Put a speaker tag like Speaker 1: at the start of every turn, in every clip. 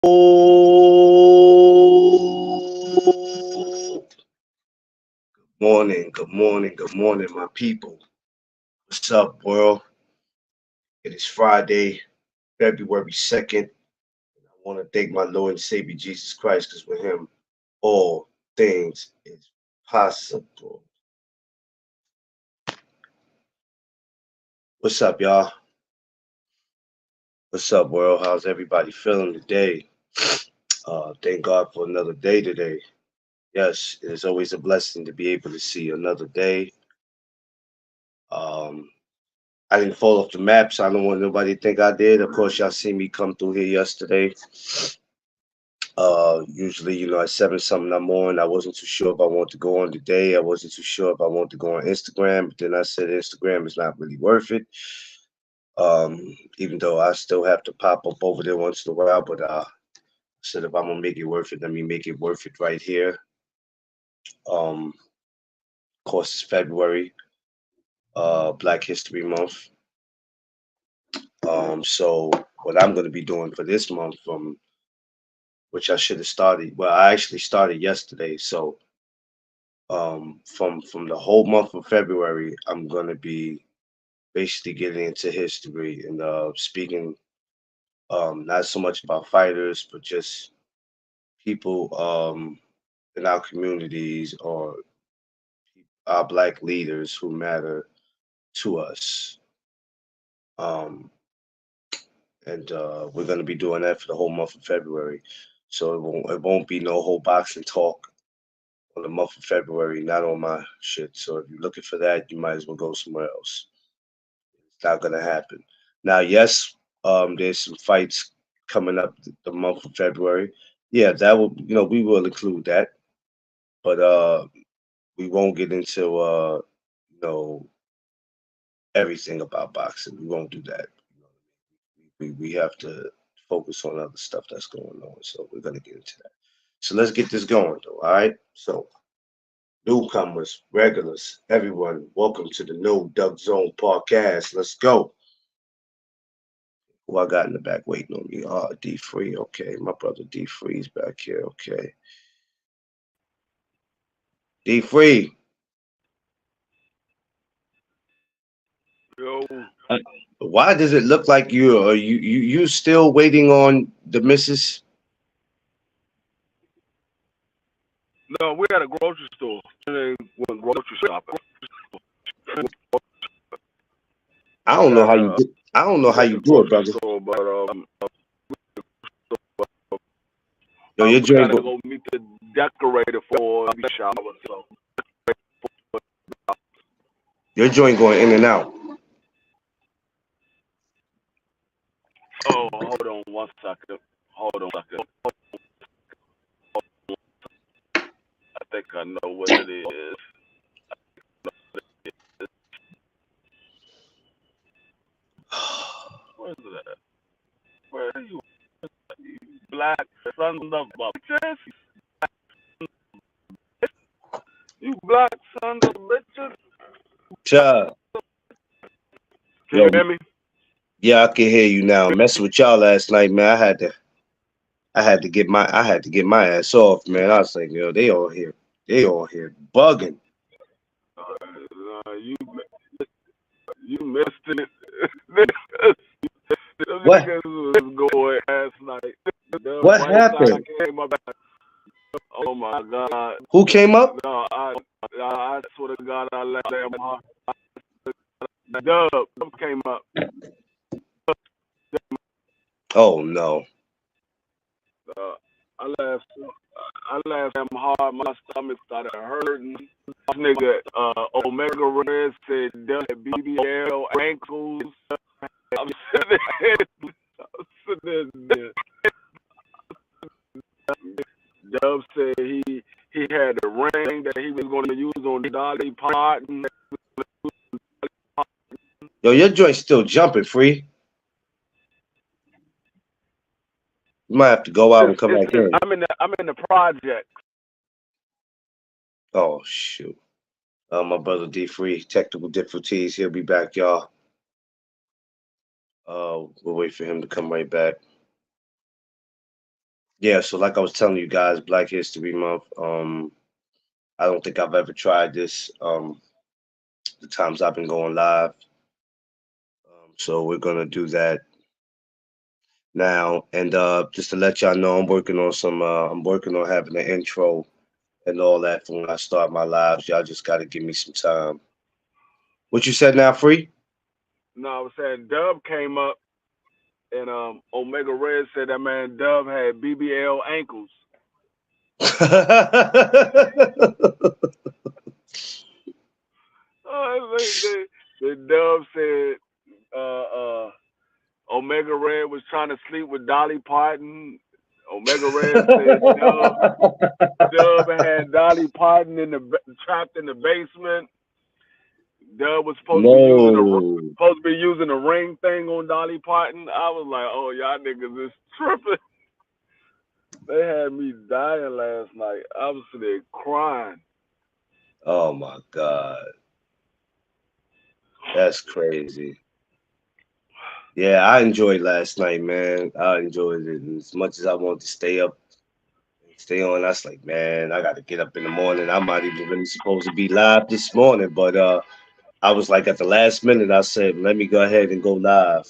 Speaker 1: Good morning, my people. What's up, world? It is Friday, February 2nd. I want to thank my Lord and Savior Jesus Christ because with him, all things is possible. What's up, y'all? What's up, world? How's everybody feeling today? Thank God for another day today. Yes, it is always a blessing to be able to see another day. Um, I didn't fall off the map, so I don't want nobody to think I did. Of course, y'all see me come through here yesterday. Usually, at 7 something I'm on. I wasn't too sure if I want to go on today. I wasn't too sure if I want to go on Instagram, but then I said Instagram is not really worth it. Even though I still have to pop up over there once in a while, but I said if I'm gonna make it worth it, let me make it worth it right here. Of course, it's February, Black History Month. So what I'm gonna be doing for this month, from which I should have started. Well, I actually started yesterday, so from the whole month of February, I'm gonna be basically getting into history and speaking not so much about fighters, but just people in our communities or our black leaders who matter to us. Um, and we're gonna be doing that for the whole month of February. So it won't be no whole boxing talk on the month of February, not on my shit. So if you're looking for that, you might as well go somewhere else. It's not gonna happen. Now, yes, there's some fights coming up the month of February. Yeah, that will, we will include that, but we won't get into you know, everything about boxing. We won't do that. We have to focus on other stuff that's going on. So we're gonna get into that. So let's get this going, though. All right. So newcomers, regulars, everyone, welcome to the No Duck Zone podcast. Let's go. Who I got in the back waiting on me? D Free. Okay, my brother D Free's back here. Okay, D Free.
Speaker 2: Yo,
Speaker 1: Uh, Why does it look like you still waiting on the missus?
Speaker 2: no, we're at a grocery store. They went grocery shopping.
Speaker 1: I don't know
Speaker 2: At
Speaker 1: how you do. I don't know how
Speaker 2: At
Speaker 1: you
Speaker 2: the
Speaker 1: do it,
Speaker 2: grocery
Speaker 1: brother.
Speaker 2: store, but
Speaker 1: Yo, your
Speaker 2: we
Speaker 1: joint
Speaker 2: gotta
Speaker 1: go.
Speaker 2: go meet the decorator for the shower. So,
Speaker 1: Your joint going in and out.
Speaker 2: oh, hold on 1 second. Hold on 1 second. I think I know what it is. Where's it at? Where are you? You black son of a bitches. You black son of bitches.
Speaker 1: Cha.
Speaker 2: Can you
Speaker 1: Yo,
Speaker 2: hear me?
Speaker 1: yeah, I can hear you now. Messing with y'all last night, man. I had to get my ass off, man. I was like, yo, they all here bugging.
Speaker 2: You missed it. Them
Speaker 1: What?
Speaker 2: niggas was going last night. The
Speaker 1: What
Speaker 2: right side
Speaker 1: happened?
Speaker 2: came up. Oh my god.
Speaker 1: Who came up?
Speaker 2: No, I swear to God I let them Dub came up.
Speaker 1: Oh no.
Speaker 2: Uh, I laughed him hard. My stomach started hurting. This nigga Omega Red said Dub had BBL ankles. I'm sitting there. I'm sitting there. Dub said he had the ring that he was going to use on Dolly Parton.
Speaker 1: Yo, your joint's still jumping, free. You might have to go out and come back in.
Speaker 2: I'm in the project.
Speaker 1: Oh shoot. My brother D Free, technical difficulties. He'll be back, y'all. We'll wait for him to come right back. Yeah, so like I was telling you guys, Black History Month. I don't think I've ever tried this. The times I've been going live. So we're gonna do that now. And just to let y'all know, I'm working on some. I'm working on having an intro and all that for when I start my lives. Y'all just gotta give me some time. What you said now, free?
Speaker 2: No, I was saying Dub came up and Omega Red said that man Dub had BBL ankles. The Dub said uh, uh, Omega Red was trying to sleep with Dolly Parton. Omega Red said Dub had Dolly Parton trapped in the basement. Dub was
Speaker 1: No.
Speaker 2: supposed to be using a ring thing on Dolly Parton. I was like, oh y'all niggas is tripping. They had me dying last night. I was sitting there crying.
Speaker 1: Oh my God. That's crazy. Yeah, I enjoyed last night, man. I enjoyed it. And as much as I wanted to stay up and stay on, I was like, man, I gotta get up in the morning. I'm not even really supposed to be live this morning, but I was like at the last minute I said, let me go ahead and go live.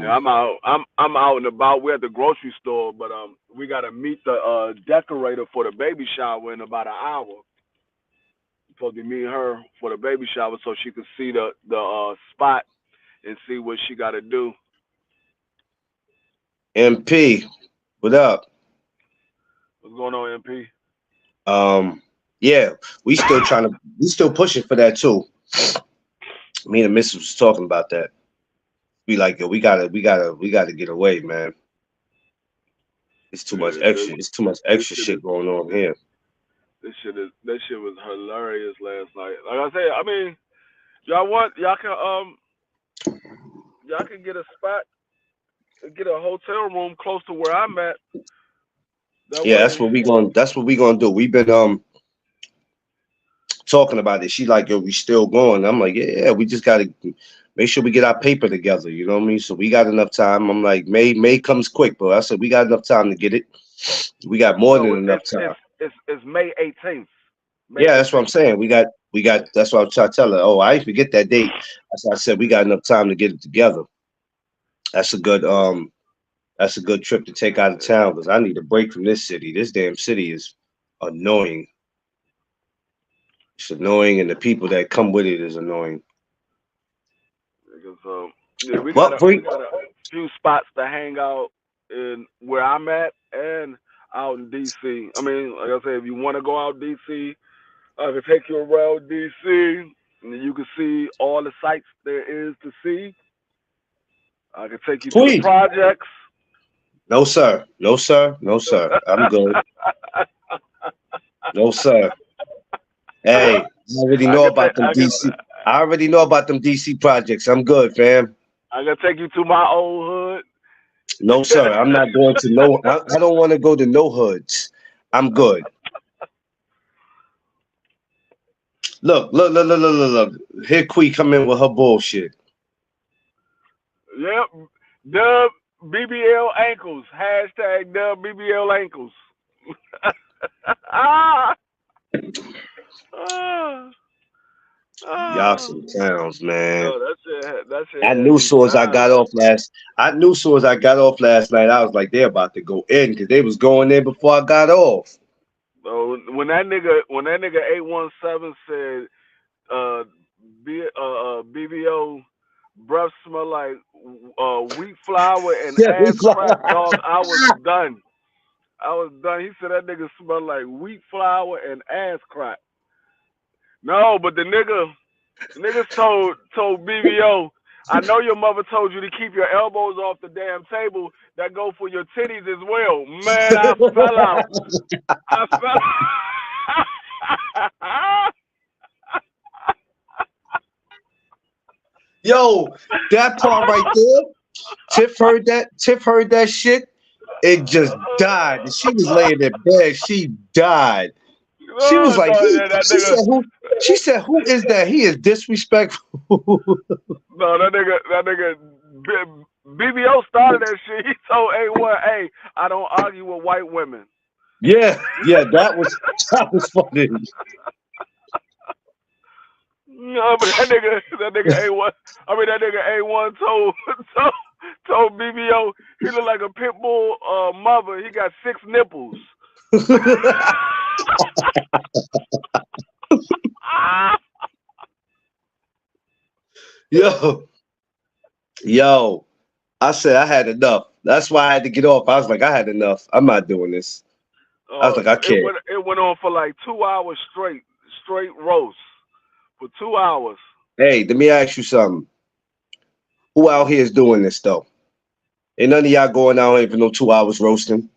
Speaker 2: Yeah,
Speaker 1: Um
Speaker 2: I'm out and about. We're at the grocery store, but we gotta meet the decorator for the baby shower in about an hour. Supposed to be me and her for the baby shower so she could see the spot and see what she got to do.
Speaker 1: MP, what up?
Speaker 2: What's going on, MP?
Speaker 1: Um yeah, we still pushing for that too. Me and the missus was talking about that. We like, yo, we gotta get away, man. It's too much
Speaker 2: Yeah,
Speaker 1: extra. It's too much
Speaker 2: this
Speaker 1: extra
Speaker 2: shit is
Speaker 1: shit going on here.
Speaker 2: that shit was hilarious last night. Like I said, I mean, y'all want y'all can get a spot, get a hotel room close to where I'm at. That
Speaker 1: Yeah,
Speaker 2: way,
Speaker 1: that's what we gonna do. We've been talking about it. She like, yo, we still going. I'm like, yeah, we just gotta make sure we get our paper together. You know what I mean? So we got enough time. I'm like, May comes quick, but I said we got enough time to get it. We got more than
Speaker 2: no,
Speaker 1: enough time.
Speaker 2: it's May 18th. May
Speaker 1: Yeah, that's what I'm
Speaker 2: 18th.
Speaker 1: saying. We got. That's what I'm trying to tell her. Oh, I ain't forget that date. That's why I said we got enough time to get it together. That's a good That's a good trip to take out of town because I need a break from this city. This damn city is annoying. It's annoying, and the people that come with it is annoying.
Speaker 2: Because yeah,
Speaker 1: But
Speaker 2: we
Speaker 1: free.
Speaker 2: got a few spots to hang out in where I'm at and out in DC. I mean, like I said, if you want to go out DC, I can take you around DC and you can see all the sights there is to see. I can take you to the
Speaker 1: Please.
Speaker 2: projects.
Speaker 1: No, sir. No, sir. No, sir. I'm good. No, sir. Hey, I already know about them DC. I already know about them DC projects. I'm good, fam.
Speaker 2: I can take you to my old
Speaker 1: No, sir. I'm not going to no. I don't want to go to no hoods. I'm good. Look. Here, Quee come in with her bullshit.
Speaker 2: Yep. Dub BBL ankles. Hashtag Dub BBL ankles. ah, ah,
Speaker 1: Y'all
Speaker 2: ah.
Speaker 1: some clowns, man.
Speaker 2: No, that shit had me dying last night.
Speaker 1: I knew soon as I got off last night. I was like, they're about to go in because they was going in before I got off.
Speaker 2: So when that nigga 817 said BBO breath smell like wheat flour and
Speaker 1: Yeah,
Speaker 2: ass crack, dog, I was done. I was done. He said that nigga smelled like wheat flour and ass crack. No, but the niggas told BBO, I know your mother told you to keep your elbows off the damn table. That go for your titties as well. Man, I fell out. I fell.
Speaker 1: Yo, that part right there. Tiff heard that. Tiff heard that shit. It just died. And she was laying in bed. She died. She was
Speaker 2: Oh
Speaker 1: like,
Speaker 2: no,
Speaker 1: he.
Speaker 2: that
Speaker 1: She
Speaker 2: nigga.
Speaker 1: said, who? She said, who is that? He is disrespectful.
Speaker 2: No, that nigga. BBO started that shit. He told A1, "Hey, I don't argue with white women."
Speaker 1: Yeah, yeah, that was funny.
Speaker 2: No, but that nigga A1. I mean, that nigga A1 told told BBO he looked like a pit bull mother. He got six nipples.
Speaker 1: Yo, yo, I said I had enough. That's why I had to get off. I was like, I had enough. I'm not doing this. I was like, I
Speaker 2: It
Speaker 1: can't.
Speaker 2: went on for like 2 hours straight roast for 2 hours.
Speaker 1: Hey, let me ask you something. Who out here is doing this though? Ain't none of y'all going out here for no 2 hours roasting.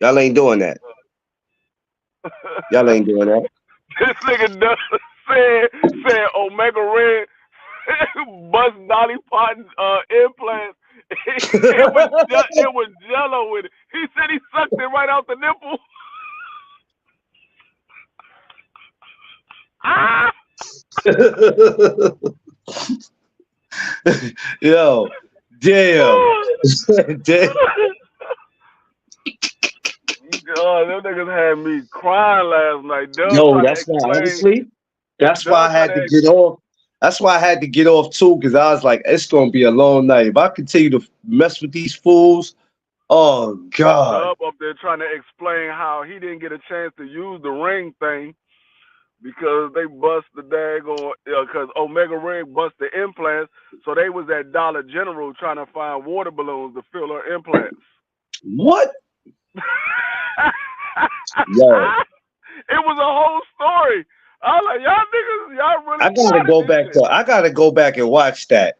Speaker 1: Y'all ain't doing that. Y'all ain't doing that.
Speaker 2: This nigga said Omega Red bust Dolly Parton implants. It was jello with it. He said he sucked it right out the nipple. Ah!
Speaker 1: Yo, damn. Damn.
Speaker 2: God, them niggas had me crying last night. Doug
Speaker 1: Yo,
Speaker 2: trying to
Speaker 1: that's why
Speaker 2: explain.
Speaker 1: honestly, that's why I
Speaker 2: Doug trying
Speaker 1: had to
Speaker 2: to.
Speaker 1: get off. That's why I had to get off too, because I was like, it's gonna be a long night. If I continue to mess with these fools, oh God.
Speaker 2: Dub up there trying to explain how he didn't get a chance to use the ring thing because they bust the daggone because Omega Ring bust the implants, so they was at Dollar General trying to find water balloons to fill her implants.
Speaker 1: What?
Speaker 2: It
Speaker 1: Yo,
Speaker 2: was a whole story. I was like, y'all niggas, y'all really plotted this shit.
Speaker 1: I gotta go back and watch that.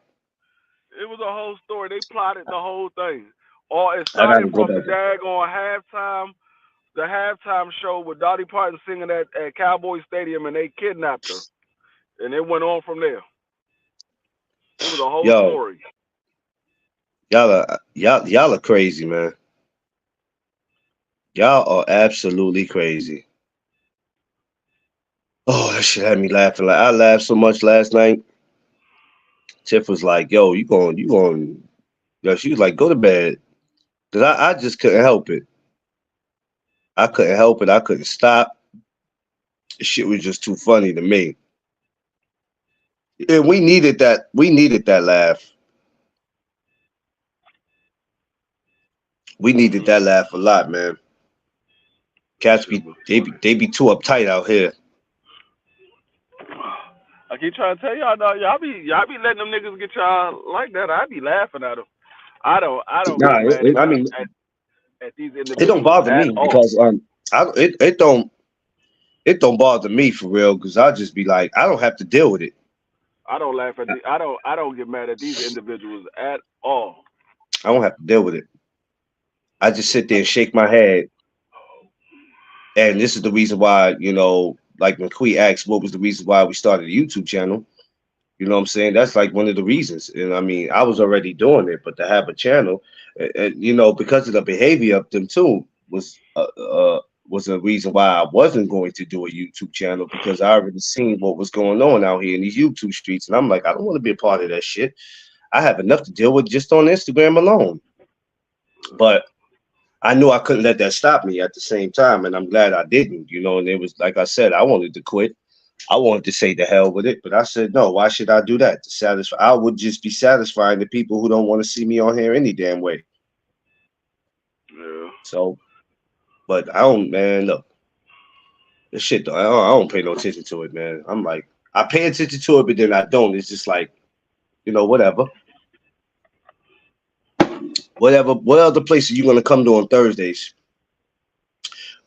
Speaker 2: It was a whole story. They plotted the whole thing. Or it
Speaker 1: I
Speaker 2: started
Speaker 1: gotta go
Speaker 2: from the
Speaker 1: back.
Speaker 2: daggone the halftime show with Dolly Parton singing at Cowboy Stadium, and they kidnapped her, and it went on from there. It was a whole
Speaker 1: Yo,
Speaker 2: story.
Speaker 1: y'all are crazy, man. Y'all are absolutely crazy. Oh, that shit had me laughing. Like I laughed so much last night. Tiff was like, "Yo, you going?" Yo, she was like, "Go to bed," because I just couldn't help it. I couldn't help it. I couldn't stop. The shit was just too funny to me. And we needed that. We needed that laugh. We needed that
Speaker 2: Mm.
Speaker 1: laugh a lot, man. Cats
Speaker 2: Shit
Speaker 1: be
Speaker 2: was funny.
Speaker 1: they be too uptight out here.
Speaker 2: I keep trying to tell y'all, dog, y'all be letting them niggas get y'all like that. I be laughing at them. I don't
Speaker 1: Nah,
Speaker 2: get mad
Speaker 1: I mean,
Speaker 2: at these
Speaker 1: it don't
Speaker 2: individuals
Speaker 1: bother
Speaker 2: at
Speaker 1: me
Speaker 2: all.
Speaker 1: because it don't bother me for real because I'll just be like, I don't have to deal with it.
Speaker 2: I don't get mad at these individuals at all.
Speaker 1: I don't have to deal with it. I just sit there and shake my head. And this is the reason why, like when Quee asked what was the reason why we started a YouTube channel, you know what I'm saying? That's like one of the reasons. And I mean, I was already doing it, but to have a channel, because of the behavior of them too, was a reason why I wasn't going to do a YouTube channel because I already seen what was going on out here in these YouTube streets. And I'm like, I don't want to be a part of that shit. I have enough to deal with just on Instagram alone. But I knew I couldn't let that stop me at the same time, and I'm glad I didn't. And it was like I said, I wanted to quit. I wanted to say the hell with it, but I said no. Why should I do that? To satisfy, I would just be satisfying the people who don't want to see me on here any damn way.
Speaker 2: Yeah.
Speaker 1: So, but I don't, man. Look, this shit. I don't pay no attention to it, man. I'm like, I pay attention to it, but then I don't. It's just like, whatever, whatever. What other places you gonna come to on Thursdays?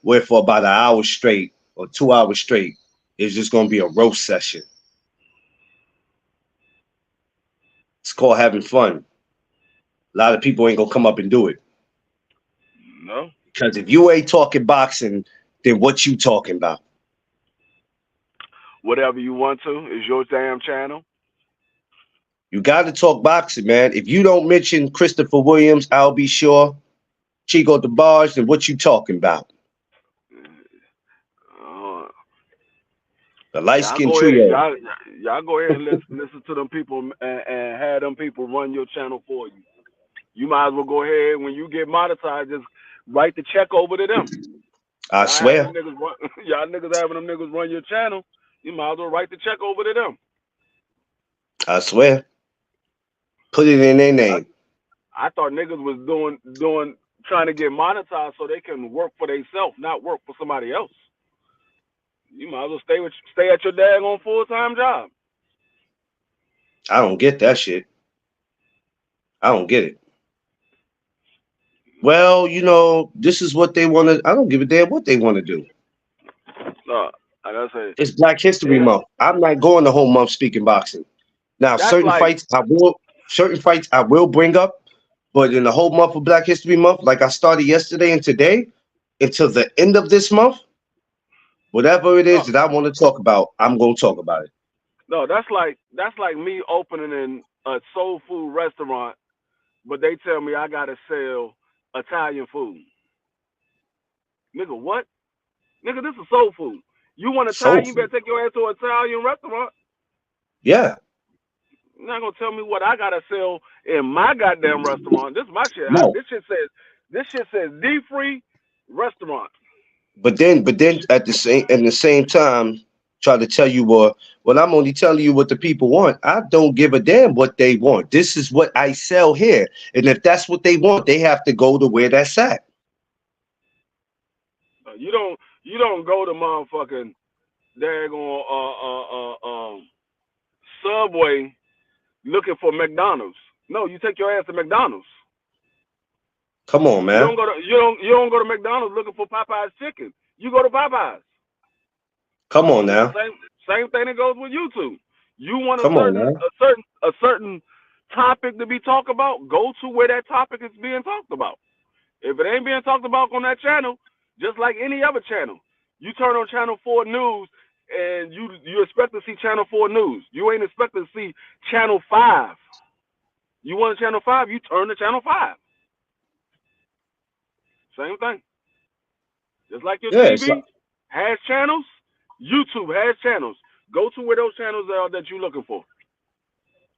Speaker 1: Where for about an hour straight or 2 hours straight, it's just gonna be a roast session. It's called having fun. A lot of people ain't gonna come up and do it
Speaker 2: No.
Speaker 1: because if you ain't talking boxing, then what you talking about?
Speaker 2: Whatever you want to is your damn channel.
Speaker 1: You got to talk boxing, man. If you don't mention Christopher Williams, I'll be sure, Chico DeBarge, then what you talking about?
Speaker 2: Uh,
Speaker 1: The light
Speaker 2: Y'all
Speaker 1: skinned
Speaker 2: go ahead,
Speaker 1: trio.
Speaker 2: y'all go ahead and listen to them people and have them people run your channel for you. You might as well go ahead when you get monetized, just write the check over to them.
Speaker 1: I
Speaker 2: Y'all having
Speaker 1: swear.
Speaker 2: them niggas run, y'all niggas having them niggas run your channel. You might as well write the check over to them.
Speaker 1: I swear. Put it in their
Speaker 2: I,
Speaker 1: name.
Speaker 2: I thought niggas was doing trying to get monetized so they can work for themselves, not work for somebody else. You might as well stay at your daggone full time job.
Speaker 1: I don't get that shit. I don't get it. Well, this is what they want to. I don't give a damn what they want to do.
Speaker 2: No, like I say,
Speaker 1: It's Black History
Speaker 2: it,
Speaker 1: Month. I'm not going the whole month speaking boxing. Now,
Speaker 2: that's like
Speaker 1: certain fights I will bring up, but in the whole month of Black History Month, like I started yesterday and today, until the end of this month, whatever it is
Speaker 2: no,
Speaker 1: that I want to talk about, I'm gonna talk about it.
Speaker 2: no, that's like me opening in a soul food restaurant, but they tell me I gotta sell Italian food. Nigga, what? Nigga, this is soul food. You want
Speaker 1: Soul
Speaker 2: Italian? You
Speaker 1: food.
Speaker 2: better take your ass to an Italian restaurant.
Speaker 1: Yeah.
Speaker 2: You're not gonna tell me what I gotta sell in my goddamn restaurant. This is my shit.
Speaker 1: No.
Speaker 2: This shit says D free restaurant.
Speaker 1: But then at the same time, try to tell you well, I'm only telling you what the people want. I don't give a damn what they want. This is what I sell here. And if that's what they want, they have to go to where that's at.
Speaker 2: You don't go to motherfucking daggone Subway looking for McDonald's. No, you take your ass to McDonald's.
Speaker 1: Come on,
Speaker 2: You
Speaker 1: man.
Speaker 2: don't go to you don't go to McDonald's looking for Popeye's chicken. You go to Popeye's.
Speaker 1: Come on
Speaker 2: It's the
Speaker 1: now.
Speaker 2: same thing that goes with YouTube. You want a
Speaker 1: Come on
Speaker 2: certain
Speaker 1: now.
Speaker 2: a certain a certain topic to be talked about, go to where that topic is being talked about. If it ain't being talked about on that channel, just like any other channel, you turn on Channel 4 News and you expect to see Channel 4 News. You ain't expect to see Channel 5. You want Channel 5, you turn to Channel 5. Same thing. Just like your
Speaker 1: Yeah, it's like,
Speaker 2: TV has channels, YouTube has channels. Go to where those channels are that you're looking for.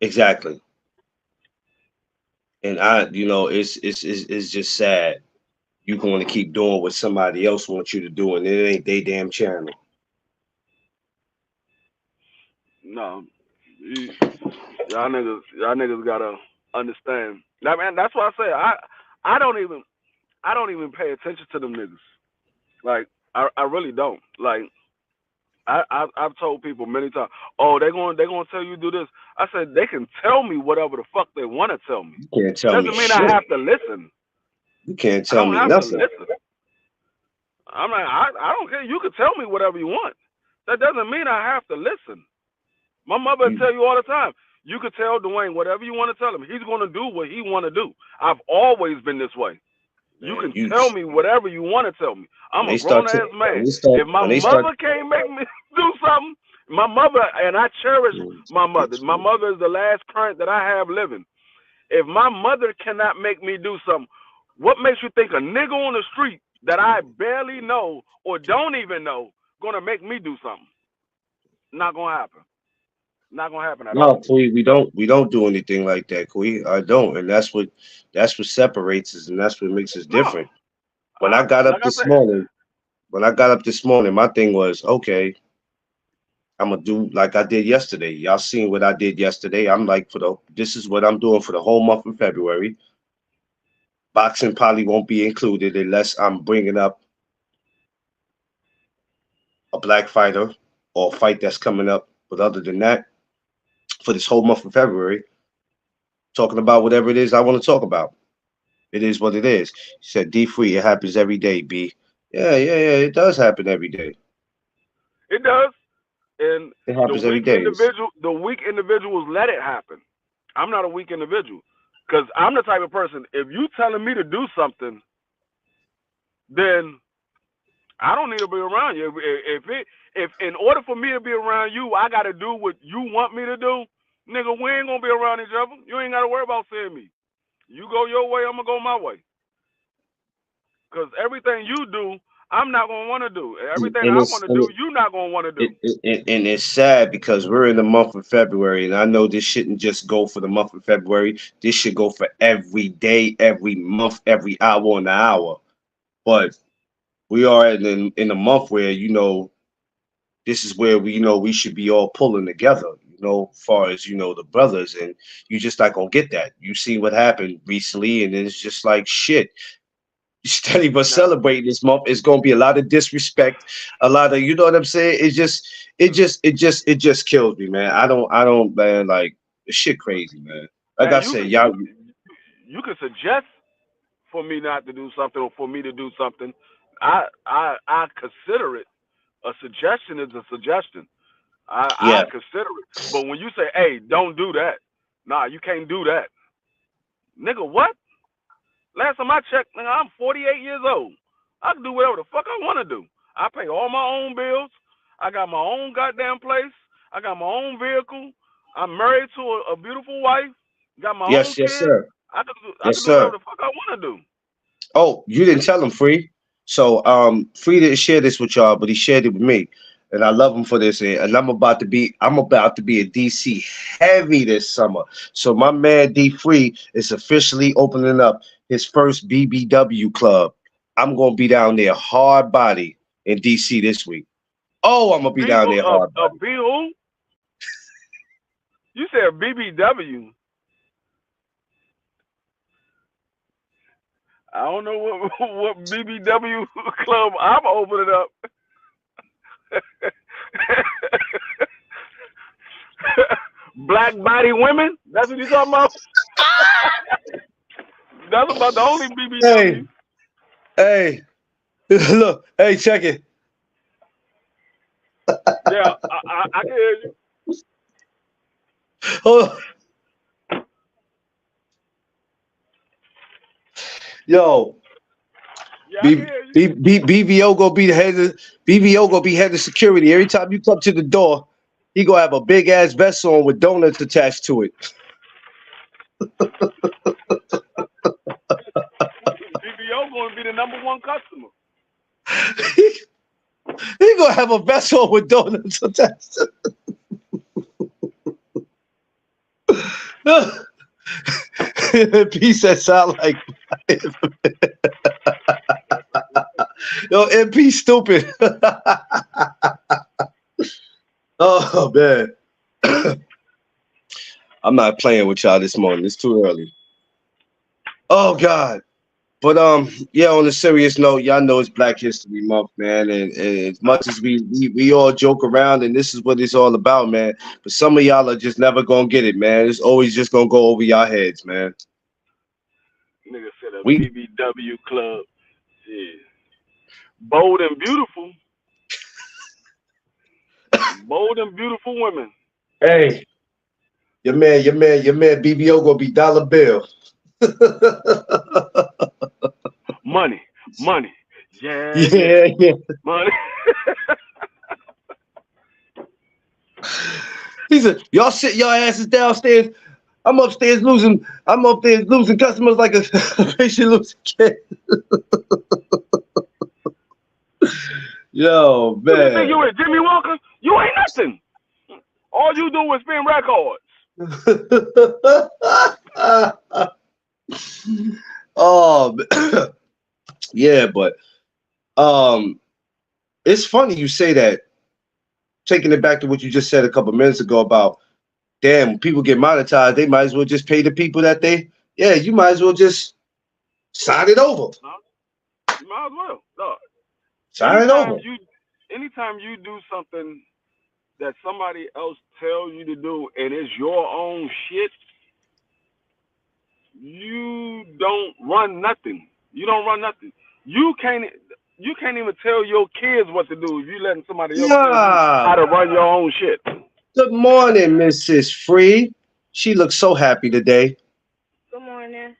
Speaker 1: exactly. And it's just sad. You going to keep doing what somebody else wants you to do, and it ain't they damn channel.
Speaker 2: No, you, y'all niggas gotta understand. That man, that's why I say I don't even pay attention to them niggas. Like I really don't. Like I've told people many times, oh they gonna tell you do this. I said they can tell me whatever the fuck they want to tell me.
Speaker 1: You can't tell me
Speaker 2: Doesn't mean I
Speaker 1: shit.
Speaker 2: have to listen.
Speaker 1: You can't
Speaker 2: I
Speaker 1: tell
Speaker 2: don't
Speaker 1: me
Speaker 2: have to
Speaker 1: nothing.
Speaker 2: listen. I'm like I don't care. You can tell me whatever you want. That doesn't mean I have to listen. My mother
Speaker 1: You
Speaker 2: tell you all the time. You could tell Dwayne whatever you want to tell him. He's gonna do what he want to do. I've always been this way. You
Speaker 1: man,
Speaker 2: can tell me whatever you want to tell me.
Speaker 1: when
Speaker 2: I'm a
Speaker 1: they
Speaker 2: grown
Speaker 1: start to
Speaker 2: ass man.
Speaker 1: when they start
Speaker 2: If my
Speaker 1: when they start
Speaker 2: mother can't make me do something, my mother and I cherish my mother. My mother is the last parent that I have living. If my mother cannot make me do something, what makes you think a nigga on the street that I barely know or don't even know gonna make me do something? Not gonna happen. Not gonna happen at
Speaker 1: no,
Speaker 2: all.
Speaker 1: Kui, we don't do anything like that, Kui. I don't, and that's what separates us, and that's what makes us
Speaker 2: No.
Speaker 1: different. When I got up
Speaker 2: Like I
Speaker 1: this
Speaker 2: said,
Speaker 1: morning, my thing was okay. I'm gonna do like I did yesterday. Y'all seen what I did yesterday? I'm like this is what I'm doing for the whole month of February. Boxing probably won't be included unless I'm bringing up a black fighter or a fight that's coming up. But other than that, for this whole month of February, talking about whatever it is I want to talk about. It is what it is. He said D free. It happens every day. B. Yeah, yeah, yeah. It does happen every day.
Speaker 2: it does. And
Speaker 1: It
Speaker 2: the
Speaker 1: happens every
Speaker 2: weak
Speaker 1: day.
Speaker 2: individual, the weak individuals let it happen. I'm not a weak individual because I'm the type of person. If you telling me to do something, then I don't need to be around you. If in order for me to be around you, I got to do what you want me to do, nigga. We ain't gonna be around each other. You ain't got to worry about seeing me. You go your way, I'm gonna go my way. Because everything you do, I'm not gonna want to do. Everything
Speaker 1: and
Speaker 2: I
Speaker 1: it's
Speaker 2: want to do, you not gonna want to do.
Speaker 1: and it's sad because we're in the month of February, and I know this shouldn't just go for the month of February. This should go for every day, every month, every hour on the hour. But we are in a month where this is where we should be all pulling together. Far as the brothers, and you just not gonna get that. You see what happened recently, and it's just like shit. Study but
Speaker 2: Now,
Speaker 1: celebrating this month. It's gonna be a lot of disrespect, a lot of what I'm saying. It just kills me, man. I don't man, like this shit crazy, man. Like
Speaker 2: and
Speaker 1: I
Speaker 2: you
Speaker 1: said,
Speaker 2: could
Speaker 1: y'all.
Speaker 2: you could suggest for me not to do something or for me to do something. I consider it a suggestion is a suggestion. I
Speaker 1: Yeah.
Speaker 2: consider it. But when you say, hey, don't do that, nah, you can't do that. Nigga, what? Last time I checked, nigga, I'm 48 years old. I can do whatever the fuck I want to do. I pay all my own bills. I got my own goddamn place. I got my own vehicle. I'm married to a beautiful wife. Got my own
Speaker 1: Yes, yes,
Speaker 2: kids.
Speaker 1: sir.
Speaker 2: I
Speaker 1: Yes,
Speaker 2: can do whatever
Speaker 1: sir.
Speaker 2: the fuck I want to do.
Speaker 1: Oh, you didn't tell him, Free. So, Free didn't share this with y'all, but he shared it with me, and I love him for this. And I'm about to be a DC heavy this summer. So my man D Free is officially opening up his first BBW club. I'm gonna be down there hard body in DC this week. Oh, I'm gonna be
Speaker 2: B
Speaker 1: down there hard
Speaker 2: a
Speaker 1: body.
Speaker 2: B who? You said BBW. I don't know what what BBW club I'm opening up. Black body women? That's what you talking about? That's about the only BBW.
Speaker 1: Hey, hey, look, hey, check it.
Speaker 2: Yeah, I can hear you.
Speaker 1: Oh, yo,
Speaker 2: Yeah, I can
Speaker 1: B,
Speaker 2: hear you.
Speaker 1: BBO gonna be the head of BBO gonna be head of security. Every time you come to the door, he gonna have a big ass vest on with donuts attached to it.
Speaker 2: BBO going to be the number one customer.
Speaker 1: He gonna have a vest on with donuts attached to it. Piece that sound like yo, MP stupid. Oh man. I'm not playing with y'all this morning. It's too early. Oh God. But yeah. On a serious note, y'all know it's Black History Month, man, and as much as we all joke around, and this is what it's all about, man. But some of y'all are just never gonna get it, man. It's always just gonna go over y'all heads, man.
Speaker 2: Nigga said a
Speaker 1: We
Speaker 2: BBW club. Yeah. Bold and beautiful. Bold and beautiful women.
Speaker 1: Hey, your man BBO gonna be dollar bill.
Speaker 2: Money. Money. Yeah, yeah.
Speaker 1: Yeah, yeah.
Speaker 2: Money.
Speaker 1: He said, "Y'all sit your asses downstairs. I'm upstairs losing customers like a patient losing kid." Yo,
Speaker 2: Who you think
Speaker 1: man.
Speaker 2: you is, Jimmy Walker? You ain't nothing. All you do is spin records.
Speaker 1: Oh, yeah, but um, it's funny you say that. Taking it back to what you just said a couple minutes ago about, damn, when people get monetized, they might as well just pay the people that yeah, you might as well just sign it over.
Speaker 2: Huh? You might as well. Look,
Speaker 1: Sign it
Speaker 2: anytime
Speaker 1: over.
Speaker 2: you anytime you do something that somebody else tell you to do and it's your own shit, you don't run nothing. You don't run nothing. You can't even tell your kids what to do if you letting somebody else tell you
Speaker 1: Yeah.
Speaker 2: how to run your own shit.
Speaker 1: Good morning, Mrs. Free. She looks so happy today.
Speaker 3: Good morning.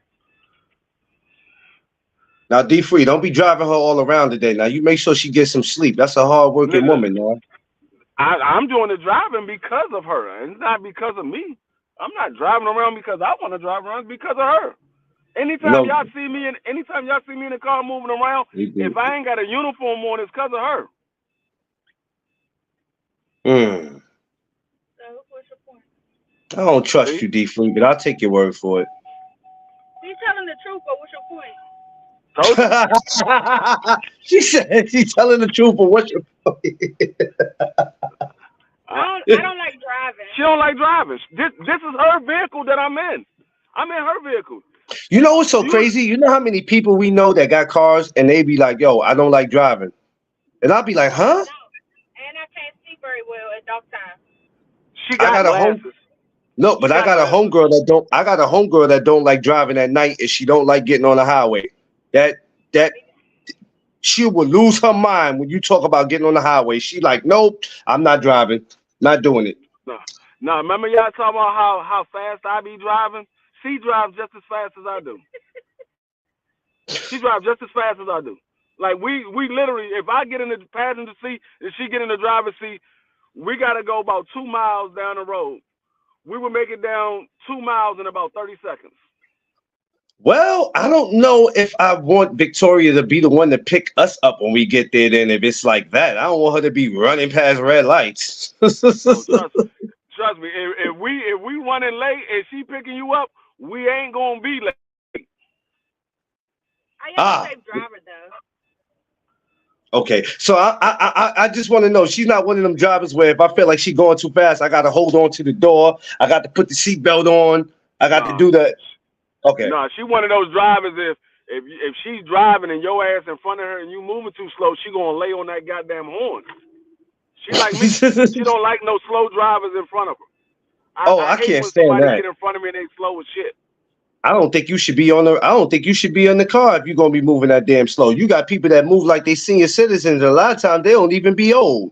Speaker 1: Now, D Free, don't be driving her all around today. Now, you make sure she gets some sleep. That's a hard working
Speaker 2: Nigga,
Speaker 1: woman, man.
Speaker 2: I'm doing the driving because of her. It's not because of me. I'm not driving around because I want to drive around. It's because of her.
Speaker 1: No,
Speaker 2: Anytime y'all see me in the car moving around,
Speaker 1: you
Speaker 2: if
Speaker 1: do.
Speaker 2: I ain't got a uniform on, it's cause of her.
Speaker 1: Mm. I don't trust
Speaker 2: See,
Speaker 1: you, D Free, but I'll take your word for it.
Speaker 2: told you.
Speaker 1: She said she's telling the truth, but what's your point?
Speaker 2: She don't like driving. This is her vehicle that I'm in. I'm in her vehicle.
Speaker 1: You know what's so
Speaker 2: You
Speaker 1: crazy? You know how many people we know that got cars and they be like, yo, I don't like driving. And I'll be like, huh?
Speaker 2: she
Speaker 1: I
Speaker 2: got
Speaker 1: got a home
Speaker 2: glasses.
Speaker 1: no,
Speaker 2: She
Speaker 1: but
Speaker 2: got glasses.
Speaker 1: I got a homegirl that don't like driving at night and she don't like getting on the highway. That she will lose her mind when you talk about getting on the highway. She like, nope, I'm not driving. Not doing it.
Speaker 2: No, no. Remember y'all talking about how fast I be driving? She drives just as fast as I do. She drives just as fast as I do. Like we literally, if I get in the passenger seat and she get in the driver's seat, we gotta go about 2 miles down the road. We will make it down 2 miles in about 30 seconds.
Speaker 1: Well, I don't know if I want Victoria to be the one to pick us up when we get there. Then, if it's like that, I don't want her to be running past red lights.
Speaker 2: Oh, trust me. If we running late and she picking you up, we ain't gonna be late.
Speaker 1: Ah, okay. So I just want to know she's not one of them drivers where if I feel like she going too fast, I got to hold on to the door. I got to put the seatbelt on. I got to
Speaker 2: Nah,
Speaker 1: do that. Okay.
Speaker 2: nah. She one of those drivers. If she's driving and your ass in front of her and you moving too slow, she gonna lay on that goddamn horn. She like me. She don't like no slow drivers in front of her.
Speaker 1: Oh,
Speaker 2: I
Speaker 1: I
Speaker 2: hate
Speaker 1: can't
Speaker 2: when
Speaker 1: stand
Speaker 2: somebody
Speaker 1: that.
Speaker 2: get in front of me and they slow as shit.
Speaker 1: I don't think you should be on the. I don't think you should be in the car if you're gonna be moving that damn slow. You got people that move like they senior citizens. A lot of times they don't even be old.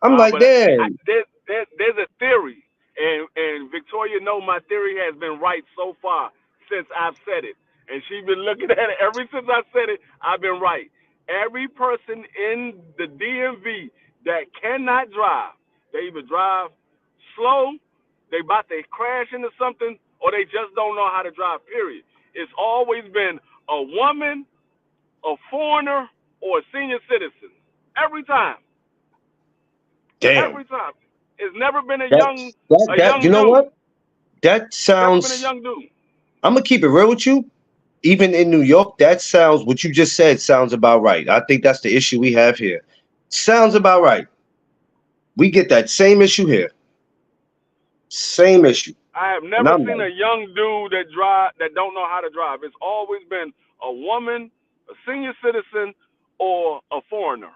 Speaker 1: I'm like,
Speaker 2: But
Speaker 1: damn.
Speaker 2: there's a theory, and Victoria know my theory has been right so far since I've said it, and she's been looking at it ever since I said it. I've been right. Every person in the DMV that cannot drive, they either drive slow, they about to crash into something, or they just don't know how to drive. Period. It's always been a woman, a foreigner, or a senior citizen. Every time.
Speaker 1: Damn.
Speaker 2: Every time. It's never been a
Speaker 1: That
Speaker 2: young
Speaker 1: that
Speaker 2: a
Speaker 1: that. You
Speaker 2: young
Speaker 1: know
Speaker 2: dude.
Speaker 1: what? That
Speaker 2: Never been a
Speaker 1: sounds.
Speaker 2: young dude.
Speaker 1: I'm gonna keep it real with you. Even in New York, that sounds. What you just said sounds about right. I think that's the issue we have here. Sounds about right. We get that same issue here. Same issue.
Speaker 2: I have
Speaker 1: And
Speaker 2: never
Speaker 1: I'm
Speaker 2: seen
Speaker 1: like,
Speaker 2: a young dude that don't know how to drive. It's always been a woman, a senior citizen, or a foreigner.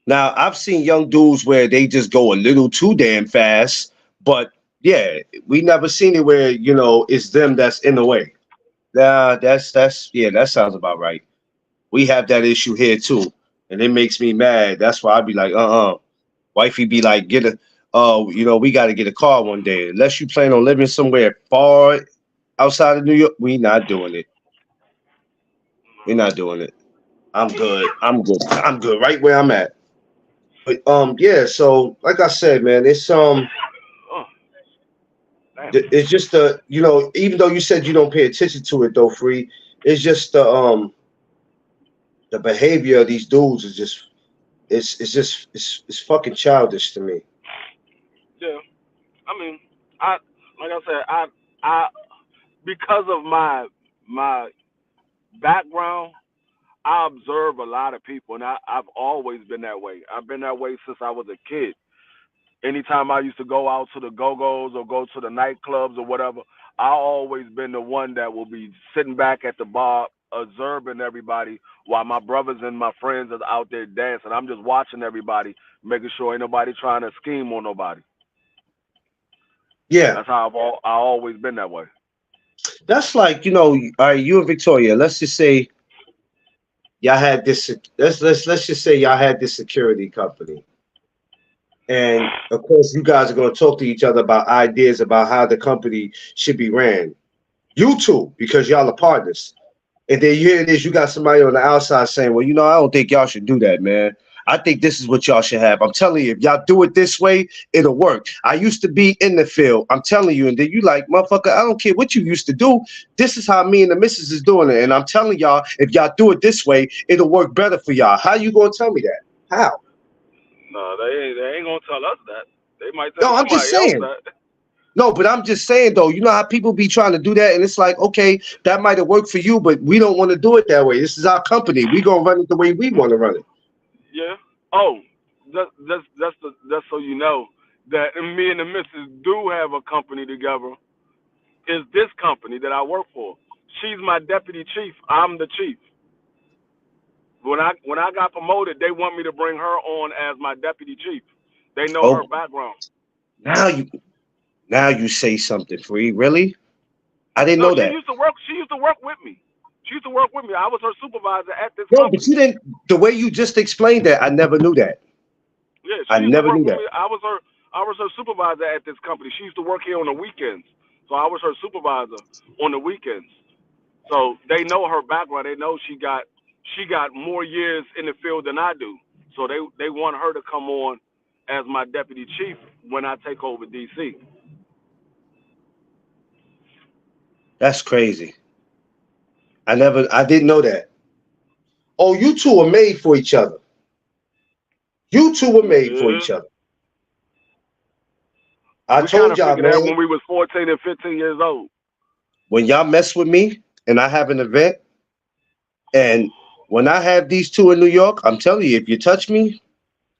Speaker 1: now I've seen young dudes where they just go a little too damn fast, but yeah, we never seen it where it's them that's in the way. Nah, that's yeah, that sounds about right. We have that issue here too, and it makes me mad. That's why I be like, wifey be like, get a, we got to get a car one day. Unless you plan on living somewhere far outside of New York, we not doing it. We're not doing it. I'm good. I'm good. I'm good right where I'm at. But yeah. So like I said, man,
Speaker 2: Oh, damn.
Speaker 1: it's just even though you said you don't pay attention to it though, free. It's just the behavior of these dudes is just it's fucking childish to me.
Speaker 2: Yeah. I mean, I like I said, I because of my background, I observe a lot of people, and I've always been that way. I've been that way since I was a kid. Anytime I used to go out to the go-go's or go to the nightclubs or whatever, I always been the one that will be sitting back at the bar observing everybody while my brothers and my friends are out there dancing. I'm just watching everybody, making sure ain't nobody trying to scheme on nobody.
Speaker 1: Yeah,
Speaker 2: That's how I always been that way.
Speaker 1: that's like all right. You and Victoria. Let's just say y'all had this. Let's just say y'all had this security company, and of course you guys are going to talk to each other about ideas about how the company should be ran. You two, because y'all are partners. And then here it is, you got somebody on the outside saying, well, I don't think y'all should do that, man. I think this is what y'all should have. I'm telling you, if y'all do it this way, it'll work. I used to be in the field. I'm telling you, and then you like, motherfucker, I don't care what you used to do. This is how me and the missus is doing it. And I'm telling y'all, if y'all do it this way, it'll work better for y'all. How you gonna tell me that? How?
Speaker 2: No, they ain't gonna tell us that. They might tell
Speaker 1: No, I'm just
Speaker 2: somebody else
Speaker 1: saying.
Speaker 2: that.
Speaker 1: No, but I'm just saying though, you know how people be trying to do that, and it's like, okay, that might have worked for you, but we don't want to do it that way. This is our company. We gonna run it the way we want to run it.
Speaker 2: Yeah. Oh, just so you know that me and the missus do have a company together. Is this company that I work for? She's my deputy chief. I'm the chief. When I got promoted, they want me to bring her on as my deputy chief. They know her
Speaker 1: Oh,
Speaker 2: background.
Speaker 1: now you now you say something, free. Really? I didn't
Speaker 2: No,
Speaker 1: know that.
Speaker 2: She used to work with me. She used to work with me. I was her supervisor at this
Speaker 1: No, but
Speaker 2: company.
Speaker 1: you didn't. The way you just explained that, I never knew that.
Speaker 2: Yeah,
Speaker 1: I
Speaker 2: she used to
Speaker 1: never
Speaker 2: work
Speaker 1: knew
Speaker 2: with
Speaker 1: that.
Speaker 2: me. I was her supervisor at this company. She used to work here on the weekends. So I was her supervisor on the weekends. So they know her background. They know she got more years in the field than I do. So they want her to come on as my deputy chief when I take over DC.
Speaker 1: That's crazy. I didn't know that. Oh, you two are made for each other. You two were made for
Speaker 2: Yeah.
Speaker 1: each other. I
Speaker 2: We kind
Speaker 1: told
Speaker 2: of
Speaker 1: y'all,
Speaker 2: figured that
Speaker 1: man,
Speaker 2: when we was 14 and 15 years old.
Speaker 1: when y'all mess with me and I have an event, and when I have these two in New York, I'm telling you, if you touch me,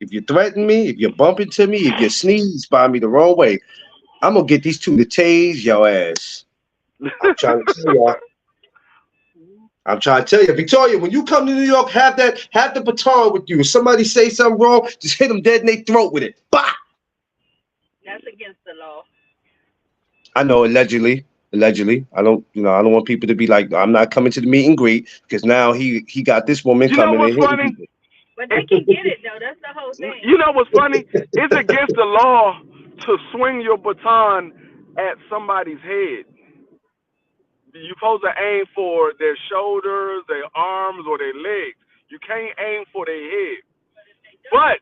Speaker 1: if you threaten me, if you bump into me, if you sneeze by me the wrong way, I'm gonna get these two to tase your ass. I'm trying to tell y'all. I'm trying to tell you, Victoria, when you come to New York, have the baton with you. If somebody say something wrong, just hit them dead in their throat with it. Bah!
Speaker 3: That's against the law.
Speaker 1: I know, allegedly. I don't want people to be like, I'm not coming to the meet and greet because now he got this woman
Speaker 2: You know
Speaker 1: coming
Speaker 2: what's
Speaker 1: and hitting
Speaker 2: funny?
Speaker 1: people.
Speaker 3: But they can get it though. That's the whole thing.
Speaker 2: You know what's funny? It's against the law to swing your baton at somebody's head. You're supposed to aim for their shoulders, their arms, or their legs. You can't aim for their head. But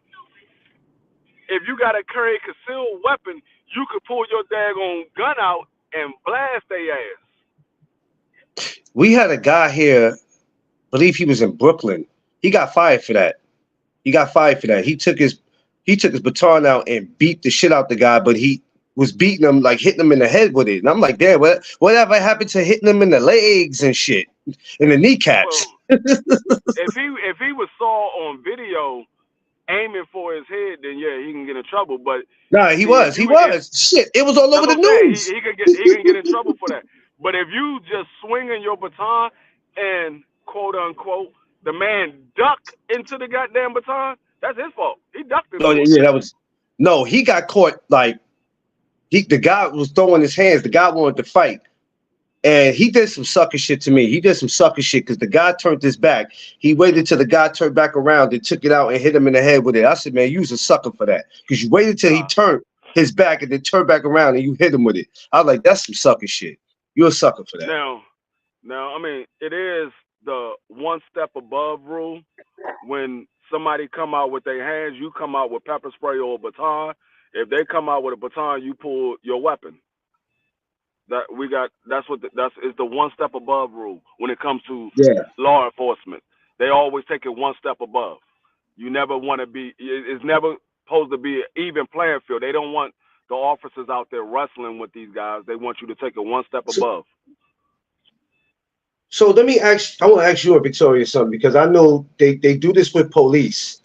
Speaker 2: if you got to carry a concealed weapon, you could pull your daggone gun out and blast their ass.
Speaker 1: We had a guy here, believe he was in Brooklyn. He got fired for that. He got fired for that. He took his baton out and beat the shit out the guy, but he was beating him like hitting him in the head with it. And I'm like, damn, whatever happened to hitting him in the legs and shit, in the
Speaker 2: Well,
Speaker 1: kneecaps?
Speaker 2: if he was saw on video aiming for his head, then yeah, he can get in trouble. But
Speaker 1: Nah,
Speaker 2: see,
Speaker 1: he was. Shit, it was all over
Speaker 2: that's
Speaker 1: the
Speaker 2: what I'm saying.
Speaker 1: news.
Speaker 2: He can get in trouble for that. But if you just swinging your baton and quote unquote the man duck into the goddamn baton, that's his fault. He ducked
Speaker 1: No,
Speaker 2: into it.
Speaker 1: yeah, that was no. He got caught like the guy was throwing his hands. The guy wanted to fight. And he did some sucker shit to me. He did some sucker shit because the guy turned his back. He waited till the guy turned back around and took it out and hit him in the head with it. I said, man, you was a sucker for that because you waited till he
Speaker 2: Nah.
Speaker 1: turned his back and then turned back around and you hit him with it. I was like, that's some sucker shit. You're a sucker for that.
Speaker 2: Now, now, I mean, it is the one step above rule. When somebody come out with their hands, you come out with pepper spray or a baton. If they come out with a baton, you pull your weapon. That's is the one step above rule when it comes to
Speaker 1: Yeah.
Speaker 2: law enforcement. They always take it one step above. You never want to be. It's never supposed to be an even playing field. They don't want the officers out there wrestling with these guys. They want you to take it one step
Speaker 1: So,
Speaker 2: above.
Speaker 1: so let me ask. I want to ask you and Victoria something because I know they do this with police.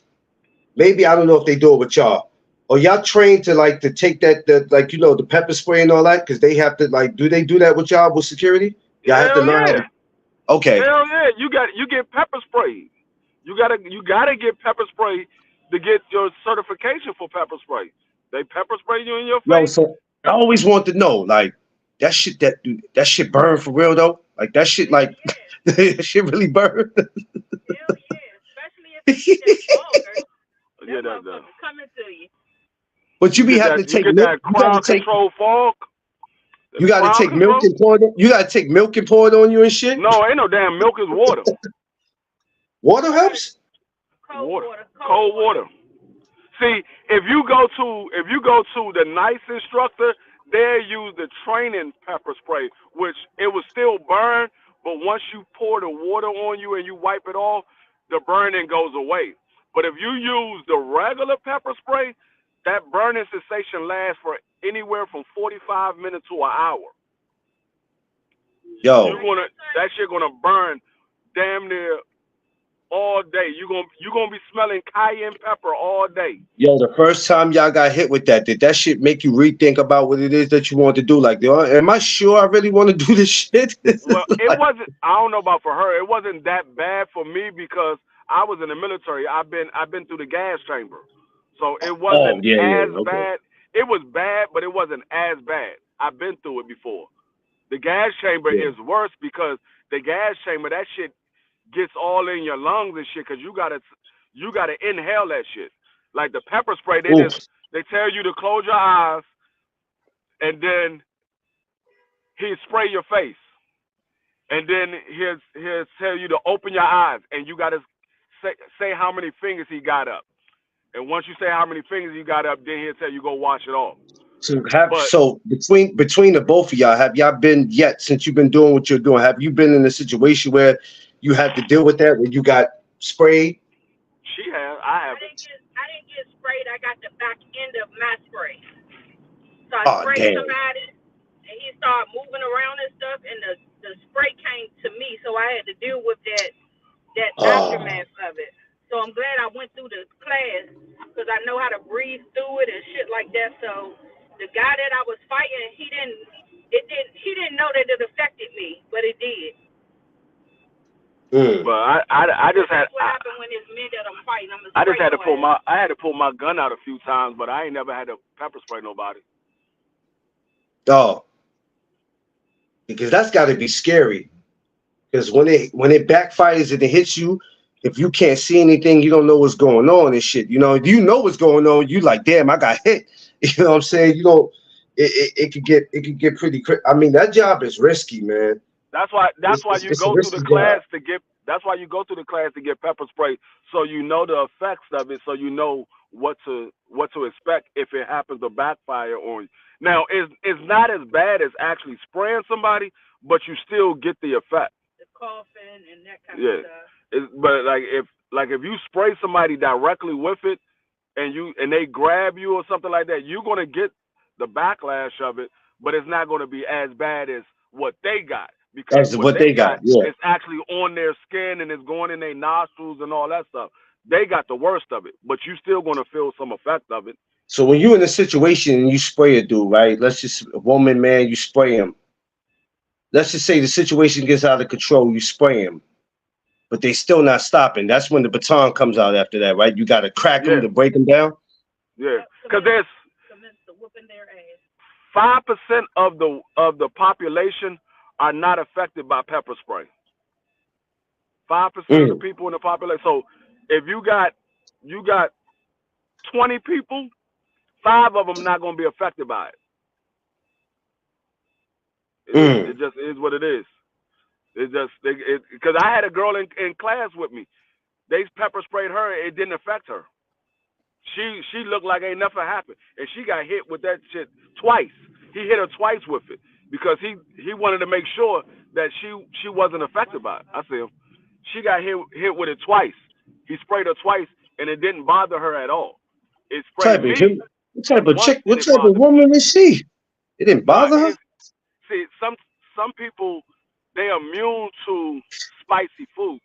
Speaker 1: Maybe I don't know if they do it with y'all. Are y'all trained to like to take that like the pepper spray and all that? Because they have to like do they do that with y'all with security? Y'all have to
Speaker 2: Hell
Speaker 1: learn how
Speaker 2: yeah,
Speaker 1: to. Okay.
Speaker 2: hell yeah. You get pepper spray. You gotta get pepper spray to get your certification for pepper spray. They pepper spray you in your
Speaker 1: Yo,
Speaker 2: face.
Speaker 1: so I always want to know, like, that shit burn for real though? Like that shit
Speaker 3: Hell
Speaker 1: like
Speaker 3: yeah.
Speaker 1: that shit really burn?
Speaker 3: Hell yeah. Especially if it's that vulgar.
Speaker 2: Yeah,
Speaker 3: Them motherfuckers coming to you.
Speaker 1: But
Speaker 2: you
Speaker 1: you be
Speaker 2: get
Speaker 1: having
Speaker 2: that
Speaker 1: to
Speaker 2: you
Speaker 1: take
Speaker 2: get
Speaker 1: milk.
Speaker 2: that crown control fog. The
Speaker 1: You gotta
Speaker 2: crown
Speaker 1: take milk
Speaker 2: control?
Speaker 1: and pour it on, you gotta take milk and pour it on you and shit.
Speaker 2: No, ain't no damn milk is water.
Speaker 1: Water
Speaker 3: You gotta
Speaker 1: helps?
Speaker 3: Cold
Speaker 2: Water,
Speaker 3: water, cold
Speaker 2: cold
Speaker 3: water.
Speaker 2: water. See, if you go to the nice instructor, they use the training pepper spray, which it will still burn, but once you pour the water on you and you wipe it off, the burning goes away. But if you use the regular pepper spray, that burning sensation lasts for anywhere from 45 minutes to an hour. You're
Speaker 1: Yo,
Speaker 3: Like
Speaker 2: gonna
Speaker 3: my son,
Speaker 2: that shit gonna burn damn near all day. You gonna be smelling cayenne pepper all day.
Speaker 1: yo, the first time y'all got hit with that, did that shit make you rethink about what it is that you want to do? Like, yo, am I sure I really want to do this shit?
Speaker 2: Well, it
Speaker 1: Like,
Speaker 2: wasn't. I don't know about for her. It wasn't that bad for me because I was in the military. I've been through the gas chamber, so it
Speaker 1: oh
Speaker 2: wasn't
Speaker 1: yeah,
Speaker 2: as
Speaker 1: yeah, okay.
Speaker 2: bad. It was bad, but it wasn't as bad. I've been through it before. The gas chamber
Speaker 1: Yeah.
Speaker 2: is worse because the gas chamber that shit gets all in your lungs and shit because you gotta inhale that shit. Like the pepper spray,
Speaker 1: Oof.
Speaker 2: they tell you to close your eyes and then he spray your face. And then he'll tell you to open your eyes, and you gotta say how many fingers he got up. And once you say how many fingers he got up, then he'll tell you go wash it off. But
Speaker 1: So between the both of y'all, have y'all been yet since you've been doing what you're doing? Have you been in a situation where you had to deal with that, where you got sprayed?
Speaker 2: she has, I haven't.
Speaker 3: I didn't get sprayed. I got the back end of my spray. So I
Speaker 1: Oh
Speaker 3: sprayed
Speaker 1: damn.
Speaker 3: somebody, and he started moving around and stuff, and the spray came to me, so I had to deal with that
Speaker 1: Oh,
Speaker 3: aftermath of it. So I'm glad I went through the class because I know how to breathe through it and shit like that. So the guy that I was fighting, he didn't know that it affected me, but it did.
Speaker 1: mm.
Speaker 2: But I
Speaker 3: So
Speaker 2: just had
Speaker 3: that's what happened when it's men that I'm fighting. I'm gonna
Speaker 2: I just
Speaker 3: spray
Speaker 2: had to
Speaker 3: your
Speaker 2: pull
Speaker 3: ass.
Speaker 2: my I had to pull my gun out a few times, but I ain't never had to pepper spray nobody.
Speaker 1: Oh, because that's got to be scary. Because when it backfires and it hits you, if you can't see anything, you don't know what's going on and shit. If you know what's going on, you like, damn, I got hit. You know what I'm saying? You don't. It could get pretty. I mean, that job is risky, man.
Speaker 2: That's why
Speaker 1: It's
Speaker 2: that's why
Speaker 1: it's,
Speaker 2: you
Speaker 1: it's a
Speaker 2: go through the
Speaker 1: risky job.
Speaker 2: class to get that's why you go through the class to get pepper spray so you know the effects of it so you know what to expect if it happens to backfire on you. Now it's not as bad as actually spraying somebody, but you still get the effect.
Speaker 3: The coughing and that kind of
Speaker 2: Yeah.
Speaker 3: stuff.
Speaker 2: But like if you spray somebody directly with it and they grab you or something like that, you're gonna get the backlash of it, but it's not gonna be as bad as what they got because
Speaker 1: That's
Speaker 2: what
Speaker 1: what
Speaker 2: they
Speaker 1: they got.
Speaker 2: got
Speaker 1: Yeah.
Speaker 2: is actually on their skin and it's going in their nostrils and all that stuff. They got the worst of it, but you still gonna feel some effect of it.
Speaker 1: So when you're in a situation and you spray a dude, right? Let's just a woman, man, you spray him. Let's just say the situation gets out of control, you spray him, but they still not stopping. That's when the baton comes out after that, right? You got to crack them
Speaker 2: Yeah,
Speaker 1: to break them down.
Speaker 2: yeah.
Speaker 3: Yep,
Speaker 2: Because there's
Speaker 3: commence to whooping their ass.
Speaker 2: 5% of the population are not affected by pepper spray. 5% of the
Speaker 1: Mm,
Speaker 2: people in the population. So if you got 20 people, five of them not going to be affected by it. It
Speaker 1: mm.
Speaker 2: just is what it is. It just because I had a girl in class with me. They pepper sprayed her. It didn't affect her. She looked like ain't nothing happened, and she got hit with that shit twice. He hit her twice with it because he wanted to make sure that she wasn't affected by it. I said she got hit with it twice. He sprayed her twice, and it didn't bother her at all. It sprayed
Speaker 1: Type of
Speaker 2: me
Speaker 1: what type of
Speaker 2: once,
Speaker 1: chick?
Speaker 2: and
Speaker 1: What
Speaker 2: it
Speaker 1: type of
Speaker 2: bothered me.
Speaker 1: woman is she? It didn't
Speaker 2: No,
Speaker 1: bother her.
Speaker 2: it's see some people they are immune to spicy food,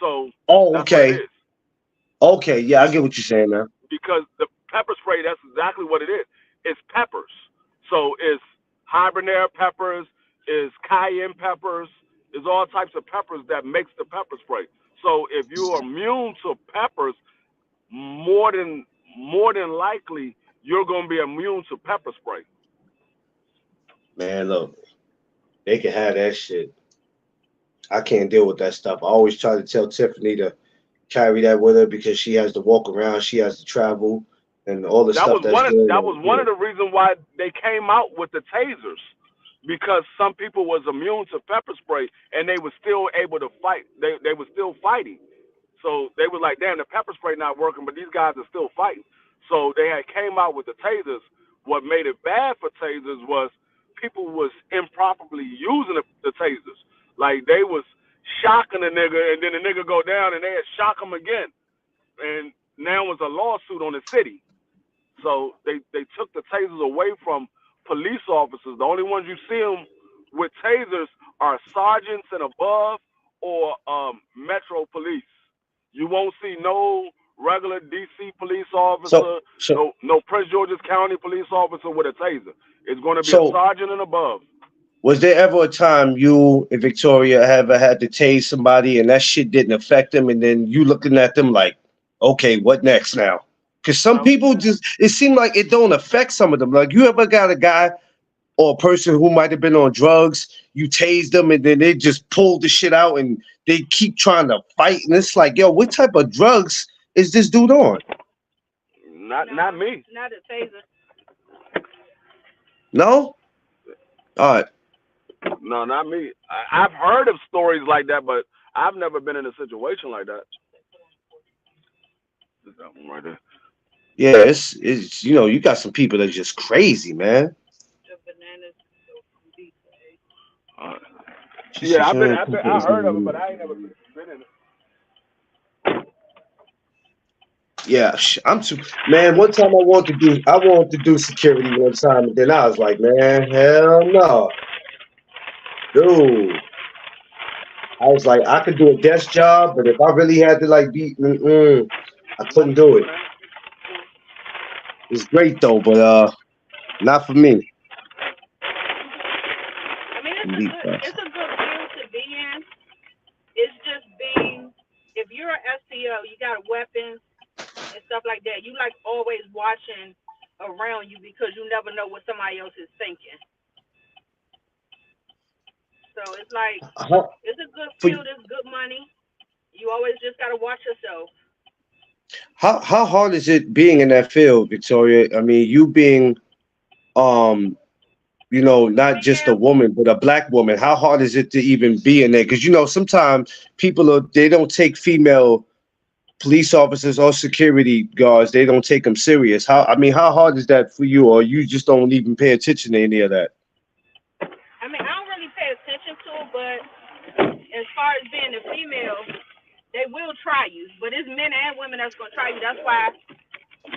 Speaker 2: so
Speaker 1: Oh,
Speaker 2: that's what it
Speaker 1: okay,
Speaker 2: is.
Speaker 1: okay. Yeah, I
Speaker 2: Be-
Speaker 1: get what you're saying now.
Speaker 2: Because the pepper spray, that's exactly what it is. It's peppers. So it's habanero peppers, it's cayenne peppers, it's all types of peppers that makes the pepper spray. So if you are immune to peppers, more than more than likely you're gonna be immune to pepper spray.
Speaker 1: Man, look, they can have that shit. I can't deal with that stuff. I always try to tell Tiffany to carry that with her because she has to walk around, she has to travel, and all the
Speaker 2: That
Speaker 1: stuff
Speaker 2: was
Speaker 1: that's
Speaker 2: one of
Speaker 1: going
Speaker 2: that
Speaker 1: on.
Speaker 2: was one
Speaker 1: Yeah,
Speaker 2: of the reasons why they came out with the tasers because some people was immune to pepper spray and they were still able to fight. They were still fighting. So they was like, damn, the pepper spray not working, but these guys are still fighting. So they had came out with the tasers. What made it bad for tasers was people was improperly using the tasers. Like they was shocking the nigga, and then the nigga go down, and they had shock him again. And now it's a lawsuit on the city. So they took the tasers away from police officers. The only ones you see them with tasers are sergeants and above or Metro Police. You won't see no regular DC police
Speaker 1: So
Speaker 2: officer,
Speaker 1: so
Speaker 2: no Prince George's County police officer with a taser. It's going to be a
Speaker 1: so
Speaker 2: sergeant and above.
Speaker 1: was there ever a time you and Victoria ever had to tase somebody and that shit didn't affect them, and then you looking at them like, okay, what next now? Because some
Speaker 2: No,
Speaker 1: people just it seemed like it don't affect some of them. Like you ever got a guy or a person who might have been on drugs, you tase them and then they just pull the shit out and they keep trying to fight, and it's like, yo, what type of drugs is this dude on?
Speaker 2: not
Speaker 3: No,
Speaker 2: me.
Speaker 3: not a taser.
Speaker 1: No, all right.
Speaker 2: No, not me. I've heard of stories like that, but I've never been in a situation like that. There's that one right there.
Speaker 1: Yeah, it's you got some people that's just crazy, man.
Speaker 3: The bananas.
Speaker 2: Uh,
Speaker 1: Just
Speaker 2: yeah, I heard of it, but I ain't never been in it.
Speaker 1: yeah, I'm too man. One time I wanted to do security one time, and then I was like, man, hell no, dude. I was like, I could do a desk job, but if I really had to like be, I couldn't do it. It's great though, but not for me.
Speaker 3: I mean,
Speaker 1: Indeed,
Speaker 3: it's a good field to be in. It's just being, if you're an STO, you got weapons and stuff like that. You like always watching around you because you never know what somebody else is thinking. So it's like
Speaker 1: how,
Speaker 3: it's a good
Speaker 1: for,
Speaker 3: field. It's good money. You always just gotta watch yourself.
Speaker 1: how hard is it being in that field, Victoria? I mean, you being um not just a
Speaker 3: Female,
Speaker 1: woman, but a black woman. How hard is it to even be in there? Because sometimes they don't take female police officers or security guards. They don't take them serious. How hard is that for you, or you just don't even pay attention to any of that?
Speaker 3: I mean, I don't really pay attention to it, but as far as being a female, they will try you. But it's men and women that's gonna try you. That's why.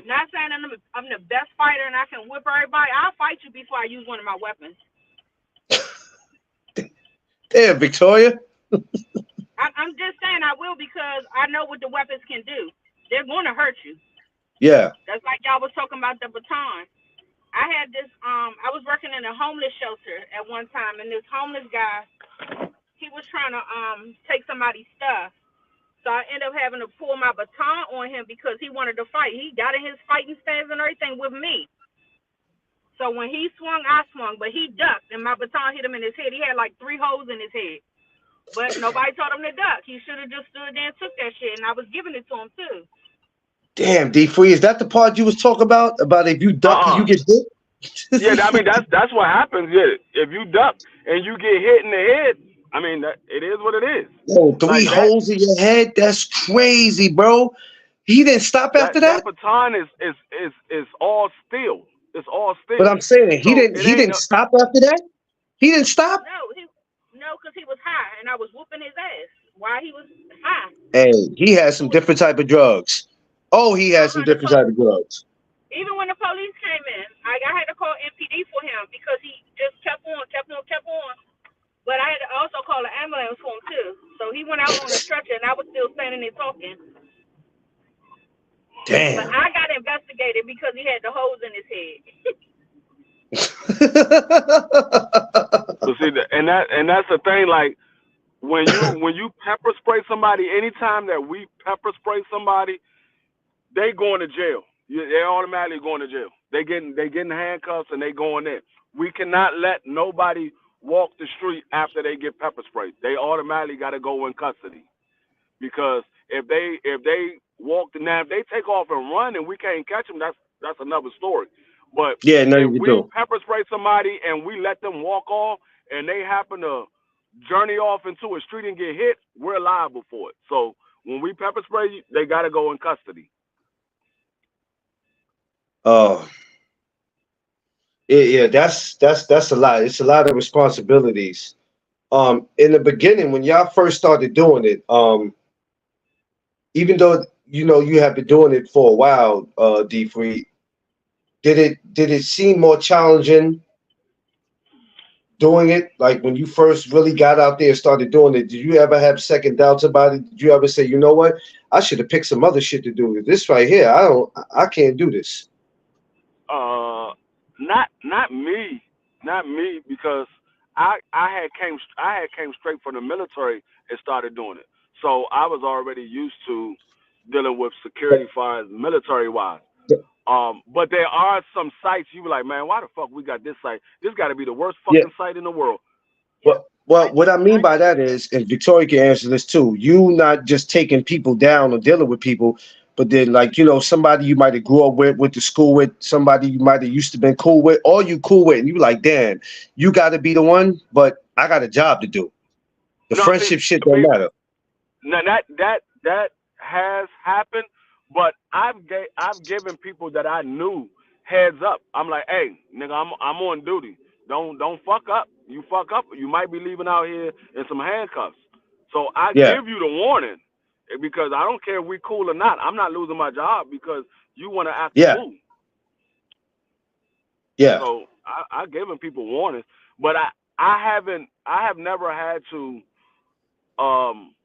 Speaker 3: Not saying I'm the best fighter and I can whip everybody. I'll fight you before I use one of my weapons.
Speaker 1: Damn, Victoria.
Speaker 3: I'm just saying I will because I know what the weapons can do. They're going to hurt you.
Speaker 1: Yeah.
Speaker 3: That's like y'all was talking about the baton. I had this. I was working in a homeless shelter at one time, and this homeless guy, he was trying to take somebody's stuff. So I ended up having to pull my baton on him because he wanted to fight. He got in his fighting stance and everything with me. So when he swung, I swung, but he ducked, and my baton hit him in his head. He had like 3 holes in his head, but nobody told him to duck. He should have just stood there and took that shit, and I was giving it to him too.
Speaker 1: Damn, D Free, is that the part you was talking about? About if you duck, you
Speaker 2: Uh-uh.
Speaker 1: get
Speaker 2: Yeah, I
Speaker 1: hit?
Speaker 2: mean that's what happens. Yeah, if you duck and you get hit in the head, I mean it is what it is.
Speaker 1: Yo, three
Speaker 2: Like that
Speaker 1: holes in your head? That's crazy, bro. He didn't stop
Speaker 2: that
Speaker 1: after
Speaker 2: that
Speaker 1: that?
Speaker 2: baton is all steel. It's all
Speaker 1: But
Speaker 2: steel.
Speaker 1: I'm saying he
Speaker 2: So
Speaker 1: didn't
Speaker 2: it
Speaker 1: he
Speaker 2: ain't
Speaker 1: didn't
Speaker 2: no.
Speaker 1: stop after that? He didn't stop?
Speaker 3: No, because he was high, and I was whooping his ass while he was high.
Speaker 1: Hey, he had
Speaker 3: He
Speaker 1: some
Speaker 3: was,
Speaker 1: different type of drugs. Oh, he had some
Speaker 3: the
Speaker 1: different type of drugs.
Speaker 3: even when the police came in, I had to call MPD for him because he just kept on, kept on, kept on. But I had to also call an ambulance for him too. So he went out on a stretcher, and I was still standing there talking. But
Speaker 1: Damn.
Speaker 3: I got investigated because he had the holes in his head.
Speaker 2: But see, and that's the thing. Like when you pepper spray somebody, anytime that we pepper spray somebody, they going to jail. They automatically going to jail. They getting handcuffs and they going in. We cannot let nobody walk the street after they get pepper sprayed. They automatically got to go in custody because if they walk now if they take off and run and we can't catch them, that's another story. But
Speaker 1: Yeah,
Speaker 2: if
Speaker 1: nothing to
Speaker 2: we
Speaker 1: do.
Speaker 2: pepper spray somebody and we let them walk off and they happen to journey off into a street and get hit, we're liable for it. So When we pepper spray, they gotta go in custody.
Speaker 1: Oh, yeah, that's a lot. It's a lot of responsibilities. In the beginning, when y'all first started doing it, even though you have been doing it for a while, D Free, did it seem more challenging doing it? Like when you first really got out there and started doing it, did you ever have second doubts about it? Did you ever say, you know what, I should have picked some other shit to do? This right here, I can't do this.
Speaker 2: Uh, not me, not me, because I had came straight from the military and started doing it, so I was already used to dealing with security far as military wise. But there are some sites you be like, man, why the fuck we got this site? This got to be the worst
Speaker 1: Yeah.
Speaker 2: fucking site in the world.
Speaker 3: Yep.
Speaker 1: Well,
Speaker 3: I
Speaker 1: what I mean
Speaker 3: I
Speaker 1: by that is, and Victoria can answer this too, you not just taking people down or dealing with people, but then like, somebody you might have grew up with, went to school with, somebody you might have used to been cool with, or you cool with, and you like, damn, you gotta be the one, but I got a job to do. The
Speaker 2: No,
Speaker 1: friendship shit don't
Speaker 2: see,
Speaker 1: matter.
Speaker 2: now that has happened, but I've given people that I knew heads up. I'm like, hey, nigga, I'm on duty. Don't fuck up. You fuck up, you might be leaving out here in some handcuffs. So I
Speaker 1: Yeah,
Speaker 2: give you the warning because I don't care if we cool or not. I'm not losing my job because you want to act a
Speaker 1: yeah,
Speaker 2: fool.
Speaker 1: yeah,
Speaker 2: So I given people warnings, but I have never had to um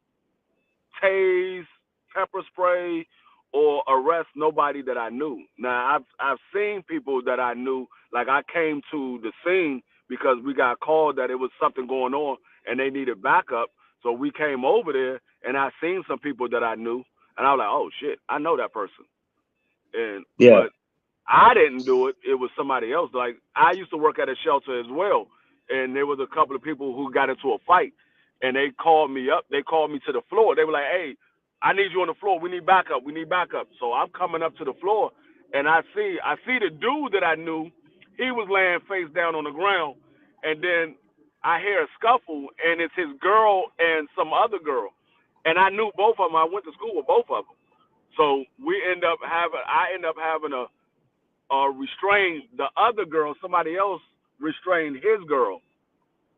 Speaker 2: tase, pepper spray, or arrest nobody that I knew. Now I've seen people that I knew. Like I came to the scene because we got called that it was something going on and they needed backup. So we came over there and I seen some people that I knew and I was like, oh shit, I know that person. And
Speaker 1: yeah,
Speaker 2: but I didn't do it. It was somebody else. Like I used to work at a shelter as well, and there was a couple of people who got into a fight, and they called me up. They called me to the floor. They were like, "Hey, I need you on the floor. We need backup. We need backup." So I'm coming up to the floor, and I see the dude that I knew. He was laying face down on the ground, and then I hear a scuffle, and it's his girl and some other girl, and I knew both of them. I went to school with both of them. So I end up having a restrained the other girl. Somebody else restrained his girl,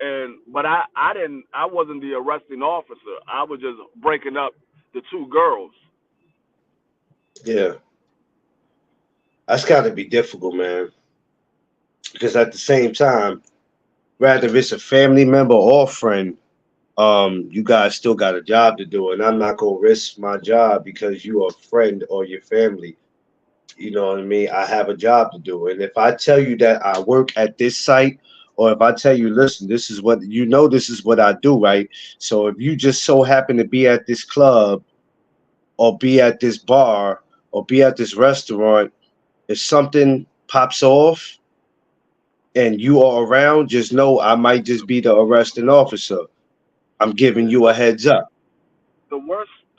Speaker 2: and but I wasn't the arresting officer. I was just breaking up the two girls.
Speaker 1: yeah. That's got to be difficult, man. Because at the same time, whether it's a family member or friend, you guys still got a job to do, and I'm not gonna risk my job because you are a friend or your family. You know what I mean? I have a job to do, and if I tell you that I work at this site, or if I tell you, listen, this is what I do, right? So if you just so happen to be at this club, or be at this bar, or be at this restaurant, if something pops off and you are around, just know I might just be the arresting officer. I'm giving you a heads up.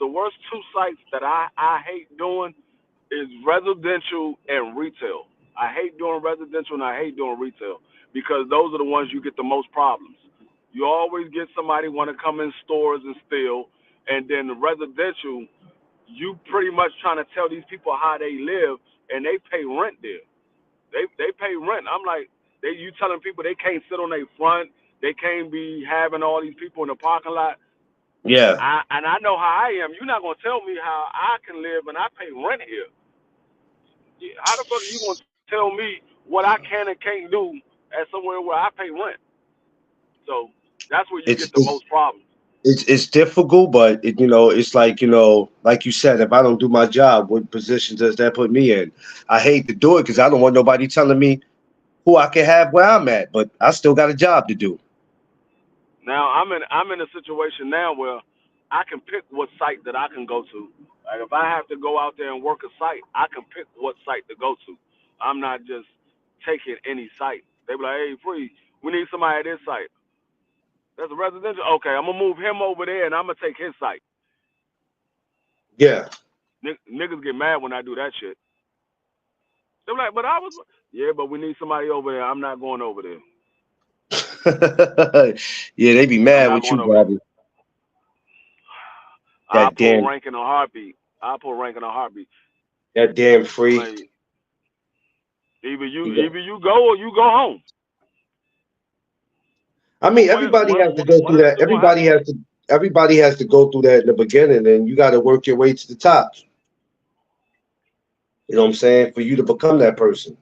Speaker 2: The worst two sites that I hate doing is residential and retail. I hate doing residential and I hate doing retail because those are the ones you get the most problems. You always get somebody want to come in stores and steal, and then the residential, you pretty much trying to tell these people how they live, and they pay rent there. They pay rent. I'm like, you telling people they can't sit on their front, they can't be having all these people in the parking lot.
Speaker 1: Yeah,
Speaker 2: I know how I am. You're not gonna tell me how I can live and I pay rent here. How the fuck are you gonna tell me what I can and can't do at somewhere where I pay rent? So that's where you
Speaker 1: it's
Speaker 2: get the
Speaker 1: it's
Speaker 2: most problems.
Speaker 1: it's difficult, but it's like like you said, if I don't do my job, what position does that put me in? I hate to do it because I don't want nobody telling me who I can have where I'm at, but I still got a job to do.
Speaker 2: Now I'm in a situation now where I can pick what site that I can go to. Like if I have to go out there and work a site, I can pick what site to go to. I'm not just taking any site. They be like, hey, free, we need somebody at this site. That's a residential. Okay, I'm gonna move him over there and I'm gonna take his site.
Speaker 1: Yeah.
Speaker 2: Niggas get mad when I do that shit. They're like, but I was, yeah, but we need somebody over there. I'm not going over there.
Speaker 1: Yeah, they be
Speaker 2: I'm
Speaker 1: mad
Speaker 2: not
Speaker 1: with you,
Speaker 2: going over there.
Speaker 1: Bobby.
Speaker 2: I
Speaker 1: That
Speaker 2: pull
Speaker 1: damn
Speaker 2: rank in a heartbeat. I pull rank in a heartbeat.
Speaker 1: that damn free.
Speaker 2: Like either you
Speaker 1: You got-
Speaker 2: either you go or you go home.
Speaker 1: I mean,
Speaker 2: One way
Speaker 1: everybody has to go
Speaker 2: one
Speaker 1: through
Speaker 2: of the
Speaker 1: that.
Speaker 2: two gonna happen.
Speaker 1: Everybody has to go through that in the beginning, and you got to work your way to the top. You know what I'm saying? For you to become that person.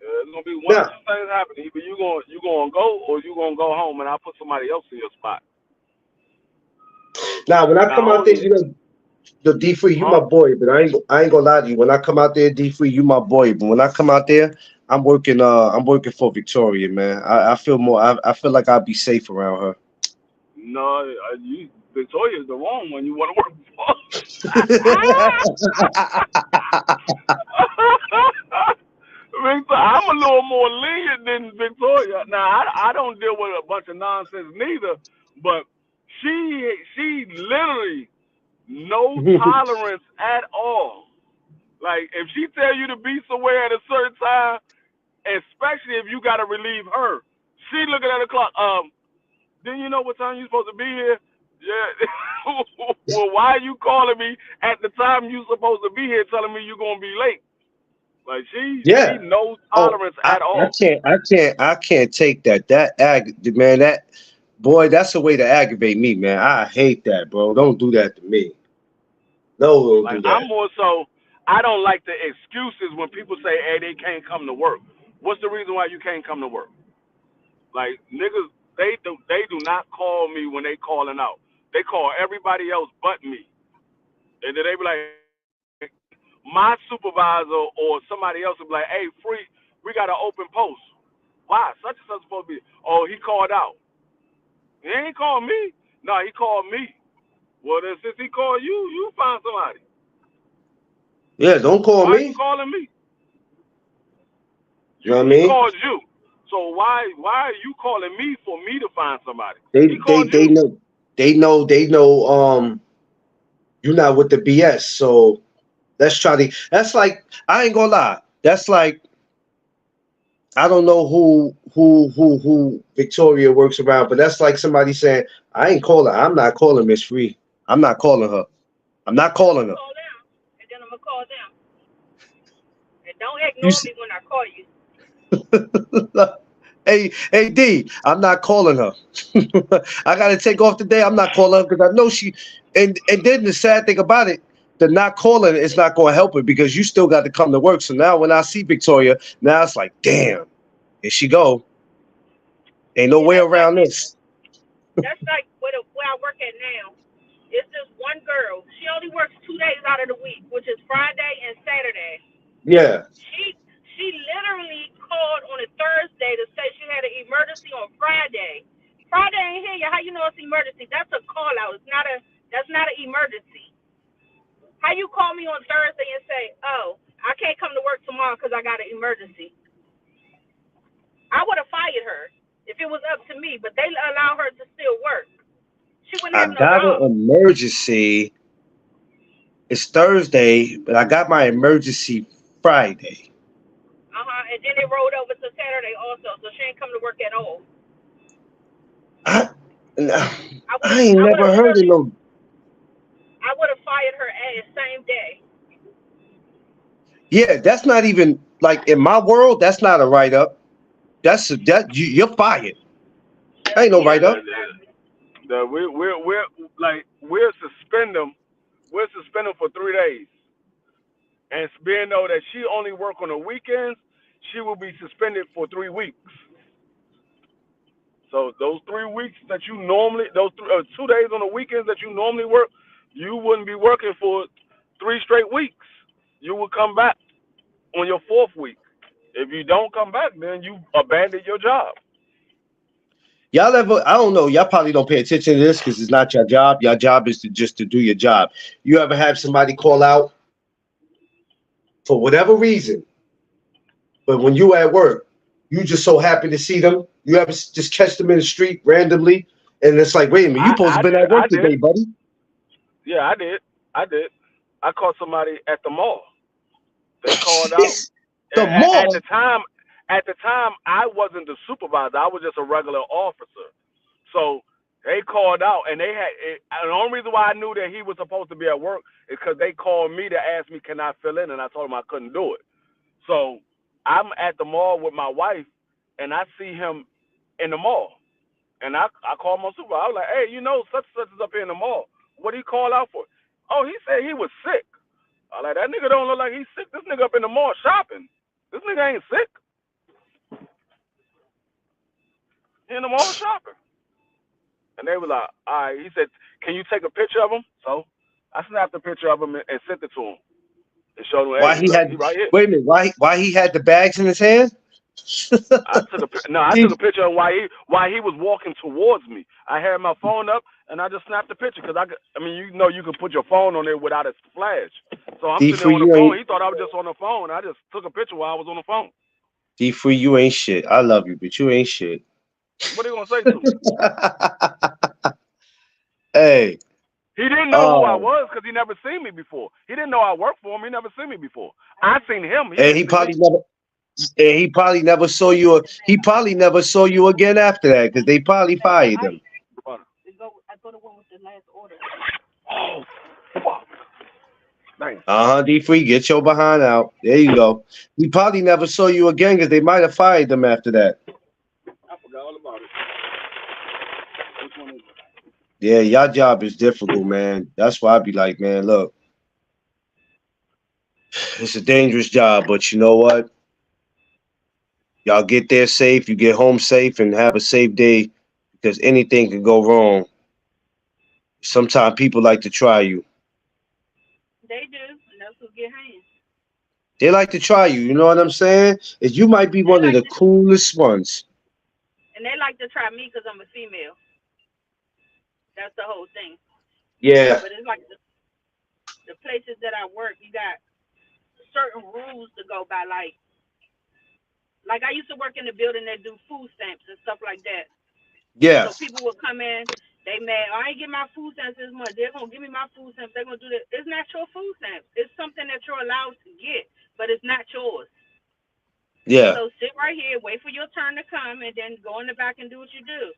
Speaker 2: It's gonna be one of
Speaker 1: Now,
Speaker 2: two things happen. Either you gonna go or you gonna go home, and I'll put somebody else in your spot. So
Speaker 1: now when I
Speaker 2: not
Speaker 1: come out there,
Speaker 2: only,
Speaker 1: you know, the D free, you
Speaker 2: huh?
Speaker 1: my boy, but I ain't gonna lie to you. When I come out there, D free, you my boy. But when I come out there, I'm working for Victoria, man. I feel more I feel like I'll be safe around her.
Speaker 2: No, you Victoria's the wrong one you want to work for. Victor, I'm a little more lenient than Victoria. Now I don't deal with a bunch of nonsense neither, but she literally no tolerance at all. Like if she tell you to be somewhere at a certain time, especially if you gotta relieve her, she looking at the clock. Didn't you know what time you supposed to be here? Yeah. Well, why are you calling me at the time you supposed to be here, telling me you're gonna be late? Like she
Speaker 1: Yeah.
Speaker 2: no
Speaker 1: Oh,
Speaker 2: tolerance at all.
Speaker 1: I can't take that. Man, that boy, that's a way to aggravate me, man. I hate that, bro. Don't do that to me. No, don't
Speaker 2: Like
Speaker 1: do
Speaker 2: I'm
Speaker 1: that.
Speaker 2: more so. I don't like the excuses when people say, "Hey, they can't come to work." What's the reason why you can't come to work? Like niggas, they do not call me when they calling out. They call everybody else but me, and then they be like, my supervisor or somebody else will be like, "Hey, free, we got an open post. Why? Such and such supposed to be. Oh, he called out. He ain't called me. No, he called me. Well, then since he called you, you find somebody.
Speaker 1: Yeah, don't call
Speaker 2: Why are you
Speaker 1: me.
Speaker 2: calling me?
Speaker 1: You know what I
Speaker 2: He
Speaker 1: mean?
Speaker 2: called you. So why are you calling me for me to find somebody?
Speaker 1: They
Speaker 2: He
Speaker 1: they
Speaker 2: called
Speaker 1: they
Speaker 2: you.
Speaker 1: know you're not with the BS. So let's try to that's like I ain't gonna lie. That's like I don't know who Victoria works around, but that's like somebody saying, I ain't calling I'm not calling Miss Free. I'm not calling her. I'm not
Speaker 3: And I'm
Speaker 1: calling
Speaker 3: gonna
Speaker 1: her.
Speaker 3: call them, and then I'm gonna call them, and don't
Speaker 1: You
Speaker 3: ignore
Speaker 1: see,
Speaker 3: me when I call you.
Speaker 1: hey D, I'm not calling her. I gotta take off today. I'm not calling her because I know she and then the sad thing about it, the not calling is not gonna help it because you still got to come to work. So now when I see Victoria, now it's like, damn, here she go. Ain't no
Speaker 3: Yeah,
Speaker 1: way around this.
Speaker 3: that's like where I work at now. It's this one girl. She only works 2 days out of the week, which is Friday and Saturday.
Speaker 1: Yeah.
Speaker 3: She she literally called on a Thursday to say she had an emergency on Friday. Friday ain't here. How you know it's emergency? That's a call out. That's not an emergency. How you call me on Thursday and say, "Oh, I can't come to work tomorrow because I got an emergency"? I would have fired her if it was up to me, but they allow her to still work. She wouldn't
Speaker 1: I
Speaker 3: have no
Speaker 1: got an
Speaker 3: job.
Speaker 1: emergency. It's Thursday, but I got my emergency Friday.
Speaker 3: And then they rolled over to Saturday also, so she ain't come to work at all.
Speaker 1: I I ain't
Speaker 3: I would
Speaker 1: never
Speaker 3: have
Speaker 1: heard of
Speaker 3: literally,
Speaker 1: no.
Speaker 3: I would have fired her ass same day.
Speaker 1: Yeah, that's not even like in my world. That's not a write up. You're fired. That ain't no
Speaker 3: Yeah,
Speaker 1: write up.
Speaker 3: exactly.
Speaker 2: We'll suspend them. We'll suspend them for 3 days, and being though that she only work on the weekends, she will be suspended for 3 weeks. So those 3 weeks that you normally, 2 days on the weekends that you normally work, you wouldn't be working for 3 straight weeks. You will come back on your fourth week. If you don't come back, then you abandon your job.
Speaker 1: Y'all ever? I don't know. Y'all probably don't pay attention to this because it's not your job. Your job is to just to do your job. You ever have somebody call out for whatever reason, but when you at work, you just so happy to see them. You ever just catch them in the street randomly, and it's like, wait a minute, you
Speaker 2: I,
Speaker 1: supposed to
Speaker 2: I
Speaker 1: been
Speaker 2: did.
Speaker 1: at work
Speaker 2: I did.
Speaker 1: today, buddy.
Speaker 2: Yeah, I did. I did. I caught somebody at the mall. They called out.
Speaker 1: It's the
Speaker 2: At the
Speaker 1: mall.
Speaker 2: time, I wasn't the supervisor. I was just a regular officer. So They called out, and they had. The only reason why I knew that he was supposed to be at work is because they called me to ask me, can I fill in, and I told them I couldn't do it. So I'm at the mall with my wife, and I see him in the mall, and I called my supervisor. I was like, hey, such and such is up here in the mall. What did he call out for? Oh, he said he was sick. I like that nigga don't look like he's sick. This nigga up in the mall shopping. This nigga ain't sick. He in the mall shopping. And they were like, all right. He said, can you take a picture of him? So I snapped a picture of him and sent it to him. And showed him,
Speaker 1: Why
Speaker 2: hey,
Speaker 1: he
Speaker 2: look,
Speaker 1: had?
Speaker 2: he right here.
Speaker 1: Wait a minute. Why he had the bags in his hand?
Speaker 2: I took a picture of why he was walking towards me. I had my phone up and I just snapped the picture because you can put your phone on there without a flash. So I'm
Speaker 1: D
Speaker 2: sitting there
Speaker 1: free,
Speaker 2: on the
Speaker 1: you
Speaker 2: phone.
Speaker 1: ain't
Speaker 2: He thought I was just on the phone. I just took a picture while I was on the phone.
Speaker 1: D free, you ain't shit. I love you, but you ain't shit.
Speaker 2: What are you gonna say to me?
Speaker 1: Hey,
Speaker 2: He didn't know who I
Speaker 1: oh,
Speaker 2: was because he never seen me before. He didn't know I worked for him. He never seen me before. I seen him. He
Speaker 1: and
Speaker 2: didn't
Speaker 1: he
Speaker 2: see me.
Speaker 1: probably never, and he probably never saw you. He probably never saw you again after that because they probably fired him.
Speaker 3: I go to one with the last order.
Speaker 2: Oh, fuck. Damn.
Speaker 1: D free, get your behind out. There you go. He probably never saw you again because they might have fired him after that.
Speaker 2: I forgot all about it. Which one is it?
Speaker 1: Yeah, your job is difficult, man. That's why I be like, man, look, it's a dangerous job, but you know what? Y'all get there safe, you get home safe, and have a safe day because anything can go wrong. Sometimes people like to try you.
Speaker 3: They do, and that's who get hands.
Speaker 1: They like to try you. You know what I'm saying? Is you might be
Speaker 3: They
Speaker 1: one of
Speaker 3: like
Speaker 1: the
Speaker 3: to,
Speaker 1: coolest ones.
Speaker 3: and they like to try me because I'm a female. That's the whole thing.
Speaker 1: Yeah,
Speaker 3: But it's like the places that I work, you got certain rules to go by. Like I used to work in the building that do food stamps and stuff like that.
Speaker 1: yeah,
Speaker 3: So people will come in, they mad, "Oh, I ain't get my food stamps this month. They're gonna give me my food stamps. They're gonna do that. It's not your food stamps. It's something that you're allowed to get, but it's not yours.
Speaker 1: yeah,
Speaker 3: So sit right here, wait for your turn to come, and then go in the back and do what you do.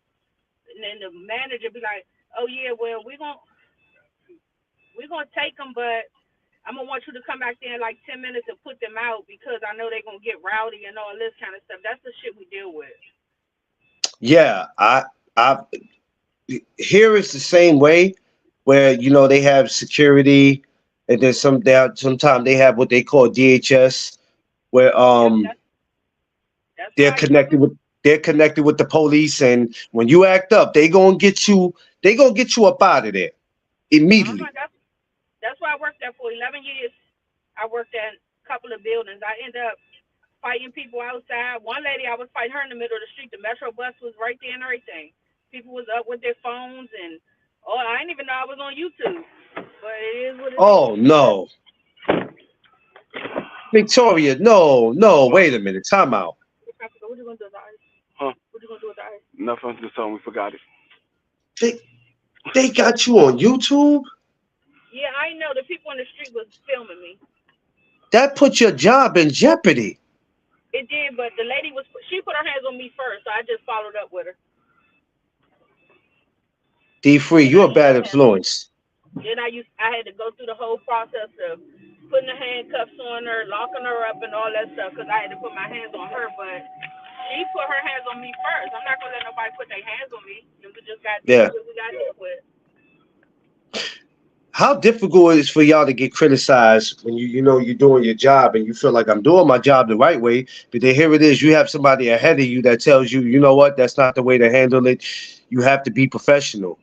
Speaker 3: And then the manager be like, "Oh yeah, well we're gonna take them, but I'm gonna want you to come back there in like 10 minutes and put them out because I know they're gonna get rowdy and all this kind of stuff." That's the shit we deal with.
Speaker 1: yeah. I here is the same way where they have security, and then sometimes they have what they call DHS, where
Speaker 3: Yep, that's what
Speaker 1: they're
Speaker 3: I used to.
Speaker 1: connected with they're connected with the police, and when you act up, they gonna get you up out of there
Speaker 3: Uh huh.
Speaker 1: immediately.
Speaker 3: That's why I worked there for 11 years. I worked at a couple of buildings. I ended up fighting people outside. One lady, I was fighting her in the middle of the street. The metro bus was right there and everything. People was up with their phones and I didn't even know I was on YouTube. But it is what it is.
Speaker 1: Oh no, Victoria, no,
Speaker 2: What?
Speaker 1: wait a minute, time out.
Speaker 3: What you gonna do with the ice?
Speaker 2: Huh?
Speaker 3: What you gonna do with the ice?
Speaker 2: Nothing. Just told me we forgot it.
Speaker 1: They they got you on YouTube.
Speaker 3: Yeah, I know the people in the street was filming me.
Speaker 1: That put your job in jeopardy.
Speaker 3: It did, but the lady she put her hands on me first, so I just followed up with her.
Speaker 1: D free,
Speaker 3: Then
Speaker 1: you're
Speaker 3: I
Speaker 1: a
Speaker 3: used
Speaker 1: bad
Speaker 3: to have
Speaker 1: influence.
Speaker 3: I had to go through the whole process of putting the handcuffs on her, locking her up, and all that stuff because I had to put my hands on her. But she put her hands on me first. I'm not gonna let nobody put their hands on me. And we just got deal
Speaker 1: Yeah.
Speaker 3: with what we got deal with.
Speaker 1: How difficult it is for y'all to get criticized when you're doing your job and you feel like I'm doing my job the right way, but then here it is, you have somebody ahead of you that tells you, you know what, that's not the way to handle it. You have to be professional.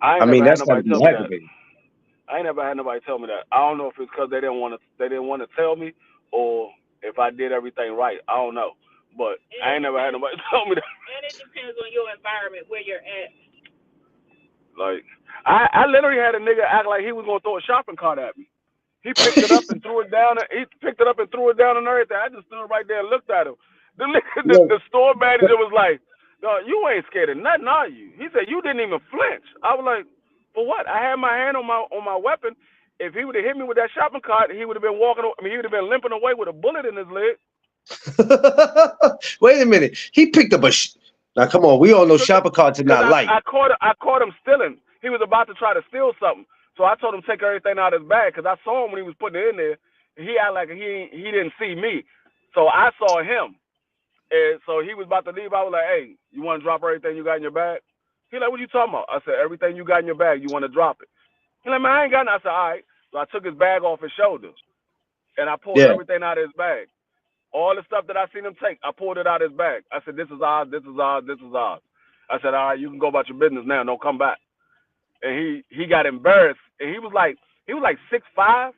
Speaker 2: I
Speaker 1: I
Speaker 2: ain't
Speaker 1: mean,
Speaker 2: never had
Speaker 1: that's got to
Speaker 2: nobody
Speaker 1: be
Speaker 2: tell me that.
Speaker 1: aggravating.
Speaker 2: I ain't never had nobody tell me that. I don't know if it's because they didn't want to tell me, or if I did everything right. I don't know, but
Speaker 3: And
Speaker 2: I
Speaker 3: it
Speaker 2: ain't never had
Speaker 3: depends.
Speaker 2: nobody tell me that.
Speaker 3: And it depends on your environment where you're at.
Speaker 2: Like I literally had a nigga act like he was gonna throw a shopping cart at me. He picked it up and threw it down. And he picked it up and threw it down and everything. I just stood right there and looked at him. The nigga,
Speaker 1: Look,
Speaker 2: the store manager was like, "No, you ain't scared of nothing, are you?" He said, "You didn't even flinch." I was like, "For what?" I had my hand on my weapon. If he would have hit me with that shopping cart, he would have been walking. I mean, he would have been limping away with a bullet in his leg.
Speaker 1: wait a minute. He picked up Now, come on, we all know
Speaker 2: Cause,
Speaker 1: shopping carts are
Speaker 2: cause
Speaker 1: not light.
Speaker 2: I caught him stealing. He was about to try to steal something. So I told him take everything out of his bag. Cause I saw him when he was putting it in there. He acted like he didn't see me. So I saw him. And so he was about to leave. I was like, hey, you want to drop everything you got in your bag? He like, what you talking about? I said, everything you got in your bag, you want to drop it? He like, man, I ain't got nothing. I said, all right. So I took his bag off his shoulder and I pulled
Speaker 1: Yeah,
Speaker 2: everything out of his bag. All the stuff that I seen him take, I pulled it out of his bag. I said, this is ours, this is ours, this is ours. I said, all right, you can go about your business now. Don't come back. And he got embarrassed. And he was like 6'5",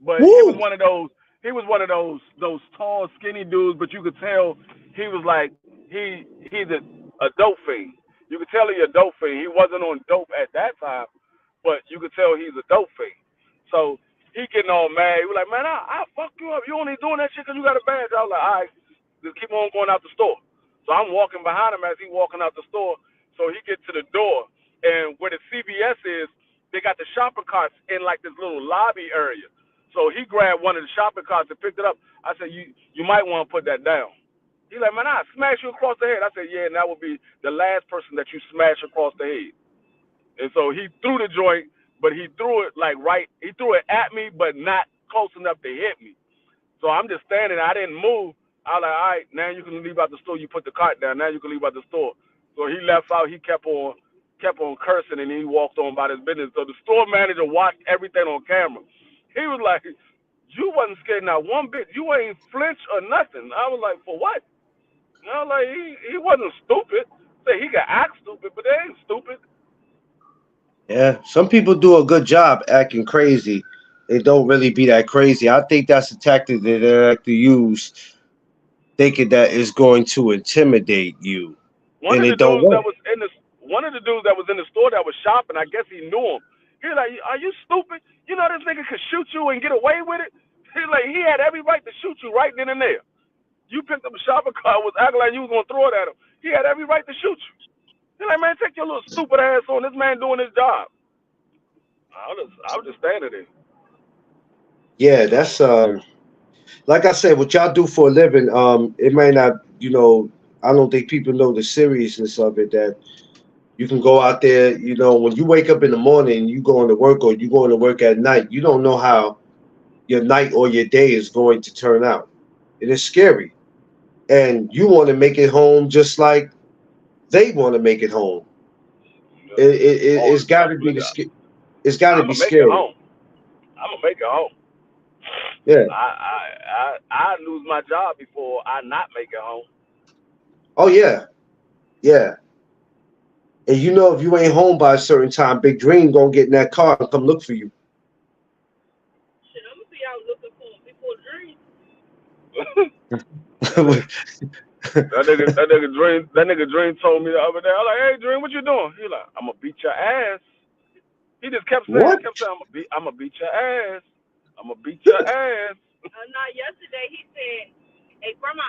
Speaker 2: but he was
Speaker 1: woo,
Speaker 2: one of those tall, skinny dudes. But you could tell he was like he's a dope fiend. You could tell he a dope fiend. He wasn't on dope at that time, but you could tell he's a dope fiend. So he getting all mad. He was like, man, I fuck you up. You only doing that shit because you got a badge. I was like, all right, just keep on going out the store. So I'm walking behind him as he walking out the store. So he gets to the door, and where the CVS is, they got the shopping carts in like this little lobby area. So he grabbed one of the shopping carts and picked it up. I said, you might want to put that down. He's like, man, I smash you across the head. I said, yeah, and that would be the last person that you smash across the head. And so he threw the joint, but he threw it like right. He threw it at me, but not close enough to hit me. So I'm just standing there. I didn't move. I was like, all right, now you can leave out the store. You put the cart down. Now you can leave out the store. So he left out. He kept on cursing, and he walked on about his business. So the store manager watched everything on camera. He was like, you wasn't scared not one bit. You ain't flinch or nothing. I was like, for what? And I was like, he wasn't stupid. Say he got act stupid, but they ain't stupid.
Speaker 1: yeah. Some people do a good job acting crazy. They don't really be that crazy. I think that's a tactic that they like to use, thinking that is going to intimidate you,
Speaker 2: One
Speaker 1: and
Speaker 2: of
Speaker 1: it
Speaker 2: the
Speaker 1: don't
Speaker 2: dudes that
Speaker 1: work.
Speaker 2: was in the one of the dudes that was in the store that was shopping, I guess he knew him. He was like, "Are you stupid? You know this nigga could shoot you and get away with it." He like he had every right to shoot you right then and there. You picked up a shopping cart, was acting like you was gonna throw it at him. He had every right to shoot you. He like, man, take your little stupid ass on. This man doing his job. I was just standing there.
Speaker 1: Yeah, that's like I said, what y'all do for a living. It might not, I don't think people know the seriousness of it. That you can go out there, when you wake up in the morning, you going to work or you going to work at night. You don't know how your night or your day is going to turn out. It is scary, and you want to make it home just like they want to make it home.
Speaker 2: Oh,
Speaker 1: It's got to be
Speaker 2: look,
Speaker 1: it's got to
Speaker 2: I'm
Speaker 1: be
Speaker 2: gonna make it
Speaker 1: scary.
Speaker 2: home. I'm gonna make it home.
Speaker 1: Yeah.
Speaker 2: I lose my job before I not make it home.
Speaker 1: Oh yeah. Yeah. And if you ain't home by a certain time, Big Dream gonna get in that car and come look for you.
Speaker 3: Shit, I'm gonna be out looking for him before dreams.
Speaker 2: that nigga, that nigga Dream told me the other day. I was like, hey Dream, what you doing? He like, I'm gonna beat your ass. He just
Speaker 1: What?
Speaker 2: kept saying, I'm gonna beat your ass. I'm gonna beat your ass.
Speaker 3: Not yesterday. He said, "Hey, grandma,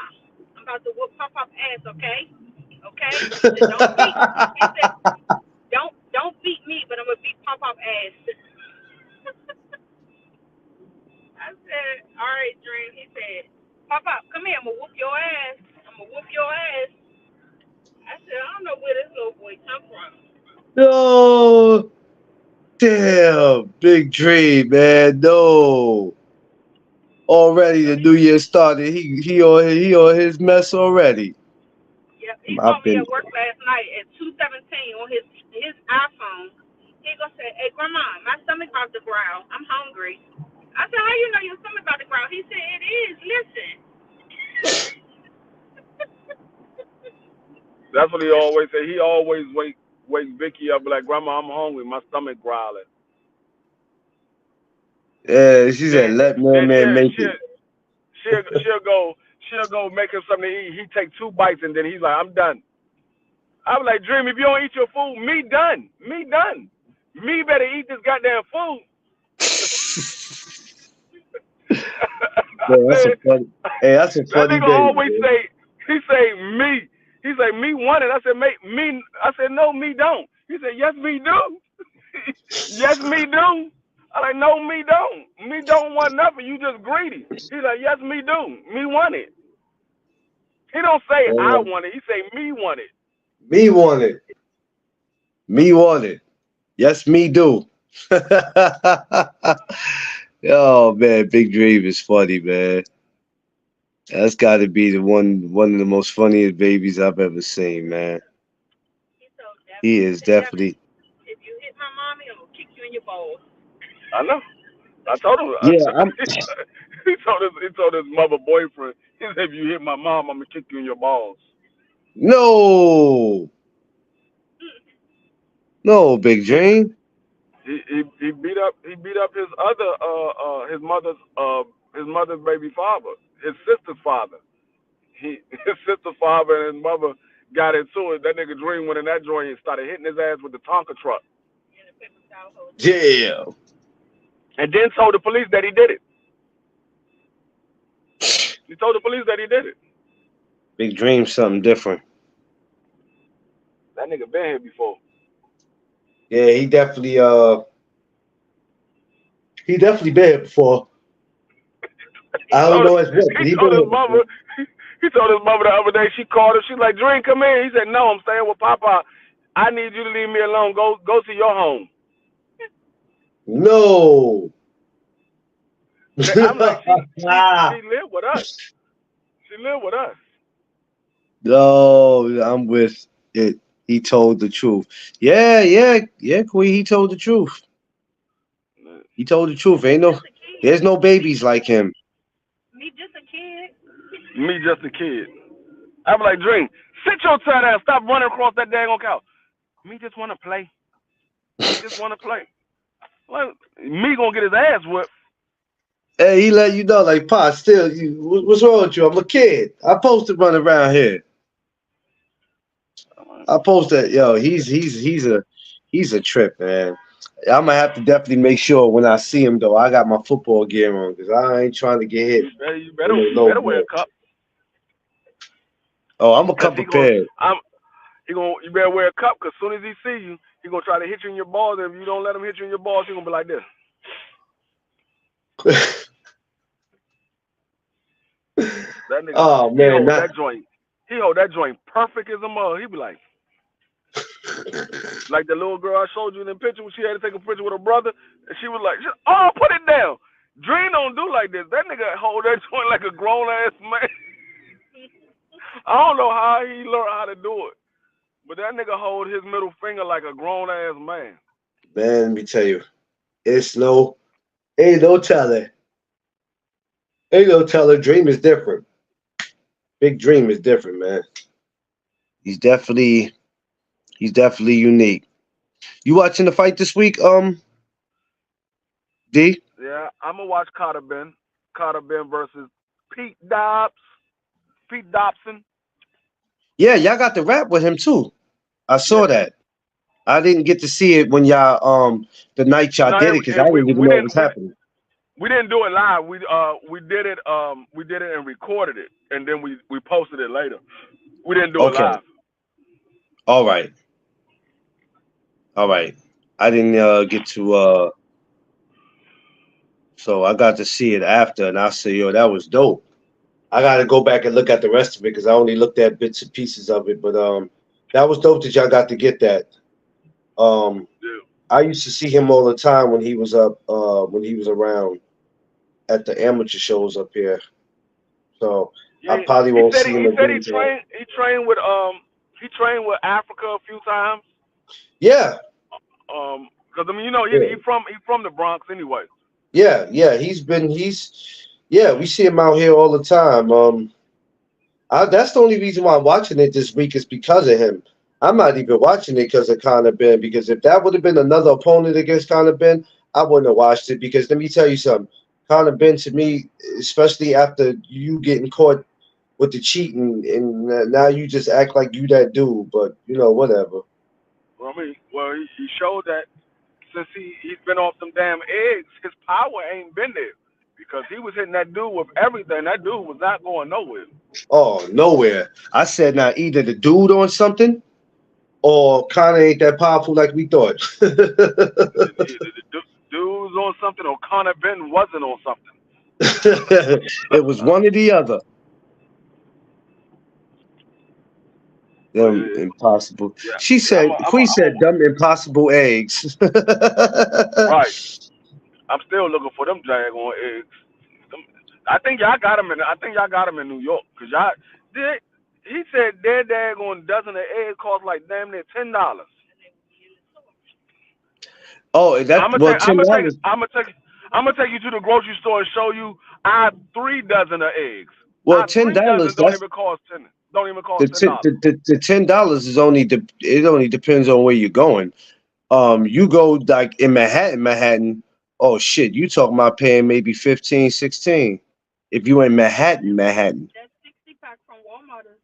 Speaker 3: I'm about to whoop Pop Pop ass. Okay, okay." He said, "Don't beat." He said, "Don't beat me, but I'm gonna beat Pop Pop ass." I said, "All right, Dream." He said, "Pop Pop, come here. I'm gonna whoop your ass. I'm gonna whoop your ass." I said, "I don't know where this little boy come from."
Speaker 1: No. Damn. Big Dream, man. No. Already the new year started. He on his mess already.
Speaker 3: Yep, he
Speaker 1: I've
Speaker 3: called me
Speaker 1: been
Speaker 3: at work last night at 2:17 on his iPhone. He gonna say, "Hey, grandma, my stomach about to growl. I'm hungry." I said, "How you know your stomach about to growl?" He said, "It is. Listen."
Speaker 2: That's what he always say. He always wake Vicky up like, Grandma, I'm hungry. My stomach growling.
Speaker 1: Yeah, she said,
Speaker 2: Then
Speaker 1: let
Speaker 2: then
Speaker 1: man make it.
Speaker 2: she'll go make him something to eat. He take two bites and then he's like, I'm done. I was like, Dream, if you don't eat your food, me done. Me done. Me better eat this goddamn food. I
Speaker 1: Man, that's a
Speaker 2: said,
Speaker 1: funny. Hey, that's a
Speaker 2: that
Speaker 1: funny
Speaker 2: nigga
Speaker 1: day,
Speaker 2: always
Speaker 1: man.
Speaker 2: say, he say me. He say me want it. I said, make me. I said, no, me don't. He said, yes, me do. Yes, me do. I like, no, me don't. Me don't want nothing. You just greedy. He's like, yes, me do. Me want it. He don't say I
Speaker 1: Uh,
Speaker 2: want it. He say me want it.
Speaker 1: Me want it. Me want it. Yes, me do. Oh man, Big Dream is funny, man. That's got to be the one of the most funniest babies I've ever seen, man.
Speaker 3: He told Devin,
Speaker 1: He
Speaker 3: he
Speaker 1: is
Speaker 3: said, Devin,
Speaker 1: definitely.
Speaker 3: if you hit my mommy, I'm gonna kick you in your balls.
Speaker 2: I know. I told him.
Speaker 1: Yeah, I'm.
Speaker 2: He told his mother boyfriend. He said, "If you hit my mom, I'm gonna kick you in your balls."
Speaker 1: No, no, Big Dream.
Speaker 2: He beat up his other his mother's baby father, his sister's father. His sister's father and his mother got into it. That nigga Dream went in that joint and started hitting his ass with the Tonka truck,
Speaker 3: In the paper towel holder.
Speaker 1: Yeah,
Speaker 2: and then told the police that he did it. He told the police that he did it.
Speaker 1: Big Dream, something different.
Speaker 2: That nigga been here before.
Speaker 1: Yeah, he definitely been here before.
Speaker 2: He
Speaker 1: I don't
Speaker 2: told
Speaker 1: know as what,
Speaker 2: he
Speaker 1: but he been
Speaker 2: told his
Speaker 1: here before.
Speaker 2: mother. He told his mother the other day. She called him. She's like, "Dream, come in." He said, "No, I'm staying with Papa. I need you to leave me alone. Go to your home."
Speaker 1: No.
Speaker 2: I'm like, she lived with us. She lived with us.
Speaker 1: No, I'm with it. He told the truth. Yeah, yeah, yeah, Queen. He told the truth. He told the truth.
Speaker 3: Me
Speaker 1: Ain't no,
Speaker 3: just a kid.
Speaker 1: there's no
Speaker 3: Me
Speaker 1: babies
Speaker 3: just
Speaker 1: like him.
Speaker 3: me just a kid.
Speaker 2: Me just a kid. I'm like, Dream, sit your side down. Stop running across that daggone couch. Me just want to play. Me just want to play. Like, me gonna get his ass whipped.
Speaker 1: Hey, he let you know, like, Pa, still, what's wrong with you? I'm a kid. I'm supposed to run around here. I'm supposed to, yo, he's a trip, man. I'm gonna have to definitely make sure when I see him though, I got my football gear on because I ain't trying to get hit
Speaker 2: You
Speaker 1: with
Speaker 2: better,
Speaker 1: no
Speaker 2: you
Speaker 1: low
Speaker 2: better wear a
Speaker 1: blow.
Speaker 2: cup,
Speaker 1: Oh, I'm gonna
Speaker 2: cause
Speaker 1: come prepared.
Speaker 2: you better wear a cup, cause soon as he see you, he gonna try to hit you in your balls. And if you don't let him hit you in your balls, he gonna be like this. That nigga,
Speaker 1: Oh
Speaker 2: he
Speaker 1: man,
Speaker 2: hold
Speaker 1: not.
Speaker 2: that joint. He hold that joint perfect as a mug. He be like the little girl I showed you in the picture when she had to take a picture with her brother, and she was like, "Oh, put it down." Dream don't do like this. That nigga hold that joint like a grown ass man. I don't know how he learned how to do it, but that nigga hold his middle finger like a grown ass man.
Speaker 1: Man, let me tell you, it's no, ain't no telling. Ain't no telling. Dream is different. Big Dream is different, man. He's definitely, he's definitely unique. You watching the fight this week, D?
Speaker 2: Yeah, I'm gonna watch Carter Ben versus Pete Dobbs, Pete Dobson.
Speaker 1: Yeah, y'all got the rap with him too. I saw
Speaker 2: Yeah.
Speaker 1: that. I didn't get to see it when y'all the night y'all
Speaker 2: No,
Speaker 1: did it because I didn't even know it was happening.
Speaker 2: we didn't do it live. We did it and recorded it, and then we posted it later. We didn't do it
Speaker 1: Okay,
Speaker 2: live.
Speaker 1: all right, all right. I didn't get to so I got to see it after, and I said, yo, that was dope. I got to go back and look at the rest of it because I only looked at bits and pieces of it, but that was dope that y'all got to get that. Um,
Speaker 2: Yeah.
Speaker 1: I used to see him all the time when he was around at the amateur shows up here. So I
Speaker 2: Yeah,
Speaker 1: probably
Speaker 2: he
Speaker 1: won't
Speaker 2: said
Speaker 1: see him
Speaker 2: he said
Speaker 1: again tonight.
Speaker 2: he trained with Africa a few times.
Speaker 1: Yeah,
Speaker 2: Because I mean
Speaker 1: yeah,
Speaker 2: he from the Bronx anyway.
Speaker 1: yeah, yeah. Yeah. We see him out here all the time. That's the only reason why I'm watching it this week is because of him. I'm not even watching it because of Conor Ben. Because if that would have been another opponent against Conor Ben, I wouldn't have watched it. Because let me tell you something, Conor Ben to me, especially after you getting caught with the cheating, and now you just act like you that dude. But whatever.
Speaker 2: Well, I mean, he showed that since he's been off them damn eggs, his power ain't been there because he was hitting that dude with everything. That dude was not going nowhere.
Speaker 1: Oh, nowhere. I said now either the dude on something or Conor ain't that powerful like we thought.
Speaker 2: Either the dude's on something or Conor Ben wasn't on something.
Speaker 1: It was one or the other.
Speaker 2: Oh
Speaker 1: Them
Speaker 2: yeah,
Speaker 1: impossible.
Speaker 2: yeah,
Speaker 1: She
Speaker 2: yeah.
Speaker 1: said, Queen
Speaker 2: I'm a,
Speaker 1: said, "Them impossible eggs."
Speaker 2: right. I'm still looking for them daggone eggs. Them- I think y'all got them in. I think y'all got them in New York, cause y'all did. He said their daggone dozen of eggs cost like damn near $10.
Speaker 1: Oh, that well, $10.
Speaker 2: I'm gonna take you to the grocery store and show you I have 3 dozen of eggs.
Speaker 1: Well,
Speaker 2: I
Speaker 1: ten
Speaker 2: three
Speaker 1: dollars.
Speaker 2: dozen don't
Speaker 1: That's
Speaker 2: even cost ten. Don't even
Speaker 1: the
Speaker 2: cost ten
Speaker 1: ten,
Speaker 2: dollars.
Speaker 1: the $10 is only it only depends on where you're going. You go like in Manhattan. Oh shit, you talking about paying maybe 15, 16 if you in Manhattan.
Speaker 3: That 60 pack from Walmart is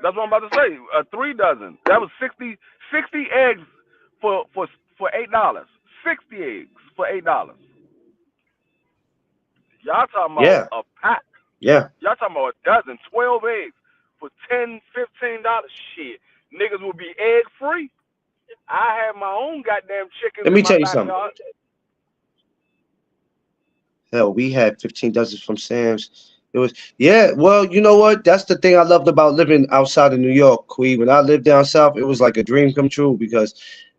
Speaker 2: That's what I'm
Speaker 3: $8.39.
Speaker 2: about to say. 3 dozen. That was 60 eggs for $8. 60 eggs for $8. Y'all talking about
Speaker 1: Yeah,
Speaker 2: a pack.
Speaker 1: yeah.
Speaker 2: Y'all talking about a dozen, 12 eggs for $10, $15. Shit. Niggas would be egg free. I have my own goddamn chickens
Speaker 1: Let
Speaker 2: in
Speaker 1: me
Speaker 2: my
Speaker 1: tell you something.
Speaker 2: backyard.
Speaker 1: Hell, we had 15 dozens from Sam's. It was yeah. Well, you know what? That's the thing I loved about living outside of New York, Queen. When I lived down south, it was like a dream come true because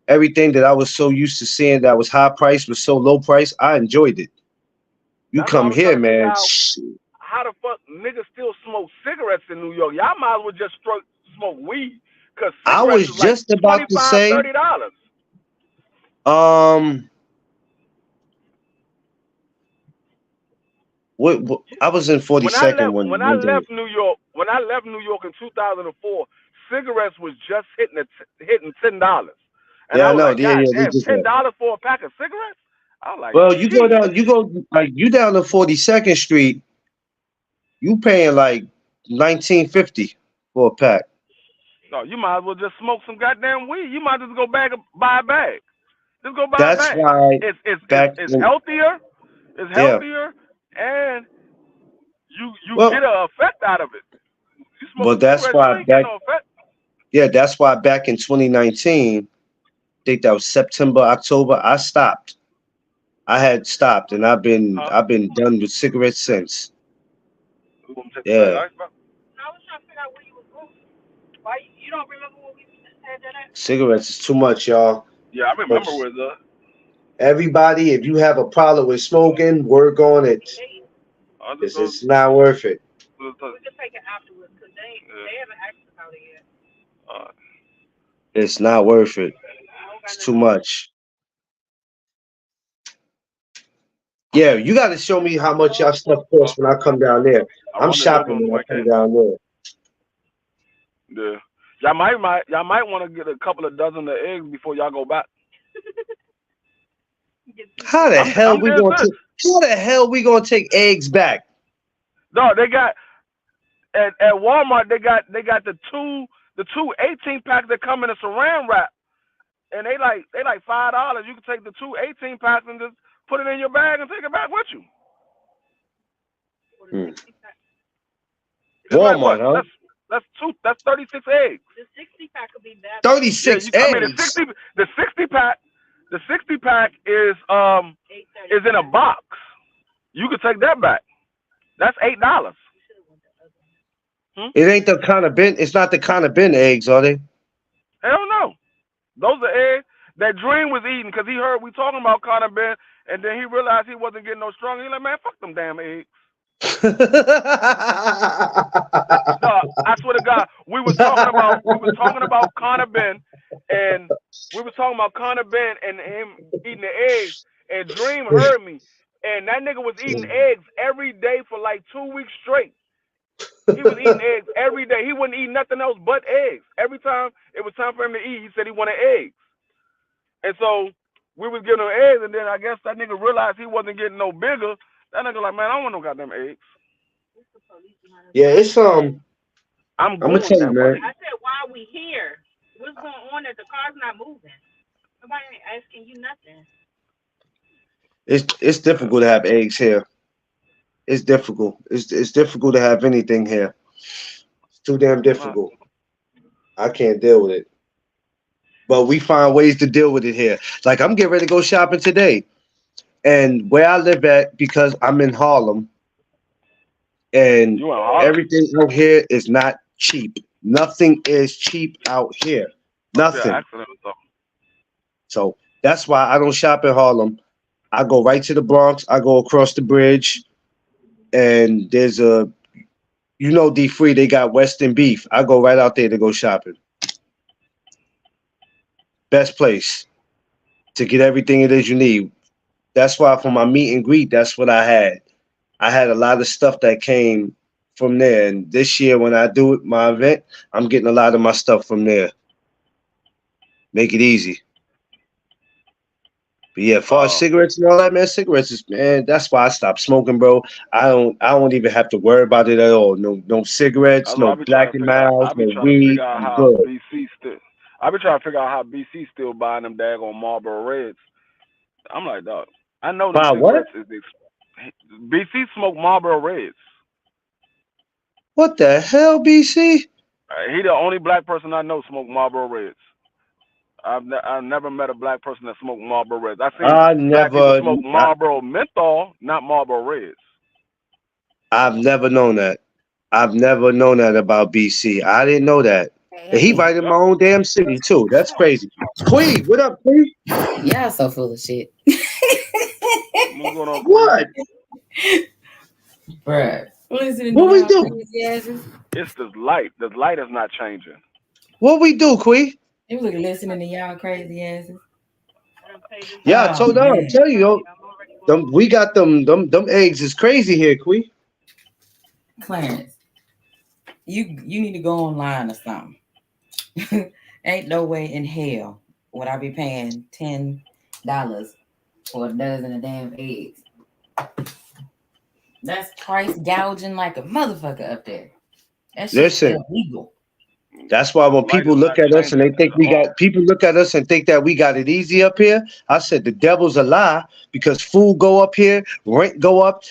Speaker 1: everything that I was so used to seeing that was high price was so low price. I enjoyed it. You
Speaker 2: That's what I
Speaker 1: come
Speaker 2: was trying
Speaker 1: here,
Speaker 2: to figure
Speaker 1: man.
Speaker 2: out. How the fuck niggas still smoke cigarettes in New York? Y'all might as well just smoke weed, cause
Speaker 1: I
Speaker 2: cigarettes
Speaker 1: was
Speaker 2: is like
Speaker 1: just about to
Speaker 2: 25,
Speaker 1: say,
Speaker 2: $30.
Speaker 1: um, what I was in
Speaker 2: When I
Speaker 1: 42nd
Speaker 2: left,
Speaker 1: one day.
Speaker 2: when I left New York in 2004, cigarettes was just hitting $10, and
Speaker 1: Yeah,
Speaker 2: I
Speaker 1: I
Speaker 2: was
Speaker 1: know.
Speaker 2: like,
Speaker 1: Yeah,
Speaker 2: God
Speaker 1: yeah, they
Speaker 2: damn,
Speaker 1: just
Speaker 2: ten
Speaker 1: that.
Speaker 2: dollars for a pack of cigarettes? I was like,
Speaker 1: Well, you go
Speaker 2: shit.
Speaker 1: down, you go like you down to 42nd Street, you paying like 19.50 for a pack.
Speaker 2: No, you might as well just smoke some goddamn weed. You might just go back and buy a bag. Just go buy a
Speaker 1: That's
Speaker 2: bag.
Speaker 1: why back
Speaker 2: It's
Speaker 1: in
Speaker 2: healthier. It's
Speaker 1: yeah.
Speaker 2: healthier, and you
Speaker 1: Well,
Speaker 2: get an effect out of it. You
Speaker 1: well,
Speaker 2: smoking
Speaker 1: that's
Speaker 2: cigarettes, you
Speaker 1: why
Speaker 2: ain't getting
Speaker 1: back
Speaker 2: no effect.
Speaker 1: yeah, that's why back in 2019, I think that was September, October, I stopped. I had stopped, and
Speaker 2: Huh?
Speaker 1: I've been done with cigarettes since.
Speaker 2: We gonna take the
Speaker 1: Yeah,
Speaker 2: ice back?
Speaker 3: And I was trying to figure out where you was going. Why you don't remember when we had that at?
Speaker 1: cigarettes is too much, y'all.
Speaker 2: Yeah, I remember
Speaker 1: Folks,
Speaker 2: where the.
Speaker 1: everybody, if you have a problem with smoking, work on it.
Speaker 3: They
Speaker 2: I just
Speaker 1: 'Cause
Speaker 2: go.
Speaker 1: it's not worth it.
Speaker 3: we could take it afterwards because
Speaker 2: Yeah.
Speaker 3: they haven't asked about it yet.
Speaker 2: Uh,
Speaker 1: It's not worth it.
Speaker 3: I don't got
Speaker 1: It's too
Speaker 3: nothing to do.
Speaker 1: much. Yeah, you got to show me how much y'all stuff costs when I come down there.
Speaker 2: I
Speaker 1: I'm
Speaker 2: run this over
Speaker 1: shopping
Speaker 2: on the
Speaker 1: when I come
Speaker 2: weekend.
Speaker 1: down there.
Speaker 2: Yeah. Y'all might want to get a couple of dozen of eggs before y'all go back.
Speaker 3: Get two
Speaker 1: How the
Speaker 3: sets.
Speaker 1: hell
Speaker 2: I'm
Speaker 1: we
Speaker 2: dead
Speaker 1: gonna
Speaker 2: serious.
Speaker 1: take? How the hell we gonna take eggs back?
Speaker 2: No, they got at Walmart. They got the two 18 packs that come in a saran wrap, and they like $5. You can take the two 18 packs and just put it in your bag and take it back with you.
Speaker 3: For the
Speaker 1: Hmm.
Speaker 3: 60 pack.
Speaker 2: It's like
Speaker 1: Walmart,
Speaker 2: what?
Speaker 1: huh?
Speaker 2: That's 36 eggs.
Speaker 3: The 60 pack could be better.
Speaker 1: 36
Speaker 2: I mean
Speaker 1: eggs.
Speaker 2: the 60 pack is in a
Speaker 3: 8.39.
Speaker 2: box. You could take that back. That's $8.
Speaker 3: We should have went the other one.
Speaker 2: Hmm?
Speaker 1: It ain't the kind of bin. It's not the kind of bin eggs, are they?
Speaker 2: Hell no. Those are eggs that Dream was eating because he heard we talking about Conor Ben, and then he realized he wasn't getting no stronger. He like, man, fuck them damn eggs. No, I swear to God, we was talking about Conor Ben, and we was talking about Conor Ben and him eating the eggs, and Dream heard me, and that nigga was eating eggs every day for like 2 weeks straight. He was eating eggs every day. He wouldn't eat nothing else but eggs. Every time it was time for him to eat, he said he wanted eggs. And so we was giving him eggs, and then I guess that nigga realized he wasn't getting no bigger. That nigga like, man, I don't want no goddamn eggs.
Speaker 3: What's the police behind us?
Speaker 1: Yeah, it's
Speaker 2: I'm
Speaker 1: I'm gonna
Speaker 2: going
Speaker 1: tell you,
Speaker 2: that
Speaker 1: man.
Speaker 2: way.
Speaker 3: I said, why are we here? What's going on that the car's not moving? Nobody ain't asking you nothing.
Speaker 1: It's difficult to have eggs here. It's difficult. It's difficult to have anything here. It's too damn
Speaker 2: Uh,
Speaker 1: difficult. I can't deal with it. But we find ways to deal with it here. Like I'm getting ready to go shopping today, and where I live at because I'm in Harlem, and
Speaker 2: you in Harlem?
Speaker 1: everything out here is not cheap. Nothing is cheap out here.
Speaker 2: Must be an
Speaker 1: Nothing.
Speaker 2: accident or something.
Speaker 1: So that's why I don't shop in Harlem. I go right to the Bronx. I go across the bridge, and there's a D free. They got Western beef. I go right out there to go shopping. Best place to get everything it is you need. That's why for my meet and greet, that's what I had. I had a lot of stuff that came from there. And this year, when I do it, my event, I'm getting a lot of my stuff from there. Make it easy. But yeah, as far as
Speaker 2: Uh,
Speaker 1: cigarettes and all that, man, cigarettes is man. That's why I stopped smoking, bro. I don't even have to worry about it at all. No cigarettes,
Speaker 2: that's what
Speaker 1: no
Speaker 2: I be trying
Speaker 1: Black
Speaker 2: to
Speaker 1: and
Speaker 2: figure out.
Speaker 1: Miles,
Speaker 2: I be
Speaker 1: no
Speaker 2: trying to
Speaker 1: weed.
Speaker 2: figure out
Speaker 1: I'm
Speaker 2: how
Speaker 1: good.
Speaker 2: BC still. I be trying to figure out how BC still buying them daggone Marlboro Reds. I'm like, dog. I know them
Speaker 1: Wow, what?
Speaker 2: cigarettes is. BC smoke Marlboro Reds.
Speaker 1: What the hell, BC?
Speaker 2: He the only black person I know smoke Marlboro Reds. I've never met a black person that smoked Marlboro Reds. I've seen
Speaker 1: I
Speaker 2: black people
Speaker 1: never,
Speaker 2: smoke
Speaker 1: I,
Speaker 2: Marlboro Menthol, not Marlboro Reds.
Speaker 1: I've never known that. I've never known that about BC. I didn't know that. And he
Speaker 4: Hey,
Speaker 1: right in my
Speaker 2: Yep.
Speaker 1: own damn city too. That's crazy. Queen, what up, Queen?
Speaker 4: y'all so full of shit.
Speaker 2: What's going on, Queen?
Speaker 1: What?
Speaker 4: Bruh. Listening to
Speaker 1: What we
Speaker 4: y'all
Speaker 1: do?
Speaker 4: crazy asses.
Speaker 2: It's this light. The light is not changing.
Speaker 1: What we do, Queen?
Speaker 4: It was like listening to y'all crazy asses.
Speaker 1: Yeah, I
Speaker 4: Oh
Speaker 1: told her. I'm
Speaker 4: man.
Speaker 1: telling you, yo, we got them eggs is crazy here, Queen.
Speaker 4: Clarence, you need to go online or something. Ain't no way in hell would I be paying $10 for a dozen of damn eggs. That's price gouging like a motherfucker up there. That shit's
Speaker 1: Listen,
Speaker 4: illegal.
Speaker 1: that's why when
Speaker 2: Light
Speaker 1: people
Speaker 2: is
Speaker 1: look
Speaker 2: not
Speaker 1: at us and
Speaker 2: changing
Speaker 1: they think
Speaker 2: at
Speaker 1: we
Speaker 2: all.
Speaker 1: got people look at us and think that we got it easy up here. I said the devil's a lie because food go up here, rent go up,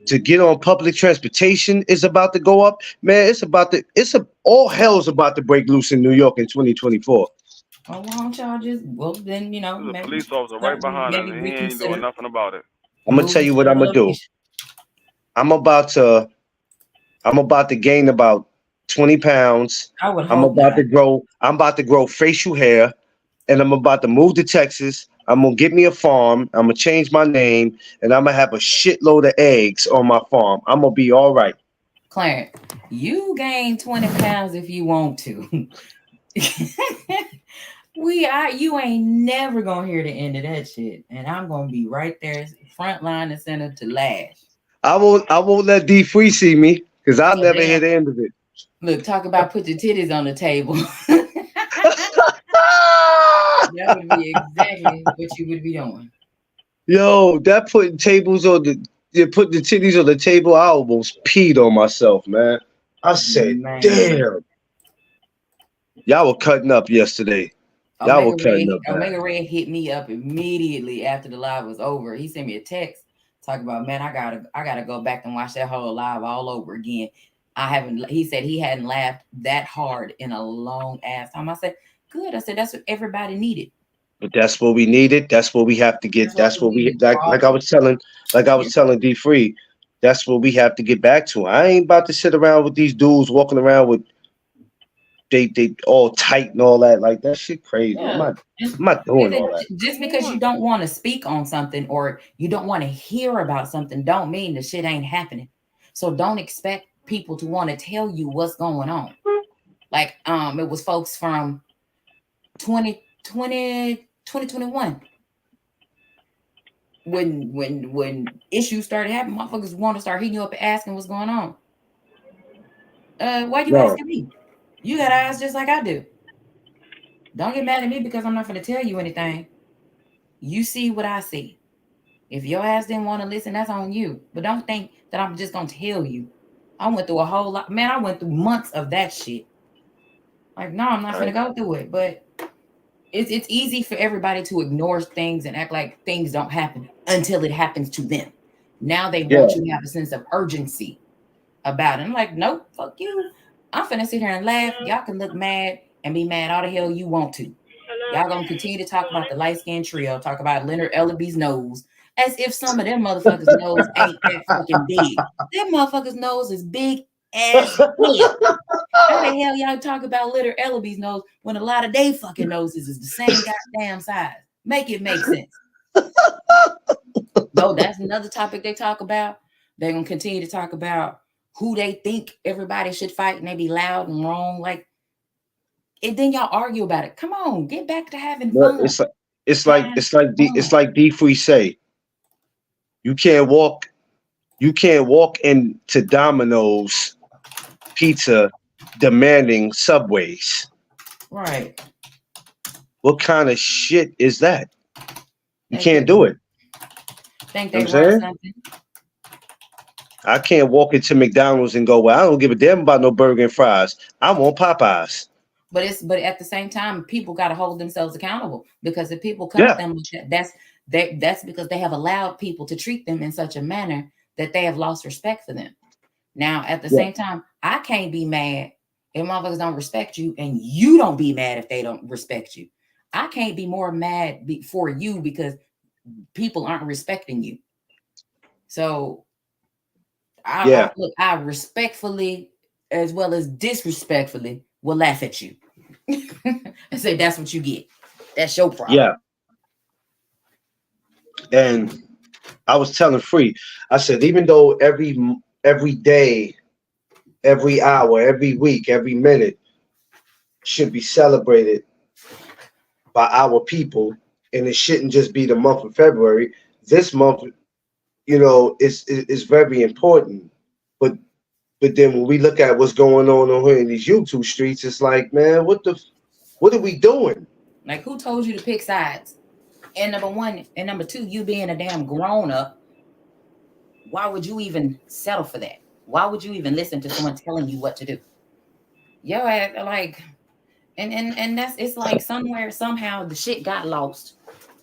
Speaker 1: to get on public transportation is about to go up. Man, all hell's about to break loose in New York in 2024.
Speaker 4: Oh, why don't y'all just well then
Speaker 2: There's a
Speaker 4: maybe
Speaker 2: police officer right
Speaker 4: start
Speaker 2: behind us,
Speaker 4: maybe
Speaker 2: and he ain't doing
Speaker 4: reconsider
Speaker 2: nothing about it.
Speaker 1: I'm gonna tell
Speaker 4: moving
Speaker 1: you
Speaker 4: to
Speaker 1: what I'm
Speaker 4: another
Speaker 1: gonna do.
Speaker 4: location.
Speaker 1: I'm about to I'm about to gain about 20 pounds.
Speaker 4: I would hope not.
Speaker 1: I'm about to grow facial hair and I'm about to move to Texas. I'm gonna get me a farm. I'm gonna change my name, and I'm gonna have a shitload of eggs on my farm. I'm gonna be all right.
Speaker 4: Clarence, you gain 20 pounds if you want to. You ain't never gonna hear the end of that shit. And I'm gonna be right there, front line and center to lash.
Speaker 1: I won't let D Free see me because I'll
Speaker 4: So
Speaker 1: never hear
Speaker 4: damn
Speaker 1: the end of it.
Speaker 4: look, talk about put your titties on the table. That would be exactly what you would be doing.
Speaker 1: Yo, that putting tables on the you put the titties on the table. I almost peed on myself, man. I said,
Speaker 4: Man.
Speaker 1: damn. Y'all were cutting up yesterday. Y'all were cutting up bad.
Speaker 4: Omega Red hit me up immediately after the live was over. He sent me a text talking about, man, I gotta go back and watch that whole live all over again. I haven't he said he hadn't laughed that hard in a long ass time. I said, good. I said that's what everybody needed.
Speaker 1: But that's what we needed. That's what we have to get.
Speaker 4: That's what
Speaker 1: That's
Speaker 4: we
Speaker 1: what we
Speaker 4: needed.
Speaker 1: like I was telling D Free. That's what we have to get back to. I ain't about to sit around with these dudes walking around with they all tight and all that. Like that shit crazy. I'm
Speaker 4: Yeah.
Speaker 1: not
Speaker 4: And
Speaker 1: I'm not
Speaker 4: he
Speaker 1: doing
Speaker 4: said,
Speaker 1: all that.
Speaker 4: just because you don't want to speak on something or you don't want to hear about something, don't mean the shit ain't happening. So don't expect people to want to tell you what's going on. Like it was folks from 2021 when issues started happening, motherfuckers want to start hitting you up and asking what's going on. Why you
Speaker 1: No.
Speaker 4: asking me? You got eyes just like I do. Don't get mad at me because I'm not going to tell you anything. You see what I see. If your ass didn't want to listen, that's on you. But don't think that I'm just going to tell you. I went through a whole lot. Man, I went through months of that shit. Like, no, I'm not going to
Speaker 1: Right.
Speaker 4: go through it. But it's easy for everybody to ignore things and act like things don't happen until it happens to them. Now they want
Speaker 1: Yeah.
Speaker 4: you to have a sense of urgency about it. I'm like, nope, fuck you. I'm finna sit here and laugh. Y'all can look mad and be mad all the hell you want to. Y'all gonna continue to talk about the light skinned trio, talk about Leonard Ellaby's nose, as if some of them motherfuckers' nose ain't that fucking big. Them motherfuckers' nose is big as hell. How the hell y'all talk about little Ellaby's nose when a lot of they fucking noses is the same goddamn size? Make it make sense. No, that's another topic they talk about. They're gonna continue to talk about who they think everybody should fight, and they be loud and wrong. Like, and then y'all argue about it. Come on, get back to having
Speaker 1: But
Speaker 4: fun. Have
Speaker 1: it's
Speaker 4: fun.
Speaker 1: like D Free say, you can't walk into Domino's Pizza demanding Subways.
Speaker 4: Right.
Speaker 1: What kind of shit is that? You
Speaker 4: They
Speaker 1: can't do
Speaker 4: couldn't
Speaker 1: it.
Speaker 4: think
Speaker 1: You know
Speaker 4: they
Speaker 1: what I'm
Speaker 4: run
Speaker 1: saying?
Speaker 4: something.
Speaker 1: I can't walk into McDonald's and go, well, I don't give a damn about no burger and fries. I want Popeyes.
Speaker 4: But at the same time, people got to hold themselves accountable, because if people come at
Speaker 1: Yeah,
Speaker 4: them, that's because they have allowed people to treat them in such a manner that they have lost respect for them. Now, at the
Speaker 1: yeah,
Speaker 4: same time, I can't be mad if motherfuckers don't respect you, and you don't be mad if they don't respect you. I can't be more mad for you because people aren't respecting you. So
Speaker 1: yeah,
Speaker 4: look, I respectfully as well as disrespectfully will laugh at you and say that's what you get. That's your problem.
Speaker 1: yeah. And I was telling Free, I said, even though every day, every hour, every week, every minute should be celebrated by our people, and it shouldn't just be the month of February. This month, is very important. But then when we look at what's going on here in these YouTube streets, it's like, man, what are we doing?
Speaker 4: Like, who told you to pick sides? And number one, and number two, you being a damn grown up, why would you even settle for that? Why would you even listen to someone telling you what to do? Yo, like, and that's, it's like somewhere somehow the shit got lost,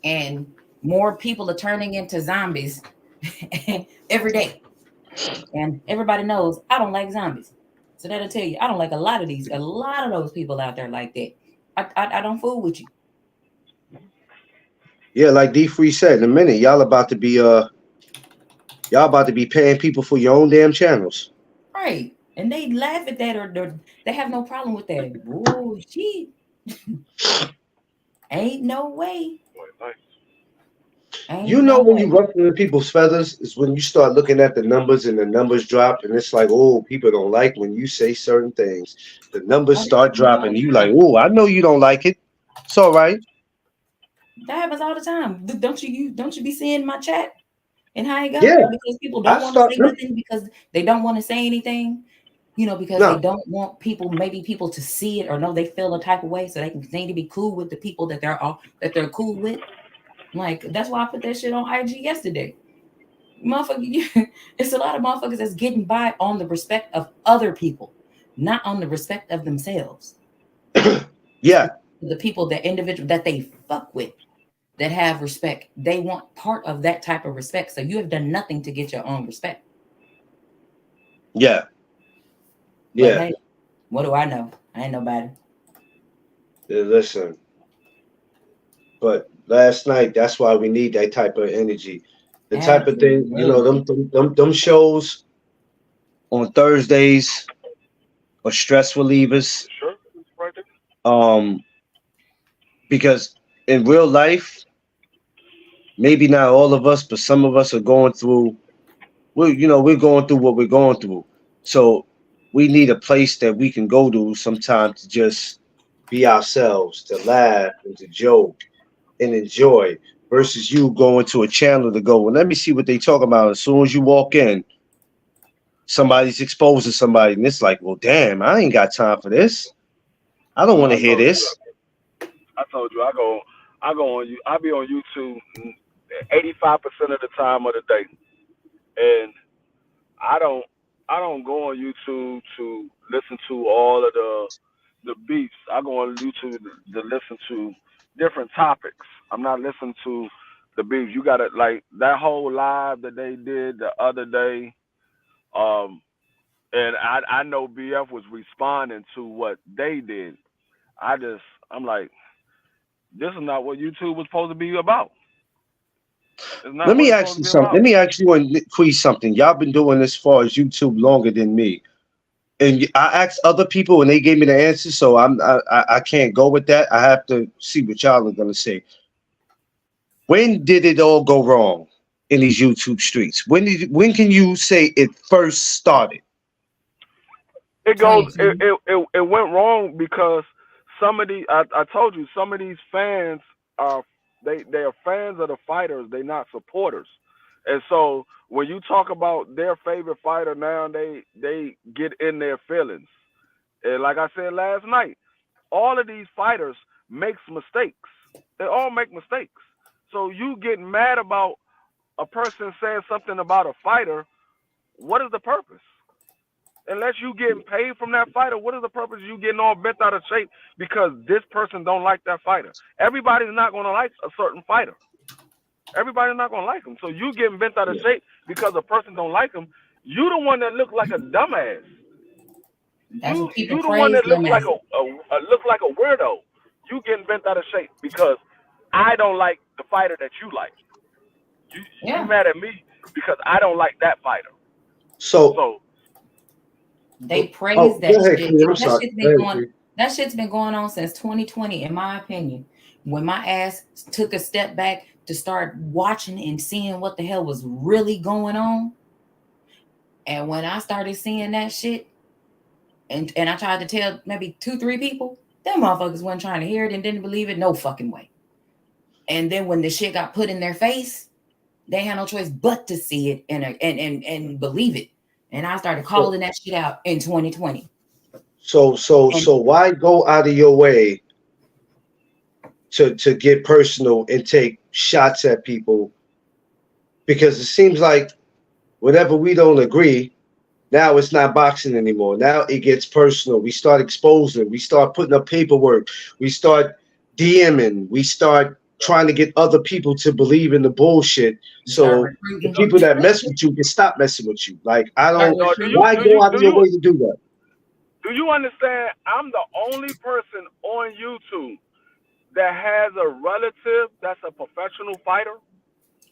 Speaker 4: and more people are turning into zombies every day. And everybody knows I don't like zombies, so that'll tell you I don't like a lot of those people out there like that. I don't fool with you,
Speaker 1: Yeah, like D Free said, in a minute, y'all about to be paying people for your own damn channels.
Speaker 4: right? And they laugh at that, or they have no problem with that. Bullshit, ain't no way,
Speaker 1: You
Speaker 4: ain't
Speaker 1: know
Speaker 4: no
Speaker 1: when you
Speaker 4: way.
Speaker 1: ruffling people's feathers is when you start looking at the numbers and the numbers drop, and it's like, oh, people don't like when you say certain things. The numbers
Speaker 4: Oh, that
Speaker 1: start
Speaker 4: happens all
Speaker 1: dropping.
Speaker 4: the
Speaker 1: You like,
Speaker 4: time.
Speaker 1: oh, I know you don't like it. It's all right.
Speaker 4: That happens all the time. Don't you be seeing my chat and how it go?
Speaker 1: Yeah,
Speaker 4: Because people
Speaker 1: I
Speaker 4: don't want to
Speaker 1: start.
Speaker 4: say nothing because they don't want to say anything. Because they
Speaker 1: No,
Speaker 4: don't want people to see it or know they feel a type of way, so they can continue to be cool with the people that they're cool with. Like, that's why I put that shit on IG yesterday. Motherfucker, it's a lot of motherfuckers that's getting by on the respect of other people, not on the respect of themselves.
Speaker 1: yeah,
Speaker 4: The people, that individual that they fuck with, that have respect, they want part of that type of respect. So you have done nothing to get your own respect.
Speaker 1: yeah,
Speaker 4: But
Speaker 1: yeah.
Speaker 4: hey, what do I know? I ain't nobody.
Speaker 1: Listen, but last night, that's why we need that type of energy. The type of thing,
Speaker 4: Absolutely.
Speaker 1: them shows on Thursdays are stress relievers.
Speaker 2: Sure, it's right there.
Speaker 1: Um, because in real life, maybe not all of us, but some of us are going through. We're going through what we're going through. So we need a place that we can go to sometime to just be ourselves, to laugh and to joke and enjoy. Versus you going to a channel to go, well, let me see what they talk about. As soon as you walk in, somebody's exposing somebody, and it's like, well, damn, I ain't got time for this. I don't want
Speaker 2: I
Speaker 1: to hear
Speaker 2: told you,
Speaker 1: this.
Speaker 2: I go on you. I be on YouTube 85% of the time of the day, and I don't, I don't go on YouTube to listen to all of the beefs. I go on YouTube to listen to different topics. I'm not listening to the beefs. You got to like that whole live that they did the other day. Um, and I know BF was responding to what they did. I just I'm like, this is not what YouTube was supposed to be about. It's not
Speaker 1: Let
Speaker 2: what
Speaker 1: me
Speaker 2: it's
Speaker 1: ask
Speaker 2: supposed to
Speaker 1: you
Speaker 2: be
Speaker 1: something.
Speaker 2: about.
Speaker 1: Let me ask you and Quee something. Y'all been doing this far as YouTube longer than me. and I asked other people and they gave me the answer, so I can't go with that. I have to see what y'all are gonna say. When did it all go wrong in these YouTube streets? When can you say it first started?
Speaker 2: It goes. It,
Speaker 4: 22.
Speaker 2: it it it went wrong because some of the I told you some of these fans are they are fans of the fighters. They're not supporters, and so when you talk about their favorite fighter now, they get in their feelings. And like I said last night, all of these fighters makes mistakes. They all make mistakes. So you get mad about a person saying something about a fighter. What is the purpose? Unless you getting paid from that fighter, what is the purpose of you getting all bent out of shape because this person don't like that fighter? Everybody's not gonna like a certain fighter. Everybody's not gonna like him. So you getting bent out of
Speaker 1: Yeah.
Speaker 2: shape because a person don't like him. You the one that look like a dumbass.
Speaker 4: That's what people
Speaker 2: You the one
Speaker 4: praise
Speaker 2: that
Speaker 4: them
Speaker 2: look like
Speaker 4: as.
Speaker 2: a look like a weirdo. You getting bent out of shape because I don't like the fighter that you like. You
Speaker 4: Yeah,
Speaker 2: mad at me because I don't like that fighter.
Speaker 1: So,
Speaker 2: So
Speaker 4: they praise
Speaker 1: oh, go
Speaker 4: that
Speaker 1: ahead,
Speaker 4: shit.
Speaker 1: Queen.
Speaker 4: And
Speaker 1: I'm sorry. Go ahead, Queen.
Speaker 4: that shit's been going on since 2020, in my opinion. When my ass took a step back to start watching and seeing what the hell was really going on, and when I started seeing that shit, and I tried to tell maybe two, three people, them motherfuckers wasn't trying to hear it and didn't believe it, no fucking way. And then when the shit got put in their face, they had no choice but to see it and believe it. And I started
Speaker 1: So,
Speaker 4: calling that shit out in 2020. And
Speaker 1: so why go out of your way to get personal and take shots at people? Because it seems like whenever we don't agree, now it's not boxing anymore. Now it gets personal. We start exposing. We start putting up paperwork. We start DMing. We start trying to get other people to believe in the bullshit.
Speaker 4: you start
Speaker 1: So the
Speaker 4: recruiting.
Speaker 1: people that mess with you can stop messing with you. Like I
Speaker 4: Start
Speaker 1: don't.
Speaker 2: no,
Speaker 4: recruiting.
Speaker 1: Why go out of your way to do that?
Speaker 2: do you understand? I'm the only person on YouTube that has a relative that's a professional fighter,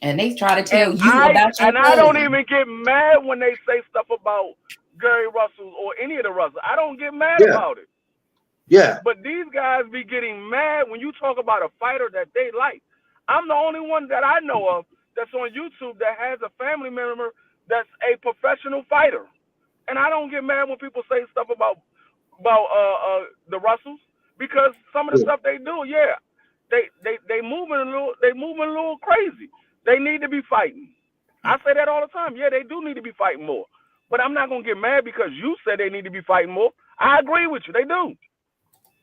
Speaker 4: And they try to
Speaker 2: and
Speaker 4: tell you about your
Speaker 2: I don't
Speaker 4: cousin.
Speaker 2: even get mad when they say stuff about Gary Russell or any of the Russells. I don't get mad
Speaker 1: Yeah,
Speaker 2: about it.
Speaker 1: yeah,
Speaker 2: But these guys be getting mad when you talk about a fighter that they like. I'm the only one that I know of that's on YouTube that has a family member that's a professional fighter. And I don't get mad when people say stuff about the Russells because some of the
Speaker 1: yeah,
Speaker 2: stuff they do, yeah, they moving a little crazy. They need to be fighting. I say that all the time. Yeah, they do need to be fighting more. But I'm not gonna get mad because you said they need to be fighting more. I agree with you. They do.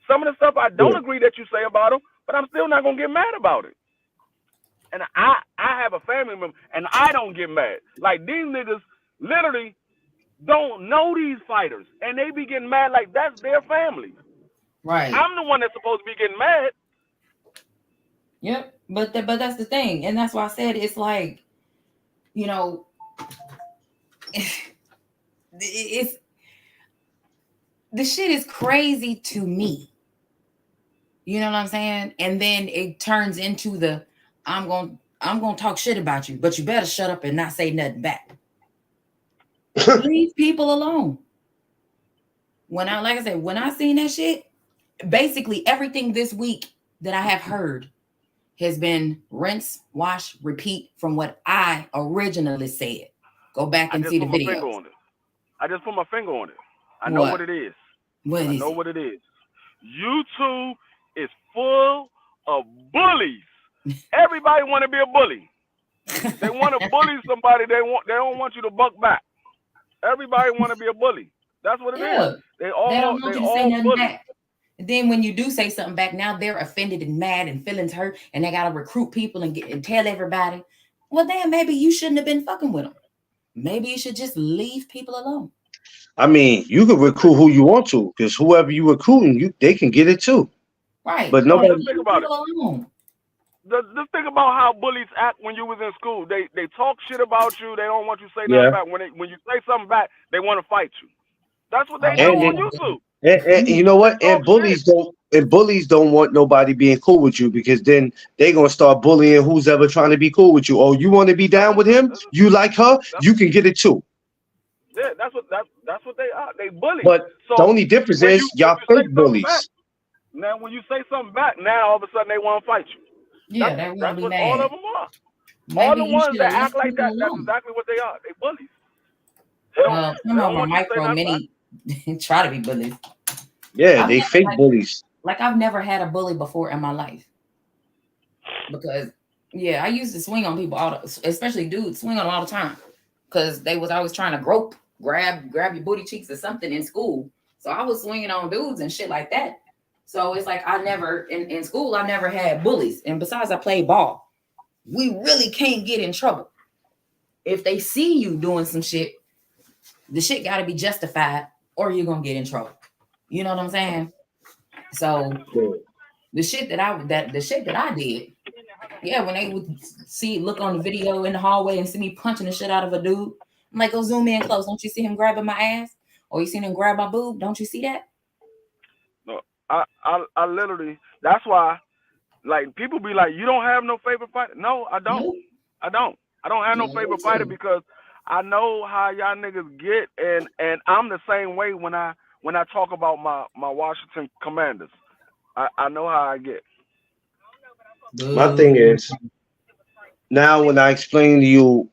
Speaker 2: Some of the stuff I don't
Speaker 1: yeah.
Speaker 2: agree that you say about them, but I'm still not gonna get mad about it. And I have a family member, and I don't get mad. Like these niggas literally don't know these fighters, and they be getting mad like that's their family.
Speaker 4: Right.
Speaker 2: I'm the one that's supposed to be getting mad.
Speaker 4: Yep. But that's the thing. And that's why I said it's like, you know, it's the shit is crazy to me. You know what I'm saying? And then it turns into the I'm going I'm going to talk shit about you, but you better shut up and not say nothing back. Leave people alone. When I like I said, when I seen that shit, basically everything this week that I have heard has been rinse, wash, repeat from what I originally said. Go back
Speaker 2: I
Speaker 4: and
Speaker 2: just
Speaker 4: see the
Speaker 2: put my finger
Speaker 4: videos.
Speaker 2: on it. I just put my finger on it. I know what
Speaker 4: What?
Speaker 2: it is.
Speaker 4: What
Speaker 2: I
Speaker 4: is
Speaker 2: know
Speaker 4: it?
Speaker 2: what it is. YouTube is full of bullies. Everybody want to be a bully. They want to bully somebody. They don't want you to buck back. Everybody want to be a bully. That's what it is.
Speaker 4: Yeah. They don't
Speaker 2: They
Speaker 4: want you to say
Speaker 2: all
Speaker 4: nothing
Speaker 2: bullies.
Speaker 4: back. And then when you do say something back, now they're offended and mad and feelings hurt, and they gotta recruit people and tell everybody. Well, then maybe you shouldn't have been fucking with them. Maybe you should just leave people alone.
Speaker 1: I mean, you can recruit who you want to, because whoever you recruiting, they can get it too.
Speaker 4: Right.
Speaker 1: But
Speaker 2: No,
Speaker 1: nobody.
Speaker 2: just think
Speaker 4: Leave
Speaker 2: about it.
Speaker 4: people alone.
Speaker 2: Just think about how bullies act when you was in school. They talk shit about you. They don't want you to say nothing
Speaker 1: Yeah,
Speaker 2: back. When you say something back, they want to fight you. That's what
Speaker 4: Oh,
Speaker 2: they do
Speaker 1: and
Speaker 4: my
Speaker 2: on
Speaker 1: it,
Speaker 2: YouTube.
Speaker 1: and you know
Speaker 2: They
Speaker 1: what?
Speaker 2: talk shit.
Speaker 1: And bullies don't want nobody being cool with you because then they gonna start bullying who's ever trying to be cool with you. Oh, you want to be
Speaker 2: That's
Speaker 1: down with him? You like her?
Speaker 2: that's
Speaker 1: You can get it too.
Speaker 2: Yeah, that's what they are. They bullies.
Speaker 1: But the
Speaker 2: So
Speaker 1: only difference
Speaker 2: when you
Speaker 1: is y'all
Speaker 2: say
Speaker 1: fake
Speaker 2: something back,
Speaker 1: bullies.
Speaker 2: now when you say something back, now all of a sudden they want to fight you.
Speaker 4: Yeah, they want to
Speaker 2: That's
Speaker 4: be
Speaker 2: what all
Speaker 4: mad.
Speaker 2: of them are. All
Speaker 4: Maybe
Speaker 2: the
Speaker 4: you
Speaker 2: ones
Speaker 4: should
Speaker 2: that
Speaker 4: have
Speaker 2: act
Speaker 4: left
Speaker 2: like
Speaker 4: people
Speaker 2: that, that's
Speaker 4: alone.
Speaker 2: exactly what they are. They bullies.
Speaker 4: Some
Speaker 2: They
Speaker 4: of
Speaker 2: don't
Speaker 4: them are
Speaker 2: want you to say
Speaker 4: micro,
Speaker 2: nothing back.
Speaker 4: mini, try to be bullies.
Speaker 1: Yeah,
Speaker 4: I've
Speaker 1: they
Speaker 4: never
Speaker 1: fake bullies.
Speaker 4: I've never had a bully before in my life because yeah, I used to swing on people especially dudes, swing on them all the time because they was always trying to grab your booty cheeks or something in school. So I was swinging on dudes and shit like that. So it's like I never in school I never had bullies, and besides I played ball. We really can't get in trouble if they see you doing some shit. The shit got to be justified, or you're gonna get in trouble. You know what I'm saying? So the shit that I did, yeah, when they would look on the video in the hallway and see me punching the shit out of a dude, I'm like, go zoom in close. Don't you see him grabbing my ass? Or you seen him grab my boob? Don't you see that?
Speaker 2: No, I literally. That's why, like, people be like, you don't have no favorite fighter. No, I don't.
Speaker 4: Nope.
Speaker 2: I don't. I don't have no
Speaker 4: Yeah, me
Speaker 2: favorite fighter
Speaker 4: too.
Speaker 2: because I know how y'all niggas get, and I'm the same way when I talk about my Washington Commanders. I know how I get.
Speaker 1: My thing
Speaker 4: Boo.
Speaker 1: is now when I explain to you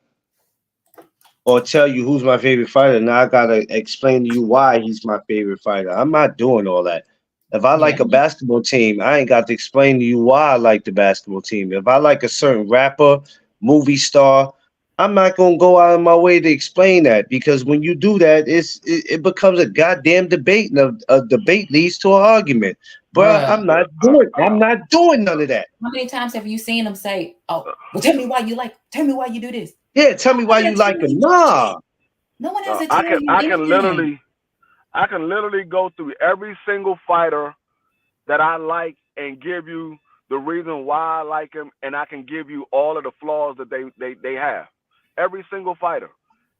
Speaker 1: or tell you who's my favorite fighter, now I gotta explain to you why he's my favorite fighter. I'm not doing all that. If I
Speaker 4: Yeah.
Speaker 1: like a basketball team, I ain't got to explain to you why I like the basketball team. If I like a certain rapper, movie star, I'm not gonna go out of my way to explain that because when you do that, it becomes a goddamn debate, and a debate leads to an argument. Bruh,
Speaker 4: Bruh.
Speaker 1: I'm not doing. I'm not doing none of that.
Speaker 4: How many times have you seen them say, oh, well, tell me why you do this?
Speaker 1: Yeah, tell me why
Speaker 4: Nobody
Speaker 1: you
Speaker 4: will tell
Speaker 1: like him.
Speaker 4: you shit.
Speaker 1: Nah,
Speaker 4: No one has
Speaker 2: Uh,
Speaker 4: to
Speaker 2: I
Speaker 4: tell
Speaker 2: can
Speaker 4: you
Speaker 2: I can
Speaker 4: anything.
Speaker 2: literally I can literally go through every single fighter that I like and give you the reason why I like him, and I can give you all of the flaws that they have. Every single fighter,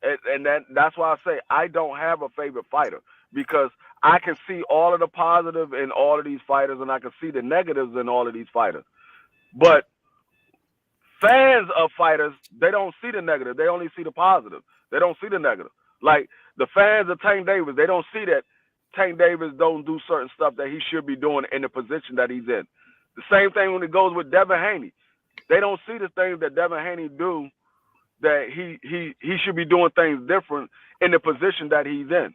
Speaker 2: and that's why I say I don't have a favorite fighter because I can see all of the positive in all of these fighters, and I can see the negatives in all of these fighters. But fans of fighters, they don't see the negative. They only see the positive. They don't see the negative. Like the fans of Tank Davis, they don't see that Tank Davis don't do certain stuff that he should be doing in the position that he's in. The same thing when it goes with Devin Haney. They don't see the things that Devin Haney do that he should be doing things different in the position that he's in.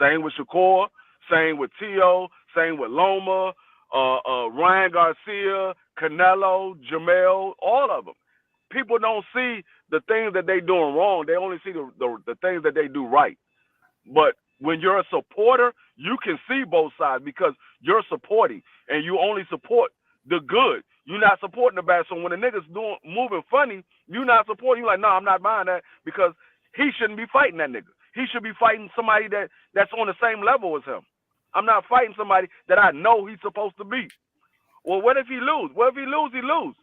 Speaker 2: Same with Shakur, same with Tio, same with Loma, Ryan Garcia, Canelo, Jamel, all of them. People don't see the things that they doing wrong. They only see the things that they do right. But when you're a supporter, you can see both sides because you're supporting and you only support the good. You're not supporting the bad. So when a nigga's doing moving funny, you're not supporting. You're like, no, I'm not buying that because he shouldn't be fighting that nigga. He should be fighting somebody that's on the same level as him. I'm not fighting somebody that I know he's supposed to beat. Well, what if he lose? Well, if he lose, he lose.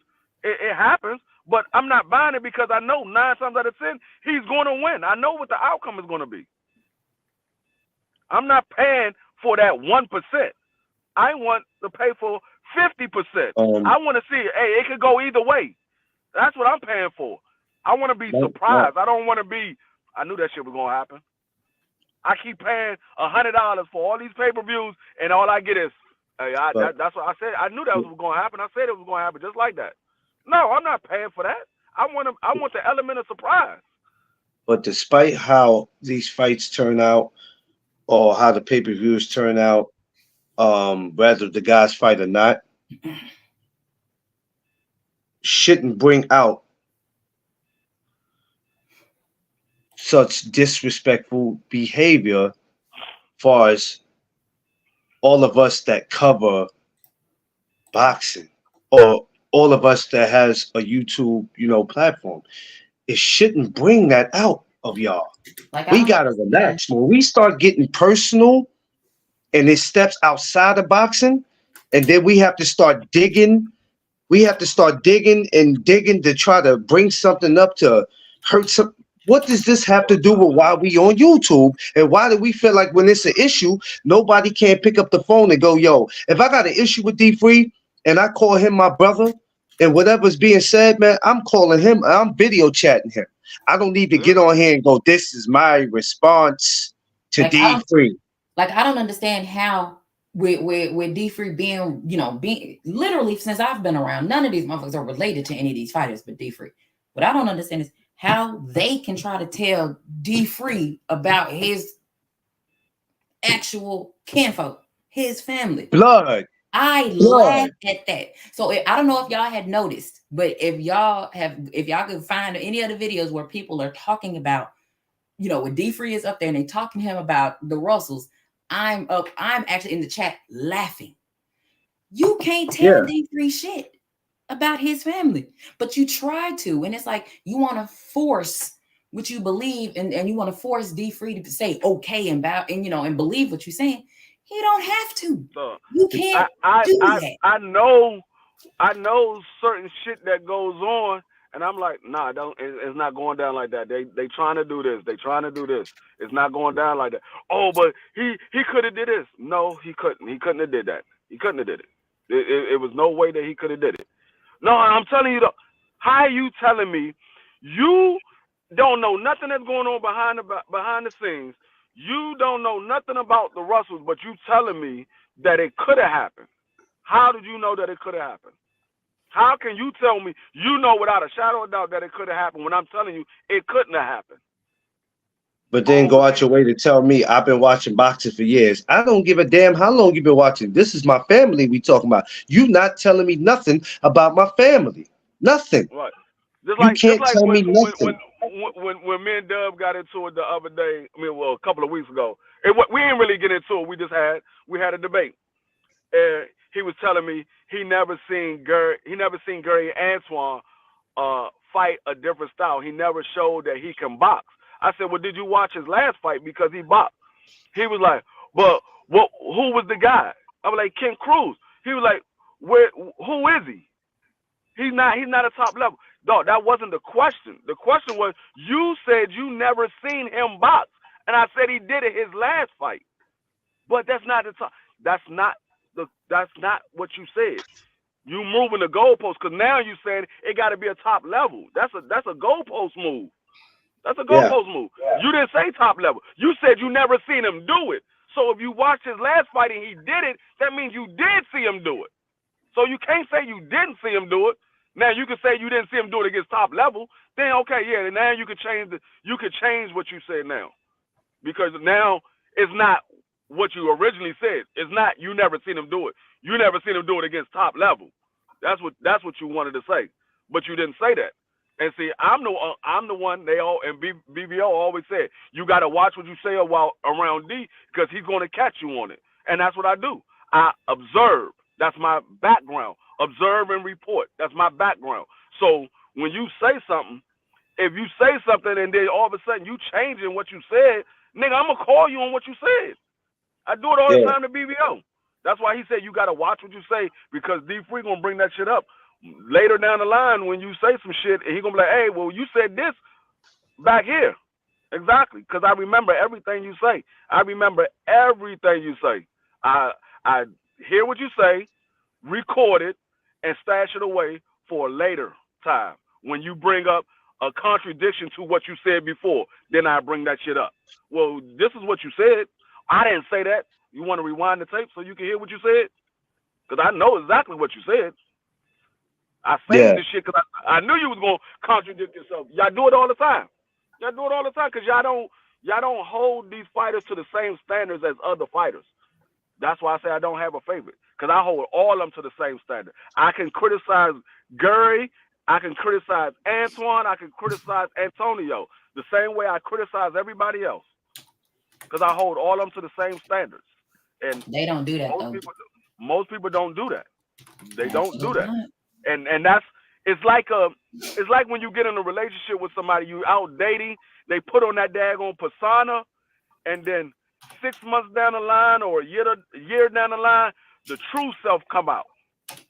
Speaker 2: It happens, but I'm not buying it because I know 9 times out of 10 he's going to win. I know what the outcome is going to be. I'm not paying for that 1%. I want to pay for 50%.
Speaker 1: um,
Speaker 2: I want to see, hey, it could go either way. That's what I'm paying for. I want to be
Speaker 1: no,
Speaker 2: surprised. I don't want to be. I knew that shit was gonna happen. I keep paying $100 for all these pay-per-views, and all I get is, hey,
Speaker 1: but
Speaker 2: that's what I said. I knew that was gonna happen. I said it was gonna happen just like that. No, I'm not paying for that. I want the element of surprise.
Speaker 1: but despite how these fights turn out or how the pay per views turn out, whether the guys fight or not, shouldn't bring out such disrespectful behavior far as all of us that cover boxing or all of us that has a YouTube, platform. It shouldn't bring that out of y'all.
Speaker 4: Like I
Speaker 1: We
Speaker 4: don't
Speaker 1: gotta
Speaker 4: understand.
Speaker 1: relax. When we start getting personal and it steps outside of boxing, and then we have to start digging. We have to start digging and digging to try to bring something up to hurt some. What does this have to do with why we on YouTube? And why do we feel like when it's an issue, nobody can pick up the phone and go, yo, if I got an issue with D Free and I call him my brother and whatever's being said, man, I'm calling him, I'm video chatting him. I don't need to get on here and go, this is my response to
Speaker 4: Like I don't
Speaker 1: D3.
Speaker 4: like I don't understand how with D Free being, being literally since I've been around, none of these motherfuckers are related to any of these fighters but D Free. What I don't understand is how they can try to tell D Free about his actual kinfolk, his family.
Speaker 1: Blood.
Speaker 4: I laugh at that. So I don't know if y'all had noticed, but if y'all could find any other videos where people are talking about, when D Free is up there and they talking to him about the Russells, I'm actually in the chat laughing. You can't tell
Speaker 1: Yeah.
Speaker 4: D Free shit about his family, but you try to, and it's like you want to force what you believe, and you want to force D Free to say okay and bow and believe what you're saying. He don't have to. You can't do that.
Speaker 2: I know certain shit that goes on, and I'm like, nah, don't. It's not going down like that. They trying to do this. They trying to do this. It's not going down like that. Oh, but he could have did this. No, he couldn't. He couldn't have did that. He couldn't have did it. It was no way that he could have did it. No, I'm telling you, how are you telling me you don't know nothing that's going on behind the scenes? You don't know nothing about the Russells, but you telling me that it could have happened. How did you know that it could have happened? How can you tell me you know without a shadow of doubt that it could have happened when I'm telling you it couldn't have happened?
Speaker 1: But then go out your way to tell me I've been watching boxing for years. I don't give a damn how long you've been watching. This is my family we talking about. You not telling me nothing about my family. Nothing.
Speaker 2: Right. Just
Speaker 1: You
Speaker 2: like
Speaker 1: can't tell
Speaker 2: when
Speaker 1: me nothing.
Speaker 2: me and Dub got into it the other day. I mean, well, a couple of weeks ago. We didn't really get into it. We had a debate. And he was telling me he never seen Gary Antoine fight a different style. He never showed that he can box. I said, well, did you watch his last fight because he boxed? He was like, but who was the guy? I was like, Ken Cruz. He was like, who is he? He's not a top level. Dog, that wasn't the question. The question was, you said you never seen him box. And I said he did it his last fight. But that's not the top. That's not what you said. You moving the goalpost because now you saying it got to be a top level. That's a goalpost move. That's a
Speaker 1: Yeah.
Speaker 2: goalpost move. You didn't say top level. You said you never seen him do it. So if you watched his last fight and he did it, that means you did see him do it. So you can't say you didn't see him do it. Now you can say you didn't see him do it against top level. Then okay, yeah. Now you could change what you said now, because now it's not what you originally said. It's not you never seen him do it. You never seen him do it against top level. That's what you wanted to say, but you didn't say that. And see, I'm the one they all and BBO always said you got to watch what you say while around D because he's going to catch you on it, and that's what I do. I observe. That's my background. Observe and report. That's my background. So when you say something, if you say something and then all of a sudden you changing what you said, nigga, I'm gonna call you on what you said. I do it all the
Speaker 1: Yeah.
Speaker 2: time to BBO. That's why he said you gotta watch what you say because D3 gonna bring that shit up later down the line when you say some shit and he gonna be like, hey, well you said this back here. Exactly, because I remember everything you say. I remember everything you say. I hear what you say, record it, and stash it away for a later time. When you bring up a contradiction to what you said before, then I bring that shit up. Well, this is what you said. I didn't say that. You want to rewind the tape so you can hear what you said? Because I know exactly what you said. I saved
Speaker 1: Yeah.
Speaker 2: this shit because I knew you was going to contradict yourself. Y'all do it all the time. Y'all do it all the time because y'all don't hold these fighters to the same standards as other fighters. That's why I say I don't have a favorite because I hold all of them to the same standard. I can criticize Gary, I can criticize Antoine, I can criticize Antonio the same way I criticize everybody else because I hold all of them to the same standards. And
Speaker 4: They don't do that though.
Speaker 2: Most people don't do that. They don't do
Speaker 4: Absolutely
Speaker 2: that.
Speaker 4: not.
Speaker 2: And that's it's like when you get in a relationship with somebody you out dating, they put on that daggone persona, and then 6 months down the line or a year down the line, the true self come out.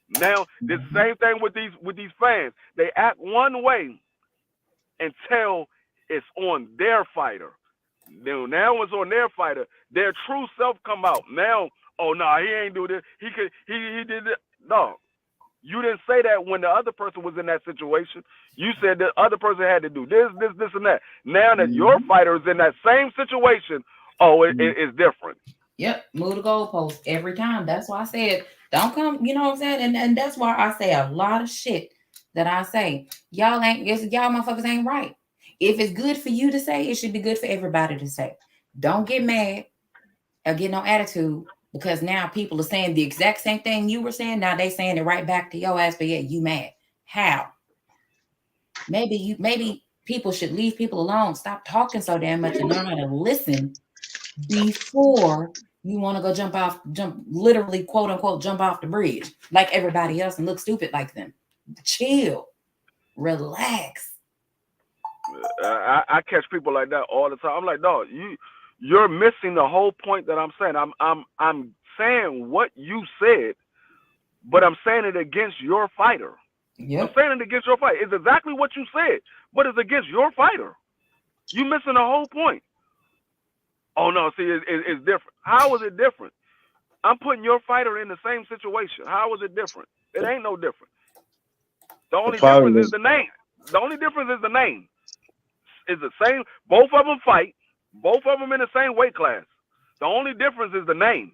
Speaker 2: Now, the same thing with these fans. They act one way until it's on their fighter. Now it's on their fighter. Their true self come out. Now, oh no, he ain't do this. He did it. No. You didn't say that when the other person was in that situation. You said the other person had to do this, and that. Now that your fighter is in that same situation, it's different.
Speaker 4: Yep, move the goalpost every time. That's why I said don't come. You know what I'm saying? And that's why I say a lot of shit that I say. Y'all motherfuckers ain't right. If it's good for you to say, it should be good for everybody to say. Don't get mad or get no attitude because now people are saying the exact same thing you were saying. Now they saying it right back to your ass, but yeah, you mad. How? Maybe people should leave people alone. Stop talking so damn much and learn how to listen before you want to go jump literally quote unquote jump off the bridge like everybody else and look stupid like them. Chill, relax.
Speaker 2: I catch people like that all the time. I'm like, dog, you're missing the whole point that I'm saying. I'm saying what you said, but I'm saying it against your fighter.
Speaker 4: Yep.
Speaker 2: I'm saying it against your fighter. It's exactly what you said, but it's against your fighter. You missing the whole point. Oh no, see, it's different. How is it different? I'm putting your fighter in the same situation. How is it different? It ain't no different. The only difference is the name. The only difference is the name. It's the same. Both of them fight. Both of them in the same weight class. The only difference is the name.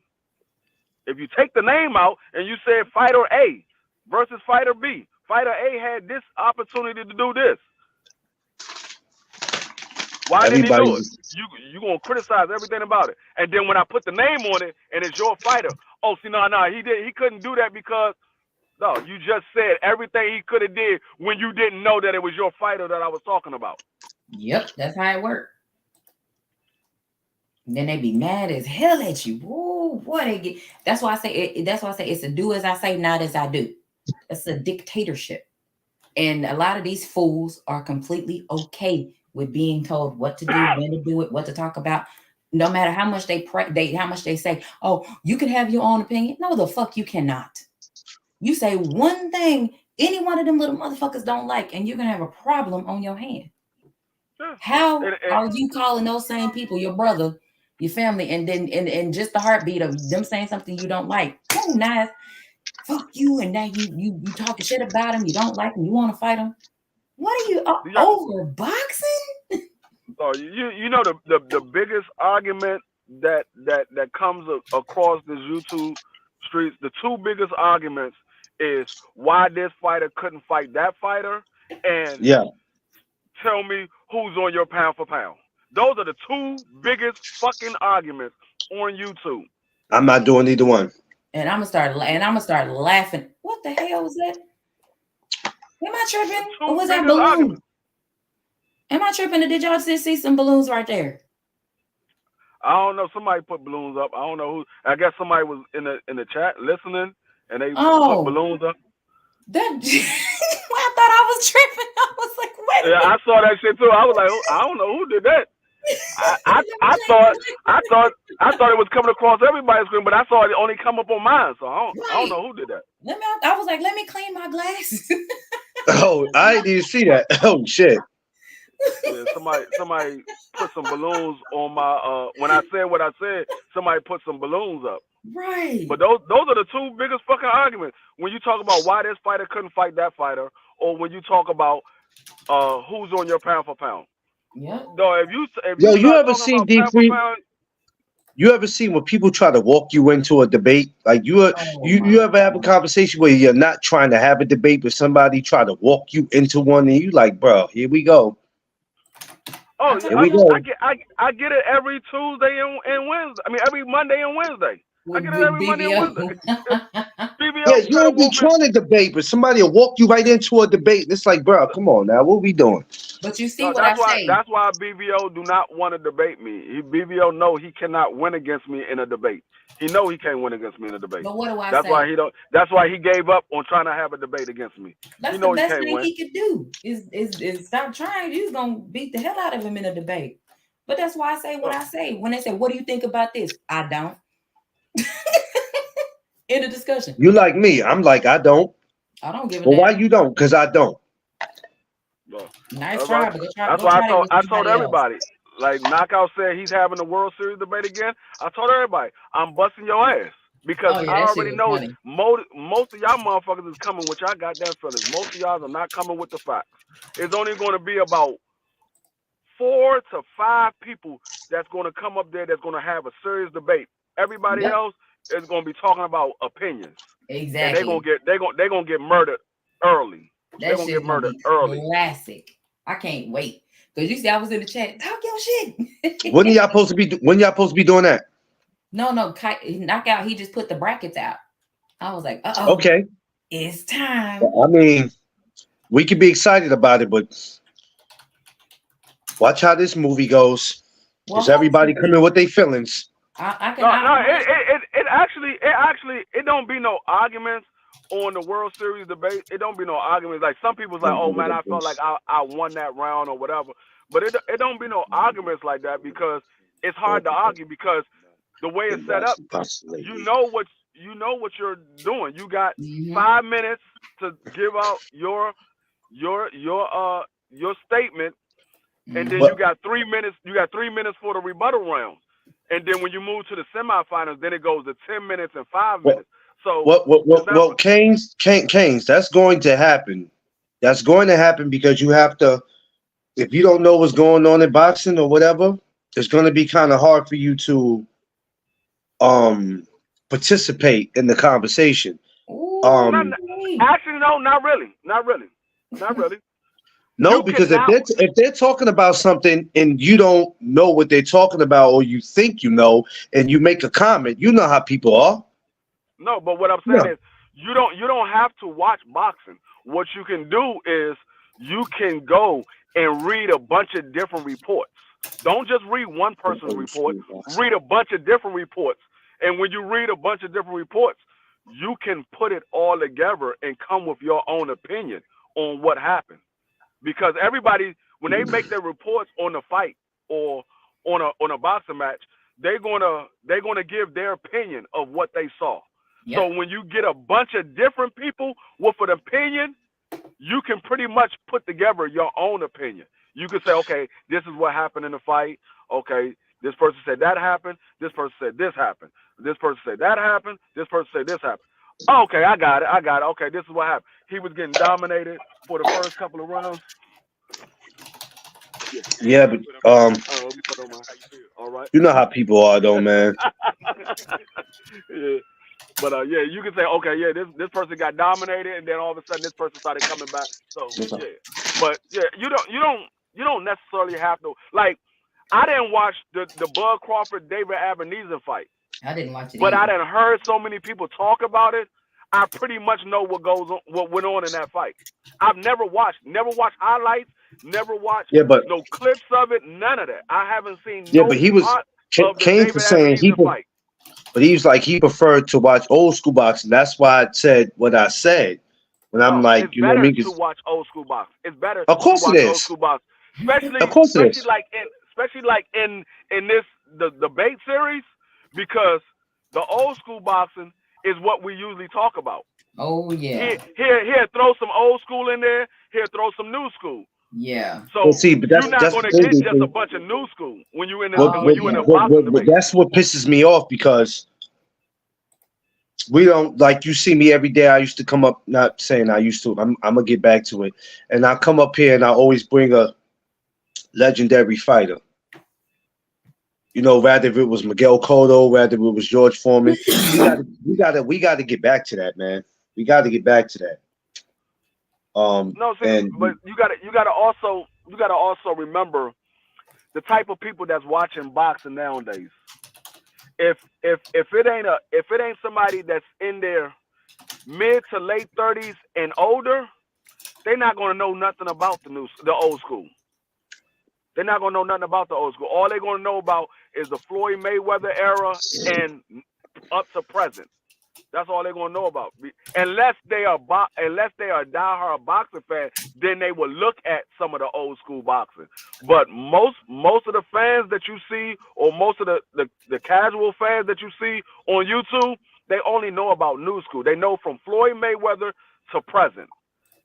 Speaker 2: If you take the name out and you say fighter A versus fighter B, fighter A had this opportunity to do this. Why didn't he do it? You gonna criticize everything about it, and then when I put the name on it and it's your fighter, oh see no he couldn't do that because no, you just said everything he could have did when you didn't know that it was your fighter that I was talking about.
Speaker 4: Yep, that's how it works. Then they be mad as hell at you. Whoa, what they get? That's why I say it's a do as I say, not as I do. It's a dictatorship, and a lot of these fools are completely okay with being told what to do, when to do it, what to talk about. No matter how much how much they say, oh, you can have your own opinion. No, the fuck you cannot. You say one thing any one of them little motherfuckers don't like, and you're gonna have a problem on your hand. How are you calling those same people your brother, your family, and then and just the heartbeat of them saying something you don't like? Oh, nice, fuck you, and now you talking shit about them. You don't like them. You want to fight them. What are you over boxing?
Speaker 2: Oh, you know the biggest argument that comes across the YouTube streets. The two biggest arguments is why this fighter couldn't fight that fighter, and tell me who's on your pound for pound. Those are the two biggest fucking arguments on YouTube.
Speaker 1: I'm not doing either one.
Speaker 4: And I'm gonna start laughing. What the hell was that? Am I tripping? Or was that balloon? Argument. Am I tripping? Or did y'all just see some balloons right there?
Speaker 2: I don't know. Somebody put balloons up. I don't know who. I guess somebody was in the chat listening, and they put balloons up.
Speaker 4: That I thought I was tripping. I was like, wait.
Speaker 2: Yeah, I saw that shit too. I was like, I don't know who did that. I thought it was coming across everybody's screen, but I saw it only come up on mine. So I don't know who did that.
Speaker 4: I was like, let me clean my glasses.
Speaker 1: Oh, I didn't even see that. Oh shit.
Speaker 2: Yeah, somebody put some balloons on my when I said what I said, somebody put some balloons up.
Speaker 4: Right.
Speaker 2: But those are the two biggest fucking arguments when you talk about why this fighter couldn't fight that fighter, or when you talk about who's on your pound for pound.
Speaker 4: Yeah.
Speaker 2: No, if
Speaker 1: you ever seen D3? You ever seen when people try to walk you into a debate? Like you ever have a conversation where you're not trying to have a debate, but somebody try to walk you into one, and you like, bro, here we go.
Speaker 2: Oh, I get it every Tuesday and Wednesday. I mean, every Monday and Wednesday. I get it every Monday and Wednesday.
Speaker 1: Yeah, you don't be trying to debate, but somebody will walk you right into a debate. And it's like, bro, come on now, what we doing?
Speaker 4: But you see what I say.
Speaker 2: That's why BVO do not want to debate me. BVO know he cannot win against me in a debate. He know he can't win against me in a debate.
Speaker 4: But what do I
Speaker 2: say? That's why he gave up on trying to have a debate against me.
Speaker 4: That's the best thing he could do is stop trying. You're gonna beat the hell out of him in a debate. But that's why I say what I say. When they say, "What do you think about this?" I don't. In a discussion.
Speaker 1: You like me? I'm like, I don't.
Speaker 4: I don't give a damn.
Speaker 1: Well, why you don't? Because I don't.
Speaker 4: Nice try, but
Speaker 2: that's why I told everybody. Like Knockout said he's having the World Series debate again. I told everybody, I'm busting your ass. Because
Speaker 4: Oh yeah,
Speaker 2: I
Speaker 4: that shit
Speaker 2: already
Speaker 4: was
Speaker 2: know
Speaker 4: funny.
Speaker 2: most of y'all motherfuckers is coming with y'all goddamn feelings. Most of y'all are not coming with the facts. It's only going to be about 4 to 5 people that's going to come up there that's going to have a serious debate. Everybody
Speaker 4: Yep,
Speaker 2: else is going to be talking about opinions, and
Speaker 4: exactly.
Speaker 2: they're gonna get murdered early. They're
Speaker 4: That
Speaker 2: gonna get
Speaker 4: shit's gonna
Speaker 2: murdered
Speaker 4: be
Speaker 2: early.
Speaker 4: classic. I can't wait. Cause you see, I was in the chat. Talk your
Speaker 1: When are
Speaker 4: shit.
Speaker 1: y'all supposed to be? When y'all supposed to be doing that?
Speaker 4: No, knockout. He just put the brackets out. I was like, oh,
Speaker 1: Okay.
Speaker 4: it's time.
Speaker 1: I mean, we can be excited about it, but watch how this movie goes.
Speaker 4: Well,
Speaker 1: Is everybody
Speaker 4: hopefully,
Speaker 1: coming with their feelings?
Speaker 4: I can.
Speaker 2: No,
Speaker 4: I
Speaker 2: no,
Speaker 4: honestly,
Speaker 2: it don't be no arguments on the World Series debate. It don't be no arguments. Like some people's like, oh man, I felt like I won that round or whatever. But it don't be no arguments like that because it's hard to argue because the way it's set up, you know what you're doing. You got
Speaker 4: hmm
Speaker 2: 5 minutes to give out your statement, and then
Speaker 4: hmm
Speaker 2: you
Speaker 1: But
Speaker 2: got 3 minutes. You got 3 minutes for the rebuttal rounds, and then when you move to the semifinals, then it goes to 10 minutes and five
Speaker 1: what
Speaker 2: minutes. So
Speaker 1: what what
Speaker 2: it's
Speaker 1: what
Speaker 2: not.
Speaker 1: well, Canes, that's going to happen. That's going to happen because you have to. If you don't know what's going on in boxing or whatever, it's going to be kind of hard for you to um participate in the conversation.
Speaker 4: Ooh,
Speaker 2: Not,
Speaker 1: Um,
Speaker 2: actually, no, not really, not really, not really.
Speaker 1: no,
Speaker 2: You
Speaker 1: because
Speaker 2: can now.
Speaker 1: if they're talking about something and you don't know what they're talking about or you think you know and you make a comment, you know how people are.
Speaker 2: No, but what I'm saying
Speaker 1: Yeah.
Speaker 2: is you don't have to watch boxing. What you can do is you can go and read a bunch of different reports. Don't just read one person's report. Read a bunch of different reports. And when you read a bunch of different reports, you can put it all together and come with your own opinion on what happened. Because everybody, when they make their reports on the fight or on a boxing match, they're gonna give their opinion of what they saw. So
Speaker 4: yep.
Speaker 2: when you get a bunch of different people with an opinion, you can pretty much put together your own opinion. You can say, okay, this is what happened in the fight. Okay, this person said that happened. This person said this happened. This person said that happened. This person said this happened. Okay, I got it. I got it. Okay, this is what happened. He was getting dominated for the first couple of rounds.
Speaker 1: Yeah, but
Speaker 2: Oh, let me put on my. All right.
Speaker 1: you know how people are though, man.
Speaker 2: Yeah. But yeah, you can say, okay, yeah, this person got dominated, and then all of a sudden this person started coming back. So yeah, but yeah, you don't necessarily have to like. I didn't watch the Bud Crawford David Ebenezer fight,
Speaker 4: I didn't watch it
Speaker 2: but I
Speaker 4: either.
Speaker 2: done heard so many people talk about it. I pretty much know what went on in that fight. I've never watched highlights, never watched
Speaker 1: Yeah, but
Speaker 2: no clips of it, none of that. I haven't seen
Speaker 1: yeah, but
Speaker 2: no
Speaker 1: he was
Speaker 2: part of the
Speaker 1: Kane for
Speaker 2: David
Speaker 1: saying
Speaker 2: Ebenezer fight.
Speaker 1: but he was like he preferred to watch old school boxing. That's why I said what I said when I'm
Speaker 2: No,
Speaker 1: like,
Speaker 2: it's
Speaker 1: you know what I
Speaker 2: better
Speaker 1: mean?
Speaker 2: to
Speaker 1: 'Cause
Speaker 2: watch old school box. It's better
Speaker 1: of
Speaker 2: to
Speaker 1: course it
Speaker 2: watch old
Speaker 1: is.
Speaker 2: school box,
Speaker 1: Of
Speaker 2: especially
Speaker 1: course it
Speaker 2: especially
Speaker 1: is.
Speaker 2: like in especially like in this the debate series because the old school boxing is what we usually talk about.
Speaker 4: Oh yeah,
Speaker 2: Here, throw some old school in there. Here, throw some new school.
Speaker 4: yeah.
Speaker 1: Well,
Speaker 2: So
Speaker 1: see, but
Speaker 2: you're not
Speaker 1: that's
Speaker 2: gonna
Speaker 1: the
Speaker 2: get
Speaker 1: thing.
Speaker 2: just a bunch of new school when you in this
Speaker 1: What,
Speaker 4: Oh
Speaker 2: when
Speaker 1: what,
Speaker 2: you in a
Speaker 4: yeah.
Speaker 2: boxing debate.
Speaker 1: that's what pisses me off because we don't like you see me every day. I used to come up, not saying I used to. I'm gonna get back to it, and I come up here and I always bring a legendary fighter. You know, rather if it was Miguel Cotto, rather if it was George Foreman. We got to get back to that, man. We got to get back to that.
Speaker 2: No, see, but
Speaker 1: And
Speaker 2: you gotta also remember the type of people that's watching boxing nowadays. If it ain't somebody that's in their mid to late 30s and older, they're not gonna know nothing about the old school. They're not gonna know nothing about the old school. All they're gonna know about is the Floyd Mayweather era and up to present. That's all they're gonna know about. Unless they are a diehard boxing fan, then they will look at some of the old school boxing. But most of the fans that you see, or most of the casual fans that you see on YouTube, they only know about new school. They know from Floyd Mayweather to present.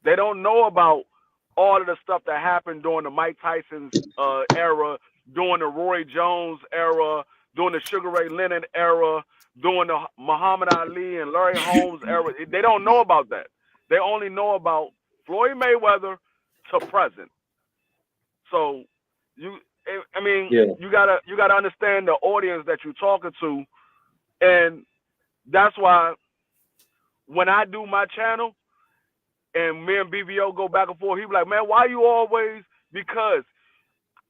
Speaker 2: They don't know about all of the stuff that happened during the Mike Tyson's era, during the Roy Jones era, during the Sugar Ray Leonard era, during the Muhammad Ali and Larry Holmes era. They don't know about that. They only know about Floyd Mayweather to present. So
Speaker 1: Yeah.
Speaker 2: you gotta understand the audience that you're talking to, and that's why when I do my channel and me and BBO go back and forth, he be like, man, why you always? Because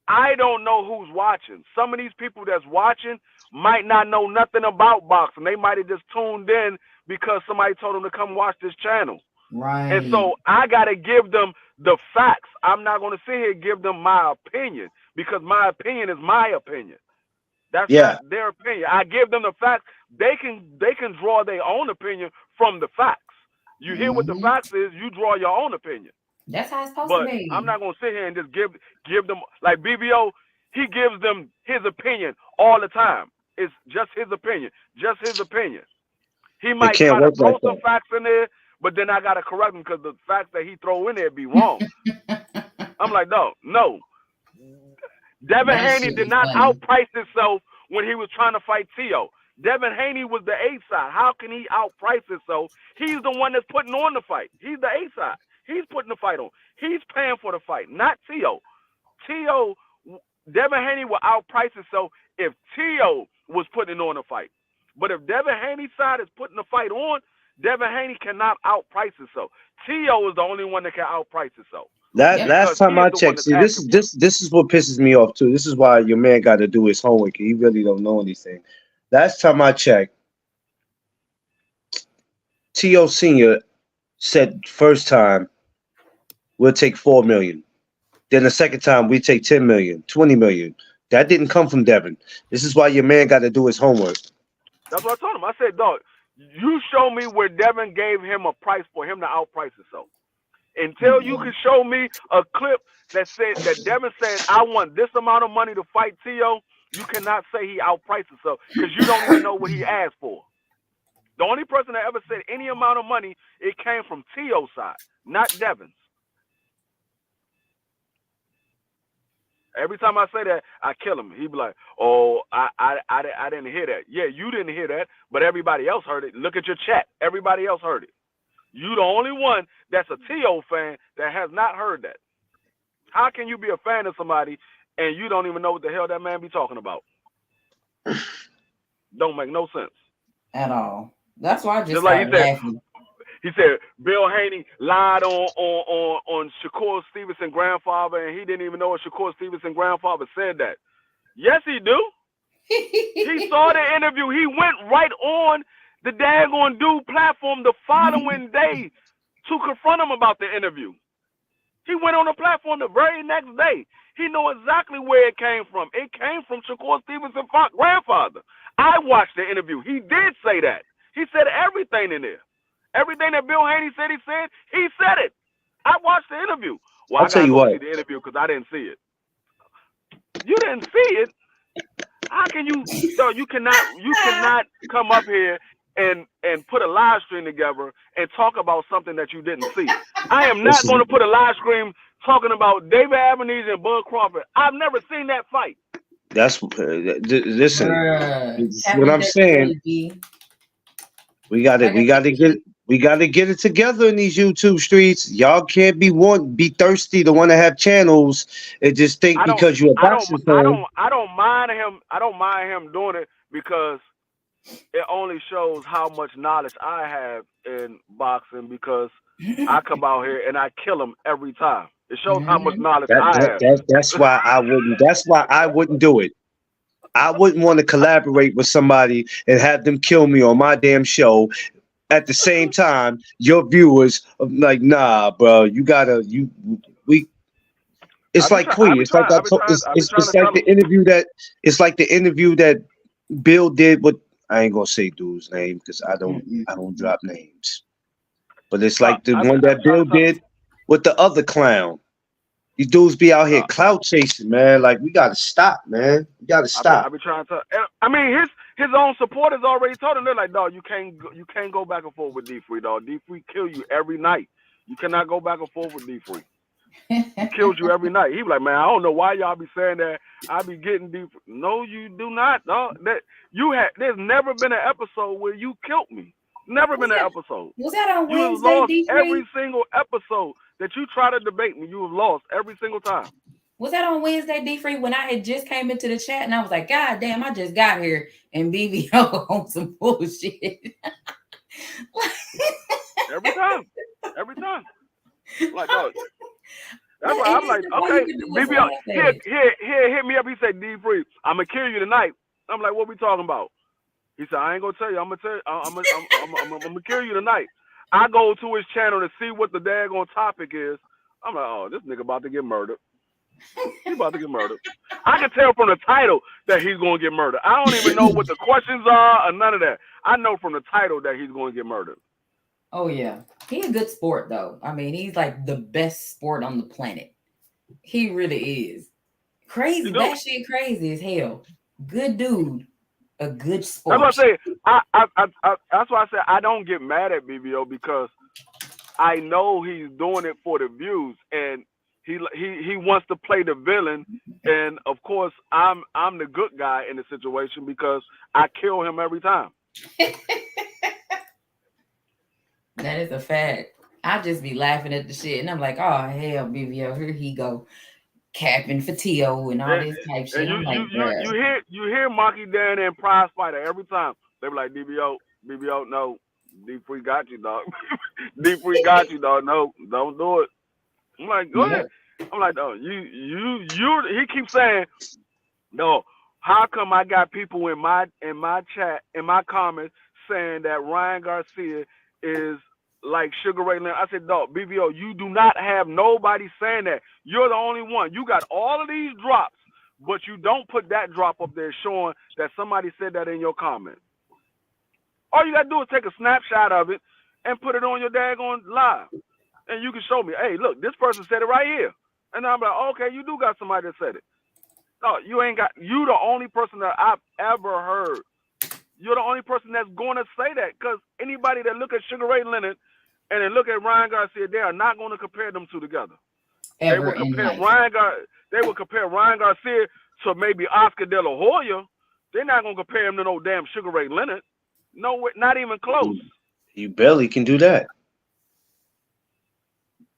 Speaker 2: I don't know who's watching. Some of these people that's watching might not know nothing about boxing. They might have just tuned in because somebody told them to come watch this channel.
Speaker 4: Right.
Speaker 2: And so I got to give them the facts. I'm not going to sit here and give them my opinion because my opinion is my opinion. That's not their opinion. I give them the facts. They can draw their own opinion from the facts. You hear what the facts is, you draw your own opinion.
Speaker 4: That's how it's supposed
Speaker 2: But
Speaker 4: to be.
Speaker 2: I'm not going to sit here and just give them, like BBO, he gives them his opinion all the time. It's just his opinion. Just his opinion. He might try to throw some facts in there, but then I got to correct him because the facts that he throw in there be wrong. I'm like, no. Devin Haney did not outprice himself when he was trying to fight Tio. Devin Haney was the A side. How can he outprice himself? He's the one that's putting on the fight. He's the A side. He's putting the fight on. He's paying for the fight, not Tio. Devin Haney will outprice himself if Tio was putting on the fight. But if Devin Haney's side is putting the fight on, Devin Haney cannot outprice himself. Tio is the only one that can outprice himself.
Speaker 1: Last time I checked, see, this is what pisses me off too. This is why your man got to do his homework. He really don't know anything. Last time I checked, T.O. Senior said first time we'll take 4 million. Then the second time we take 10 million, 20 million. That didn't come from Devin. This is why your man got to do his homework.
Speaker 2: That's what I told him. I said, dog, you show me where Devin gave him a price for him to outprice himself. Until you can show me a clip that said that Devin said, I want this amount of money to fight T.O., you cannot say he outpriced himself because you don't even know what he asked for. The only person that ever said any amount of money, it came from T.O.'s side, not Devin's. Every time I say that, I kill him. He be like, oh, I didn't hear that. Yeah, you didn't hear that, but everybody else heard it. Look at your chat. Everybody else heard it. You the only one that's a T.O. fan that has not heard that. How can you be a fan of somebody and you don't even know what the hell that man be talking about? Don't make no sense.
Speaker 4: At all. That's why I just like laughing.
Speaker 2: He said Bill Haney lied on Shakur Stevenson grandfather, and he didn't even know what Shakur Stevenson grandfather said that. Yes, he do. He saw the interview. He went right on the daggone dude platform the following day to confront him about the interview. He went on the platform the very next day. He knew exactly where it came from. It came from Shakur Stevenson's grandfather. I watched the interview. He did say that. He said everything in there. Everything that Bill Haney said, he said it. I watched the interview. Well,
Speaker 1: I'll tell you what.
Speaker 2: See the interview because I didn't see it. You didn't see it? How can you? So you cannot come up here and put a live stream together and talk about something that you didn't see. I am not going to put a live stream talking about David Avenese and Bud Crawford. I've never seen that fight.
Speaker 1: That's listen. What I'm saying. We got to get it together in these YouTube streets. Y'all can't be thirsty to want to have channels and just think because you're a boxing fan.
Speaker 2: I don't mind him doing it because it only shows how much knowledge I have in boxing because I come out here and I kill him every time. It shows how much knowledge I have.
Speaker 1: That's why I wouldn't. That's why I wouldn't do it. I wouldn't want to collaborate with somebody and have them kill me on my damn show. At the same time, your viewers are like, nah, bro, it's like Queen. It's like the interview that Bill did with. I ain't gonna say dude's name because I don't drop names. But it's like the one that Bill did with the other clown. These dudes be out here clout chasing, man. Like, we gotta stop, man. We gotta stop.
Speaker 2: I be trying to. I mean, his own supporters already told him. They're like, dog, you can't go back and forth with D3, dog. D3 kill you every night. You cannot go back and forth with D3. He kills you every night. He be like, man, I don't know why y'all be saying that. I be getting deep. No, you do not. No, that you had. There's never been an episode where you killed me. Never
Speaker 4: Was
Speaker 2: been an
Speaker 4: that
Speaker 2: episode.
Speaker 4: was that on
Speaker 2: You have
Speaker 4: Wednesday,
Speaker 2: lost
Speaker 4: D
Speaker 2: every
Speaker 4: Free?
Speaker 2: single episode that you try to debate me. You have lost every single time.
Speaker 4: Was that on Wednesday, D Free, when I had just came into the chat and I was like, God damn, I just got here and BBO on some bullshit.
Speaker 2: Every time. Every time. Like, no. That's why
Speaker 4: And
Speaker 2: I'm
Speaker 4: it's
Speaker 2: like,
Speaker 4: all you
Speaker 2: okay,
Speaker 4: can do is
Speaker 2: BBL,
Speaker 4: laugh at it.
Speaker 2: hit me up. He said, D Free, I'm gonna kill you tonight. I'm like, what we talking about? He said, I ain't gonna tell you. I'm gonna tell you. I'm gonna kill you tonight. I go to his channel to see what the daggone topic is. I'm like, oh, this nigga about to get murdered. He about to get murdered. I can tell from the title that he's gonna get murdered. I don't even know what the questions are or none of that. I know from the title that he's gonna get murdered.
Speaker 4: Oh yeah. He's a good sport though. I mean, he's like the best sport on the planet. He really is.
Speaker 2: You
Speaker 4: Crazy,
Speaker 2: do.
Speaker 4: batshit crazy as hell. Good dude. A good
Speaker 2: That's what I
Speaker 4: sport.
Speaker 2: say. That's why I said I don't get mad at BBO because I know he's doing it for the views, and he wants to play the villain, and of course I'm the good guy in the situation because I kill him every time.
Speaker 4: That is a fact. I just be laughing at the shit, and I'm like, oh hell, BBO, here he go, capping for T.O. and all
Speaker 2: And,
Speaker 4: this type
Speaker 2: and
Speaker 4: shit. I'm like,
Speaker 2: you
Speaker 4: bruh.
Speaker 2: hear Maki Dan and Prize Fighter every time. They be like BBO, no, D Free got you, dog. D Free got you, dog. No, don't do it. I'm like, go ahead.
Speaker 4: Yep.
Speaker 2: I'm like, no, you. He keeps saying, no. How come I got people in my chat in my comments saying that Ryan Garcia is like Sugar Ray Leonard? I said, no, BBO, you do not have nobody saying that. You're the only one. You got all of these drops, but you don't put that drop up there showing that somebody said that in your comment. All you gotta do is take a snapshot of it and put it on your daggone live, and you can show me, hey, look, this person said it right here, and I'm like, okay, you do got somebody that said it. No, you ain't got. You the only person that I've ever heard. You're the only person that's going to say that because anybody that look at Sugar Ray Leonard and then look at Ryan Garcia, they are not going to compare them two together. They
Speaker 4: Ever
Speaker 2: will
Speaker 4: in
Speaker 2: compare
Speaker 4: life.
Speaker 2: They will compare Ryan Garcia to maybe Oscar De La Hoya. They're not going to compare him to no damn Sugar Ray Leonard. No, not even close.
Speaker 1: You barely can do that.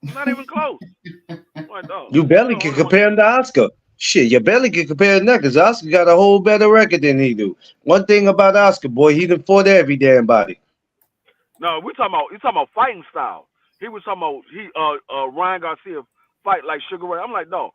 Speaker 2: Not even close. Like, oh,
Speaker 1: You
Speaker 2: you're
Speaker 1: barely
Speaker 2: the
Speaker 1: can
Speaker 2: only one.
Speaker 1: compare him to Oscar. Shit, you barely can compare him because Oscar got a whole better record than he do. One thing about Oscar, boy, he done fought every damn body.
Speaker 2: No, you talking about fighting style. He was talking about Ryan Garcia fight like Sugar Ray. I'm like, no.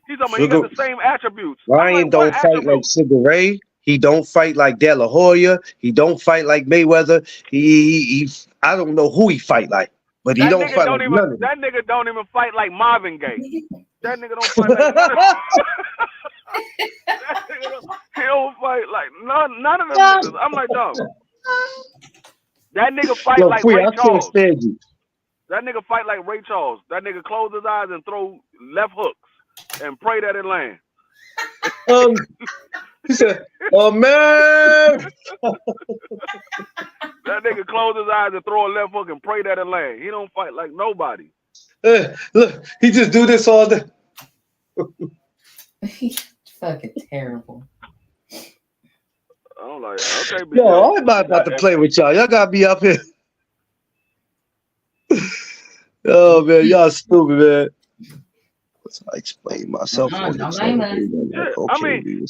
Speaker 2: He's talking about he got
Speaker 1: Sugar
Speaker 2: the same attributes. I'm like,
Speaker 1: Ryan
Speaker 2: what
Speaker 1: don't fight like
Speaker 2: attributes?
Speaker 1: Sugar Ray. He don't fight like De La Hoya. He don't fight like Mayweather. He I don't know who he fight like, but he don't fight like none of them.
Speaker 2: That nigga don't even fight like Marvin Gaye. That nigga don't fight like none of that nigga he don't fight like none of them niggas. I'm like, dog. That nigga fight
Speaker 1: Yo,
Speaker 2: like
Speaker 1: free,
Speaker 2: Ray
Speaker 1: I can't
Speaker 2: Charles.
Speaker 1: stand you.
Speaker 2: That nigga fight like Ray Charles. That nigga close his eyes and throw left hooks and pray that it land.
Speaker 1: He said, "Oh man."
Speaker 2: That nigga close his eyes and throw a left hook and pray that it land. He don't fight like nobody.
Speaker 1: Look, he just do this all day.
Speaker 4: He's fucking terrible.
Speaker 2: I'm like, okay,
Speaker 1: Yo, I'm not about to play with y'all. Y'all gotta be up here. Oh man, y'all stupid, man. I explain myself on the channel.
Speaker 2: Yeah, I mean,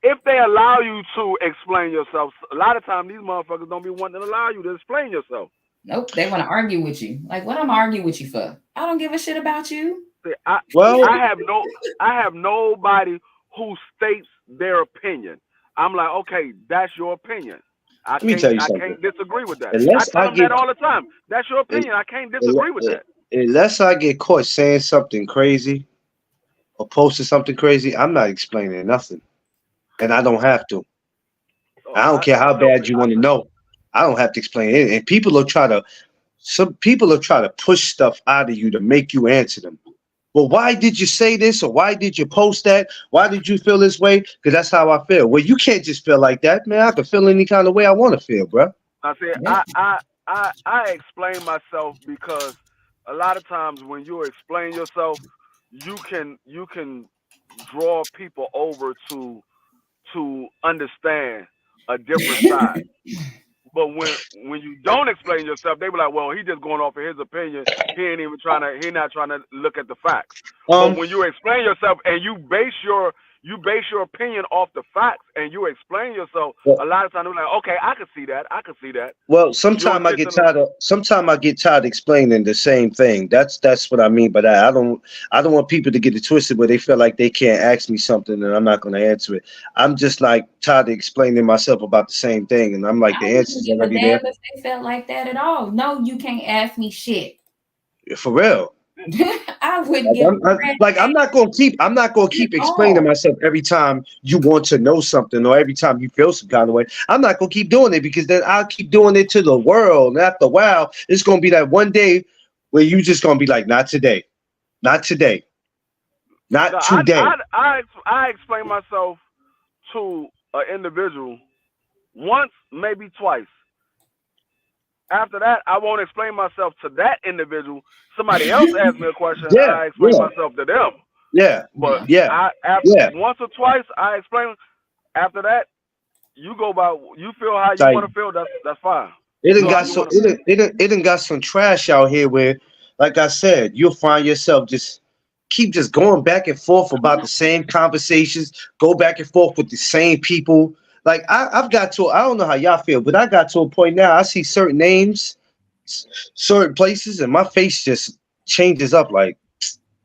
Speaker 2: if they allow you to explain yourself, a lot of times these motherfuckers don't be wanting to allow you to explain yourself.
Speaker 4: Nope, they want to argue with you. Like, what I'm arguing with you for? I don't give a shit about you.
Speaker 2: I have nobody who states their opinion. I'm like, okay, that's your opinion.
Speaker 1: Let me tell you something.
Speaker 2: I can't disagree with that.
Speaker 1: Unless
Speaker 2: I tell them that all the time. That's your opinion. I can't disagree with that.
Speaker 1: Unless I get caught saying something crazy or posting something crazy, I'm not explaining nothing. And I don't have to. I don't care how bad you want to know. I don't have to explain it. And some people will try to push stuff out of you to make you answer them. Well, why did you say this? Or why did you post that? Why did you feel this way? Because that's how I feel. Well, you can't just feel like that, man. I can feel any kind of way I want to feel, bro.
Speaker 2: I said, I explain myself because a lot of times when you explain yourself, you can draw people over to understand a different side. But when you don't explain yourself, they be like, well, he just going off of his opinion. He not trying to look at the facts. But
Speaker 1: Um,
Speaker 2: when you explain yourself and you base your opinion off the facts and you explain yourself,
Speaker 1: well,
Speaker 2: a lot of times they're like, okay, I can see that. I can see that.
Speaker 1: well,
Speaker 2: You'll
Speaker 1: sometimes I
Speaker 2: get
Speaker 1: get
Speaker 2: to the
Speaker 1: tired of. Sometimes I get tired of explaining the same thing. That's what I mean by that. I don't want people to get it twisted where they feel like they can't ask me something and I'm not going to answer it. I'm just like tired of explaining myself about the same thing, and I'm like
Speaker 4: I
Speaker 1: the
Speaker 4: wouldn't
Speaker 1: answer's
Speaker 4: give a
Speaker 1: already
Speaker 4: damn
Speaker 1: there.
Speaker 4: if they felt like that at all. No, you can't ask me shit.
Speaker 1: For real.
Speaker 4: I wouldn't give a crap
Speaker 1: I'm not gonna
Speaker 4: at
Speaker 1: keep explaining
Speaker 4: all.
Speaker 1: myself every time you want to know something or every time you feel some kind of way. I'm not gonna keep doing it because then I'll keep doing it to the world. And after a while, it's gonna be that one day where you just gonna be like, not today, not today,
Speaker 2: no,
Speaker 1: not
Speaker 2: I
Speaker 1: today.
Speaker 2: I I explain myself to an individual once, maybe twice. After that, I won't explain myself to that individual. Somebody else asks me a question,
Speaker 1: Yeah,
Speaker 2: I explain
Speaker 1: yeah,
Speaker 2: myself to them.
Speaker 1: yeah,
Speaker 2: But
Speaker 4: Yeah.
Speaker 1: yeah,
Speaker 2: I after
Speaker 1: yeah.
Speaker 2: once or twice, I explain. After that, you go by. You feel how you
Speaker 1: Like
Speaker 2: want to feel. That's fine.
Speaker 1: it
Speaker 2: You
Speaker 1: done
Speaker 2: feel how
Speaker 1: got
Speaker 2: you
Speaker 1: so
Speaker 2: want to feel.
Speaker 1: it done got some trash out here where, like I said, you'll find yourself just keep just going back and forth about the same conversations, go back and forth with the same people. Like I've got to I don't know how y'all feel, but I got to a point now I see certain names, certain places, and my face just changes up like,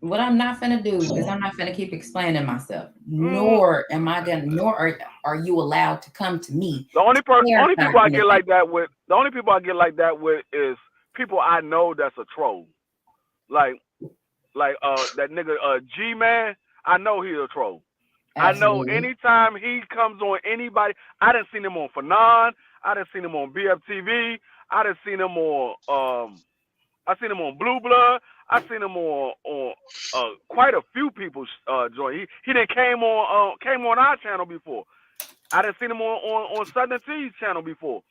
Speaker 4: What I'm not gonna do is I'm not gonna keep explaining myself.
Speaker 2: Mm,
Speaker 4: Nor are you allowed to come to me
Speaker 2: the only
Speaker 4: to
Speaker 2: person, only
Speaker 4: clarify
Speaker 2: people I get
Speaker 4: anything.
Speaker 2: like that with, the only people I get like that with is people I know that's a troll. Like that nigga G man. I know he's a troll. I know
Speaker 4: Absolutely.
Speaker 2: anytime he comes on anybody, I done seen him on Fanon, I done seen him on BFTV, I done seen him on I seen him on Blue Blood, I seen him on quite a few people's joint. He done came on our channel before. I done seen him on Southern T's channel before.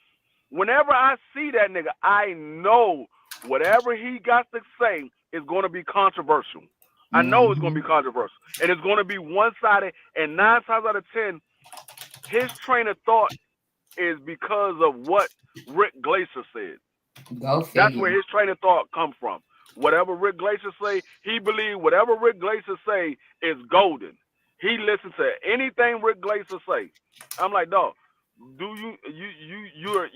Speaker 2: Whenever I see that nigga, I know whatever he got to say is going to be controversial. I know it's going to
Speaker 4: Hmm.
Speaker 2: be controversial, and it's going to be one-sided. And 9 times out of 10, his train of thought is because of what Rick Glacier said.
Speaker 4: Go
Speaker 2: That's
Speaker 4: figure.
Speaker 2: where his train of thought come from. Whatever Rick Glacier say, he believe whatever Rick Glacier say is golden. He listens to anything Rick Glacier say. I'm like, dog, do you're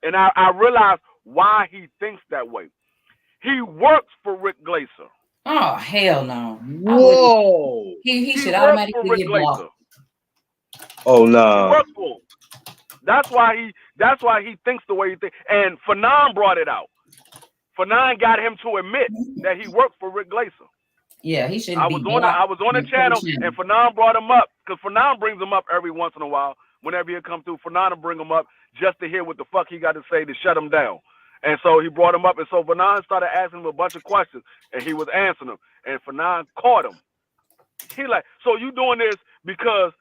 Speaker 2: and I realize why he thinks that way. He works for Rick Glacier.
Speaker 4: Oh hell no! I wouldn't.
Speaker 1: whoa,
Speaker 4: He
Speaker 2: He
Speaker 4: should
Speaker 2: works for
Speaker 4: automatically
Speaker 2: Rick
Speaker 4: get blocked.
Speaker 2: Glacier.
Speaker 1: oh
Speaker 2: He
Speaker 1: nah,
Speaker 2: works for him. That's why he thinks the way he thinks. And Fanon brought it out. Fanon got him to admit that he worked for Rick Glacier.
Speaker 4: Yeah, he should
Speaker 2: I
Speaker 4: be
Speaker 2: was on the
Speaker 4: blocked
Speaker 2: I was on the
Speaker 4: and put
Speaker 2: channel
Speaker 4: channel.
Speaker 2: and Fanon brought him up because Fanon brings him up every once in a while. Whenever he come through, Fanon will bring him up just to hear what the fuck he got to say to shut him down. And so he brought him up, and so Fanon started asking him a bunch of questions, and he was answering them. And Fanon caught him. He like, so you doing this because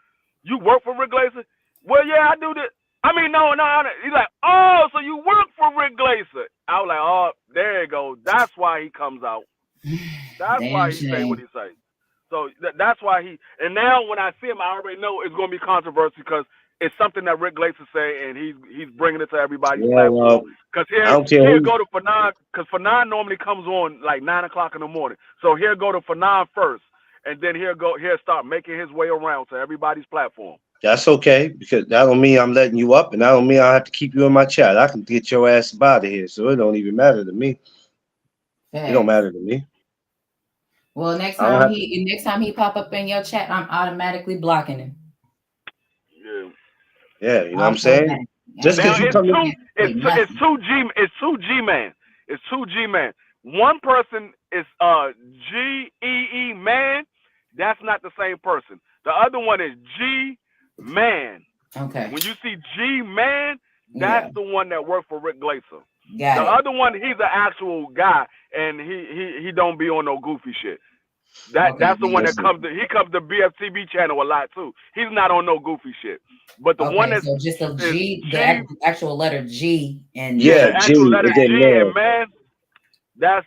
Speaker 2: you work for Rick Glacier? Well, yeah, I do this. I mean, no, no, no. He's like, oh, so you work for Rick Glacier? I was like, oh, there you go. That's why he comes out. That's
Speaker 4: Damn
Speaker 2: why he say what
Speaker 4: shame.
Speaker 2: he say. So that's why he. And now when I see him, I already know it's going to be controversial because it's something that Rick Glacier say, and he's bringing it to everybody's
Speaker 1: yeah,
Speaker 2: platform.
Speaker 1: well,
Speaker 2: Because
Speaker 1: I
Speaker 2: here
Speaker 1: don't care
Speaker 2: here
Speaker 1: who.
Speaker 2: go to Fanon, because Fanon normally comes on like 9 o'clock in the morning. So here go to Fanon first, and then here start making his way around to everybody's platform.
Speaker 1: That's okay because that don't mean I'm letting you up, and that don't mean I have to keep you in my chat. I can get your ass up out of here, so it don't even matter to me. It don't
Speaker 4: Facts.
Speaker 1: matter to me.
Speaker 4: Well,
Speaker 1: I don't have to.
Speaker 4: next time he pop up in your chat, I'm automatically blocking him.
Speaker 2: Yeah.
Speaker 1: Yeah, you know what I'm saying.
Speaker 4: Automatic. I
Speaker 1: Just
Speaker 4: ain't
Speaker 2: Now
Speaker 1: because
Speaker 4: got
Speaker 1: you
Speaker 2: it's
Speaker 1: come
Speaker 4: I
Speaker 1: to,
Speaker 2: two
Speaker 4: can't say
Speaker 2: it's
Speaker 4: nothing.
Speaker 2: two G it's two G man. It's two G man. One person is GEE man. That's not the same person. The other one is G man.
Speaker 4: Okay.
Speaker 2: When you see G man, that's
Speaker 4: Yeah.
Speaker 2: the one that worked for Rick Glacier. The
Speaker 4: Got it.
Speaker 2: other one, he's an actual guy, and he don't be on no goofy shit.
Speaker 4: Okay.
Speaker 2: That's the one
Speaker 4: Got
Speaker 2: that
Speaker 4: it.
Speaker 1: listen,
Speaker 2: comes to BFTV channel a lot too. He's not on no goofy shit. But the one
Speaker 4: Okay.
Speaker 2: that's
Speaker 4: So just a
Speaker 2: is
Speaker 4: G, the
Speaker 2: G,
Speaker 4: actual letter G and
Speaker 2: yeah,
Speaker 1: yeah,
Speaker 2: the
Speaker 4: man.
Speaker 2: actual
Speaker 1: G,
Speaker 2: letter
Speaker 1: and
Speaker 2: G
Speaker 1: then
Speaker 2: and
Speaker 1: man.
Speaker 2: man, That's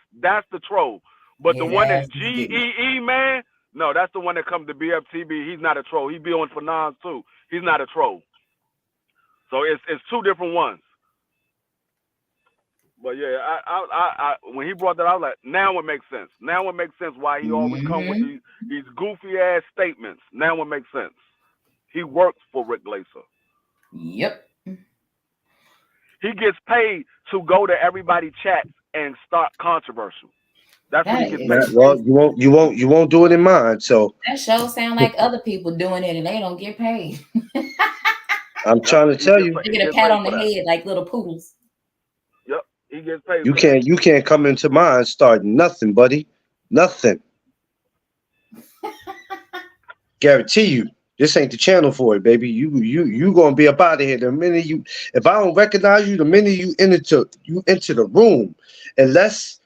Speaker 2: the troll. But the
Speaker 4: His
Speaker 2: one that's
Speaker 4: ass is getting it.
Speaker 2: GEE man, no, that's the one that comes to BFTB. He's not a troll. He be on for nons too. He's not a troll. So it's two different ones. But yeah, when he brought that, I was like, now it makes sense. Now it makes sense why he always come with
Speaker 4: Mm-hmm.
Speaker 2: these goofy ass statements. Now it makes sense. He works for Rick Glazer.
Speaker 4: Yep.
Speaker 2: He gets paid to go to everybody chats and start controversial. That's what he
Speaker 4: That
Speaker 2: gets
Speaker 1: Nah,
Speaker 2: paid
Speaker 4: is
Speaker 2: to do.
Speaker 1: well, you won't do it in mine. So
Speaker 4: that show sound like other people doing it and they don't get paid.
Speaker 1: I'm
Speaker 2: Yep,
Speaker 1: trying to tell you,
Speaker 4: They
Speaker 2: he
Speaker 4: get a
Speaker 2: gets
Speaker 4: pat
Speaker 2: paid
Speaker 4: on
Speaker 2: for
Speaker 4: the
Speaker 2: that.
Speaker 4: head like little poodles.
Speaker 2: Yep, he gets paid
Speaker 1: you
Speaker 2: for that.
Speaker 1: can't come into mine and start nothing, buddy. Nothing. Guarantee you. This ain't the channel for it, baby. You gonna be up out of here the minute you. If I don't recognize you, the minute you enter the room, unless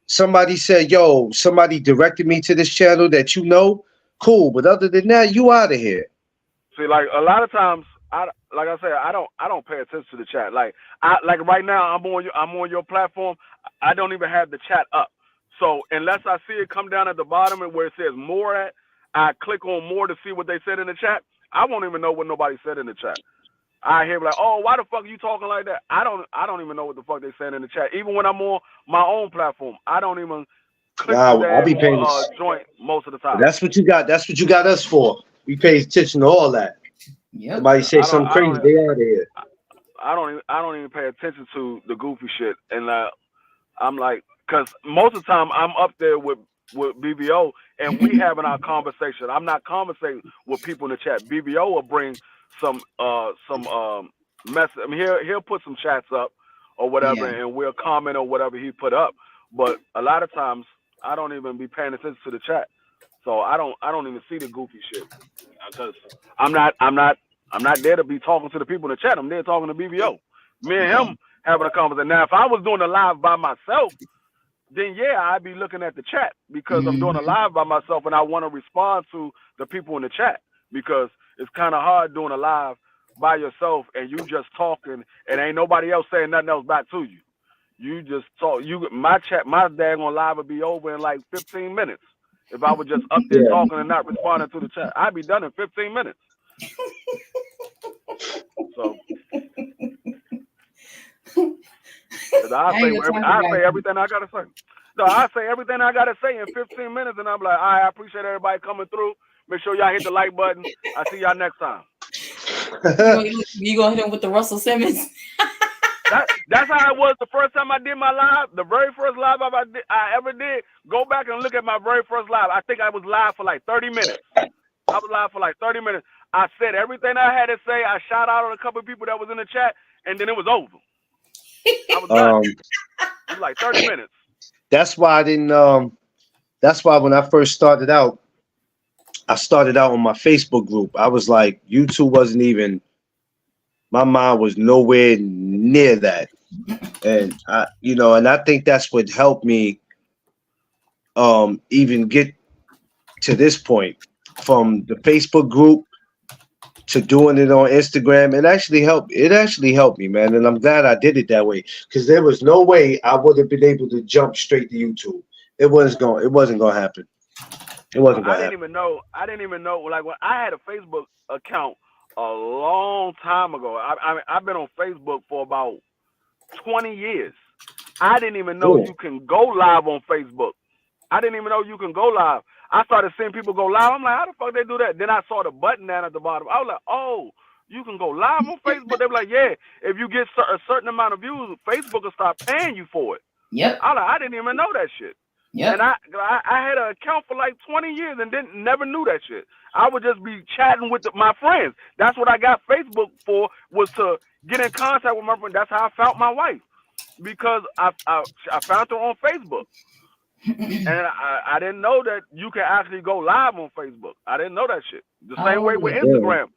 Speaker 1: somebody said, "Yo, somebody directed me to this channel that you know," cool. But other than that, you out of here.
Speaker 2: See, like a lot of times, like I said, I don't pay attention to the chat. Like right now, I'm on your platform. I don't even have the chat up. So unless I see it come down at the bottom and where it says more at, I click on more to see what they said in the chat. I won't even know what nobody said in the chat. I hear like, oh, why the fuck are you talking like that? I don't even know what the fuck they saying in the chat. Even when I'm on my own platform, I don't even click the
Speaker 1: Nah, I be
Speaker 2: damn
Speaker 1: paying.
Speaker 2: joint most of the time.
Speaker 1: That's what you got. That's what you got us for. We pay attention to all that.
Speaker 4: Yep.
Speaker 1: Somebody say
Speaker 2: I don't
Speaker 1: something
Speaker 2: I
Speaker 1: crazy,
Speaker 2: don't
Speaker 1: they out of here.
Speaker 2: I don't even pay attention to the goofy shit, and I'm like, cause most of the time I'm up there with BBO, and we having our conversation. I'm not conversating with people in the chat. BBO will bring some message. I mean, he'll put some chats up or whatever,
Speaker 4: Yeah.
Speaker 2: and we'll comment or whatever he put up. But a lot of times I don't even be paying attention to the chat, so I don't even see the goofy shit because I'm not I'm not I'm not there to be talking to the people in the chat. I'm there talking to BBO. Me and
Speaker 4: Yeah.
Speaker 2: him having a conversation. Now, if I was doing a live by myself, then yeah, I'd be looking at the chat because I'm doing a
Speaker 4: Mm-hmm.
Speaker 2: live by myself and I want to respond to the people in the chat because it's kind of hard doing a live by yourself and you just talking and ain't nobody else saying nothing else back to you. You just talk. My daggone live would be over in like 15 minutes if I was just up there
Speaker 1: Yeah.
Speaker 2: talking and not responding to the chat. I'd be done in 15 minutes. So, cause
Speaker 4: I ain't gonna talk
Speaker 2: I
Speaker 4: about
Speaker 2: say
Speaker 4: you.
Speaker 2: everything I gotta say. No, I say everything I gotta say in 15 minutes, and I'm like, all right, I appreciate everybody coming through. Make sure y'all hit the like button. I see y'all next time.
Speaker 4: You gonna hit him with the Russell Simmons?
Speaker 2: That's how it was the first time I did my live. The very first live I ever did. Go back and look at my very first live. I think I was live for like 30 minutes. I was live for like 30 minutes. I said everything I had to say. I shout out a couple of people that was in the chat, and then it was over. I was done.
Speaker 1: um,
Speaker 2: It was like 30 minutes.
Speaker 1: that's why I didn't. That's why when I first started out, I started out on my Facebook group. I was like, YouTube wasn't even. My mind was nowhere near that, and and I think that's what helped me even get to this point from the Facebook group to doing it on Instagram. It actually helped me, man, and I'm glad I did it that way because there was no way I would have been able to jump straight to YouTube. It wasn't gonna happen. It wasn't
Speaker 2: I
Speaker 1: gonna
Speaker 2: didn't
Speaker 1: happen.
Speaker 2: even know. I didn't even know. Like when I had a Facebook account a long time ago. I've been on Facebook for about 20 years. I didn't even know
Speaker 1: Cool.
Speaker 2: you can go live on Facebook. I didn't even know you can go live. I started seeing people go live. I'm like, how the fuck they do that? Then I saw the button down at the bottom. I was like, oh, you can go live on Facebook. They were like, yeah, if you get a certain amount of views, Facebook will start paying you for it.
Speaker 4: Yep.
Speaker 2: I was like, I didn't even know that shit. And
Speaker 4: Yep.
Speaker 2: I had an account for like 20 years and didn't never knew that shit. I would just be chatting with my friends. That's what I got Facebook for, was to get in contact with my friends. That's how I found my wife, because I found her on Facebook. And I didn't know that you can actually go live on Facebook. I didn't know that shit. The same
Speaker 4: Oh
Speaker 2: way with
Speaker 4: yeah.
Speaker 1: Yeah.
Speaker 2: Instagram.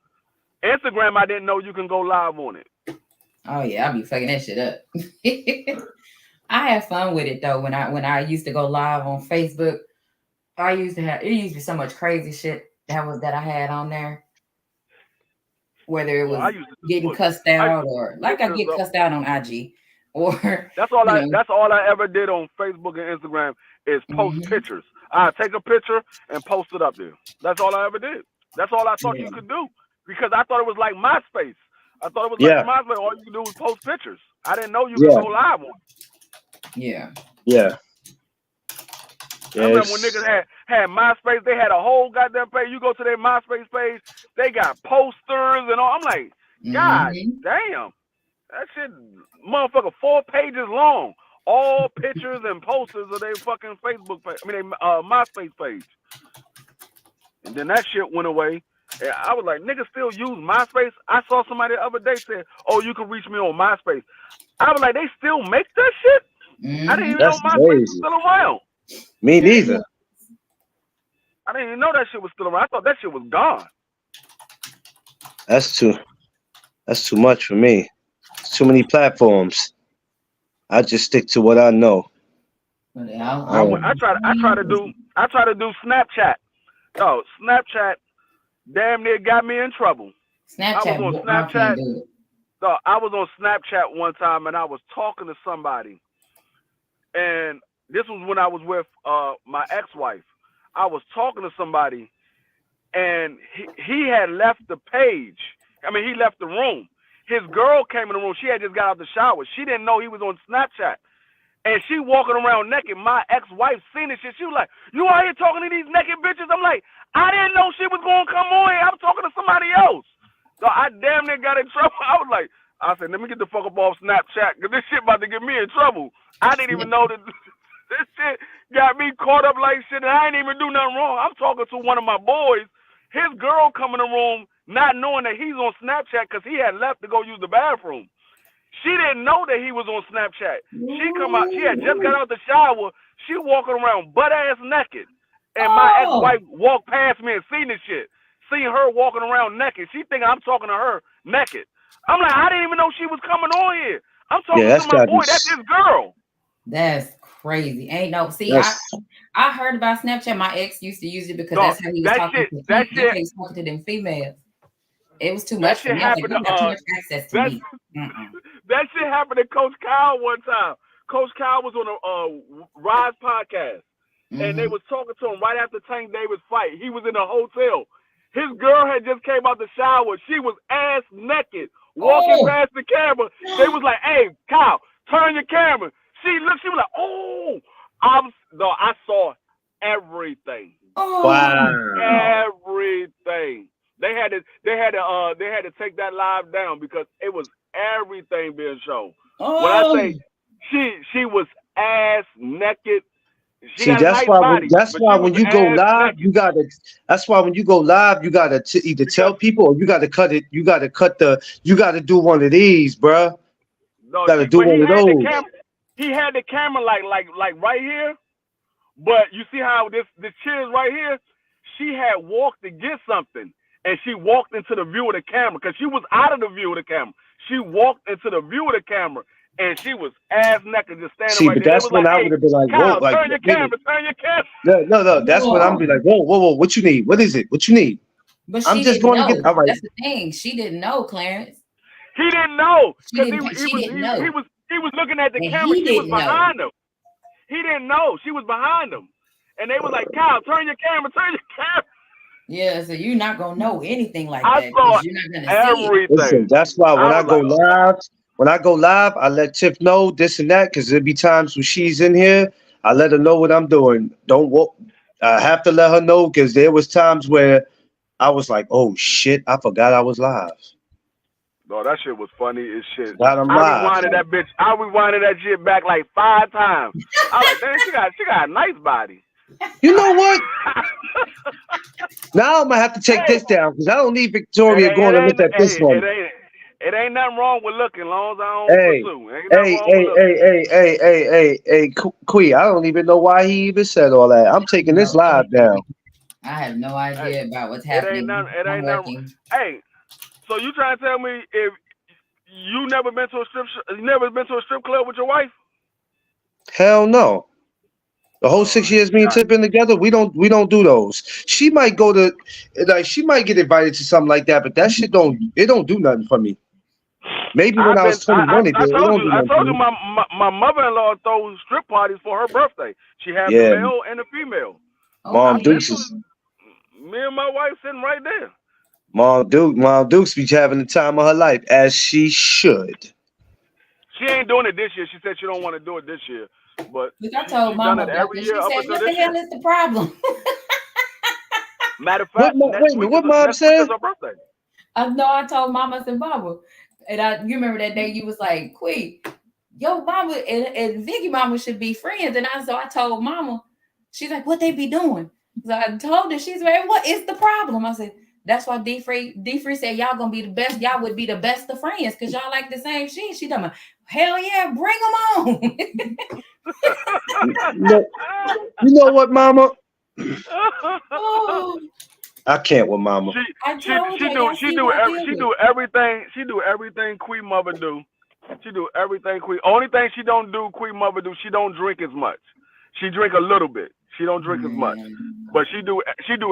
Speaker 2: Instagram, I didn't know you can go live on it.
Speaker 4: Oh yeah. I'll be fucking that shit up. I have fun with it though. When I used to go live on Facebook, it used to be so much crazy shit that I had on there. Whether it
Speaker 2: Well,
Speaker 4: was getting cussed
Speaker 2: I used
Speaker 4: out
Speaker 2: to
Speaker 4: or
Speaker 2: put
Speaker 4: like I
Speaker 2: pictures
Speaker 4: get
Speaker 2: up.
Speaker 4: cussed out on IG. or
Speaker 2: That's all
Speaker 4: you
Speaker 2: I.
Speaker 4: know.
Speaker 2: That's all I ever did on Facebook and Instagram is post
Speaker 4: Hmm.
Speaker 2: pictures. I take a picture and post it up there. That's all I ever did. That's all I thought you
Speaker 4: Yeah,
Speaker 2: could do because I thought it was like MySpace. I thought it was like
Speaker 1: Yeah,
Speaker 2: MySpace. All you could do was post pictures. I didn't know you could
Speaker 1: yeah,
Speaker 2: go live on.
Speaker 4: yeah.
Speaker 1: yeah,
Speaker 2: I remember when niggas
Speaker 1: yes,
Speaker 2: had MySpace, they had a whole goddamn page. You go to their MySpace page, they got posters and all. I'm like, God
Speaker 4: Hmm.
Speaker 2: damn, that shit, motherfucker, 4 pages long, all pictures and posters of their fucking Facebook page. I mean, they MySpace page. And then that shit went away. And I was like, niggas still use MySpace. I saw somebody the other day said, "Oh, you can reach me on MySpace." I was like, they still make that shit. I didn't even
Speaker 4: Hmm.
Speaker 2: know
Speaker 1: that's
Speaker 2: MySpace was
Speaker 1: crazy.
Speaker 2: still around.
Speaker 1: Me
Speaker 4: Yeah,
Speaker 1: neither.
Speaker 2: I didn't even know that shit was still around. I thought that shit was gone.
Speaker 1: That's too. That's too much for me. It's too many platforms. I just stick to what I know.
Speaker 4: but
Speaker 1: I don't.
Speaker 2: I try to do Snapchat. Yo, Snapchat damn near got me in trouble. I was
Speaker 4: Snapchat,
Speaker 2: on
Speaker 4: I can't
Speaker 2: Snapchat.
Speaker 4: do it.
Speaker 2: So I was on Snapchat one time and I was talking to somebody, and this was when I was with my ex-wife. I was talking to somebody, and he had left the page. I mean, he left the room. His girl came in the room. She had just got out the shower. She didn't know he was on Snapchat. And she walking around naked. My ex-wife seen this shit. She was like, "You out here talking to these naked bitches?" I'm like, I didn't know she was going to come on here. I'm talking to somebody else. So I damn near got in trouble. I said, let me get the fuck up off Snapchat because this shit about to get me in trouble. I didn't even know that this shit got me caught up like shit, and I ain't even do nothing wrong. I'm talking to one of my boys. His girl come in the room not knowing that he's on Snapchat because he had left to go use the bathroom. She didn't know that he was on Snapchat. She come out. She had just got out the shower. She walking around butt ass naked, and my
Speaker 4: Oh,
Speaker 2: ex-wife walked past me and seen this shit. Seen her walking around naked. She thinking I'm talking to her naked. I'm like, I didn't even know she was coming on here. I'm
Speaker 1: Yeah,
Speaker 2: talking to
Speaker 1: that's
Speaker 2: my
Speaker 1: gotta be.
Speaker 2: boy. That's his girl.
Speaker 4: that's crazy. Ain't no. See, I
Speaker 1: That's
Speaker 4: I heard about Snapchat. My ex used to use it because
Speaker 2: No,
Speaker 4: that's how he was
Speaker 2: that
Speaker 4: talking
Speaker 2: shit.
Speaker 4: to.
Speaker 2: That
Speaker 4: That's how
Speaker 2: shit.
Speaker 4: he was talking to them females. It was too
Speaker 2: That
Speaker 4: much for
Speaker 2: shit
Speaker 4: me. I was like,
Speaker 2: happened
Speaker 4: you
Speaker 2: to
Speaker 4: got too much access to
Speaker 2: that
Speaker 4: me. Mm-mm.
Speaker 2: that shit happened to Coach Kyle one time. Coach Kyle was on a Rise podcast, and they
Speaker 4: Hmm.
Speaker 2: was talking to him right after Tank Davis fight. He was in a hotel. His girl had just came out the shower. She was ass naked, walking
Speaker 4: Oh,
Speaker 2: past the camera. They was like, "Hey, Kyle, turn your camera." She looked. She was like, "Oh." I saw everything.
Speaker 4: oh,
Speaker 1: wow.
Speaker 2: Everything. They had to take that live down because it was everything being shown. When I
Speaker 4: oh.
Speaker 2: say she was ass naked, she
Speaker 1: See,
Speaker 2: got a
Speaker 1: that's
Speaker 2: nice
Speaker 1: why.
Speaker 2: body,
Speaker 1: That's
Speaker 2: but
Speaker 1: why
Speaker 2: she was
Speaker 1: when you go
Speaker 2: ass
Speaker 1: live,
Speaker 2: naked
Speaker 1: you gotta. That's why when you go live, you gotta either
Speaker 2: because
Speaker 1: tell people or you gotta cut it. You gotta cut the. You gotta do one of these, bruh.
Speaker 2: no,
Speaker 1: Gotta do
Speaker 2: but he
Speaker 1: one of
Speaker 2: had the
Speaker 1: those.
Speaker 2: camera. He had the camera like right here. But you see how this chair is right here? She had walked to get something, and she walked into the view of the camera because she was out of the view of the camera. She walked into the view of the camera, and she was ass naked just standing
Speaker 1: See,
Speaker 2: right
Speaker 1: but
Speaker 2: there. They
Speaker 1: that's
Speaker 2: was
Speaker 1: when
Speaker 2: like,
Speaker 1: I would
Speaker 2: "Hey,
Speaker 1: have been like, whoa,
Speaker 2: Kyle,
Speaker 1: like,
Speaker 2: turn your
Speaker 1: nigga.
Speaker 2: camera, turn your camera."
Speaker 1: No, no, no. That's when I'm
Speaker 4: Oh.
Speaker 1: be like, whoa, whoa, whoa. What you need? What is it? What you need?
Speaker 4: But
Speaker 1: I'm
Speaker 4: she
Speaker 1: just
Speaker 4: didn't
Speaker 1: going to get.
Speaker 4: know.
Speaker 1: All right.
Speaker 4: That's the thing. She didn't know, Clarence.
Speaker 2: He didn't know
Speaker 4: She
Speaker 2: because
Speaker 4: didn't. She didn't know,
Speaker 2: he was looking at the
Speaker 4: and
Speaker 2: camera.
Speaker 4: he
Speaker 2: She was
Speaker 4: didn't know.
Speaker 2: behind him. He didn't know she was behind him, and they was like, "Kyle, turn your camera, turn your camera."
Speaker 4: Yeah, so you're not gonna know anything like
Speaker 2: I
Speaker 4: that
Speaker 2: saw
Speaker 4: because you're not gonna see it.
Speaker 1: Listen,
Speaker 2: everything.
Speaker 1: that's why
Speaker 2: I was like,
Speaker 1: when I go live, I let Tiff know this and that because there'll be times when she's in here. I let her know what I'm doing. Don't walk. I have to let her know because there was times where I was like, "Oh shit, I forgot I was live.
Speaker 2: no, that shit was funny as shit.
Speaker 1: Forgot I'm
Speaker 2: I
Speaker 1: live."
Speaker 2: rewinded that bitch. I rewinded that shit back like 5 times. I was like, damn, she got a nice body.
Speaker 1: You know what? Now I'm gonna have to take
Speaker 2: Hey,
Speaker 1: this down because I don't need
Speaker 2: it
Speaker 1: Victoria
Speaker 2: ain't,
Speaker 1: going
Speaker 2: it
Speaker 1: to look
Speaker 2: ain't,
Speaker 1: at this
Speaker 2: hey,
Speaker 1: one.
Speaker 2: it ain't nothing wrong with looking, long as I don't
Speaker 1: Hey,
Speaker 2: pursue. Ain't nothing
Speaker 1: hey,
Speaker 2: wrong with
Speaker 1: hey,
Speaker 2: looking.
Speaker 1: hey, hey, hey, hey, hey, hey, Quee. I don't even know why he even said all that. I'm taking this
Speaker 4: No,
Speaker 1: live down.
Speaker 4: I have no
Speaker 2: Hey,
Speaker 4: idea about what's
Speaker 2: it ain't
Speaker 4: happening.
Speaker 2: nothing. It
Speaker 4: I'm
Speaker 2: ain't nothing.
Speaker 4: working.
Speaker 2: Hey, so you trying to tell me if you never been to a you never been to a strip club with your wife?
Speaker 1: Hell no. The whole
Speaker 2: Oh,
Speaker 1: 6 years me and
Speaker 2: God.
Speaker 1: Tip been together, we don't do those. She might go to like she might get invited to something like that, but that shit don't do nothing for me. Maybe when
Speaker 2: I've
Speaker 1: I was
Speaker 2: been.
Speaker 1: 21, it
Speaker 2: I
Speaker 1: did. It
Speaker 2: told
Speaker 1: don't
Speaker 2: you.
Speaker 1: do
Speaker 2: I
Speaker 1: nothing to
Speaker 2: told you.
Speaker 1: me.
Speaker 2: My mother-in-law throws strip parties for her birthday. She have the
Speaker 1: Yeah,
Speaker 2: male and the female.
Speaker 4: Oh,
Speaker 1: Mom
Speaker 2: I've been
Speaker 1: Dukes
Speaker 2: to
Speaker 1: is
Speaker 2: me and my wife sitting right there.
Speaker 1: Mom Dukes be having the time of her life as she should.
Speaker 2: She ain't doing it this year. She said she don't want to do it this year, but
Speaker 4: look, I told
Speaker 2: she done
Speaker 4: Mama
Speaker 2: it
Speaker 4: about
Speaker 2: every
Speaker 4: this.
Speaker 2: year
Speaker 4: She
Speaker 2: up
Speaker 4: said,
Speaker 2: until
Speaker 4: "What the
Speaker 2: this
Speaker 4: hell
Speaker 2: year.
Speaker 4: is the problem?"
Speaker 2: Matter of
Speaker 1: What?
Speaker 2: fact,
Speaker 1: Wait a minute. What mom
Speaker 2: next week is
Speaker 1: said?
Speaker 2: her birthday.
Speaker 4: I know. I told Mama, I said, "Mama," and you remember that day you was like, "Queen, yo, Mama and Vicky Mama should be friends," and I told Mama, she's like, "What they be doing?" So I told her, she's like, "What is the problem?" I said, "That's why D Free said y'all gonna be the best. Y'all would be the best of friends because y'all like the same shit." She done, hell yeah, bring them on.
Speaker 1: No, you know what, Mama?
Speaker 4: Oh,
Speaker 1: I can't with Mama.
Speaker 2: she
Speaker 4: I told her, y'all see what I deal
Speaker 2: she
Speaker 4: with.
Speaker 2: do everything Queen Mother do. She do everything Queen. Only thing she don't do Queen Mother do. She don't drink as much. She drink a little bit. She don't drink as much.
Speaker 4: Man.
Speaker 2: But she do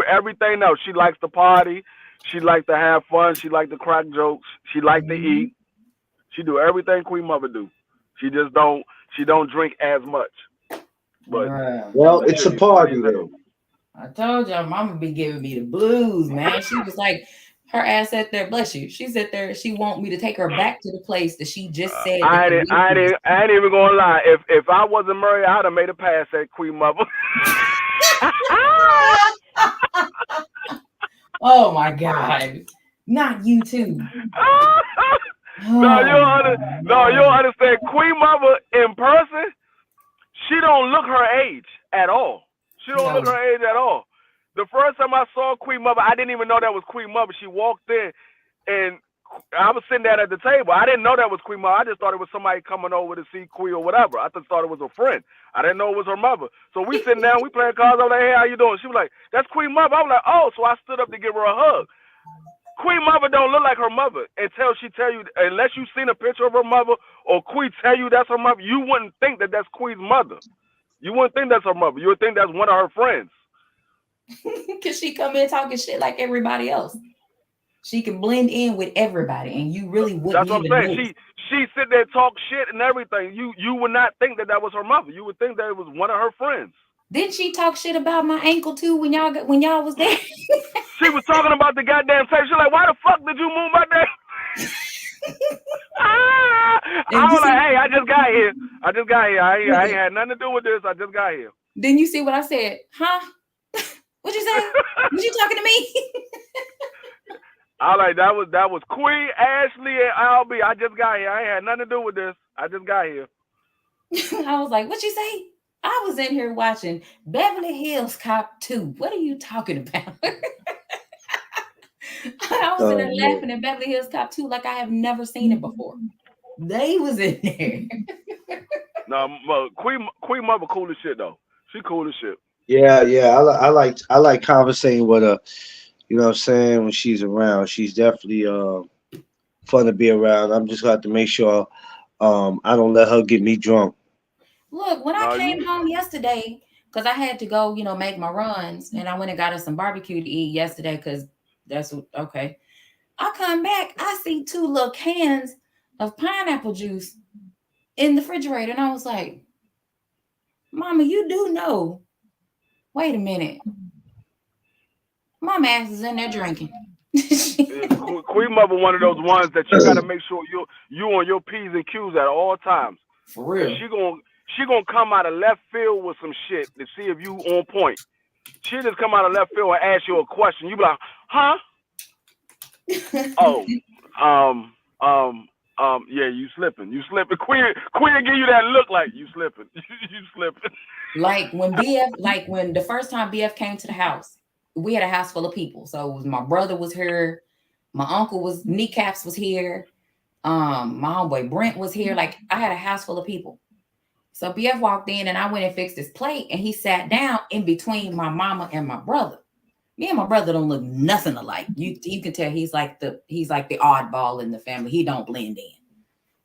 Speaker 2: everything else. She likes to party. She likes to have fun. She likes to crack jokes. She likes to eat. She do everything Queen Mother do. She just don't drink as much. But
Speaker 4: Bruh.
Speaker 1: Well,
Speaker 2: that
Speaker 1: it's
Speaker 2: should
Speaker 1: a
Speaker 2: be funny as
Speaker 1: party
Speaker 2: hell.
Speaker 1: then.
Speaker 4: I told y'all, Mama be giving me the blues, man. She was like, her ass sat there, bless you. She sat there, she want me to take her back to the place that she just said that the business.
Speaker 2: I ain't even gonna lie. If I wasn't married, I'd have made a pass at Queen Mother.
Speaker 4: Oh my God. Not you too.
Speaker 2: no,
Speaker 4: Oh
Speaker 2: no, you don't
Speaker 4: no.
Speaker 2: understand. Queen Mother in person, she don't look her age at all. She don't look
Speaker 4: No.
Speaker 2: her age at all. The first time I saw Queen Mother, I didn't even know that was Queen Mother. She walked in, and I was sitting there at the table. I didn't know that was Queen Mother. I just thought it was somebody coming over to see Queen or whatever. I just thought it was a friend. I didn't know it was her mother. So we sitting down, we playing cards. I was like, "Hey, how you doing?" She was like, "That's Queen Mother." I was like, "Oh," so I stood up to give her a hug. Queen Mother don't look like her mother until she tell you, unless you seen a picture of her mother or Queen tell you that's her mother, you wouldn't think that that's Queen's mother. You wouldn't think that's her mother. You would think that's one of her friends.
Speaker 4: Cause she come in talking shit like everybody else. She can blend in with everybody and you really wouldn't
Speaker 2: That's what I'm
Speaker 4: even
Speaker 2: saying.
Speaker 4: notice.
Speaker 2: She sit there talk shit and everything. You would not think that was her mother. You would think that it was one of her friends.
Speaker 4: Didn't she talk shit about my ankle too when y'all was there?
Speaker 2: She was talking about the goddamn tape. She's like, "Why the fuck did you move my day?" I
Speaker 4: And you
Speaker 2: was like,
Speaker 4: see,
Speaker 2: "Hey, I just got here. I ain't had nothing to do with this. I just got here."
Speaker 4: then you see what I said, huh? What'd you say? Was you talking to me?
Speaker 2: I like that was Queen Ashley and Albie. I just got here. I ain't had nothing to do with this. I just got here.
Speaker 4: I was like, what you say? I was in here watching Beverly Hills Cop 2. What are you talking about? I was in
Speaker 1: Oh
Speaker 4: there
Speaker 1: man.
Speaker 4: laughing at Beverly Hills Cop 2 like I have never seen it before. They was in there.
Speaker 2: No, Queen Mother cool as shit though. She cool as shit.
Speaker 1: Yeah, yeah. I like conversating with her. You know what I'm saying? When she's around, she's definitely fun to be around. I'm just gonna have to make sure I don't let her get me drunk.
Speaker 4: Look, when I
Speaker 2: No,
Speaker 4: came
Speaker 2: you.
Speaker 4: home yesterday, because I had to go, make my runs, and I went and got us some barbecue to eat yesterday, because that's what, okay. I come back, I see 2 little cans of pineapple juice in the refrigerator, and I was like, Mama, you do know. Wait a minute. My ass is in there drinking.
Speaker 2: Queen Mother one of those ones that you got to make sure you on your P's and Q's at all times.
Speaker 4: For
Speaker 2: Cause
Speaker 4: real.
Speaker 2: she gonna come out of left field with some shit to see if you on point. She just come out of left field and ask you a question. You be like, huh? Oh, um, yeah, you slipping. You slipping. Queen give you that look like you slipping. You slipping.
Speaker 4: Like when the first time BF came to the house, we had a house full of people. So it was my brother was here, my uncle was kneecaps was here, my homeboy Brent was here. Like I had a house full of people. So BF walked in and I went and fixed his plate and he sat down in between my mama and my brother. Me and my brother don't look nothing alike. You can tell he's like the oddball in the family. He don't blend in.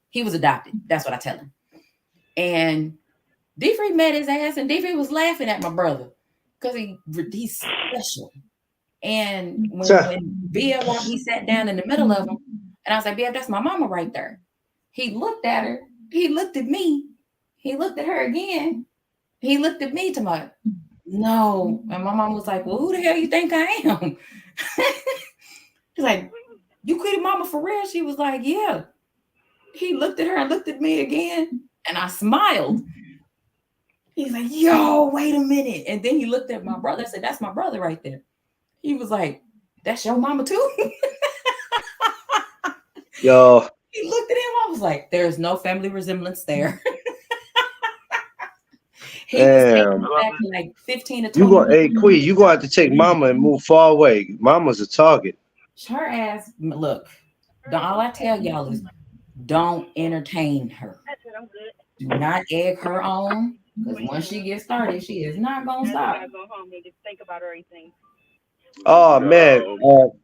Speaker 4: He was adopted. That's what I tell him. And D-Free met his ass and D-Free was laughing at my brother because he's special. And when Bia walked, he sat down in the middle of them. And I was like, "Babe, that's my mama right there." He looked at her. He looked at me. He looked at her again. He looked at me to my no. And my mom was like, "Well, who the hell you think I am?" He's like, "You quitted mama for real?" She was like, "Yeah." He looked at her and looked at me again. And I smiled. He's like, "Yo, wait a minute." And then he looked at my brother and said, "That's my brother right there." He was like, "That's your mama too?"
Speaker 1: Yo,
Speaker 4: He looked at him. I was like, "There's no family resemblance there." He was taking
Speaker 1: damn.
Speaker 4: me back in like 15 to
Speaker 1: You
Speaker 4: 20
Speaker 1: go,
Speaker 4: minutes.
Speaker 1: hey Queen, you gonna have to take Mama and move far away. Mama's a target.
Speaker 4: Her ass, look, all I tell y'all is don't entertain her.
Speaker 3: I said I'm good.
Speaker 4: Do not egg her on. Because once she gets started, she is not going to
Speaker 3: That's when
Speaker 4: stop.
Speaker 3: I go home and just think about everything.
Speaker 1: Oh man,
Speaker 2: Yo.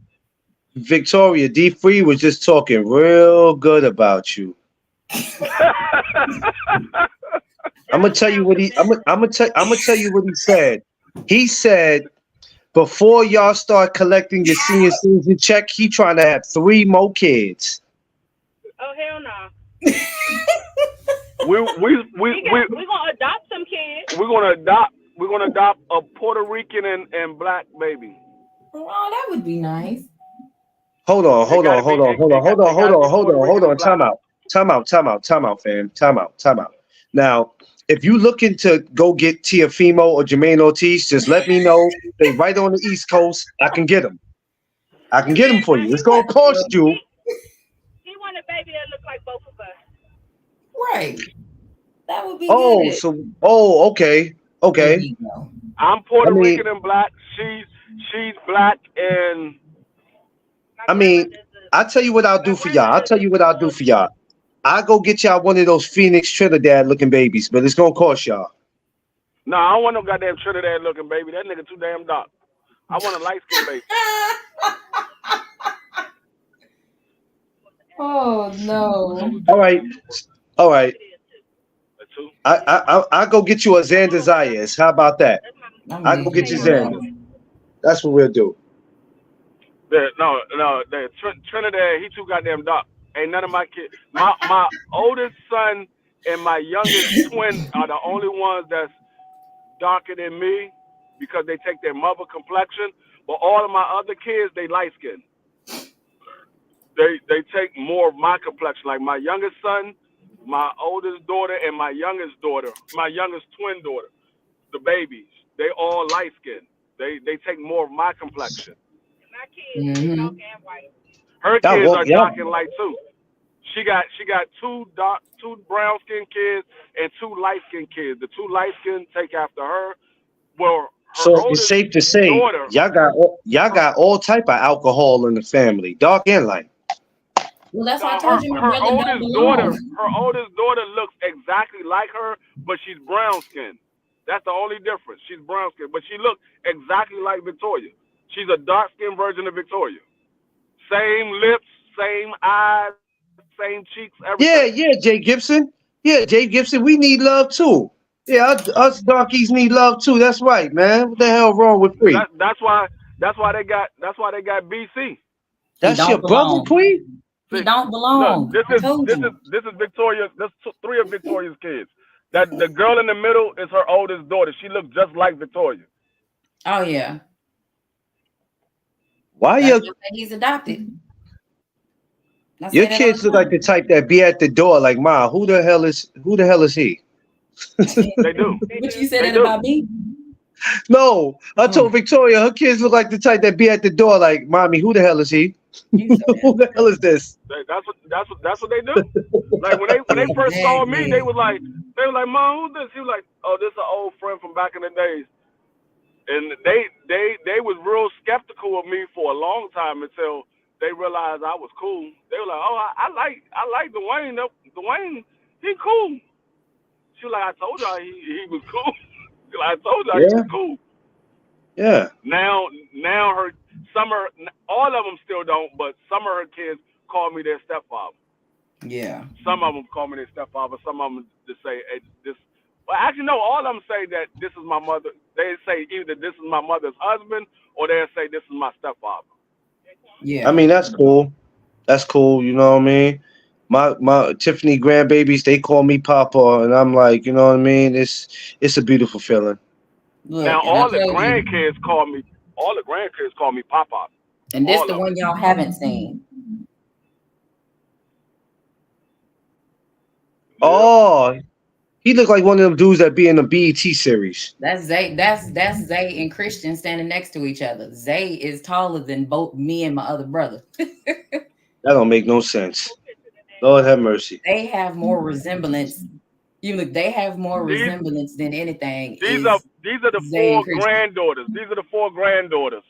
Speaker 1: Victoria D Free was just talking real good about you. I'm gonna
Speaker 3: That
Speaker 1: tell you
Speaker 3: sounds
Speaker 1: what he.
Speaker 3: defensive.
Speaker 1: I'm gonna tell you what he said. He said before y'all start collecting your senior citizen check, he trying to have 3 more kids.
Speaker 3: Oh hell no.
Speaker 2: we we we we
Speaker 3: We gonna adopt some kids.
Speaker 2: we're gonna adopt a Puerto Rican and black baby.
Speaker 4: Oh, that would be nice.
Speaker 1: Hold on,
Speaker 2: It
Speaker 1: hold
Speaker 2: gotta
Speaker 1: on,
Speaker 2: be
Speaker 1: hold on, hold on, hold on,
Speaker 2: it
Speaker 1: hold
Speaker 2: gotta be
Speaker 1: on, hold
Speaker 2: Puerto
Speaker 1: on, hold
Speaker 2: Rican
Speaker 1: on.
Speaker 2: and black.
Speaker 1: Time out, time out, time out, time out, fam. Time out, time out. Now, if you looking to go get Tiafimo or Jermaine Ortiz, just let me know. They right on the East Coast. I can get them. I can get them for you.
Speaker 3: He
Speaker 1: It's gonna
Speaker 3: want
Speaker 1: cost you.
Speaker 3: he want a baby that look like both of us.
Speaker 4: Right. That would be
Speaker 1: Oh,
Speaker 4: good.
Speaker 1: so okay,
Speaker 4: There
Speaker 1: okay.
Speaker 4: you go.
Speaker 2: I'm
Speaker 1: I
Speaker 2: Puerto
Speaker 1: mean,
Speaker 2: Rican and black. She's black and
Speaker 3: My
Speaker 1: I mean,
Speaker 3: grandmother's a
Speaker 1: I'll tell you what I'll
Speaker 3: my
Speaker 1: do for y'all. I'll
Speaker 3: grandmother's
Speaker 1: tell
Speaker 3: a
Speaker 1: you what I'll do
Speaker 3: full
Speaker 1: for y'all. I'll go get y'all one of those Phoenix Trinidad looking babies, but it's gonna cost y'all.
Speaker 2: no, I don't want no goddamn Trinidad looking baby. That nigga too damn dark. I want a light skinned baby.
Speaker 4: Oh, no.
Speaker 1: All right, all right.
Speaker 2: A two.
Speaker 1: I go get you a Xander Zayas. How about that?
Speaker 3: that's my
Speaker 4: I'm
Speaker 1: I
Speaker 4: going to
Speaker 1: go
Speaker 4: need you
Speaker 1: get
Speaker 3: say
Speaker 1: you
Speaker 4: one
Speaker 3: y'all
Speaker 4: of
Speaker 3: name
Speaker 1: Xander.
Speaker 4: those.
Speaker 3: right.
Speaker 1: That's what we'll do.
Speaker 2: Trinidad. He too goddamn dark. Ain't none of my kids. My oldest son and my youngest twin are the only ones that's darker than me because they take their mother complexion. But all of my other kids, they light skinned. They take more of my complexion. Like my youngest son, my oldest daughter, and my youngest daughter, my youngest twin daughter, the babies, they all light skinned. They take more of my complexion.
Speaker 3: My kids, they dark
Speaker 4: Mm-hmm.
Speaker 3: and white.
Speaker 2: Her
Speaker 1: Y'all
Speaker 2: kids
Speaker 1: woke
Speaker 2: are
Speaker 1: me up.
Speaker 2: dark and light too. She got two brown skinned kids and two light skinned kids. The two light skinned take after her. Well, her
Speaker 1: So it's
Speaker 2: oldest
Speaker 1: safe to say
Speaker 2: daughter,
Speaker 1: y'all got all type of alcohol in the family, dark and light.
Speaker 4: Well, that's why I
Speaker 2: no,
Speaker 4: told you my
Speaker 2: her
Speaker 4: brother don't
Speaker 2: oldest daughter,
Speaker 4: belong.
Speaker 2: looks exactly like her, but she's brown skinned. That's the only difference. She's brown skinned, but she looks exactly like Victoria. She's a dark skinned version of Victoria. Same lips, same eyes, same cheeks, everything.
Speaker 1: Yeah, yeah, Jay Gibson. Yeah, Jay Gibson. We need love too. Yeah, us darkies need love too. That's right, man. What the hell wrong with Free?
Speaker 2: That's why they got BC.
Speaker 4: He
Speaker 1: That's your
Speaker 4: don't
Speaker 1: brother,
Speaker 4: belong.
Speaker 1: Queen.
Speaker 4: He
Speaker 2: See,
Speaker 4: don't
Speaker 2: look,
Speaker 4: belong.
Speaker 2: this
Speaker 4: I
Speaker 2: is
Speaker 4: told
Speaker 2: this
Speaker 4: you.
Speaker 2: is this is Victoria. That's three of Victoria's kids. That the girl in the middle is her oldest daughter. She looks just like Victoria.
Speaker 4: Oh, yeah.
Speaker 1: Why
Speaker 4: That's
Speaker 1: your
Speaker 4: just that he's adopted. I
Speaker 1: your
Speaker 4: say that all
Speaker 1: kids look
Speaker 4: the
Speaker 1: like the type that be at the door like, Ma, who the hell is he?
Speaker 4: time.
Speaker 2: They do.
Speaker 3: They
Speaker 4: But
Speaker 3: do.
Speaker 4: you said
Speaker 2: They
Speaker 4: that
Speaker 2: do.
Speaker 4: about me?
Speaker 1: No, I
Speaker 4: Oh,
Speaker 1: told Victoria her kids look like the type that be at the door like, Mommy, who the hell is he?
Speaker 4: you so
Speaker 1: Who the hell is
Speaker 4: damn
Speaker 1: this?
Speaker 2: That's what they do. Like when they
Speaker 4: funny.
Speaker 2: first saw me, they
Speaker 4: Exactly.
Speaker 2: was like, Mom, who's this? He was like, oh, this is an old friend from back in the days. And they was real skeptical of me for a long time until they realized I was cool. They were like, oh, I like Dwayne. Dwayne, he cool. She was like, I told y'all he was cool. She like, I told y'all he
Speaker 1: Yeah,
Speaker 2: was cool.
Speaker 1: yeah.
Speaker 2: Now her all of them still don't, but some of her kids call me their stepfather.
Speaker 4: Yeah.
Speaker 2: Some of them call me their stepfather. Some of them just say, hey, this. Well, actually, no. All of them say that this is my mother. They say either this is my mother's husband or they say this is my stepfather.
Speaker 1: I
Speaker 4: Yeah.
Speaker 1: mean, that's cool. That's cool. You know what I mean? My Tiffany grandbabies, they call me Papa, and I'm like, you know what I mean? It's a beautiful feeling.
Speaker 2: Now
Speaker 4: Look, and I
Speaker 2: all the
Speaker 4: told you,
Speaker 2: grandkids call me. All the grandkids call me Pop Pop.
Speaker 4: and this
Speaker 2: All
Speaker 4: the
Speaker 2: of them.
Speaker 4: one y'all haven't seen.
Speaker 2: Yep.
Speaker 1: Oh, he looked like one of them dudes that be in the BET series.
Speaker 4: That's Zay. That's Zay and Christian standing next to each other. Zay is taller than both me and my other brother.
Speaker 1: That don't make no sense. Lord have mercy.
Speaker 4: They have more resemblance. You look, they have more
Speaker 2: These
Speaker 4: resemblance than anything.
Speaker 2: these are
Speaker 4: Is
Speaker 2: these are the
Speaker 4: Zay and
Speaker 2: four
Speaker 4: Christian?
Speaker 2: granddaughters. These are the four granddaughters.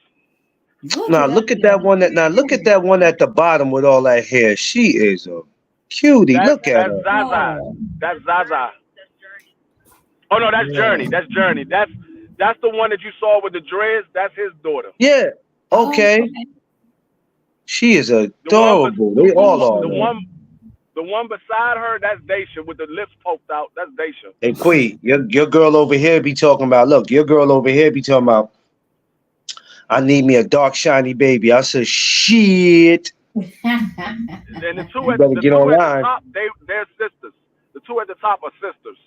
Speaker 4: Look
Speaker 1: Now
Speaker 4: at
Speaker 1: look at
Speaker 4: that.
Speaker 1: that one now look at that one at the bottom with all that hair. She is a cutie.
Speaker 2: That's
Speaker 1: Look at
Speaker 2: that's
Speaker 1: her.
Speaker 2: Zaza.
Speaker 4: Oh,
Speaker 2: That's Zaza. Oh no, that's Journey.
Speaker 1: Yeah.
Speaker 2: That's Journey. That's the one that you saw with the dreads. That's his daughter.
Speaker 1: Yeah.
Speaker 4: oh,
Speaker 1: Okay.
Speaker 4: okay.
Speaker 1: She is
Speaker 2: The one,
Speaker 1: adorable. They all are
Speaker 2: the
Speaker 1: though.
Speaker 2: one, the one beside her. That's Daisha with the lips poked out. That's Daisha.
Speaker 1: And Quee, your girl over here be talking about, look, your girl over here be talking about, I need me a dark shiny baby. I said, shit.
Speaker 2: And
Speaker 1: You better
Speaker 2: the
Speaker 1: get
Speaker 2: two at the
Speaker 1: online.
Speaker 2: top, they're sisters. The two at the top are sisters.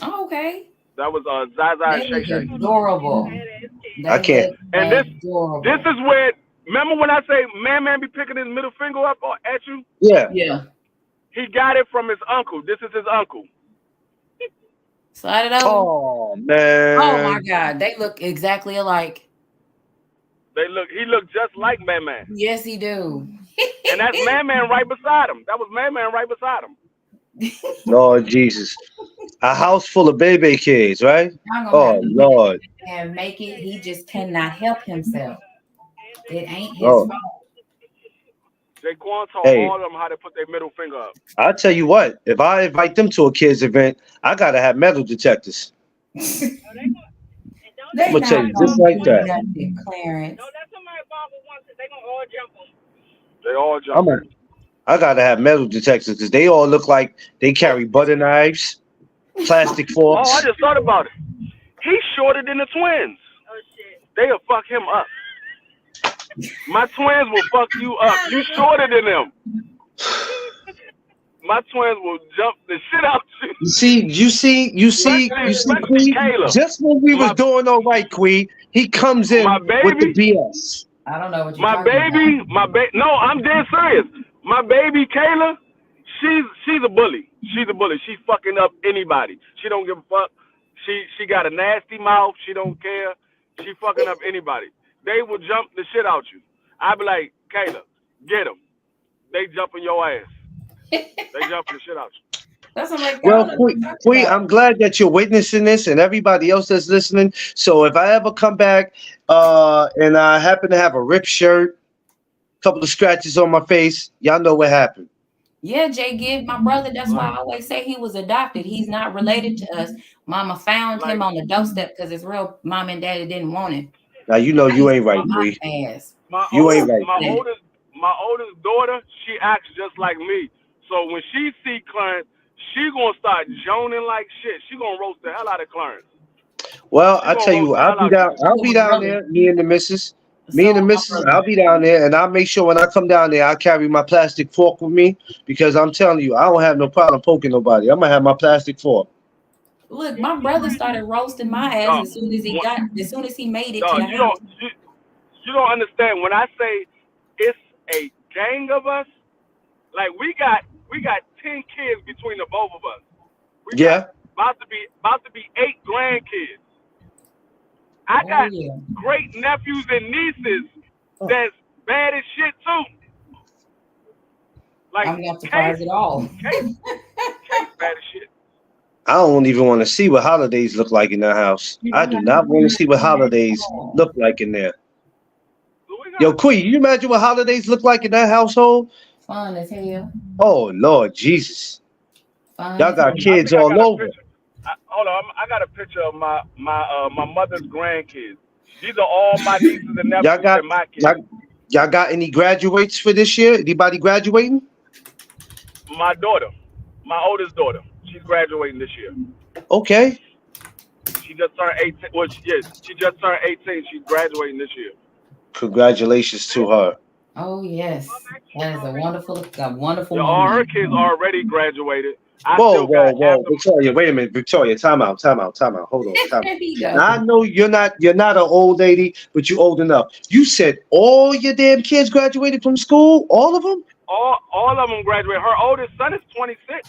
Speaker 4: Okay.
Speaker 2: That was Zaza and
Speaker 4: They
Speaker 2: Shay
Speaker 4: look
Speaker 2: Shay.
Speaker 4: adorable.
Speaker 1: I
Speaker 4: They
Speaker 1: can't.
Speaker 4: look
Speaker 2: And this
Speaker 4: adorable.
Speaker 2: is where, remember when I say man be picking his middle finger up or at you?
Speaker 1: Yeah.
Speaker 4: Yeah.
Speaker 2: He got it from his uncle. This is his uncle.
Speaker 4: Slide it over.
Speaker 1: Oh
Speaker 4: Oh my
Speaker 1: man.
Speaker 4: God. They look exactly alike.
Speaker 2: He looked just like Man Man.
Speaker 4: Yes, he do.
Speaker 2: And that's Man Man right beside him. That was Man Man right beside him.
Speaker 1: Lord Jesus. A house full of baby kids, right?
Speaker 4: I'm gonna have
Speaker 1: Oh
Speaker 4: to
Speaker 1: Lord.
Speaker 4: and make it. He just cannot help himself. It ain't his
Speaker 1: Oh.
Speaker 4: fault.
Speaker 2: Jaquan taught
Speaker 1: Hey,
Speaker 2: all of them how to put their middle finger up.
Speaker 1: I'll tell you what, if I invite them to a kids event, I gotta have metal detectors. I'm
Speaker 4: They
Speaker 1: gonna tell
Speaker 4: not
Speaker 1: you just
Speaker 4: gonna
Speaker 1: like
Speaker 4: do
Speaker 1: that.
Speaker 4: nothing, Clarence.
Speaker 3: Don't let somebody bother once, they gonna all jump them.
Speaker 2: They all
Speaker 1: I'm
Speaker 2: jumping.
Speaker 1: a, I gotta have metal detectors because they all look like they carry butter knives, plastic
Speaker 2: Oh, I
Speaker 1: forks.
Speaker 2: just thought about it. He's shorter than the twins.
Speaker 3: Oh shit.
Speaker 2: They'll fuck him up. My twins will fuck you up. You shorter than them. My twins will jump the shit out you.
Speaker 1: You see,
Speaker 2: Especially
Speaker 1: Quee.
Speaker 2: Caleb.
Speaker 1: Just when we was
Speaker 2: My
Speaker 1: doing all right, Quee, he comes
Speaker 2: my
Speaker 1: in with the
Speaker 2: baby,
Speaker 1: BS.
Speaker 4: I don't know what you're
Speaker 2: my
Speaker 4: talking about.
Speaker 2: baby, no, I'm dead serious. My baby Kayla, she's a bully. She's a bully. She's fucking up anybody. She don't give a fuck. She got a nasty mouth. She don't care. She fucking up anybody. They will jump the shit out you. I be like, Kayla, get them. They jumping your ass. They jumping the shit out you.
Speaker 4: That's what I'm like. I
Speaker 1: Well,
Speaker 4: don't know what you're talking
Speaker 1: Quee, I'm
Speaker 4: about.
Speaker 1: glad that you're witnessing this and everybody else that's listening. So if I ever come back and I happen to have a ripped shirt, couple of scratches on my face, y'all know what happened.
Speaker 4: Yeah, Jay Gibb, my brother. That's why
Speaker 2: Like,
Speaker 4: I always say he was adopted. He's not related to us. Mama found him
Speaker 2: like
Speaker 4: on the doorstep because his real mom and daddy didn't want him.
Speaker 1: Now you know
Speaker 4: I
Speaker 1: you
Speaker 4: used to
Speaker 1: ain't right,
Speaker 4: want
Speaker 1: Quee.
Speaker 4: my ass.
Speaker 1: You ain't right,
Speaker 2: my
Speaker 1: Quee.
Speaker 2: oldest daughter, she acts just like me. So when she see Clarence, she gonna start joning like shit. She gonna roast the hell out of Clarence.
Speaker 1: Well,
Speaker 2: She
Speaker 1: I
Speaker 2: gonna
Speaker 1: tell
Speaker 2: roast
Speaker 1: you,
Speaker 2: the hell out you.
Speaker 1: I'll
Speaker 4: So
Speaker 1: be
Speaker 4: my
Speaker 1: down
Speaker 4: brother.
Speaker 1: there, me and the missus. Me and
Speaker 4: So
Speaker 1: the
Speaker 4: my
Speaker 1: missus,
Speaker 4: brother.
Speaker 1: I'll be down there, and I'll make sure when I come down there, I carry my plastic fork with me because I'm telling you, I don't have no problem poking nobody. I'm gonna have my plastic fork.
Speaker 4: Look, my brother started roasting my ass
Speaker 2: Dog,
Speaker 4: as soon as he made it to
Speaker 2: dog,
Speaker 4: the house.
Speaker 2: you don't understand. When I say it's a gang of us, like we got 10 kids between the both of us. We got
Speaker 1: Yeah.
Speaker 2: about to be 8 grandkids. I
Speaker 4: Oh
Speaker 2: got
Speaker 4: yeah.
Speaker 2: great nephews and nieces that's bad as shit too. Like
Speaker 4: I'm not
Speaker 2: Case,
Speaker 4: surprised at all.
Speaker 2: Case, Case bad as shit.
Speaker 1: I don't even want to see what holidays look like in that house. I
Speaker 4: I'm
Speaker 1: do
Speaker 4: not
Speaker 1: not want to see what
Speaker 4: surprised at
Speaker 1: holidays
Speaker 4: all.
Speaker 1: look like in there.
Speaker 2: So we
Speaker 1: Yo,
Speaker 2: got
Speaker 1: Queen, you imagine what holidays look like in that household?
Speaker 4: Fun as hell.
Speaker 1: Oh Lord Jesus.
Speaker 4: Fun
Speaker 1: Y'all
Speaker 4: as
Speaker 1: got
Speaker 4: hell.
Speaker 2: I
Speaker 1: kids
Speaker 2: think I
Speaker 1: all
Speaker 2: got a
Speaker 1: over.
Speaker 2: picture. Hold on, I got a picture of my mother's grandkids. These are all my nieces and
Speaker 1: Y'all
Speaker 2: nephews
Speaker 1: got
Speaker 2: and my
Speaker 1: y'all,
Speaker 2: kids.
Speaker 1: y'all got any graduates for this year? Anybody graduating?
Speaker 2: My daughter, my oldest daughter, she's graduating this year.
Speaker 1: Okay.
Speaker 2: She just turned 18. Well, she just turned 18. She's graduating this year.
Speaker 1: Congratulations to her.
Speaker 4: Oh
Speaker 3: All
Speaker 4: yes,
Speaker 3: my kids
Speaker 4: that is
Speaker 3: already
Speaker 4: a wonderful
Speaker 2: Yeah, all her
Speaker 4: moment.
Speaker 2: kids already graduated. I
Speaker 1: Whoa,
Speaker 2: still got
Speaker 1: whoa, whoa,
Speaker 2: after.
Speaker 1: Victoria, wait a minute, Victoria, time out, time out, time out. Hold on, time out.
Speaker 4: There you
Speaker 1: Now I
Speaker 4: go.
Speaker 1: know you're not an old lady, but you're old enough. You said all your damn kids graduated from school, all of them.
Speaker 2: All of them graduated. Her oldest son is 26.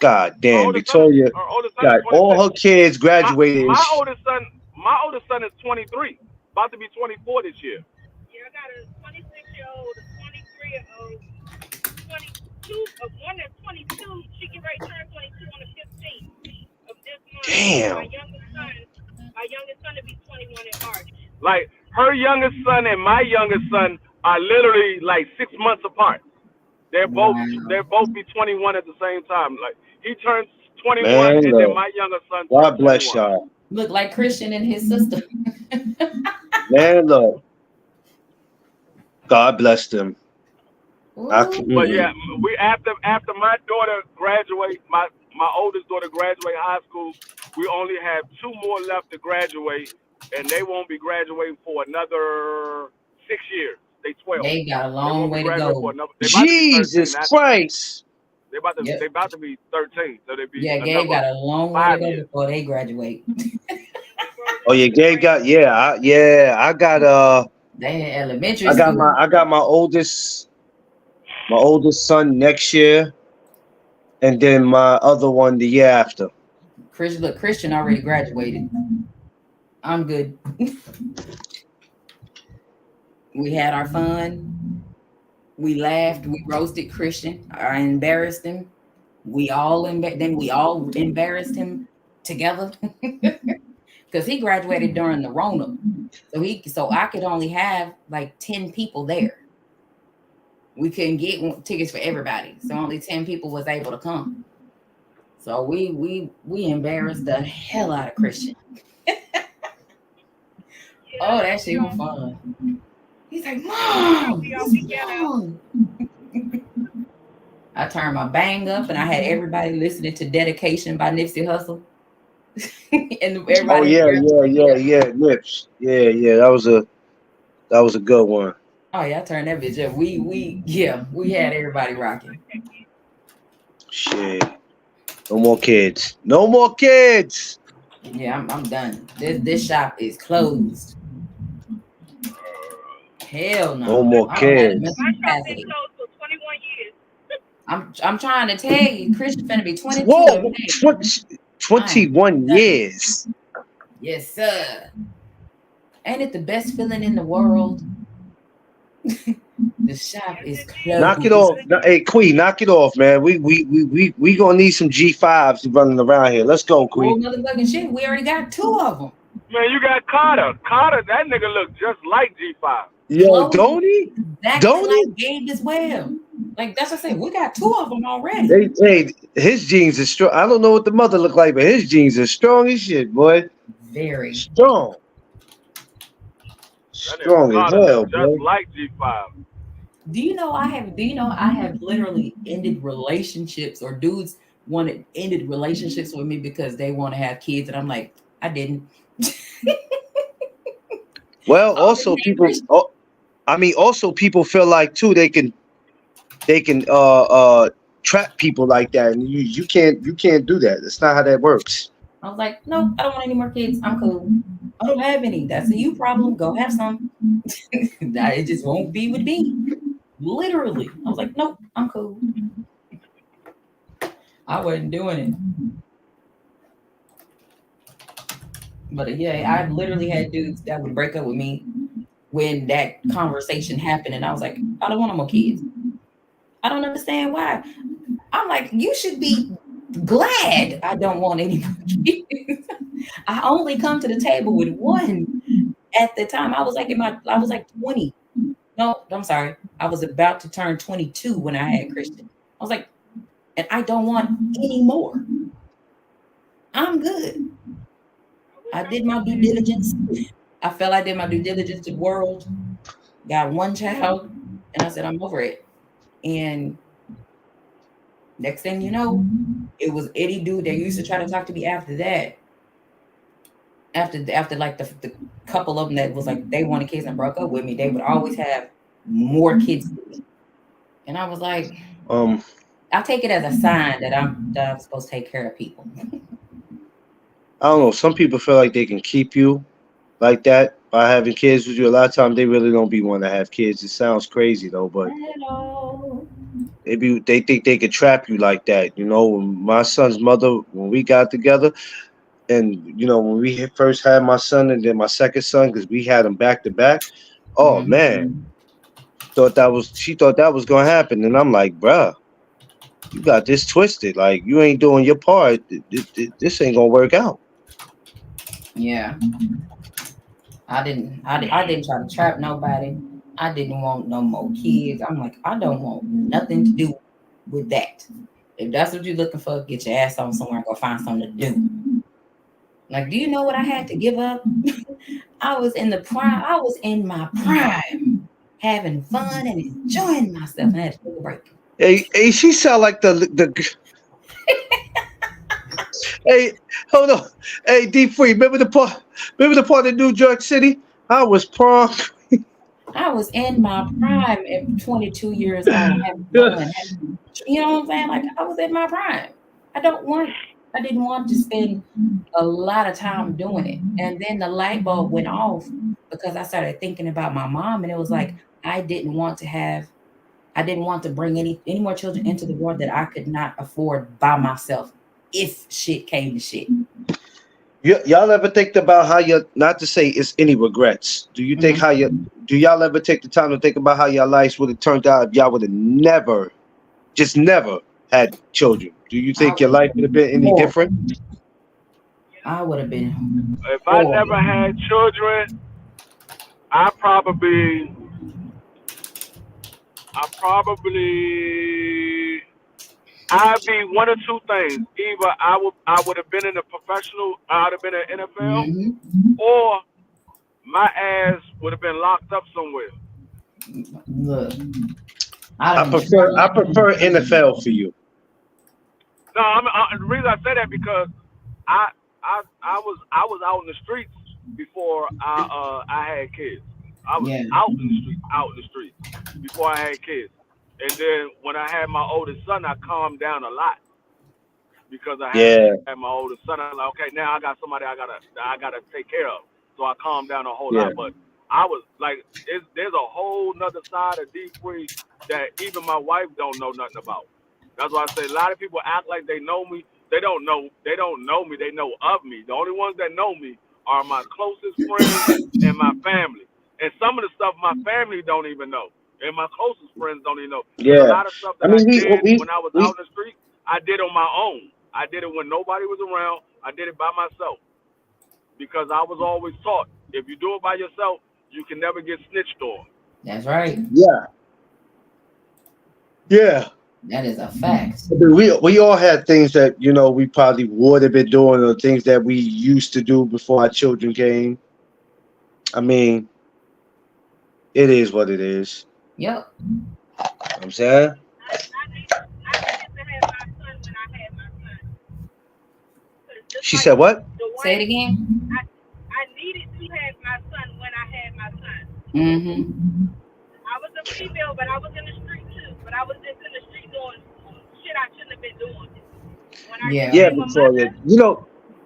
Speaker 1: God
Speaker 2: Her
Speaker 1: damn,
Speaker 2: oldest son is
Speaker 1: Victoria
Speaker 2: her oldest son is
Speaker 1: got all
Speaker 2: 26.
Speaker 1: her kids
Speaker 2: My
Speaker 1: graduated. And
Speaker 2: my oldest son my oldest son is 23, about to be 24 this year.
Speaker 3: Yeah, I got a 26-year-old, a 23-year-old, 22. One that's 22. She can ready to turn 22 on the 15th of this month, and then
Speaker 1: damn,
Speaker 3: my youngest son will be 21 in March.
Speaker 2: Like her youngest son and my youngest son are literally like 6 months apart. They're both
Speaker 4: Wow.
Speaker 2: they're both be 21 at the same time. Like he turns 21
Speaker 1: man,
Speaker 2: and then
Speaker 1: look,
Speaker 2: my youngest son turns
Speaker 1: God bless
Speaker 2: 21.
Speaker 1: y'all,
Speaker 4: Look like Christian and his sister.
Speaker 1: man, look, God bless them. I
Speaker 4: Ooh,
Speaker 1: can,
Speaker 2: But yeah,
Speaker 1: mm-mm.
Speaker 2: we after my daughter graduate, my oldest daughter graduate high school, we only have two more left to graduate, and they won't be graduating for another 6 years. They 12.
Speaker 4: they got a
Speaker 2: They
Speaker 4: long
Speaker 2: won't be
Speaker 4: way to
Speaker 2: graduating for
Speaker 4: go.
Speaker 2: another. They about to be 13.
Speaker 1: Jesus Christ,
Speaker 2: They
Speaker 4: Yep.
Speaker 2: about to be 13. So they be
Speaker 4: Yeah, Gabe
Speaker 2: another
Speaker 4: got a long way to
Speaker 2: five
Speaker 4: go
Speaker 2: years.
Speaker 4: before they graduate.
Speaker 1: oh yeah, Gabe got I got
Speaker 4: They in elementary
Speaker 1: I got my
Speaker 4: school.
Speaker 1: I got my oldest son next year, and then my other one the year after.
Speaker 4: Christian, look, Christian already graduated. I'm good. We had our fun. We laughed. We roasted Christian. I embarrassed him. Then we all embarrassed him together because he graduated during the Rona. So I could only have like 10 people there. We couldn't get tickets for everybody, so only 10 people was able to come. So we embarrassed the hell out of Christian.
Speaker 3: Yeah,
Speaker 4: Oh,
Speaker 3: I
Speaker 4: that
Speaker 3: know we
Speaker 4: shit was
Speaker 3: all
Speaker 4: fun. He's like,
Speaker 3: we
Speaker 4: Mom,
Speaker 3: all
Speaker 4: this
Speaker 3: be
Speaker 4: is
Speaker 3: ghetto.
Speaker 4: fun. I turned my bang up and I had everybody listening to Dedication by Nipsey Hussle. And
Speaker 1: Oh
Speaker 4: everybody in the
Speaker 1: yeah,
Speaker 4: girls.
Speaker 1: yeah, yeah, yeah, Nips. Yeah, yeah, that was a good one.
Speaker 4: Oh yeah, I turned that bitch up. We had everybody rocking.
Speaker 1: Shit. No more kids. No more kids.
Speaker 4: Yeah, I'm done. This shop is closed. Hell
Speaker 1: No
Speaker 4: no.
Speaker 1: more
Speaker 4: I don't have the
Speaker 1: kids.
Speaker 4: mental
Speaker 3: My shop been
Speaker 4: capacity.
Speaker 3: closed for 21 years.
Speaker 4: I'm trying to tell you, Christian finna be 22 in
Speaker 1: Whoa,
Speaker 4: May. I am
Speaker 1: 21
Speaker 4: done.
Speaker 1: years.
Speaker 4: Yes, sir. Ain't it the best feeling in the world? The shop
Speaker 3: Yes,
Speaker 4: is
Speaker 3: it is.
Speaker 1: Knock it
Speaker 4: closed.
Speaker 1: off. Hey, Queen, knock it off, man. We gonna need some G5s running around here. Let's go,
Speaker 4: Well,
Speaker 1: Queen.
Speaker 4: motherfucking shit, we already got two of them.
Speaker 2: Man, you got Carter. Carter, that nigga look just like G5.
Speaker 1: Yo,
Speaker 4: Clothes
Speaker 1: don't he?
Speaker 4: exactly
Speaker 1: Don't he?
Speaker 4: like Gabe as well. Like that's what I said. We got two of them already.
Speaker 1: Hey, his jeans is strong. I don't know what the mother look like, but his jeans are strong as shit, boy.
Speaker 4: Very.
Speaker 1: Strong.
Speaker 2: That nigga
Speaker 1: Strong as
Speaker 2: Carter look
Speaker 1: hell,
Speaker 2: just
Speaker 1: boy.
Speaker 2: like G5.
Speaker 4: Do you know I have literally ended relationships or dudes wanted ended relationships with me because they want to have kids and I'm like, I didn't.
Speaker 1: Well,
Speaker 4: Oh, his
Speaker 1: also
Speaker 4: name
Speaker 1: people.
Speaker 4: Christian.
Speaker 1: Oh, I mean, also people feel like too they can trap people like that, and you can't do that. That's not how that works.
Speaker 4: I was like, nope, I don't want any more kids. I'm cool. I don't have any. That's a you problem. Go have some. It just won't be with me. Literally. I was like, nope, I'm cool. I wasn't doing it. But yeah, I literally had dudes that would break up with me when that conversation happened. And I was like, I don't want no more kids. I don't understand why. I'm like, you should be glad I don't want any more kids. I only come to the table with one at the time. I was like 20. No, I'm sorry. I was about to turn 22 when I had Christian. I was like, and I don't want any more. I'm good.
Speaker 3: I wish
Speaker 4: I
Speaker 3: I
Speaker 4: did
Speaker 3: would
Speaker 4: my
Speaker 3: have
Speaker 4: due
Speaker 3: had.
Speaker 4: diligence. I felt I did my due diligence to the world, got one child, and I said, I'm over it. And next thing you know, it was any dude that used to try to talk to me after that. after like the couple of them that was like they wanted kids and broke up with me, they would always have more kids than me. And I was like,
Speaker 1: Um,
Speaker 4: I take it as a sign that I'm supposed to take care of people.
Speaker 1: I don't know. Some people feel like they can keep you like that by having kids with you. A lot of times they really don't be want to have kids. It sounds crazy though, but
Speaker 4: Hello.
Speaker 1: they think they could trap you like that. You know, when my son's mother, when we got together, and you know when we first had my son and then my second son, because we had them back to back. Oh
Speaker 4: Mhm.
Speaker 1: man, she thought that was gonna happen, and I'm like, bruh, you got this twisted. Like you ain't doing your part. This ain't gonna work out.
Speaker 4: Yeah, I didn't try to trap nobody. I didn't want no more kids. I'm like, I don't want nothing to do with that. If that's what you're looking for, get your ass on somewhere and go find something to do. Like, do you know what I had to give up? I was in the prime. I was in my prime, having fun and enjoying myself, and I had to take a break.
Speaker 1: Hey, she sound like the. Hey, hold on. Hey, D Free, remember the part? Remember the part in New York City? I was prom.
Speaker 4: I was in my prime at 22 years old, having fun. You know what I'm saying? Like I was in my prime. I don't want. I didn't want to spend a lot of time doing it. And then the light bulb went off because I started thinking about my mom, and it was like I didn't want to have. I didn't want to bring any more children into the world that I could not afford by myself. If shit came to shit.
Speaker 1: Y'all ever think about how you not to say it's any regrets? Do you think
Speaker 4: Mhm.
Speaker 1: how you do y'all ever take the time to think about how your lives would have turned out if y'all would have never, just never had children? Do you
Speaker 4: I
Speaker 1: think your
Speaker 4: would have
Speaker 1: life would
Speaker 4: been
Speaker 1: have been any
Speaker 4: horrible.
Speaker 1: different?
Speaker 4: I would have been
Speaker 2: If I
Speaker 4: horrible.
Speaker 2: never had children, I probably, I probably, I'd be one or two things. Either I would have been in a professional, I'd have been in NFL,
Speaker 4: Hmm.
Speaker 2: or my ass would have been locked up somewhere.
Speaker 4: Look, I'd have
Speaker 1: I
Speaker 4: been
Speaker 1: prefer I
Speaker 4: traveling in
Speaker 1: prefer
Speaker 4: prison.
Speaker 1: NFL for you.
Speaker 2: No, the reason I say that because I I was out in the streets before I had kids. I was
Speaker 4: Yeah,
Speaker 2: out in the streets before I had kids. And then when I had my oldest son, I calmed down a lot because I had my
Speaker 1: Yeah,
Speaker 2: oldest son. I'm like, okay, now I got somebody I gotta take care of. So I calmed down a whole lot. But
Speaker 1: yeah,
Speaker 2: I was like, there's a whole nother side of D3 that even my wife don't know nothing about. That's why I say a lot of people act like they know me. They don't know. They don't know me. They know of me. The only ones that know me are my closest friends and my family. And some of the stuff my family don't even know, and my closest friends don't even know. Because a
Speaker 1: yeah.
Speaker 2: lot of stuff
Speaker 1: I
Speaker 2: that I
Speaker 1: mean,
Speaker 2: did when I was
Speaker 1: we
Speaker 2: out in the street, I did on my own. I did it when nobody was around. I did it by myself because I was always taught if you do it by yourself, you can never get snitched on.
Speaker 4: that's right.
Speaker 1: yeah, yeah.
Speaker 4: That is a fact.
Speaker 1: I mean, we all had things that we probably would have been doing or things that we used to do before our children came. I mean, it is what it is.
Speaker 4: Yep.
Speaker 1: I'm saying.
Speaker 3: I needed to have my son when I had my son. Cause just
Speaker 1: She
Speaker 3: like
Speaker 1: said what?
Speaker 3: the
Speaker 4: Say it
Speaker 3: way
Speaker 4: again.
Speaker 3: I needed to have my son when I had my son.
Speaker 4: Mm-hmm.
Speaker 3: I was a female, but I was in the street too. But I was just in the street doing shit I shouldn't have been doing. When I
Speaker 4: Yeah.
Speaker 1: Yeah,
Speaker 3: became a
Speaker 1: Victoria.
Speaker 3: mother,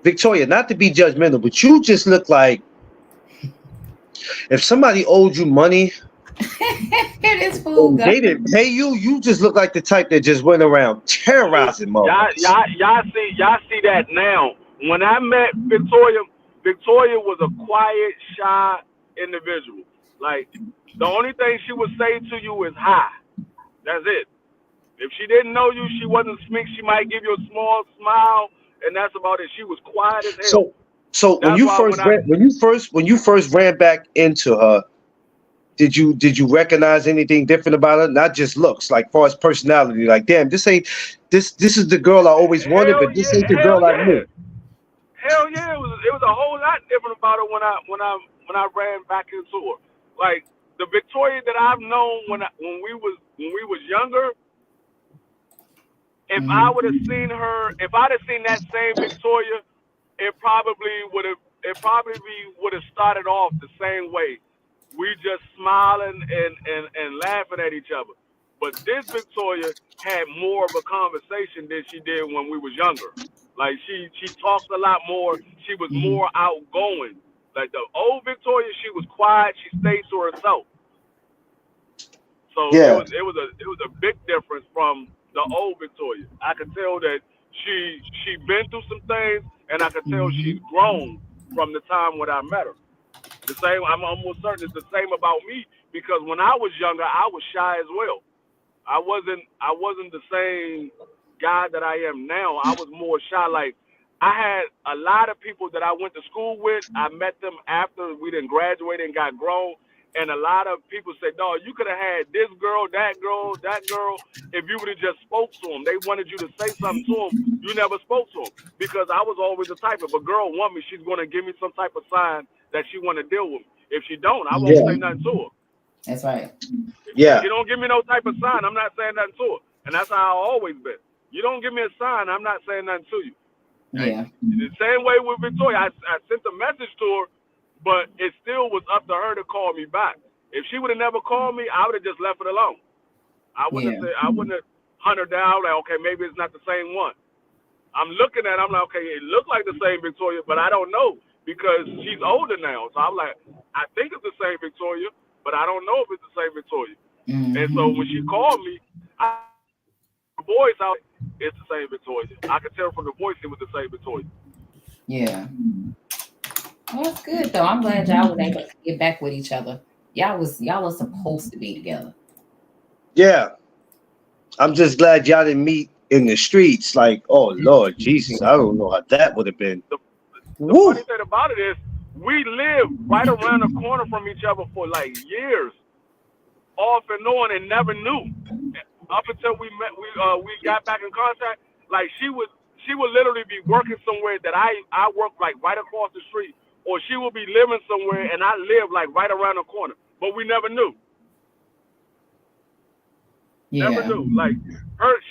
Speaker 1: Victoria, not to be judgmental, but you just look like if somebody owed you money
Speaker 4: This fool
Speaker 1: and
Speaker 4: go.
Speaker 1: they didn't pay you, you just look like the type that just went around terrorizing
Speaker 2: Y'all,
Speaker 1: motherfuckers.
Speaker 2: y'all, y'all see that now. When I met Victoria, Victoria was a quiet, shy individual. Like the only thing she would say to you is hi. That's it. If she didn't know you, she wasn't speak. She might give you a small smile, and that's about it. She was quiet as hell.
Speaker 1: So, so when
Speaker 2: That's
Speaker 1: you
Speaker 2: why
Speaker 1: first ran, when you first ran back into her, did you recognize anything different about her? Not just looks, like far as personality. Like, damn, this is the girl I always wanted,
Speaker 2: hell
Speaker 1: but this
Speaker 2: yeah,
Speaker 1: ain't the
Speaker 2: hell
Speaker 1: girl I
Speaker 2: yeah,
Speaker 1: knew.
Speaker 2: hell yeah. It was a whole lot different about her when I ran back into her. Like the Victoria that I've known when we was younger,
Speaker 4: Mhm.
Speaker 2: if I'd have seen that same Victoria, it probably would have it probably would have started off the same way. We just smiling and laughing at each other. But this Victoria had more of a conversation than she did when we was younger. Like she talked a lot more. She was
Speaker 4: Mm-hmm.
Speaker 2: more outgoing. Like the old Victoria, she was quiet. She stayed to herself. So
Speaker 1: Yeah.
Speaker 2: it was a big difference from the old Victoria. I could tell that she been through some things, and I could tell she's
Speaker 4: Mm-hmm.
Speaker 2: grown from the time when I met her. The same, I'm almost certain it's the same about me because when I was younger, I was shy as well. I wasn't the same guy that I am now. I was more shy. Like I had a lot of people that I went to school with. I met them after we didn't graduate and got grown. And a lot of people said, "Dog, you could have had this girl, that girl, that girl. If you would have just spoke to them, they wanted you to say something to them. You never spoke to them because I was always the type. If a girl want me, she's gonna give me some type of sign that she want to deal with me. If she don't, I won't
Speaker 1: Yeah.
Speaker 2: say nothing to her.
Speaker 4: That's right.
Speaker 2: If
Speaker 1: Yeah.
Speaker 2: you don't give me no type of sign, I'm not saying nothing to her. And that's how I always been. You don't give me a sign, I'm not saying nothing to you. Hey,
Speaker 4: Yeah.
Speaker 2: the same way with Victoria, I sent a message to her, but it still was up to her to call me back. If she would have never called me, I would have just left it alone.
Speaker 4: Yeah.
Speaker 2: I wouldn't have hunted her down like, okay, maybe it's not the same one. I'm looking at it, I'm like, okay, it looked like the same Victoria, but I don't know because she's older now. So I'm like, I think it's the same Victoria, but I don't know if it's the same Victoria. And so when she
Speaker 4: Mm-hmm.
Speaker 2: called me, the voice out, it's the same Victoria. I could tell from the voice it was the same Victoria.
Speaker 4: Yeah. Well, that's good though. I'm glad y'all was able to get back with each other. Y'all are supposed to be together.
Speaker 1: Yeah. I'm just glad y'all didn't meet in the streets. Like, oh Lord Jesus, I don't know how that would have been.
Speaker 2: The the
Speaker 1: Woo.
Speaker 2: funny thing about it is we lived right around the corner from each other for like years, off and on, and never knew. Up until we got back in contact, like she would literally be working somewhere that I work like right across the street, or she would be living somewhere and I live like right around the corner, but we never knew. Never
Speaker 4: Yeah.
Speaker 2: knew. Like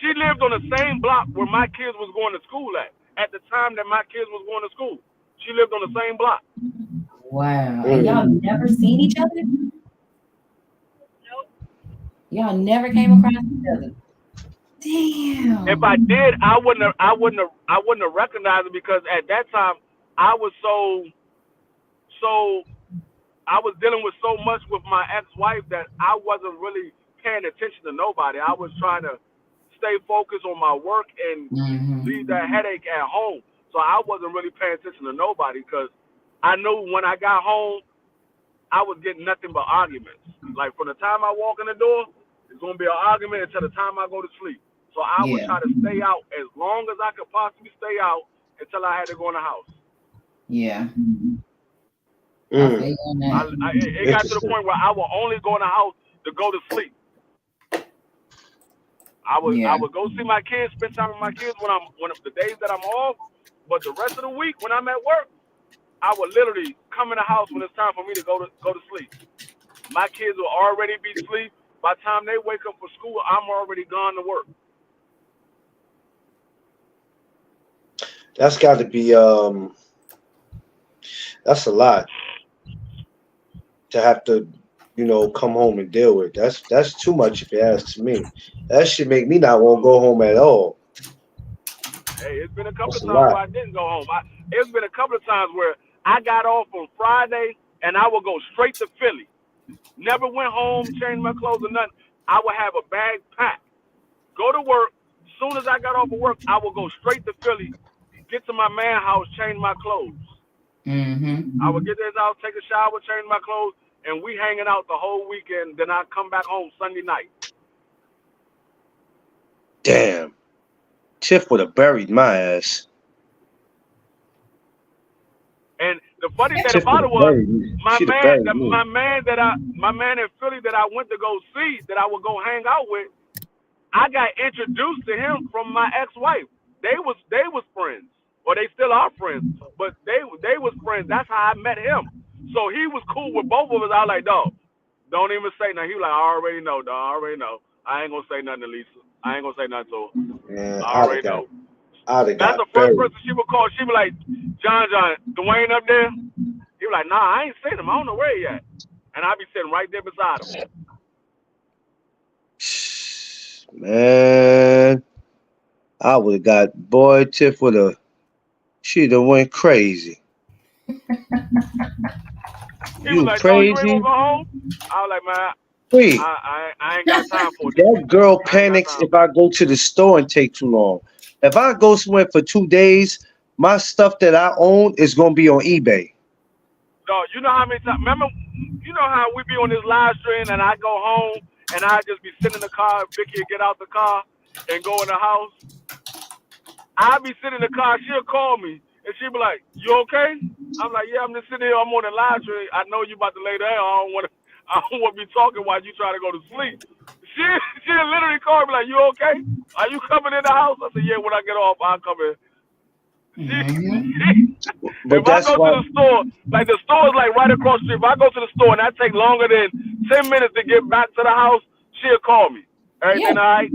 Speaker 2: she lived on the same block where my kids was going to school at. At the time that my kids was going to school, she lived on the same block.
Speaker 4: Wow. And
Speaker 1: Mm.
Speaker 4: y'all never seen each other?
Speaker 3: Nope.
Speaker 4: Y'all never came across each other.
Speaker 2: If I
Speaker 4: Damn.
Speaker 2: did, I wouldn't have recognized it because at that time I was so I was dealing with so much with my ex-wife that I wasn't really paying attention to nobody. I was trying to stay focused on my work and leave
Speaker 4: Mm-hmm.
Speaker 2: that headache at home. So I wasn't really paying attention to nobody because I knew when I got home, I was getting nothing but arguments. Like from the time I walk in the door, it's gonna be an argument until the time I go to sleep. So I would
Speaker 4: Yeah.
Speaker 2: try to stay out as long as I could possibly stay out until I had to go in the house.
Speaker 4: Yeah. I
Speaker 1: Mm.
Speaker 4: feel you on that.
Speaker 2: It got to the
Speaker 1: Interesting.
Speaker 2: point where I would only go in the house to go to sleep. I
Speaker 4: Yeah.
Speaker 2: would go see my kids, spend time with my kids when the days that I'm off. But the rest of the week when I'm at work, I would literally come in the house when it's time for me to go to sleep. My kids will already be asleep. By the time they wake up for school, I'm already gone to work.
Speaker 1: That's got to be that's a lot to have to, come home and deal with. That's too much if you ask me. That should make me not want to go home at all.
Speaker 2: Hey, it's been a couple
Speaker 1: That's
Speaker 2: of
Speaker 1: a
Speaker 2: times
Speaker 1: lot.
Speaker 2: where I didn't go home. It's been a couple of times where I got off on Friday and I would go straight to Philly. Never went home, changed my clothes or nothing. I would have a bag packed, go to work. As soon as I got off of work, I would go straight to Philly, get to my man house, change my clothes. I would
Speaker 4: Mm-hmm.
Speaker 2: get to his house, take a shower, change my clothes, and we hanging out the whole weekend. Then I come back home Sunday night.
Speaker 1: Damn. Tiff would have buried my ass.
Speaker 2: And the funny thing
Speaker 1: Tiff would
Speaker 2: about it
Speaker 1: have
Speaker 2: was
Speaker 1: buried me. She'd have buried me.
Speaker 2: my man in Philly that I went to go see, that I would go hang out with. I got introduced to him from my ex-wife. They was friends, or they still are friends. But they was friends. That's how I met him. So he was cool with both of us. I was like, dog, don't even say nothing. He was like, I already know, dog. I already know. I ain't gonna say nothing to Lisa. I ain't gonna say nothing to her.
Speaker 1: Man,
Speaker 2: I already know.
Speaker 1: I'd have
Speaker 2: That's
Speaker 1: got
Speaker 2: the first
Speaker 1: buried.
Speaker 2: person she would call. She would like, John, Dwayne up there? He was like, nah, I ain't seen him. I don't know where he at. And I be sitting right there beside him.
Speaker 1: Man, I would have got boy Tiff with a. She'd have went crazy.
Speaker 2: He was
Speaker 1: You
Speaker 2: like, no, you ain't
Speaker 1: crazy?
Speaker 2: gonna go home? I was like, man,
Speaker 1: Wait,
Speaker 2: I ain't got time for it.
Speaker 1: that girl
Speaker 2: I ain't got
Speaker 1: panics
Speaker 2: time
Speaker 1: if
Speaker 2: for
Speaker 1: I
Speaker 2: it.
Speaker 1: go to the store and take too long. If I go somewhere for 2 days, my stuff that I own is gonna be on eBay.
Speaker 2: No, you know how many times, remember, you know how we be on this live stream and I go home and I just be sitting in the car, Vicky would get out the car and go in the house? I be sitting in the car, she'll call me, and she'll be like, you okay? I'm like, yeah, I'm just sitting here, I'm on the live stream. I know you about to lay down. I don't want to be talking while you try to go to sleep. She'll literally call me like, you okay? Are you coming in the house? I said, yeah, when I get off, I'll come in.
Speaker 4: Mm-hmm.
Speaker 2: If
Speaker 1: But
Speaker 2: I
Speaker 1: that's
Speaker 2: go to
Speaker 1: why
Speaker 2: the store, like the store is like right across the street. If I go to the store and that take longer than 10 minutes to get back to the house, she'll call me.
Speaker 4: Yeah.
Speaker 2: Everything all right?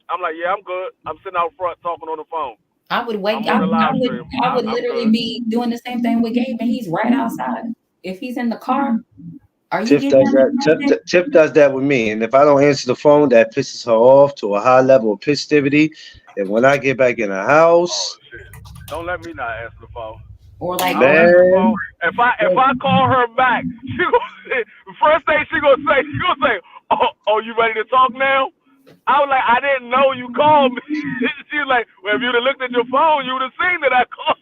Speaker 2: I'm like, yeah, I'm good. I'm sitting out front talking on the phone.
Speaker 4: I would wake.
Speaker 2: I'm on the live stream.
Speaker 4: I would
Speaker 2: I'm
Speaker 4: literally
Speaker 2: good.
Speaker 4: be doing the same thing with Gabe, and he's right outside. If he's in the car, are you
Speaker 1: Tiff
Speaker 4: getting
Speaker 1: does
Speaker 4: in the
Speaker 1: that.
Speaker 4: car?
Speaker 1: Tiff does that with me, and if I don't answer the phone, that pisses her off to a high level of festivity. And when I get back in the
Speaker 2: Oh
Speaker 1: house,
Speaker 2: shit! Don't let me not answer the phone.
Speaker 4: Or like,
Speaker 2: I don't answer the phone.
Speaker 1: man,
Speaker 2: If I call her back, she gonna say, the first thing she gonna say, oh, you ready to talk now? I was like, I didn't know you called me. She was like, well, if you'd have looked at your phone, you would have seen that I called.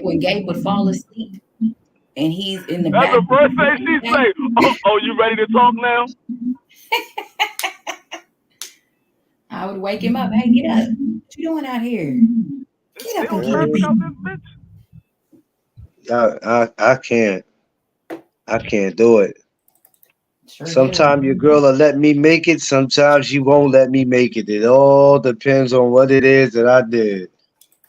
Speaker 4: when Gabe would fall asleep and he's in the
Speaker 2: That's
Speaker 4: back.
Speaker 2: the first thing she say. Oh, you ready to talk now?
Speaker 4: I would wake him up. Hey, get up! What you doing out here?
Speaker 2: It's
Speaker 4: Get up and
Speaker 2: still
Speaker 4: get in the
Speaker 2: traffic out
Speaker 4: bed.
Speaker 2: this bitch.
Speaker 1: I can't do it.
Speaker 4: Sure do.
Speaker 1: Sometimes your girl will let me make it. Sometimes she won't let me make it. It all depends on what it is that I did.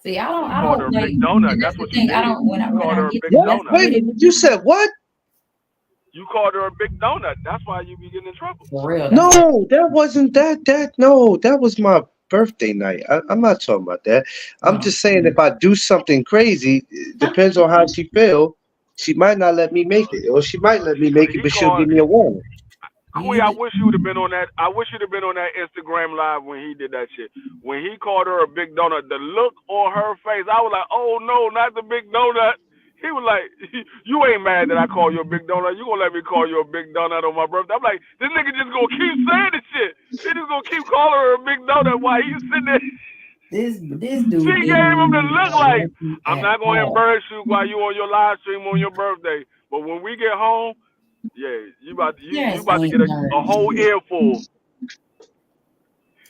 Speaker 4: See,
Speaker 2: You
Speaker 4: I
Speaker 2: called her
Speaker 4: don't
Speaker 2: a
Speaker 4: like,
Speaker 2: big donut.
Speaker 4: and that's
Speaker 2: That's
Speaker 4: the
Speaker 2: what you
Speaker 4: thing. I
Speaker 2: did.
Speaker 4: don't
Speaker 2: You
Speaker 4: when
Speaker 2: called
Speaker 4: I
Speaker 2: her a
Speaker 4: get
Speaker 2: big
Speaker 4: to
Speaker 1: What?
Speaker 4: messing
Speaker 2: donut.
Speaker 4: with
Speaker 1: Wait,
Speaker 4: it.
Speaker 1: you said what?
Speaker 2: You called her a big donut. That's why you be getting in trouble.
Speaker 4: For real, that's what.
Speaker 1: No, that wasn't that. No, that was my birthday night. I'm not talking about that. I'm
Speaker 4: Oh,
Speaker 1: just saying if I do something crazy, it depends on how she feel. She might not let me make it, or she might let me make it,
Speaker 2: He
Speaker 1: but she'll
Speaker 2: called.
Speaker 1: give me a warning.
Speaker 2: Quee,
Speaker 4: you
Speaker 2: I wish you would have been on that. I wish you'd have been on that Instagram live when he did that shit. When he called her a big donut, the look on her face, I was like, oh no, not the big donut. He was like, you ain't mad that I call you a big donut. You gonna let me call you a big donut on my birthday? I'm like, this nigga just gonna keep saying this shit. He just gonna keep calling her a big donut while he's sitting there.
Speaker 4: this
Speaker 2: She
Speaker 4: dude
Speaker 2: gave him the
Speaker 4: didn't
Speaker 2: look like,
Speaker 4: like me
Speaker 2: I'm
Speaker 4: at
Speaker 2: not gonna
Speaker 4: all.
Speaker 2: embarrass you while you on your live stream on your birthday. But when we get home, yeah, you
Speaker 4: Yes,
Speaker 2: about to
Speaker 4: ain't
Speaker 2: get a
Speaker 4: none
Speaker 2: whole
Speaker 4: shit.
Speaker 2: earful.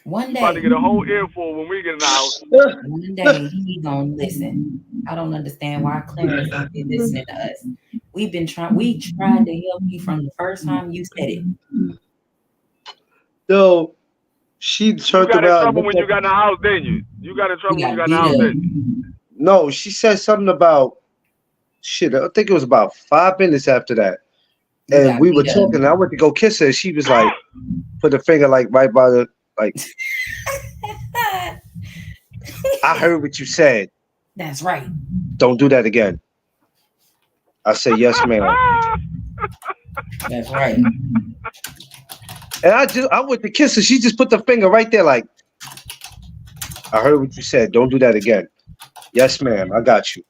Speaker 4: One
Speaker 2: You about to
Speaker 4: day,
Speaker 2: get a whole earful when we get in the house.
Speaker 4: one day he gonna listen. I don't understand why Clarence don't be listening to us. We tried to help you from the first time you said it.
Speaker 1: So she
Speaker 2: You
Speaker 1: turned
Speaker 2: got in
Speaker 1: around and
Speaker 2: trouble
Speaker 1: looked
Speaker 2: when you
Speaker 1: at.
Speaker 2: got in the house, didn't you? You got in
Speaker 4: We
Speaker 2: trouble when you
Speaker 4: got
Speaker 2: got in the
Speaker 4: beat
Speaker 2: house,
Speaker 4: up.
Speaker 2: didn't you?
Speaker 1: No, she said something about shit. I think it was about 5 minutes after that,
Speaker 4: We
Speaker 1: and
Speaker 4: got
Speaker 1: we were
Speaker 4: beat up.
Speaker 1: talking. And I went to go kiss her. She was like, put her finger like right by the like. I heard what you said.
Speaker 4: That's right.
Speaker 1: Don't do that again. I said yes, ma'am.
Speaker 4: That's right.
Speaker 1: And I went to kiss her. She just put the finger right there, like I heard what you said. Don't do that again. Yes, ma'am. I got you.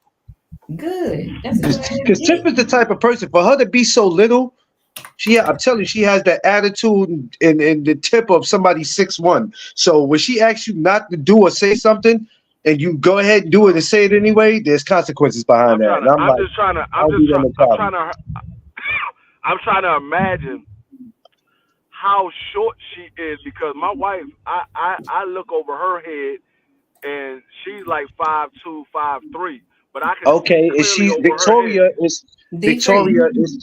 Speaker 4: Good. That's a good way to
Speaker 1: Because
Speaker 4: get
Speaker 1: Tiff
Speaker 4: it.
Speaker 1: is the type of person for her to be so little. I'm telling you, she has that attitude and the tip of somebody 6'1". So when she asks you not to do or say something, and you go ahead and do it and say it anyway, there's consequences behind that. And I'm
Speaker 2: I'm
Speaker 1: like,
Speaker 2: just trying to,
Speaker 1: I'll be there no
Speaker 2: I'm trying
Speaker 1: problem.
Speaker 2: to, I'm trying to imagine how short she is because my wife, I look over her head and she's like 5'2", 5'3", but I can see
Speaker 1: Okay, and
Speaker 2: clearly
Speaker 1: she
Speaker 2: over her head.
Speaker 4: D3.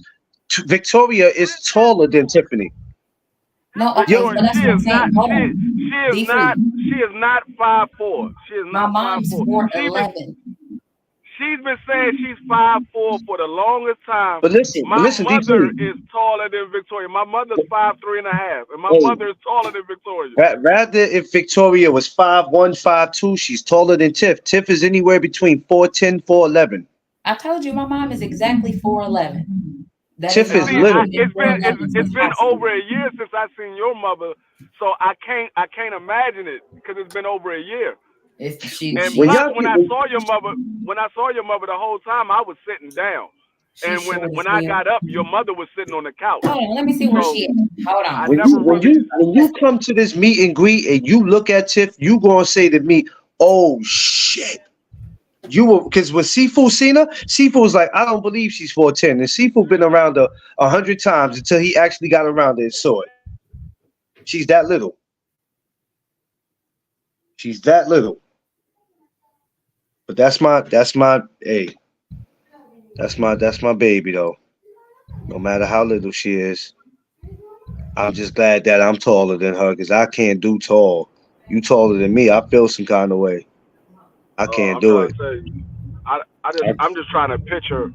Speaker 1: Victoria is taller than Tiffany.
Speaker 4: No, okay, so
Speaker 2: Victoria,
Speaker 4: that's what I'm saying. Hold on.
Speaker 2: she
Speaker 4: D3.
Speaker 2: is not 5'4". She is
Speaker 4: My
Speaker 2: not
Speaker 4: mom's
Speaker 2: 5'4".
Speaker 4: 4'11.
Speaker 2: She She's been saying she's 5'4" for the longest time.
Speaker 1: But listen,
Speaker 2: My mother
Speaker 1: D3.
Speaker 2: is taller than Victoria. My mother's 5'3.5", and my
Speaker 1: Hey,
Speaker 2: mother is taller than Victoria.
Speaker 1: rather if Victoria was 5'1", 5'2", she's taller than Tiff. Tiff is anywhere between 4'10", 4'11".
Speaker 4: I told you my mom is exactly 4'11". That is
Speaker 1: Tiff
Speaker 4: my
Speaker 1: is
Speaker 2: See,
Speaker 4: mom.
Speaker 1: little.
Speaker 4: She's been 4'11"
Speaker 2: it's
Speaker 4: since
Speaker 2: been
Speaker 4: high school.
Speaker 2: over a year since I seen your mother, so I can't imagine it because it's been over a year. And
Speaker 1: When
Speaker 2: plus,
Speaker 1: y'all
Speaker 2: when
Speaker 1: get
Speaker 2: I saw your mother, the whole time I was sitting down,
Speaker 4: she's
Speaker 2: and
Speaker 4: short as
Speaker 2: when I
Speaker 4: hell.
Speaker 2: got up, your mother was sitting on the couch.
Speaker 4: Hold on, let me see where
Speaker 2: So
Speaker 4: she is. Hold
Speaker 2: I
Speaker 4: on.
Speaker 2: never really.
Speaker 1: when you come to this meet and greet and you look at Tiff, you gonna say to me, "Oh shit." You will, because when Sifu seen her, Sifu was like, "I don't believe she's 4'10". And Sifu been around her 100 times until he actually got around her and saw it. She's that little. She's that little. But hey, that's my baby though. No matter how little she is, I'm just glad that I'm taller than her because I can't do tall. You taller than me, I feel some kind of way. I can't
Speaker 2: I'm
Speaker 1: do
Speaker 2: trying
Speaker 1: it.
Speaker 2: to tell you, I'm just trying to picture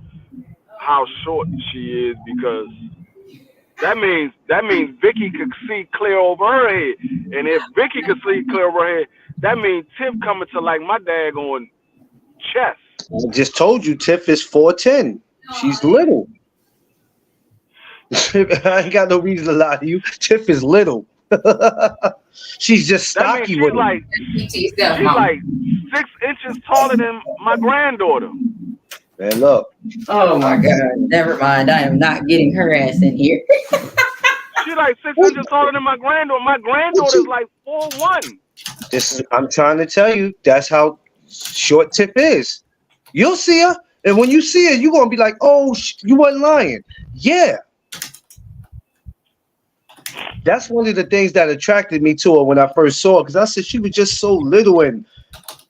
Speaker 2: how short she is because that means Vicky could see clear over her head, and if Vicky could see clear over her head, that means Tiff coming to like my daggone chest.
Speaker 1: I just told you Tiff is 4'10". She's little. I ain't got no reason to lie to you. Tiff is little. She's just
Speaker 2: That means
Speaker 1: stocky with it.
Speaker 2: she's like 6 inches taller than my granddaughter.
Speaker 1: Man, look.
Speaker 4: Oh my God. Never mind. I am not getting her ass in here.
Speaker 2: She's like 6 inches taller than my granddaughter. My granddaughter's like 4'1".
Speaker 1: I'm trying to tell you, that's how short Tiff is. You'll see her, and when you see her, you're gonna be like, "Oh, you wasn't lying." Yeah, that's one of the things that attracted me to her when I first saw her, because I said she was just so little and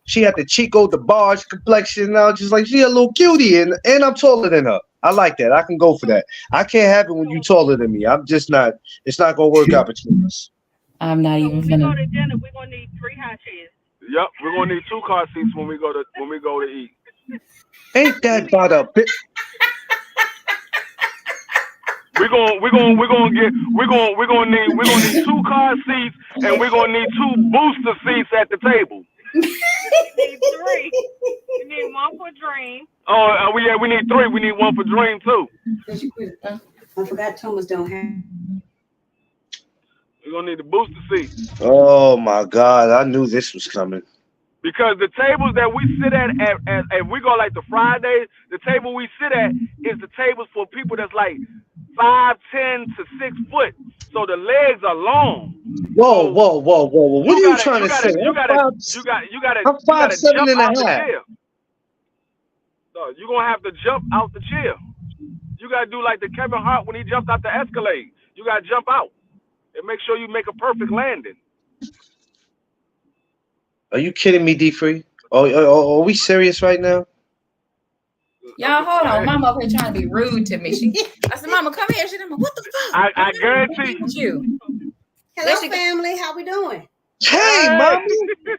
Speaker 1: she had the Chico DeBarge complexion. And I was just like, she a little cutie, and I'm taller than her. I like that. I can go for that. I can't have it when you taller than me. I'm just not. It's not gonna work out between us.
Speaker 4: I'm not
Speaker 3: So
Speaker 4: even
Speaker 3: when we go
Speaker 4: gonna.
Speaker 3: to dinner, we're gonna need 3 high chairs.
Speaker 2: Yep, we're gonna need 2 car seats when we go to eat.
Speaker 1: Ain't that about a bit?
Speaker 2: We're gonna need 2 car seats, and we're gonna need 2 booster seats at the table.
Speaker 3: We need 3. We need 1 for Dream.
Speaker 2: Oh, we need 3. We need 1 for Dream too.
Speaker 5: I forgot Thomas don't have.
Speaker 2: We're gonna need the booster seat
Speaker 1: Oh my God! I knew this was coming.
Speaker 2: because the tables that we sit at if we go like the Fridays, the table we sit at is the tables for people that's like 5'10" to 6 foot. So the legs are long.
Speaker 1: Whoa! What are you trying to say?
Speaker 2: You gotta
Speaker 1: I'm
Speaker 2: jump
Speaker 1: 5'7" and
Speaker 2: out
Speaker 1: a
Speaker 2: the
Speaker 1: half.
Speaker 2: chair. So you're gonna have to jump out the chair. You gotta do like the Kevin Hart when he jumped out the Escalade. You gotta jump out and make sure you make a perfect landing.
Speaker 1: Are you kidding me, D3? Are we serious right now?
Speaker 4: Y'all, hold on. Mama over here trying to be rude to me. I said, "Mama, come here." She said, "What the fuck?"
Speaker 2: I guarantee
Speaker 4: you.
Speaker 5: Hello, family. How we doing?
Speaker 1: Hey, Mama!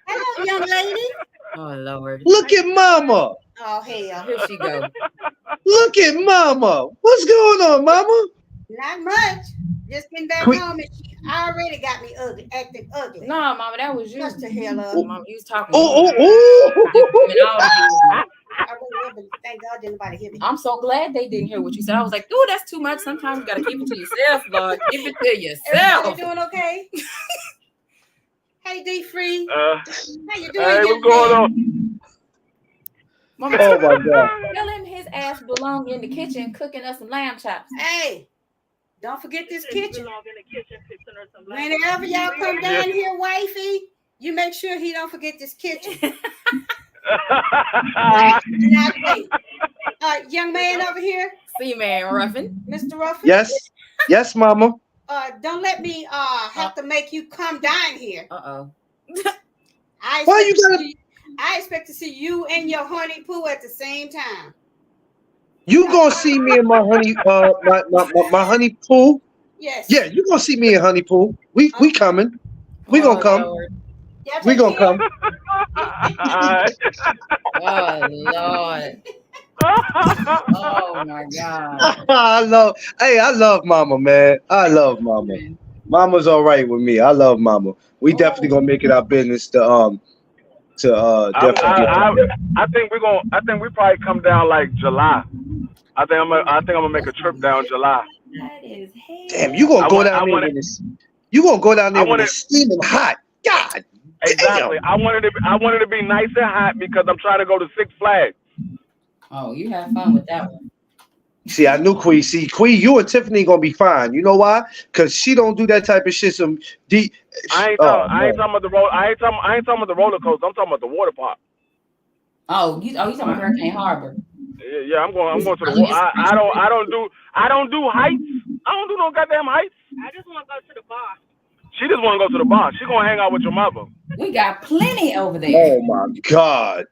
Speaker 5: Hello, young lady.
Speaker 4: Oh Lord.
Speaker 1: Look at Mama!
Speaker 5: Oh hell,
Speaker 4: Here she go.
Speaker 1: Look at Mama! What's going on, Mama?
Speaker 5: not much. Just getting back
Speaker 1: Quick.
Speaker 5: home, and she already got me ugly, acting ugly.
Speaker 4: No, Mama, that was you.
Speaker 5: Shut the hell up.
Speaker 4: Mama, you was talking.
Speaker 1: Oh!
Speaker 5: I really love it. Thank God didn't nobody hear me.
Speaker 4: I'm so glad they didn't hear what you said. I was like, "Dude, that's too much. Sometimes you gotta keep it to yourself, Lord. Keep it to yourself."
Speaker 5: Everybody doing okay? Hey, D3.
Speaker 2: uh,
Speaker 5: How you doing?
Speaker 2: hey,
Speaker 5: young
Speaker 2: what's going
Speaker 5: man?
Speaker 2: on?
Speaker 4: Mama,
Speaker 1: Oh my God!
Speaker 4: tell him his ass belong in the kitchen cooking us some lamb chops.
Speaker 5: Hey, don't forget this kitchen.
Speaker 3: Belong in the kitchen fixing her some lunch.
Speaker 5: Whenever y'all come down here, wifey, you make sure he don't forget this kitchen. Not me. Young man over here,
Speaker 4: Seaman Ruffin.
Speaker 5: Mr. Ruffin.
Speaker 1: Yes, Mama.
Speaker 5: Don't let me have to make you come down here.
Speaker 4: Uh-oh.
Speaker 5: I expect to see you and your honey poo at the same time.
Speaker 1: You gonna see me in my honey, my honey pool?
Speaker 5: Yes.
Speaker 1: Yeah, you gonna see me in honey pool. We coming. We gonna come.
Speaker 5: Y'all
Speaker 1: We
Speaker 5: take
Speaker 1: gonna
Speaker 5: care.
Speaker 1: come.
Speaker 4: Oh Lord. Oh my God.
Speaker 1: I love Mama, man. I love Mama. Mama's all right with me. I love Mama. We definitely
Speaker 4: Oh,
Speaker 1: gonna make it our business to definitely get
Speaker 2: I
Speaker 1: down there.
Speaker 2: I think we're gonna. I think we probably come down like July. I think I'm gonna make a
Speaker 4: that's
Speaker 2: trip down July.
Speaker 4: that is
Speaker 1: Damn, you
Speaker 4: hell.
Speaker 1: gonna
Speaker 2: I
Speaker 1: go
Speaker 2: want.
Speaker 1: down
Speaker 2: I
Speaker 1: there
Speaker 2: want it.
Speaker 1: when it's you gonna go down
Speaker 2: I
Speaker 1: there when
Speaker 2: want it
Speaker 1: it's steaming hot. God
Speaker 2: exactly.
Speaker 1: damn.
Speaker 2: I wanted to be nice and hot because I'm trying to go to Six Flags.
Speaker 4: Oh, you have fun with that one.
Speaker 1: See, I knew Queen. See, Queen, you and Tiffany gonna be fine. You know why? Cause she don't do that type of shit. Some deep. Oh
Speaker 2: I ain't
Speaker 1: man.
Speaker 2: talking about the roll. I ain't talking about the roller coaster. I'm talking about the water park.
Speaker 4: You talking about Hurricane Harbor?
Speaker 2: Yeah, yeah, I'm
Speaker 4: It's,
Speaker 2: going to the
Speaker 4: oh,
Speaker 2: water.
Speaker 4: it's freezing.
Speaker 2: I don't do heights. I don't do no goddamn heights.
Speaker 3: I just want to go to the bar.
Speaker 2: She just want to go to the bar. She gonna hang out with your mother.
Speaker 4: We got plenty over there.
Speaker 1: Oh my God.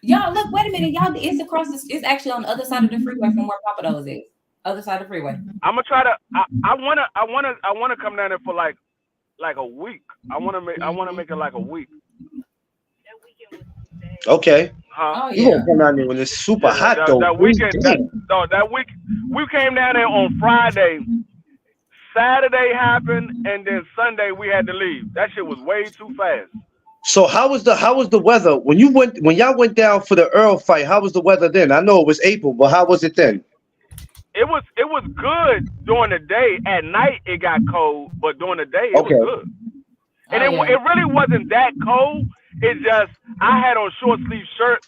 Speaker 4: Y'all, look, wait a minute. Y'all, it's across the, it's actually on the other side of the freeway from where Papa Do's is. Other side of the freeway.
Speaker 2: I'm gonna try to. I wanna come down there for like a week. I wanna
Speaker 4: Hmm.
Speaker 2: make it like a week.
Speaker 3: That weekend was too bad.
Speaker 1: Okay.
Speaker 2: Huh?
Speaker 4: Oh,
Speaker 1: You gonna
Speaker 4: yeah.
Speaker 1: come down there when it's super
Speaker 2: Yeah,
Speaker 1: hot though.
Speaker 2: that
Speaker 1: Queen.
Speaker 2: weekend.
Speaker 1: Damn.
Speaker 2: That week we came down there on Friday. Saturday happened, and then Sunday we had to leave. That shit was way too fast.
Speaker 1: So how was the weather when y'all went down for the Earl fight? How was the weather then? I know it was April, but how was it then?
Speaker 2: It was good during the day. At night it got cold, but during the day it was
Speaker 1: Okay.
Speaker 2: good. And
Speaker 4: Oh, yeah.
Speaker 2: it really wasn't that cold. It just I had on short sleeve shirts,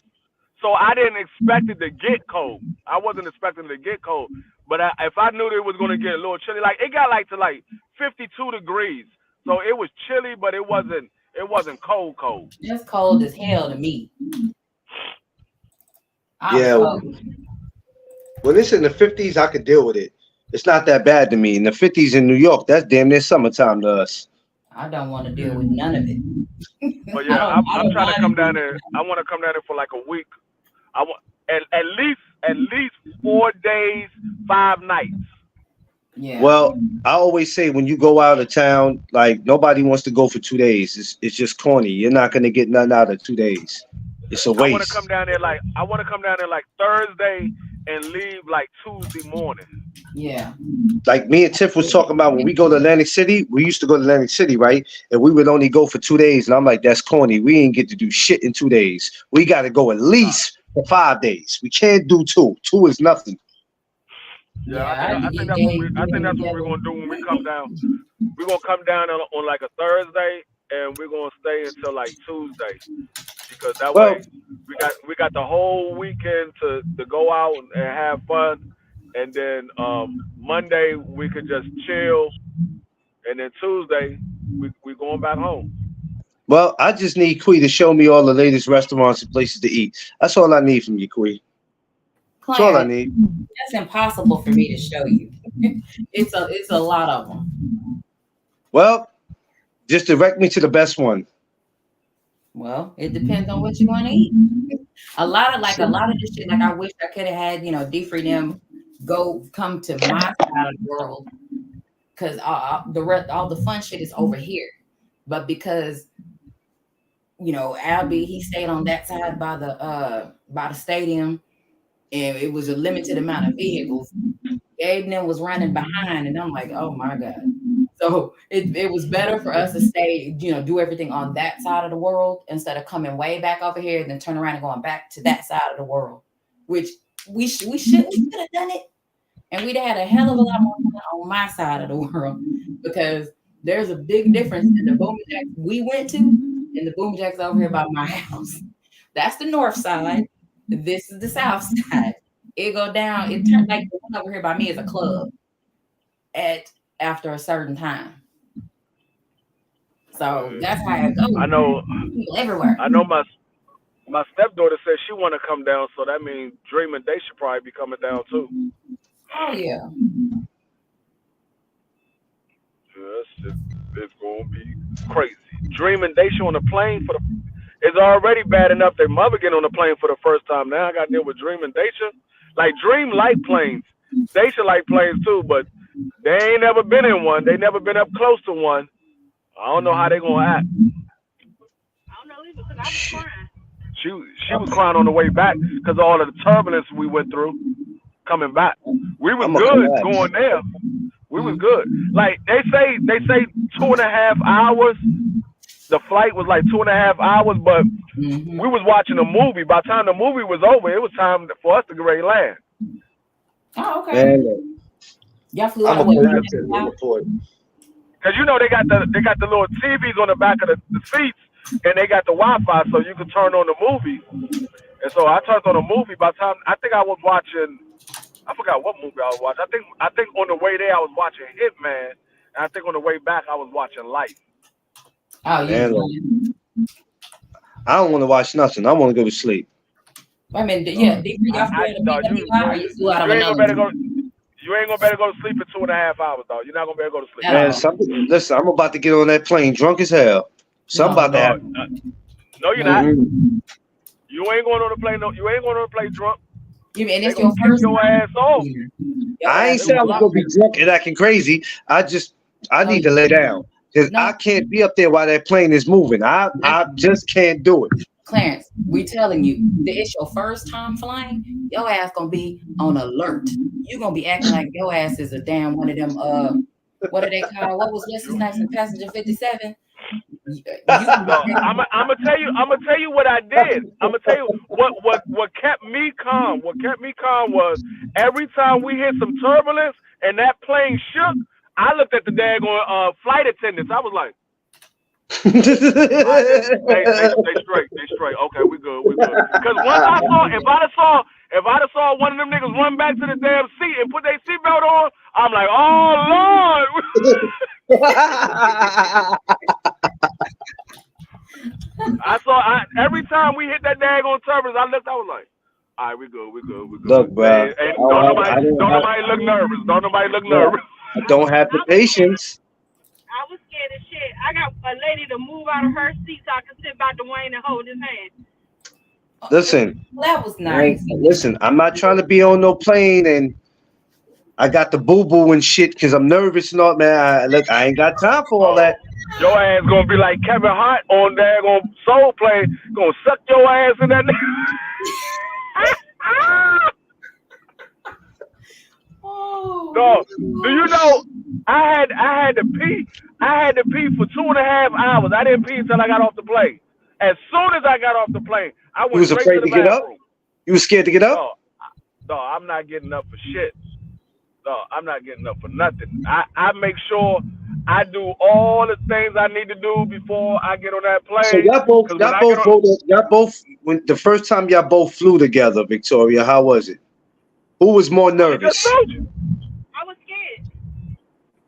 Speaker 2: so I didn't expect it to get cold. I wasn't expecting it to get cold, but if I knew that it was gonna get a little chilly, like it got like to like 52 degrees, so it was chilly, but it wasn't cold cold.
Speaker 4: It's cold as hell to me. I'm
Speaker 1: Yeah.
Speaker 4: cold.
Speaker 1: When it's in the 50s, I could deal with it. It's not that bad to me. In the 50s in New York, that's damn near summertime to us.
Speaker 4: I don't want to deal with none of it.
Speaker 2: But
Speaker 4: I
Speaker 2: yeah,
Speaker 4: don't. I
Speaker 2: I'm
Speaker 4: don't
Speaker 2: trying to
Speaker 4: mind
Speaker 2: come
Speaker 4: it
Speaker 2: down
Speaker 4: being
Speaker 2: there.
Speaker 4: cold.
Speaker 2: I want to come down there for like a week. I want at least 4 days, 5 nights.
Speaker 4: Yeah.
Speaker 1: Well, I always say when you go out of town, like nobody wants to go for 2 days. It's just corny. You're not gonna get nothing out of 2 days. It's a waste.
Speaker 2: I want to come down there like Thursday and leave like Tuesday morning.
Speaker 4: Yeah.
Speaker 1: Like me and Tiff was talking about when we go to Atlantic City, we used to go to Atlantic City, right? And we would only go for 2 days. And I'm like, that's corny. We ain't get to do shit in 2 days. We gotta go at least for 5 days. We can't do two. Two is nothing.
Speaker 2: Yeah,
Speaker 4: Yeah. I had to get
Speaker 2: I
Speaker 4: get
Speaker 2: think
Speaker 4: them
Speaker 2: that's what we're
Speaker 4: together.
Speaker 2: gonna do when we come down. We're gonna come down on like a Thursday and we're gonna stay until like Tuesday because that
Speaker 1: Well,
Speaker 2: way we got the whole weekend to go out and have fun, and then Monday we could just chill, and then Tuesday we going back home.
Speaker 1: I just need Quee to show me all the latest restaurants and places to eat. That's all I need from you, Quee. That's all I
Speaker 4: Clarence,
Speaker 1: need.
Speaker 4: that's impossible for me to show you. It's a lot of them.
Speaker 1: Well, just direct me to the best one.
Speaker 4: Well, it depends on what you want to eat. A lot of this shit. Like I wish I could have had D for them go come to my side of the world because all the fun shit is over here. But because Albie he stayed on that side by the stadium, and it was a limited amount of vehicles. Aiden was running behind, and I'm like, oh my god. So it was better for us to stay, do everything on that side of the world instead of coming way back over here and then turn around and going back to that side of the world, which we should have done it, and we'd have had a hell of a lot more fun on my side of the world because there's a big difference in the Boom Jacks we went to and the Boom Jacks over here by my house. That's the north side. This is the south side. It go down. It turned like the one over here by me is a club at after a certain time. So that's how it goes.
Speaker 2: I know
Speaker 4: People everywhere.
Speaker 2: I know my stepdaughter said she want to come down, so that means Dreaming they should probably be coming down too.
Speaker 4: Oh yeah.
Speaker 2: Yes, it's gonna be crazy. Dreaming they should on the plane for the. It's already bad enough their mother getting on the plane for the first time. Now I got to deal with Dream and Daisha. Like Dream like planes, Daisha like planes too, but they ain't never been in one. They never been up close to one. I don't know how they gonna act.
Speaker 3: I don't know either because I was
Speaker 1: Shit.
Speaker 3: crying.
Speaker 2: She was crying on the way back because of all of the turbulence we went through coming back. We was
Speaker 1: I'm gonna
Speaker 2: good
Speaker 1: collapse.
Speaker 2: going there. We was
Speaker 4: Mm.
Speaker 2: good. Like they say 2.5 hours. The flight was like 2.5 hours, but
Speaker 4: Mm-hmm.
Speaker 2: we was watching a movie. By the time the movie was over, it was time for us to get ready to land.
Speaker 4: Oh, okay.
Speaker 1: Man, look,
Speaker 4: Y'all flew
Speaker 1: I'm
Speaker 4: out of
Speaker 1: gonna
Speaker 4: what?
Speaker 1: collapse at the
Speaker 4: Wow.
Speaker 1: airport.
Speaker 2: Cause you know they got the little TVs on the back of the seats, and they got the Wi-Fi, so you can turn on the movie. And so I turned on a movie. By the time I think I was watching, I forgot what movie I was watching. I think on the way there I was watching Hitman, and I think on the way back I was watching Life.
Speaker 4: Oh, you was
Speaker 1: Man, look,
Speaker 4: lying.
Speaker 1: I don't want to watch nothing. I want to go to sleep.
Speaker 4: Wait a minute. Yeah, did y'all flew
Speaker 2: I
Speaker 4: out of
Speaker 2: dog,
Speaker 4: BWI or you flew out of
Speaker 2: you ain't gonna
Speaker 4: another
Speaker 2: better
Speaker 4: one?
Speaker 2: go. You ain't gonna better go to sleep in 2.5 hours, dog. You're not gonna be able to go to sleep.
Speaker 4: At
Speaker 1: Man,
Speaker 4: all.
Speaker 1: listen, I'm about to get on that plane drunk as hell. Something
Speaker 4: No.
Speaker 1: about to
Speaker 2: No,
Speaker 1: happen.
Speaker 2: no, you're not.
Speaker 4: No.
Speaker 1: Mm-hmm.
Speaker 2: You ain't going on the plane. No, you ain't going on the plane drunk.
Speaker 4: And
Speaker 2: They
Speaker 4: it's
Speaker 2: gonna
Speaker 4: your
Speaker 2: kick
Speaker 4: first
Speaker 2: your
Speaker 4: time
Speaker 2: ass off.
Speaker 4: here. Your
Speaker 1: I
Speaker 4: ass
Speaker 1: ain't
Speaker 2: They
Speaker 1: saying
Speaker 4: gonna
Speaker 1: I
Speaker 2: gonna
Speaker 1: was
Speaker 4: be
Speaker 2: lock.
Speaker 1: gonna be drunk and acting crazy. I
Speaker 4: no,
Speaker 1: need to lay down because I
Speaker 4: no,
Speaker 1: can't be up there while that plane is moving. I just can't do it.
Speaker 4: Clarence, we telling you that it's your first time flying, your ass gonna be on alert. You gonna be acting like your ass is a damn one of them what do they call what was what's his
Speaker 2: You,
Speaker 4: name from Passenger 57? You gonna
Speaker 2: no,
Speaker 4: be
Speaker 2: I'm
Speaker 4: acting
Speaker 2: I'm gonna tell you. I'm gonna tell you what I did. I'm gonna tell you what kept me calm. What kept me calm was every time we hit some turbulence and that plane shook, I looked at the daggone flight attendants. I was like, all right, they straight, they straight. Okay, we good, we good. Cause once I saw, if I'd have saw one of them niggas run back to the damn seat and put their seatbelt on, I'm like, oh Lord. Every time we hit that daggone turbulence, I looked, I was like, all right, we good, we good, we good.
Speaker 1: Look, bro,
Speaker 2: Don't nobody look nervous. Don't nobody look
Speaker 1: bro,
Speaker 2: nervous.
Speaker 1: I don't have the
Speaker 3: I was scared.
Speaker 1: patience.
Speaker 3: I was scared as shit. I got a lady to move out of her seat so I could sit by Dwayne and hold his hand.
Speaker 1: Listen,
Speaker 4: that was nice.
Speaker 1: listen. I'm not trying to be on no plane and I got the boo boo and shit because I'm nervous and all. Man, look, I ain't got time for all
Speaker 2: Oh,
Speaker 1: that.
Speaker 2: your ass gonna be like Kevin Hart on daggone Soul Play, gonna suck your ass in that.
Speaker 4: Oh,
Speaker 2: No, do you know? I had to pee. I had to pee for 2.5 hours. I didn't pee until I got off the plane. As soon as I got off the plane, I
Speaker 1: You
Speaker 2: went
Speaker 1: was
Speaker 2: straight to
Speaker 1: afraid
Speaker 2: the
Speaker 1: to get up.
Speaker 2: bathroom.
Speaker 1: You was scared to get up.
Speaker 2: No, no, I'm not getting up for shit. No, I'm not getting up for nothing. I make sure I do all the things I need to do before I get on that
Speaker 1: So
Speaker 2: plane. Cause when
Speaker 1: y'all
Speaker 2: I get
Speaker 1: both
Speaker 2: on,
Speaker 1: voted. Y'all both when the first time y'all both flew together, Victoria. How was it? Who was more
Speaker 2: she just
Speaker 1: nervous?
Speaker 2: told you.
Speaker 3: I was scared.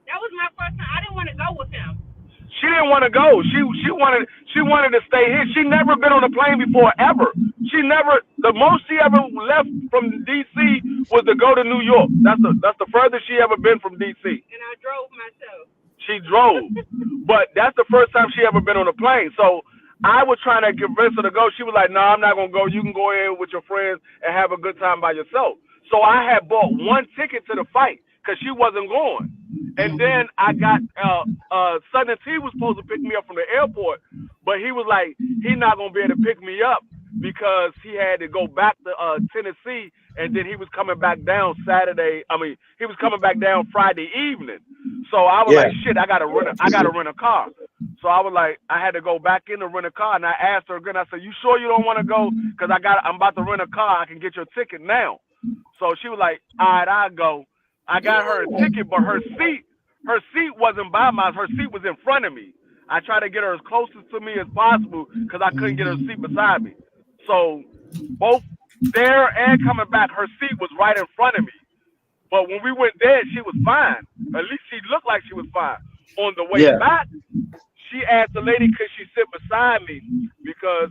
Speaker 3: That was my first time. I didn't want to go with him.
Speaker 2: She didn't want to go. She wanted to stay here. She never been on a plane before ever. She never. The most she ever left from DC was to go to New York. That's the furthest she ever been from DC.
Speaker 3: And I drove myself.
Speaker 2: She drove, but that's the first time she ever been on a plane. So I was trying to convince her to go. She was like, "No, I'm not gonna go. You can go in with your friends and have a good time by yourself." So I had bought one ticket to the fight because she wasn't going. And then I got Southern T was supposed to pick me up from the airport, but he was like, he's not gonna be able to pick me up because he had to go back to Tennessee, and then he was coming back down Saturday. I mean, he was coming back down Friday evening. So I was
Speaker 1: Yeah.
Speaker 2: like, shit, I gotta rent a car. So I was like, I had to go back in to rent a car, and I asked her again. I said, "You sure you don't want to go? Cause I'm about to rent a car. I can get your ticket now." So she was like, "All right, I'll go." I got her a ticket, but her seat wasn't by mine. Her seat was in front of me. I tried to get her as close to me as possible because I couldn't get her seat beside me. So both there and coming back, her seat was right in front of me. But when we went there, she was fine. At least she looked like she was fine. On the way
Speaker 1: Yeah.
Speaker 2: back, she asked the lady could she sit beside me because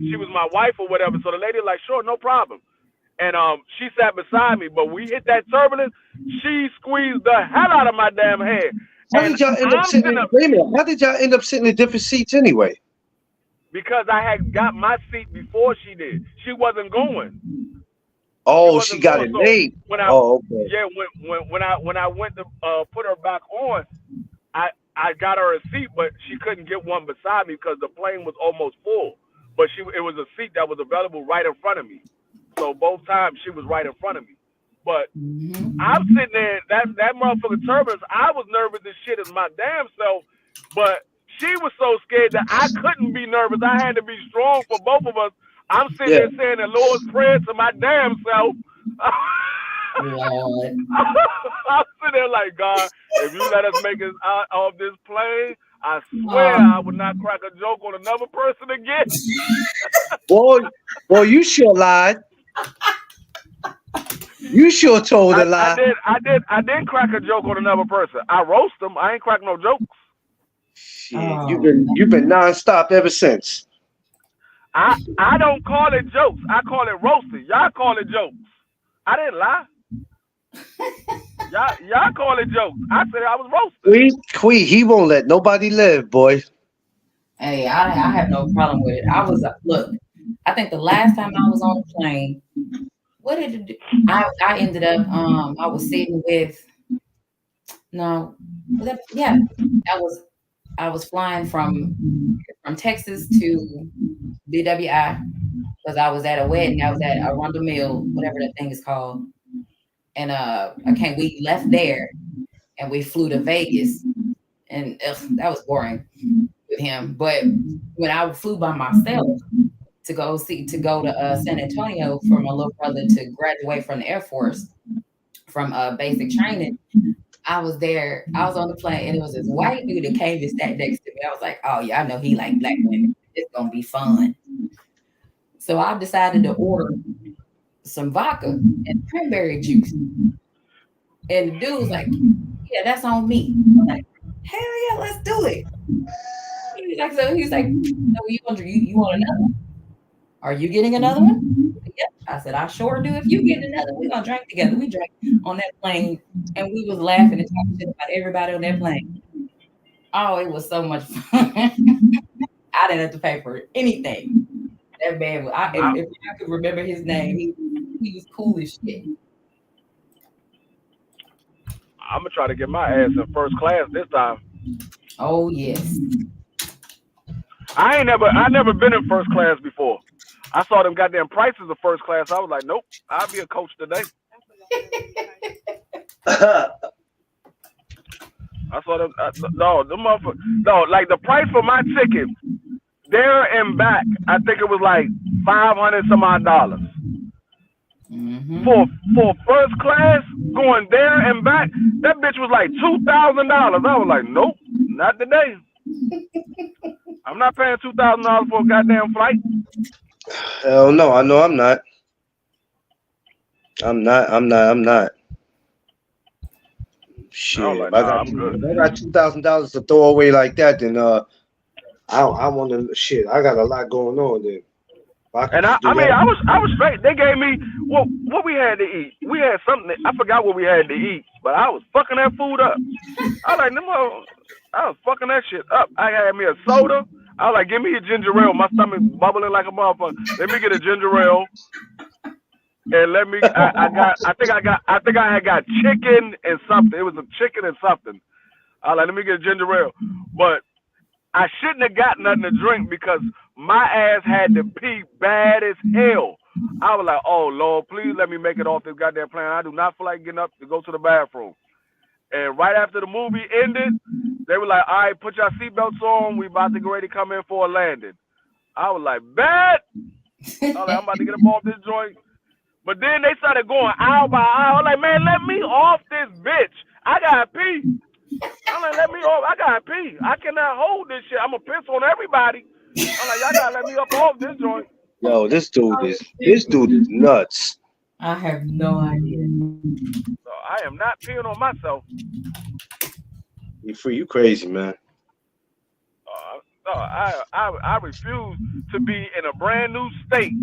Speaker 2: she was my wife or whatever. So the lady was like, sure, no problem. And she sat beside me. But we hit that turbulence. She squeezed the hell out of my damn head.
Speaker 1: How
Speaker 2: And
Speaker 1: did y'all end up
Speaker 2: I'm
Speaker 1: sitting?
Speaker 2: gonna
Speaker 1: Wait a minute. How did y'all end up sitting in different seats anyway?
Speaker 2: because I had got my seat before she did. She wasn't going.
Speaker 1: Oh, she got it
Speaker 2: So
Speaker 1: late.
Speaker 2: when I
Speaker 1: Oh, okay.
Speaker 2: yeah when I went to put her back on, I got her a seat, but she couldn't get one beside me because the plane was almost full. but it was a seat that was available right in front of me. So both times she was right in front of me. But I'm sitting there, that motherfucking turbulence, I was nervous as shit as my damn self, but she was so scared that I couldn't be nervous. I had to be strong for both of us. I'm sitting there saying the Lord's Prayer to my damn self.
Speaker 4: Lord.
Speaker 2: I'm sitting there like, God, if you let us make it out of this plane, I swear I would not crack a joke on another person again.
Speaker 1: Boy, you sure lied. You sure told a lie.
Speaker 2: I did crack a joke on another person. I roast them. I ain't crack no jokes.
Speaker 1: Shit, you've been nonstop ever since.
Speaker 2: I don't call it jokes. I call it roasting. Y'all call it jokes. I didn't lie. Y'all call it jokes. I said I was roasting.
Speaker 1: Quee, he won't let nobody live, boy.
Speaker 4: Hey, I have no problem with it. Look, I think the last time I was on the plane, what did it do? I ended up I was sitting with I was flying from Texas to BWI because I was at a wedding. I was at Arundel Mill, whatever that thing is called. And we left there and we flew to Vegas, and that was boring with him. But when I flew by myself to go to San Antonio for my little brother to graduate from the Air Force from basic training, I was there. I was on the plane, and it was this white dude that came and sat next to me. I was like, oh yeah, I know he like black women. It's gonna be fun. So I decided to order some vodka and cranberry juice. And the dude was like, yeah, that's on me. I'm like, hell yeah, let's do it. He was like, no, you want another one? Are you getting another one? Yeah. I said, I sure do. If you get another, we're gonna drink together. We drank on that plane, and we was laughing and talking shit about everybody on that plane. Oh, it was so much fun. I didn't have to pay for anything. That man was, if I could remember his name, he was cool as shit.
Speaker 2: I'm gonna try to get my ass in first class this time.
Speaker 4: Oh yes.
Speaker 2: I never been in first class before. I saw them goddamn prices of first class. I was like, nope, I'll be a coach today. I saw them. No, like the price for my ticket there and back, I think it was like $500 some odd.
Speaker 4: Mm-hmm.
Speaker 2: For first class going there and back, that bitch was like $2,000. I was like, nope, not today. I'm not paying $2,000 for a goddamn flight.
Speaker 1: Hell no, I know I'm not. I'm not. Shit,
Speaker 2: like, I'm good.
Speaker 1: If I got $2,000 to throw away like that, then I want to shit. I got a lot going on then.
Speaker 2: I was straight. They gave me what we had to eat. We had something. I forgot what we had to eat, but I was fucking that food up. I was fucking that shit up. I had me a soda. I was like, give me a ginger ale. My stomach bubbling like a motherfucker. Let me get a ginger ale. And let me. I think I had got chicken and something. It was a chicken and something. I was like, let me get a ginger ale. But I shouldn't have got nothing to drink because my ass had to pee bad as hell. I was like, oh Lord, please let me make it off this goddamn plane. I do not feel like getting up to go to the bathroom. And right after the movie ended, they were like, all right, put your seatbelts on. We about to get ready to come in for a landing. I was like, bet. I was like, I'm about to get up off this joint. But then they started going aisle by aisle. I was like, man, let me off this bitch. I got to pee. I'm like, let me off. I got to pee. I cannot hold this shit. I'm going to piss on everybody. I'm like, y'all got to let me up off this joint.
Speaker 1: Yo, this dude is nuts.
Speaker 4: I have no idea.
Speaker 2: So I am not peeing on myself.
Speaker 1: You crazy, man.
Speaker 2: No, I refuse to be in a brand new state,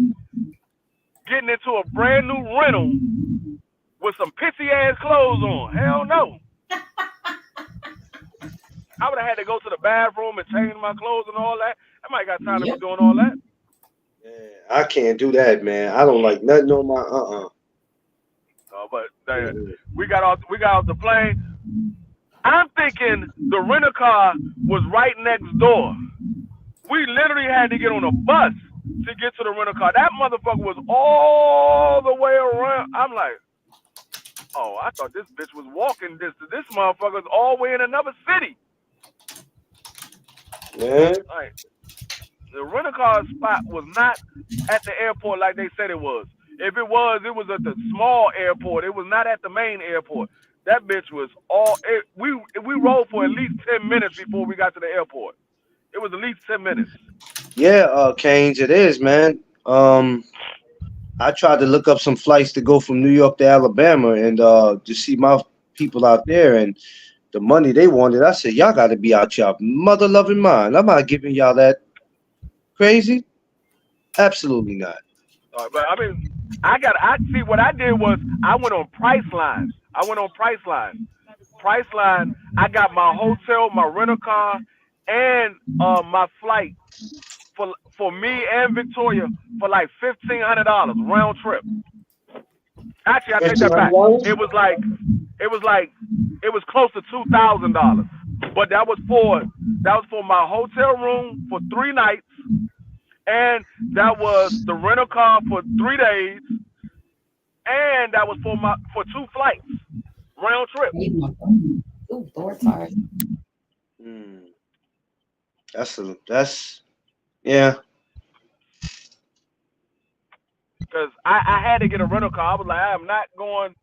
Speaker 2: getting into a brand new rental with some pissy ass clothes on. Hell no. I would have had to go to the bathroom and change my clothes and all that. I might got time to be doing all that.
Speaker 1: Man, I can't do that, man. I don't like nothing on my
Speaker 2: But we got off the plane. I'm thinking the rental car was right next door. We literally had to get on a bus to get to the rental car. That motherfucker was all the way around. I'm like, oh, I thought this bitch was walking distance. This motherfucker's all the way in another city.
Speaker 1: Man.
Speaker 2: Like, the rental car spot was not at the airport like they said it was. If it was at the small airport. It was not at the main airport. That bitch was we rode for at least 10 minutes before we got to the airport. It was at least 10 minutes.
Speaker 1: Yeah, Canes, it is, man. I tried to look up some flights to go from New York to Alabama and to see my people out there and the money they wanted. I said, y'all got to be out your mother loving mind. I'm not giving y'all that. Crazy? Absolutely not.
Speaker 2: But I mean, I see what I did was I went on Priceline. Priceline. I got my hotel, my rental car, and my flight for me and Victoria for like $1,500 round trip. Actually, I take that back. It was close to $2,000. But that was for my hotel room for 3 nights, and that was the rental car for 3 days, and that was for 2 flights round trip.
Speaker 4: Ooh, Lord, sorry.
Speaker 1: That's yeah.
Speaker 2: Because I had to get a rental car. I was like, I'm not going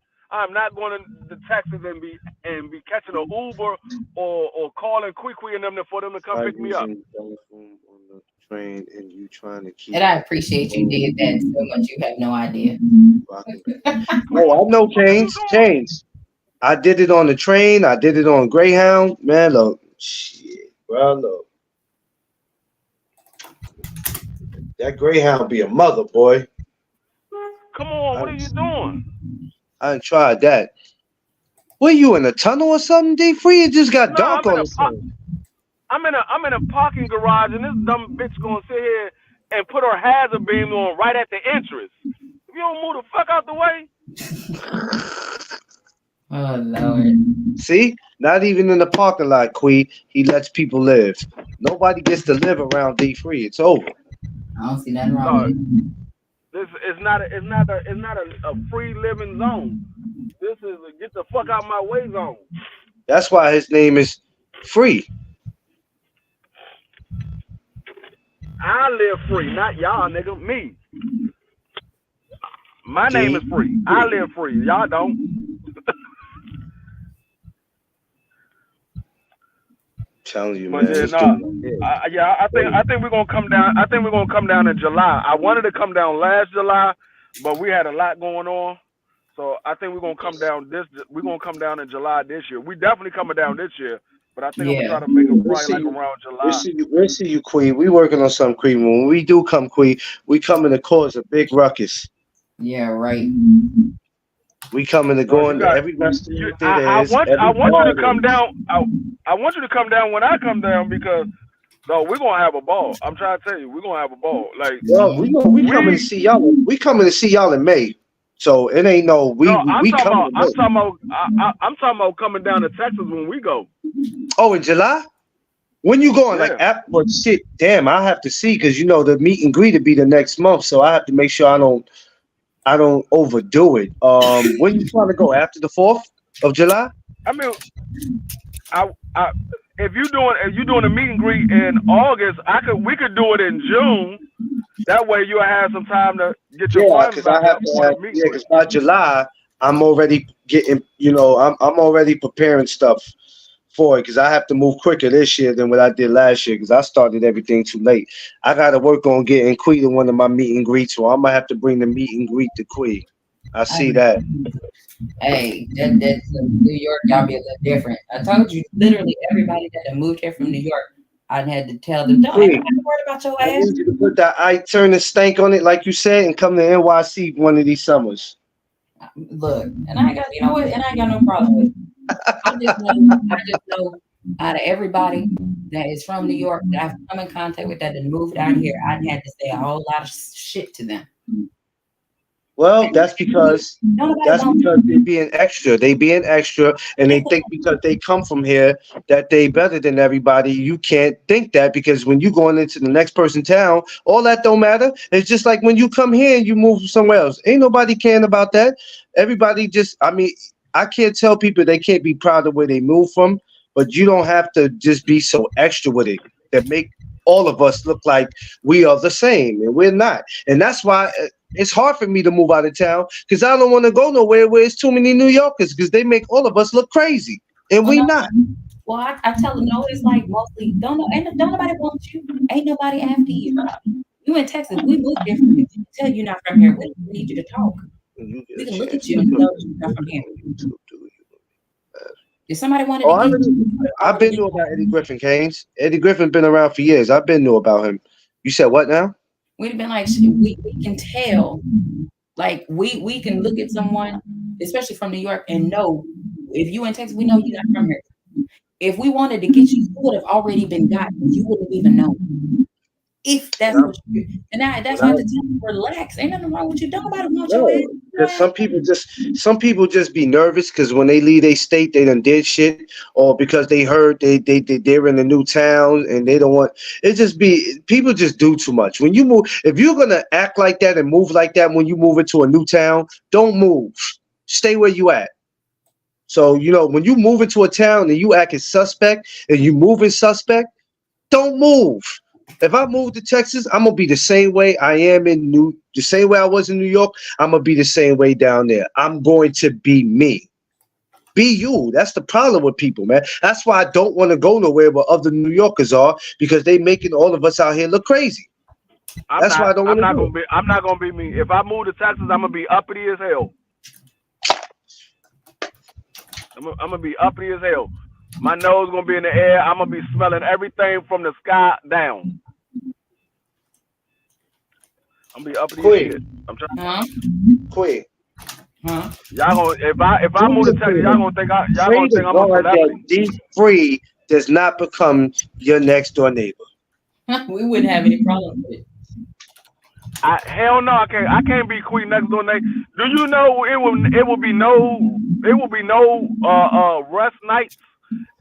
Speaker 2: to Texas and be catching an Uber or calling Quick and them for them to come pick me up.
Speaker 1: On the train and you trying to keep.
Speaker 4: And I appreciate you did that so much. You have no idea.
Speaker 1: Oh, I know, Canes. I did it on the train. I did it on Greyhound. Man, look, shit, bro, look. That Greyhound be a mother, boy.
Speaker 2: Come on, what are you doing?
Speaker 1: I ain't tried that. Were you in a tunnel or something, D Free? It just got dark on us.
Speaker 2: I'm in a parking garage, and this dumb bitch gonna sit here and put her hazard beam on right at the entrance. If you don't move the fuck out the way.
Speaker 4: Oh Lord.
Speaker 1: See, not even in the parking lot, Quee. He lets people live. Nobody gets to live around D Free. It's over.
Speaker 4: I don't see nothing wrong with it.
Speaker 2: This is not a free living zone. This is a get the fuck out my way zone.
Speaker 1: That's why his name is Free.
Speaker 2: I live free, not y'all, nigga. Me. My name is Free. I live free. Y'all don't.
Speaker 1: Telling you,
Speaker 2: but
Speaker 1: man.
Speaker 2: I think we're gonna come down. I think we're gonna come down in July. I wanted to come down last July, but we had a lot going on. So I think we're gonna come down in July this year. We definitely coming down this year, but I think I'm gonna try to make it probably like around July.
Speaker 1: We'll see you, Queen. We working on some Queen. When we do come, Queen, we coming to cause a big ruckus.
Speaker 4: Yeah, right.
Speaker 1: We coming to go into every restaurant there
Speaker 2: I
Speaker 1: is.
Speaker 2: want you to come down. I want you to come down when I come down because we're gonna have a ball. I'm trying to tell you, we're gonna have a ball. Like
Speaker 1: we coming to see y'all. We coming to see y'all in May. So it ain't no I'm
Speaker 2: talking about coming down to Texas when we go.
Speaker 1: Oh, in July? When you going? Yeah. But shit, damn, I have to see because the meet and greet will be the next month, so I have to make sure I don't overdo it. When you trying to go after the 4th of July?
Speaker 2: I mean, if you're doing a meet and greet in August, we could do it in June. That way you'll have some time to get your funds back up.
Speaker 1: Because by July I'm already getting, I'm already preparing stuff for it because I have to move quicker this year than what I did last year because I started everything too late. I got to work on getting Quee to one of my meet and greets, so I'm gonna have to bring the meet and greet to Quee. I see that.
Speaker 4: Hey, that's New York. Y'all be a little different. I told you, literally everybody that moved here from New York, I had to tell them, don't have to worry about your ass.
Speaker 1: I need you to put that I turn the stank on it, like you said, and come to NYC one of these summers.
Speaker 4: Look, and I got, and I ain't got no problem with it. I just know out of everybody that is from New York that I've come in contact with that moved out here, I had to say a whole lot of shit to them.
Speaker 1: Well, that's because
Speaker 4: Nobody wants
Speaker 1: they being extra. They being extra, and they think because they come from here that they better than everybody. You can't think that because when you going into the next person town, all that don't matter. It's just like when you come here and you move somewhere else. Ain't nobody caring about that. Everybody just. I mean, I can't tell people they can't be proud of where they move from, but you don't have to just be so extra with it that make all of us look like we are the same, and we're not. And that's why it's hard for me to move out of town because I don't want to go nowhere where it's too many New Yorkers because they make all of us look crazy, and
Speaker 4: well,
Speaker 1: we
Speaker 4: no,
Speaker 1: not.
Speaker 4: well, I tell them no. It's like mostly don't nobody want you. Ain't nobody after you. You in Texas. We look different. We can tell you're not from here. We don't need you to talk.
Speaker 1: When you
Speaker 4: We
Speaker 1: get a
Speaker 4: can look at
Speaker 1: chance,
Speaker 4: you
Speaker 1: look
Speaker 4: and
Speaker 1: up
Speaker 4: know
Speaker 1: on
Speaker 4: you're not from here.
Speaker 1: YouTube. Do you?
Speaker 4: If somebody wanted
Speaker 1: Oh,
Speaker 4: to get you,
Speaker 1: I've been
Speaker 4: already
Speaker 1: knew about Eddie Griffin, Haynes. Eddie Griffin been around for years. I've been knew about him. You said what now?
Speaker 4: we'd have been like, we can tell. Like we can look at someone, especially from New York, and know if you in Texas, we know you're not from here. If we wanted to get you, you would have already been gotten. You wouldn't even know. If
Speaker 1: When
Speaker 4: that's
Speaker 1: I,
Speaker 4: what you and that's
Speaker 1: when I
Speaker 4: why to tell you relax. Ain't nothing wrong with you. Don't nobody want your ass.
Speaker 1: No, because some people just be nervous because when they leave their state, they done did shit, or because they heard they're in a new town and they don't want it. Just be people just do too much. When you move, if you're gonna act like that and move like that when you move into a new town, don't move. Stay where you at. So when you move into a town and you act as suspect and you move as suspect, don't move. If I move to Texas, I'm gonna be the same way I am the same way I was in New York. I'm gonna be the same way down there. I'm going to be me. Be you. That's the problem with people, man. That's why I don't want to go nowhere where other New Yorkers are because they making all of us out here look crazy.
Speaker 2: I'm
Speaker 1: That's why
Speaker 2: not.
Speaker 1: I don't
Speaker 2: I'm
Speaker 1: want to
Speaker 2: not
Speaker 1: do
Speaker 2: gonna
Speaker 1: it.
Speaker 2: be. I'm not gonna be me. If I move to Texas, I'm gonna be uppity as hell. I'm gonna be uppity as hell. My nose gonna be in the air. I'm gonna be smelling everything from the sky down. I'm gonna be uppity as
Speaker 1: Queen,
Speaker 2: shit. I'm trying.
Speaker 4: Huh?
Speaker 1: Queen.
Speaker 4: Huh?
Speaker 2: Y'all gonna if I
Speaker 1: Do
Speaker 2: move
Speaker 1: me
Speaker 2: to
Speaker 1: a
Speaker 2: Texas,
Speaker 1: favor.
Speaker 2: y'all
Speaker 1: Pray
Speaker 2: gonna
Speaker 1: to
Speaker 2: think I'm a
Speaker 1: God that
Speaker 2: celebrity.
Speaker 1: D Free does not become your next door neighbor.
Speaker 4: We wouldn't have any problem with it.
Speaker 2: Hell no, I can't be queen next door. Do you know it will be no rest nights.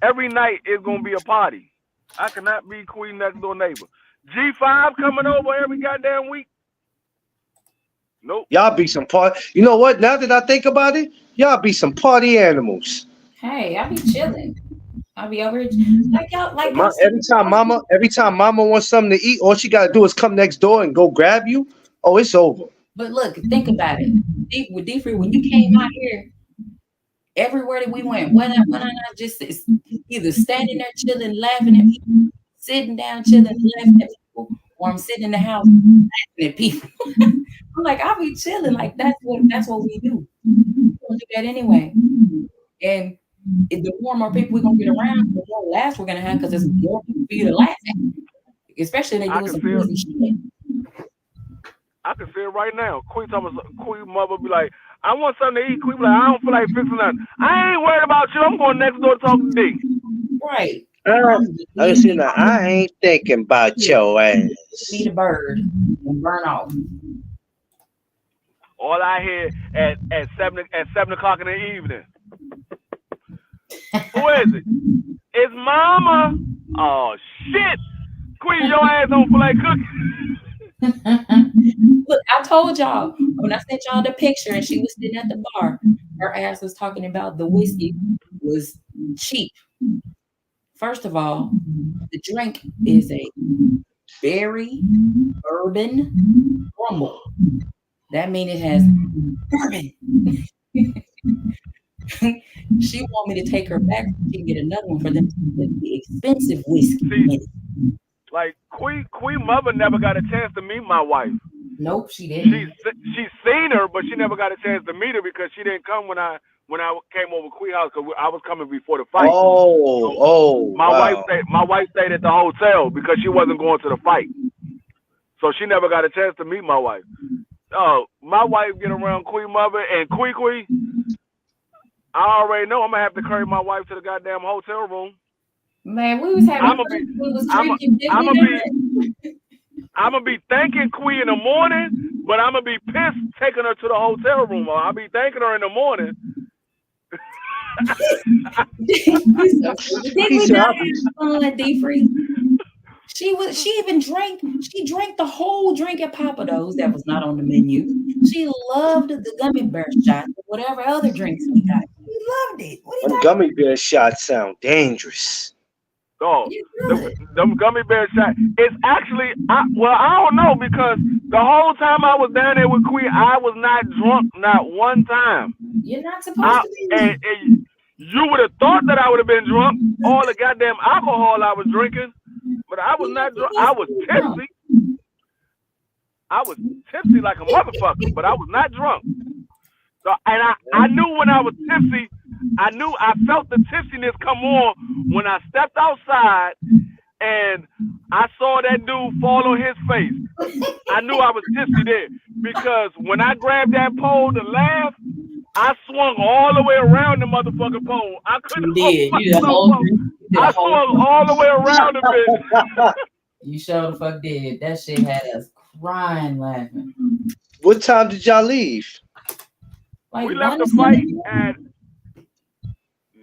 Speaker 2: Every night is gonna be a party. I cannot be queen next door neighbor. G5 coming over every goddamn week. Nope.
Speaker 1: Y'all be some party. You know what? Now that I think about it, y'all be some party animals.
Speaker 4: Hey, I be chilling. I be over here like I said.
Speaker 1: Every time mama wants something to eat, all she gotta do is come next door and go grab you. Oh, it's over.
Speaker 4: But look, think about it. With D Free, when you came out here, everywhere that we went, when I not just either standing there chilling, laughing at people, sitting down chilling, laughing at people, or I'm sitting in the house laughing at people. I'm like, I'll be chilling. Like that's what we do. We don't do that anyway. And the more people we're gonna get around, the more laughs we're gonna have because there's more people for you to laugh at. Especially when they
Speaker 2: I
Speaker 4: doing
Speaker 2: can
Speaker 4: some
Speaker 2: see it.
Speaker 4: crazy shit.
Speaker 2: I can see it right now. Queen mother be like, I want something to eat. Queen be like, I don't feel like fixing nothing. I ain't worried about you. I'm going next door to talk to D.
Speaker 4: Right.
Speaker 1: Uh, I
Speaker 4: Leave
Speaker 1: see
Speaker 4: me
Speaker 1: now. I ain't thinking about your
Speaker 4: me
Speaker 1: ass.
Speaker 4: the bird and burn off.
Speaker 2: All I hear at 7 o'clock in the evening. Who is it? It's Mama. Oh shit. Queen, your ass don't feel like cooking.
Speaker 4: Look, I told y'all when I sent y'all the picture and she was sitting at the bar, her ass was talking about the whiskey was cheap. First of all, the drink is a berry bourbon rumble. That means it has bourbon. She want me to take her back so she can get another one for them to put the expensive whiskey
Speaker 2: See,
Speaker 4: in it.
Speaker 2: like Queen mother never got a chance to meet my wife.
Speaker 4: Nope, she
Speaker 2: She's
Speaker 4: didn't.
Speaker 2: she's seen her, but she never got a chance to meet her because she didn't come when I came over Queen House because I was coming before the fight.
Speaker 1: Oh,
Speaker 2: So
Speaker 1: oh, wow.
Speaker 2: my wife stayed at the hotel because she wasn't going to the fight, so she never got a chance to meet my wife. Oh, my wife get around Queen Mother and Quee. I already know I'm gonna have to carry my wife to the goddamn hotel room.
Speaker 4: Man, we was having
Speaker 2: I'm
Speaker 4: fun.
Speaker 2: gonna be
Speaker 4: We was
Speaker 2: I'm
Speaker 4: drinking,
Speaker 2: I'm
Speaker 4: dipping
Speaker 2: gonna be
Speaker 4: in
Speaker 2: I'm gonna be thanking Quee in the morning, But I'm gonna be pissed taking her to the hotel room. Or I'll be thanking her in the morning.
Speaker 4: You so stupid. Did
Speaker 1: He
Speaker 4: we
Speaker 1: said,
Speaker 4: not have fun, D Free? She even drank. She drank the whole drink at Papa Do's that was not on the menu. She loved the gummy bear shots, whatever other drinks we got. She loved it. What are you
Speaker 1: them
Speaker 4: talking
Speaker 1: gummy bear shots sound dangerous.
Speaker 2: Oh,
Speaker 4: about? Good.
Speaker 2: them gummy bear shot. It's actually, I don't know because the whole time I was down there with Queen, I was not drunk, not one time.
Speaker 4: You're not supposed to be.
Speaker 2: And you would have thought that I would have been drunk, all the goddamn alcohol I was drinking, but I was
Speaker 4: You're not
Speaker 2: not drunk. I
Speaker 4: supposed
Speaker 2: was
Speaker 4: to be drunk.
Speaker 2: tipsy. I was tipsy like a motherfucker, but I was not drunk. So, and I knew when I was tipsy, I felt the tipsiness come on when I stepped outside and I saw that dude fall on his face. I knew I was tipsy there because when I grabbed that pole to laugh, I swung all the way around the motherfucking pole. I couldn't
Speaker 4: You
Speaker 2: hold
Speaker 4: did. You did a
Speaker 2: myself
Speaker 4: whole
Speaker 2: up.
Speaker 4: drink. You did
Speaker 2: I
Speaker 4: a whole
Speaker 2: swung
Speaker 4: drink.
Speaker 2: all the way around the bitch.
Speaker 4: You sure the fuck did. That shit had us crying laughing.
Speaker 1: What time did y'all leave?
Speaker 4: Like
Speaker 2: We left
Speaker 4: one
Speaker 2: the fight
Speaker 4: something.
Speaker 2: at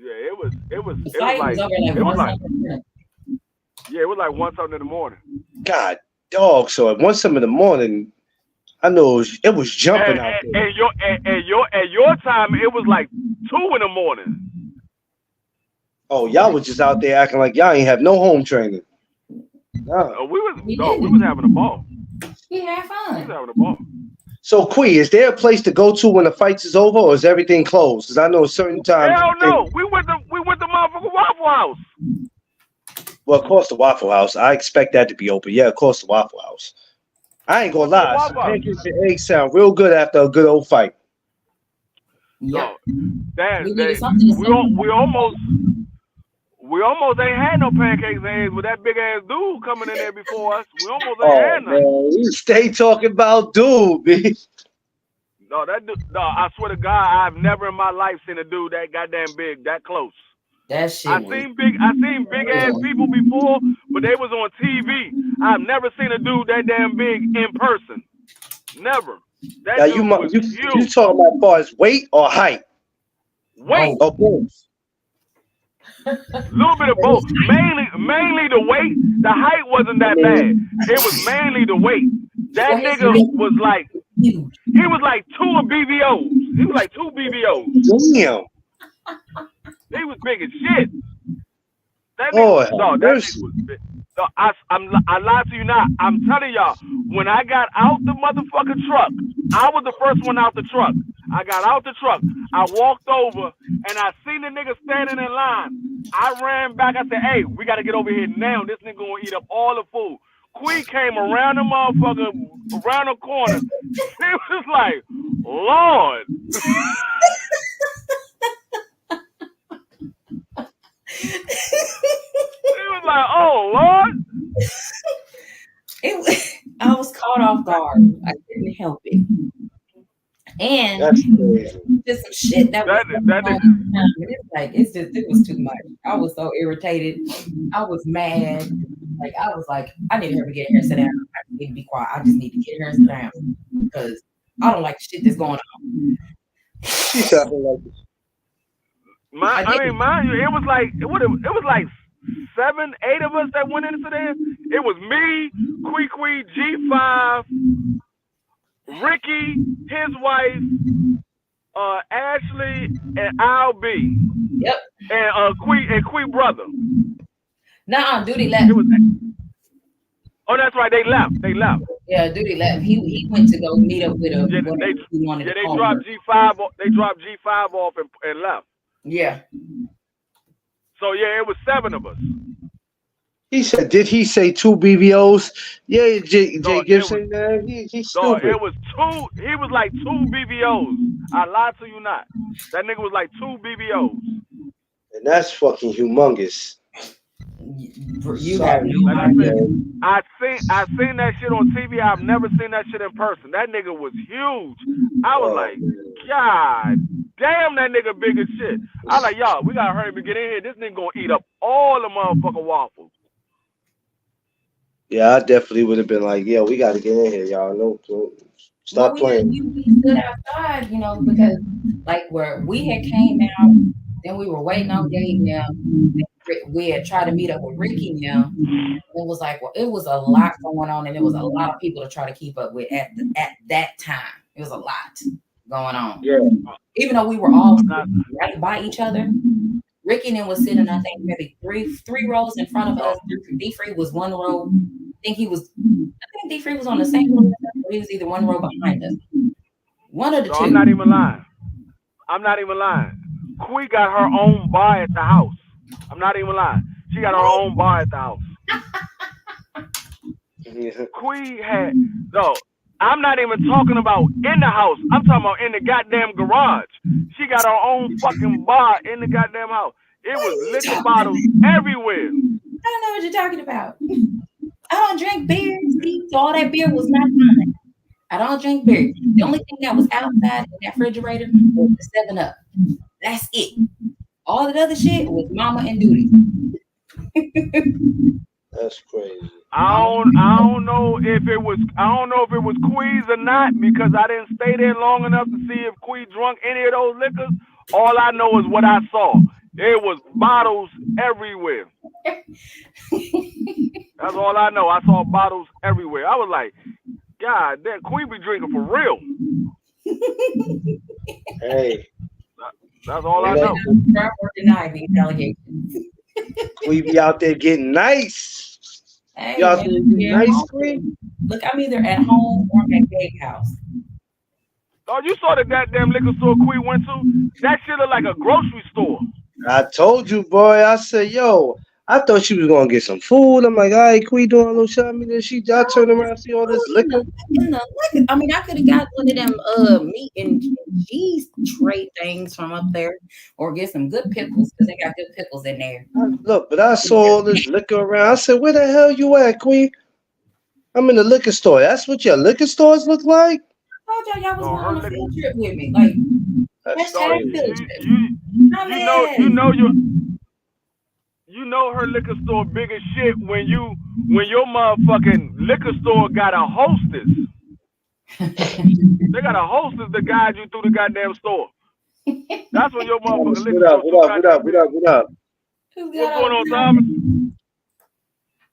Speaker 2: it was
Speaker 4: The fight was over like
Speaker 2: it was
Speaker 4: one
Speaker 2: like
Speaker 4: something.
Speaker 2: yeah, it was like 1 something in the morning.
Speaker 1: God, dog. So at 1 in the morning, I know it was jumping out there.
Speaker 2: And your time it was like 2 in the morning.
Speaker 1: Oh, y'all was just out there acting like y'all ain't have no home training. Nah.
Speaker 2: We was having a ball.
Speaker 4: We had
Speaker 2: We was
Speaker 4: fun.
Speaker 2: having a ball.
Speaker 1: So, Quee, is there a place to go to when the fights is over, or is everything closed? Because I know certain times.
Speaker 2: Hell no. We went to motherfucking Waffle House.
Speaker 1: Well, of course, the Waffle House. I expect that to be open. Yeah, of course, the Waffle House. I ain't gonna lie. Some
Speaker 2: Waffle House.
Speaker 1: pancakes and eggs sound real good after a good old fight.
Speaker 4: Yep.
Speaker 2: So that
Speaker 4: We needed something to
Speaker 2: we almost ain't had no pancakes and eggs with that big ass dude coming in there before us. We almost ain't
Speaker 1: Oh
Speaker 2: had none.
Speaker 1: man, you stay talking about dude, bitch.
Speaker 2: No, that dude, no, I swear to God, I've never in my life seen a dude that goddamn big, that close.
Speaker 4: That shit
Speaker 2: I
Speaker 4: was
Speaker 2: seen big ass people before, but they was on TV. I've never seen a dude that damn big in person. Never. That
Speaker 1: Now
Speaker 2: dude was
Speaker 1: you
Speaker 2: huge.
Speaker 1: talking about as far as weight or height
Speaker 2: Weight,
Speaker 1: or both?
Speaker 2: a little bit of both. Mainly the weight. The height wasn't
Speaker 1: I
Speaker 2: that bad.
Speaker 1: mean,
Speaker 2: It was mainly the weight. That
Speaker 4: Well, his
Speaker 2: nigga
Speaker 4: neck
Speaker 2: was like,
Speaker 4: huge.
Speaker 2: he was like 2 BBOs. He was like 2 BBOs.
Speaker 1: damn.
Speaker 2: He was big as shit. That
Speaker 1: Lord
Speaker 2: nigga,
Speaker 1: have
Speaker 2: no, that
Speaker 1: mercy.
Speaker 2: nigga was big. No, I lied to you not. I'm telling y'all, when I got out the motherfucking truck, I was the first one out the truck. I got out the truck. I walked over and I seen the nigga standing in line. I ran back. I said, "Hey, we got to get over here now. This nigga gonna eat up all the food." Queen came around the motherfucker, around the corner. She was like, "Lord." She was like, "Oh Lord."
Speaker 4: I was caught off guard. I couldn't help it. And
Speaker 1: That's crazy.
Speaker 4: just some shit that was
Speaker 2: That
Speaker 4: going on. It's like it was too much. I was so irritated. I was mad. Like I was like, I need her to get here and sit down. I need to be quiet. I just need to get her and sit down because I don't like the shit that's going on.
Speaker 1: She sounded like
Speaker 2: I mean, mind you, it was like 7, 8 of us that went into there. It was me, Quee, G5, Ricky, his wife, Ashley, and Al B.
Speaker 4: Yep.
Speaker 2: And Quee brother.
Speaker 4: Nah, Duty left.
Speaker 2: It was. Oh, that's right. They left.
Speaker 4: Yeah, Duty left. He went to go meet up with a.
Speaker 2: Yeah, they dropped G5. They dropped G5 off and left.
Speaker 4: Yeah.
Speaker 2: So yeah, it was 7 of us.
Speaker 1: he said. Did he say 2 BBOs? Yeah, Jay
Speaker 2: No,
Speaker 1: Gibson. Man, he's
Speaker 2: No,
Speaker 1: stupid.
Speaker 2: it was 2. He was like 2 BBOs. I lied to you not. That nigga was like 2 BBOs.
Speaker 1: And that's fucking humongous.
Speaker 4: You have no
Speaker 2: Like I
Speaker 4: idea.
Speaker 2: said, I seen that shit on TV. I've never seen that shit in person. That nigga was huge. I was like, God damn, that nigga big as shit. I was like, y'all, we gotta hurry up and get in here. This nigga gonna eat up all the motherfucking waffles.
Speaker 1: Yeah, I definitely would have been like, yeah, we got to get in here, y'all. No,
Speaker 4: Well,
Speaker 1: Stop playing.
Speaker 4: we stood outside, because like where we had came out, then we were waiting on Gabe now. We had tried to meet up with Ricky now. It was like, well, it was a lot going on, and there was a lot of people to try to keep up with at that time. It was a lot going on.
Speaker 1: Yeah.
Speaker 4: Even though we were all right by each other, Ricky and them was sitting, I think, maybe three rows in front of us. D Free was one row. I think D Free was on the same row as us, but he was either one row behind us. One of the
Speaker 2: So
Speaker 4: two.
Speaker 2: I'm not even lying. Quee got her own bar at the house. I'm not even lying. She got her own bar at the house.
Speaker 1: Yeah.
Speaker 2: Quee had no. I'm not even talking about in the house. I'm talking about in the goddamn garage. She got her own fucking bar in the goddamn house. It
Speaker 4: What
Speaker 2: was
Speaker 4: are you
Speaker 2: liquor
Speaker 4: talking
Speaker 2: bottles
Speaker 4: about?
Speaker 2: everywhere.
Speaker 4: I don't know what you're talking about. I don't drink beer. See, so all that beer was not mine. I don't drink beer. The only thing that was outside in that refrigerator was the 7-Up. That's it. All that other shit was Mama and Duty.
Speaker 1: That's crazy.
Speaker 2: I don't know if it was Quee's or not because I didn't stay there long enough to see if Quee drunk any of those liquors. All I know is what I saw. There was bottles everywhere. That's all I know. I saw bottles everywhere. I was like, God damn, Quee be drinking for real.
Speaker 1: Hey.
Speaker 2: That's all I know.
Speaker 4: Deny these allegations.
Speaker 1: We be out there getting nice.
Speaker 4: Hey,
Speaker 1: Y'all
Speaker 4: man,
Speaker 1: getting nice, Queen?
Speaker 4: Look, I'm either at home or at Gabe's house.
Speaker 2: Oh, you saw the goddamn liquor store Quee went to? That shit look like a grocery store.
Speaker 1: I told you, boy. I said, yo, I thought she was gonna get some food. I'm like, all right, Queen doing a little shot. I mean, then y'all turn around and see all this liquor.
Speaker 4: I mean, I could have got one of them meat and cheese tray things from up there, or get some good pickles because they got good pickles in there.
Speaker 1: Look, but I saw all this liquor around. I said, where the hell you at, Queen? I'm in the liquor store. That's what your liquor stores look like?
Speaker 4: I told y'all was
Speaker 2: No,
Speaker 4: going
Speaker 2: her
Speaker 4: on a
Speaker 2: liquor.
Speaker 4: field trip with me. Like,
Speaker 1: That's
Speaker 2: No,
Speaker 4: hashtag
Speaker 1: crazy.
Speaker 4: field trip.
Speaker 2: You know her liquor store big as shit when your motherfucking liquor store got a hostess. They got a hostess to guide you through the goddamn store. That's when your motherfucking liquor store too goddamn big.
Speaker 1: What up?
Speaker 2: What's going on, Thomas?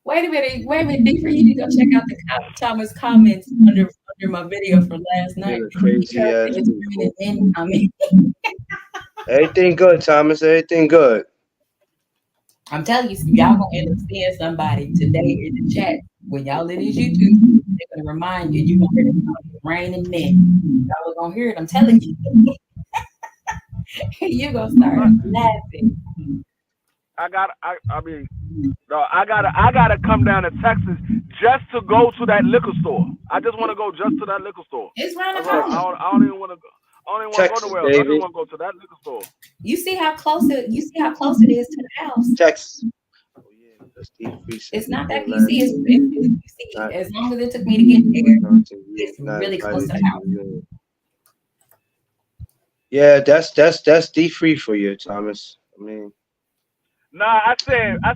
Speaker 4: Wait a minute, Big Free, you need to go check out the Thomas comments under my video from last night.
Speaker 1: You're a crazy ass
Speaker 4: It's
Speaker 1: dude.
Speaker 4: in comment.
Speaker 1: Everything good, Thomas. Everything good.
Speaker 4: I'm telling you, y'all gonna end up seeing somebody today in the chat when y'all in these YouTube. They're gonna remind you. You gonna hear the rain and men. Y'all are gonna hear it. I'm telling you. You're gonna start laughing.
Speaker 2: I gotta come down to Texas just to go to that liquor store. I just want to go just to that liquor store.
Speaker 4: It's round the
Speaker 2: That's all.
Speaker 4: corner.
Speaker 2: I don't even want to go. I don't even want to go
Speaker 1: Texas,
Speaker 2: nowhere else. I
Speaker 1: baby.
Speaker 2: just want to go to that liquor store.
Speaker 4: You see how close it is to the house.
Speaker 1: Texas. Oh yeah, that's
Speaker 4: It's not that you see. You see, as long as it took me to get there, it's really close to the house.
Speaker 1: Yeah, that's D free for you, Thomas. I mean,
Speaker 2: Nah, I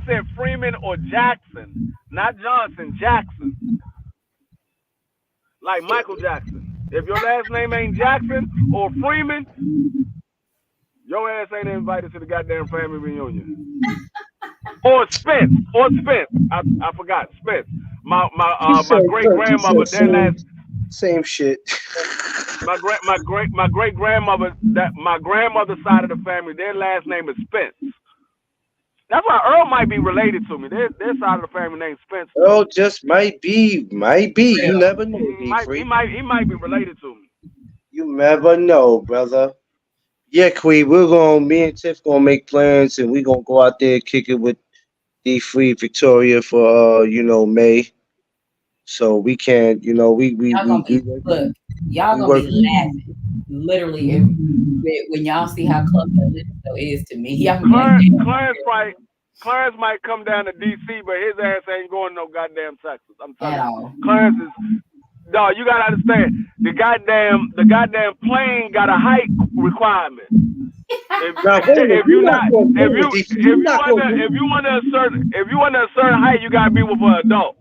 Speaker 2: said Freeman or Jackson, not Johnson. Jackson, like Michael Jackson. If your last name ain't Jackson or Freeman, your ass ain't invited to the goddamn family reunion. Or Spence. I forgot Spence. My great grandmother. Their last
Speaker 1: same shit.
Speaker 2: my great grandmother. That my grandmother's side of the family. Their last name is Spence. That's why Earl might be related to me. Their side of the family named Spence.
Speaker 1: Earl just might be. You never know.
Speaker 2: He might be related to me.
Speaker 1: You never know, brother. Yeah, Queen, me and Tiff gonna make plans and we gonna go out there and kick it with D Free Victoria for May. So we can't,
Speaker 4: Y'all gonna be laughing. Literally, when y'all see how close that liquor is to me, y'all
Speaker 2: Clarence might come down to DC, but his ass ain't going no goddamn Texas. I'm telling you.
Speaker 4: all.
Speaker 2: Clarence is no, you gotta understand. The goddamn plane got a height requirement. If you under a certain height, you gotta be with an adult.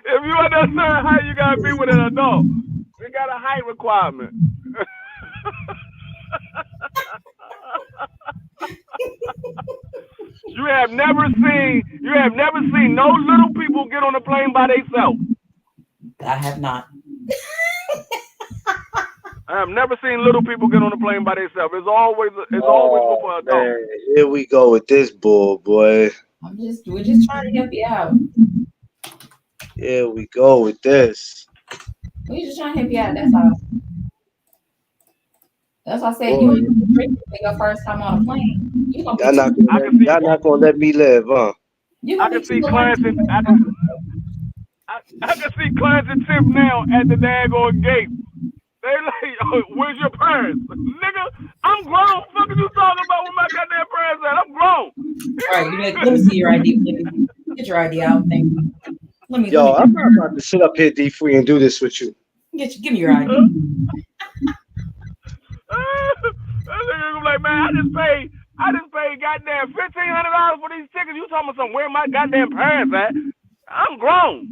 Speaker 2: If you understand how you gotta be with an adult, we got a height requirement. You have never seen no little people get on a plane by themselves.
Speaker 4: I have not.
Speaker 2: I have never seen little people get on a plane by themselves. It's always
Speaker 1: Oh
Speaker 2: before adults.
Speaker 1: man, here we go with this bull, boy.
Speaker 4: We're just trying to help you out.
Speaker 1: Here we go with this.
Speaker 4: We're just trying to help you out. That's all. That's why I said you
Speaker 1: Boy,
Speaker 4: ain't gonna drink for your first time on a plane. You gonna be
Speaker 1: y'all not gonna let me live, huh?
Speaker 4: you
Speaker 2: I
Speaker 4: gonna
Speaker 2: can
Speaker 4: be
Speaker 2: see
Speaker 4: too
Speaker 2: Clarence
Speaker 4: allergic.
Speaker 2: and I can see Clarence and Tim now at the daggone gate. They like, oh, where's your parents? Nigga, I'm grown. Fuck are you talking about with my goddamn parents at? I'm grown.
Speaker 4: All right, you like, let me see your ID. Get your ID out. Thank you.
Speaker 1: Yo, I'm not about to sit up here, D3, and do this with you.
Speaker 4: Give me your ID.
Speaker 2: That nigga like, man, I just paid goddamn $1,500 for these tickets. You talking about some where my goddamn parents at? I'm grown.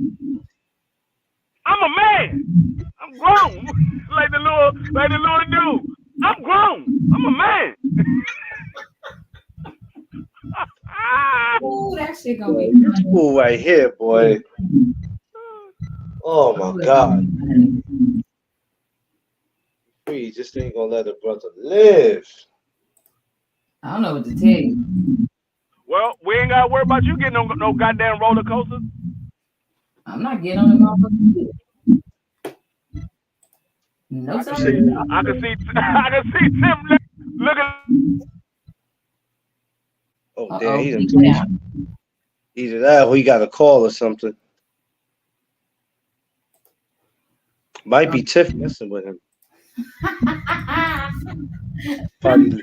Speaker 2: I'm a man. I'm grown. like the little dude. I'm grown. I'm a man.
Speaker 4: Oh, that shit gonna be
Speaker 1: This fool right here, boy. Oh my God. We just ain't gonna let a brother live.
Speaker 4: I don't know what to tell you.
Speaker 2: Well, we ain't gotta worry about you getting on no goddamn roller coaster.
Speaker 4: I'm not getting on the motherfucker. No,
Speaker 2: I can see Tim looking.
Speaker 1: Oh damn, he done told you. Either that or he got a call or something. Might be Tiff messing with him. Probably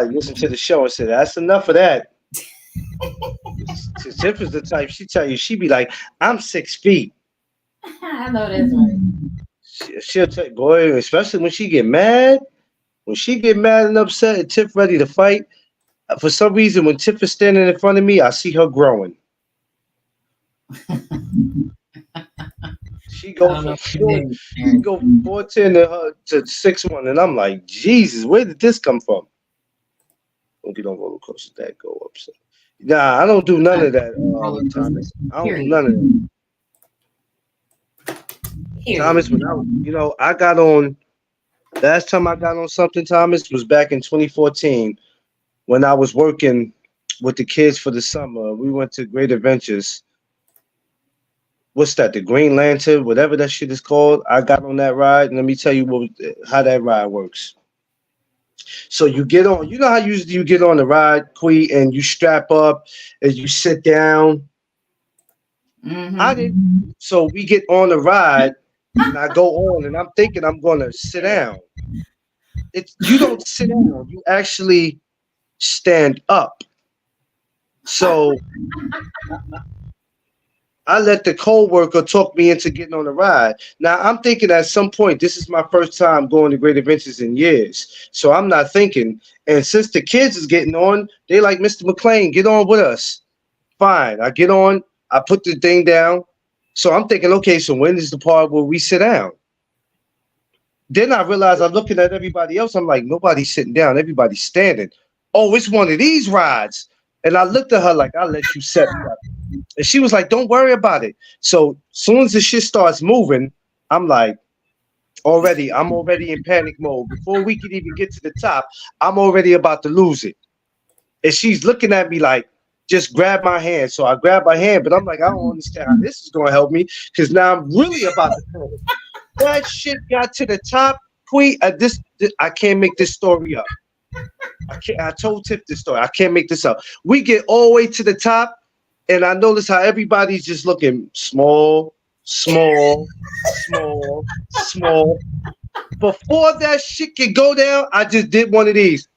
Speaker 1: listen to the show and say, that's enough of that. Tiff is the type, she tell you, she be like, I'm 6 feet.
Speaker 4: I know that's right.
Speaker 1: She'll tell you, boy, especially when she get mad. When she get mad and upset and Tiff ready to fight, for some reason, when Tiff is standing in front of me, I see her growing. She go from 4'10" to 6'1", and I'm like, Jesus, where did this come from? Don't get on roller coasters that go up. So. Nah, I don't do none of that, Thomas. I don't do none of that. Thomas, when I got on. Last time I got on something, Thomas, was back in 2014 when I was working with the kids for the summer. We went to Great Adventures. What's that? The Green Lantern, whatever that shit is called. I got on that ride, and let me tell you how that ride works. So you get on. You know how usually you get on the ride, Quee, and you strap up and you sit down.
Speaker 4: Mm-hmm.
Speaker 1: I didn't. So we get on the ride, and I go on, and I'm thinking I'm gonna sit down. You don't sit down. You actually stand up. So I let the co-worker talk me into getting on the ride. Now I'm thinking at some point, this is my first time going to Great Adventures in years. So I'm not thinking. And since the kids is getting on, they like, Mr. McLean, get on with us. Fine. I get on. I put the thing down. So I'm thinking, okay, so when is the part where we sit down? Then I realize I'm looking at everybody else. I'm like, nobody's sitting down. Everybody's standing. Oh, it's one of these rides. And I looked at her like, I'll let you set me up. And she was like, don't worry about it. So soon as the shit starts moving, I'm like, I'm already in panic mode. Before we could even get to the top, I'm already about to lose it. And she's looking at me like, just grab my hand. So I grab my hand, but I'm like, I don't understand how this is going to help me because now I'm really about to panic. That shit got to the top, Queen. I can't make this story up. I told Tiff this story. I can't make this up. We get all the way to the top, and I notice how everybody's just looking small. Before that shit could go down, I just did one of these.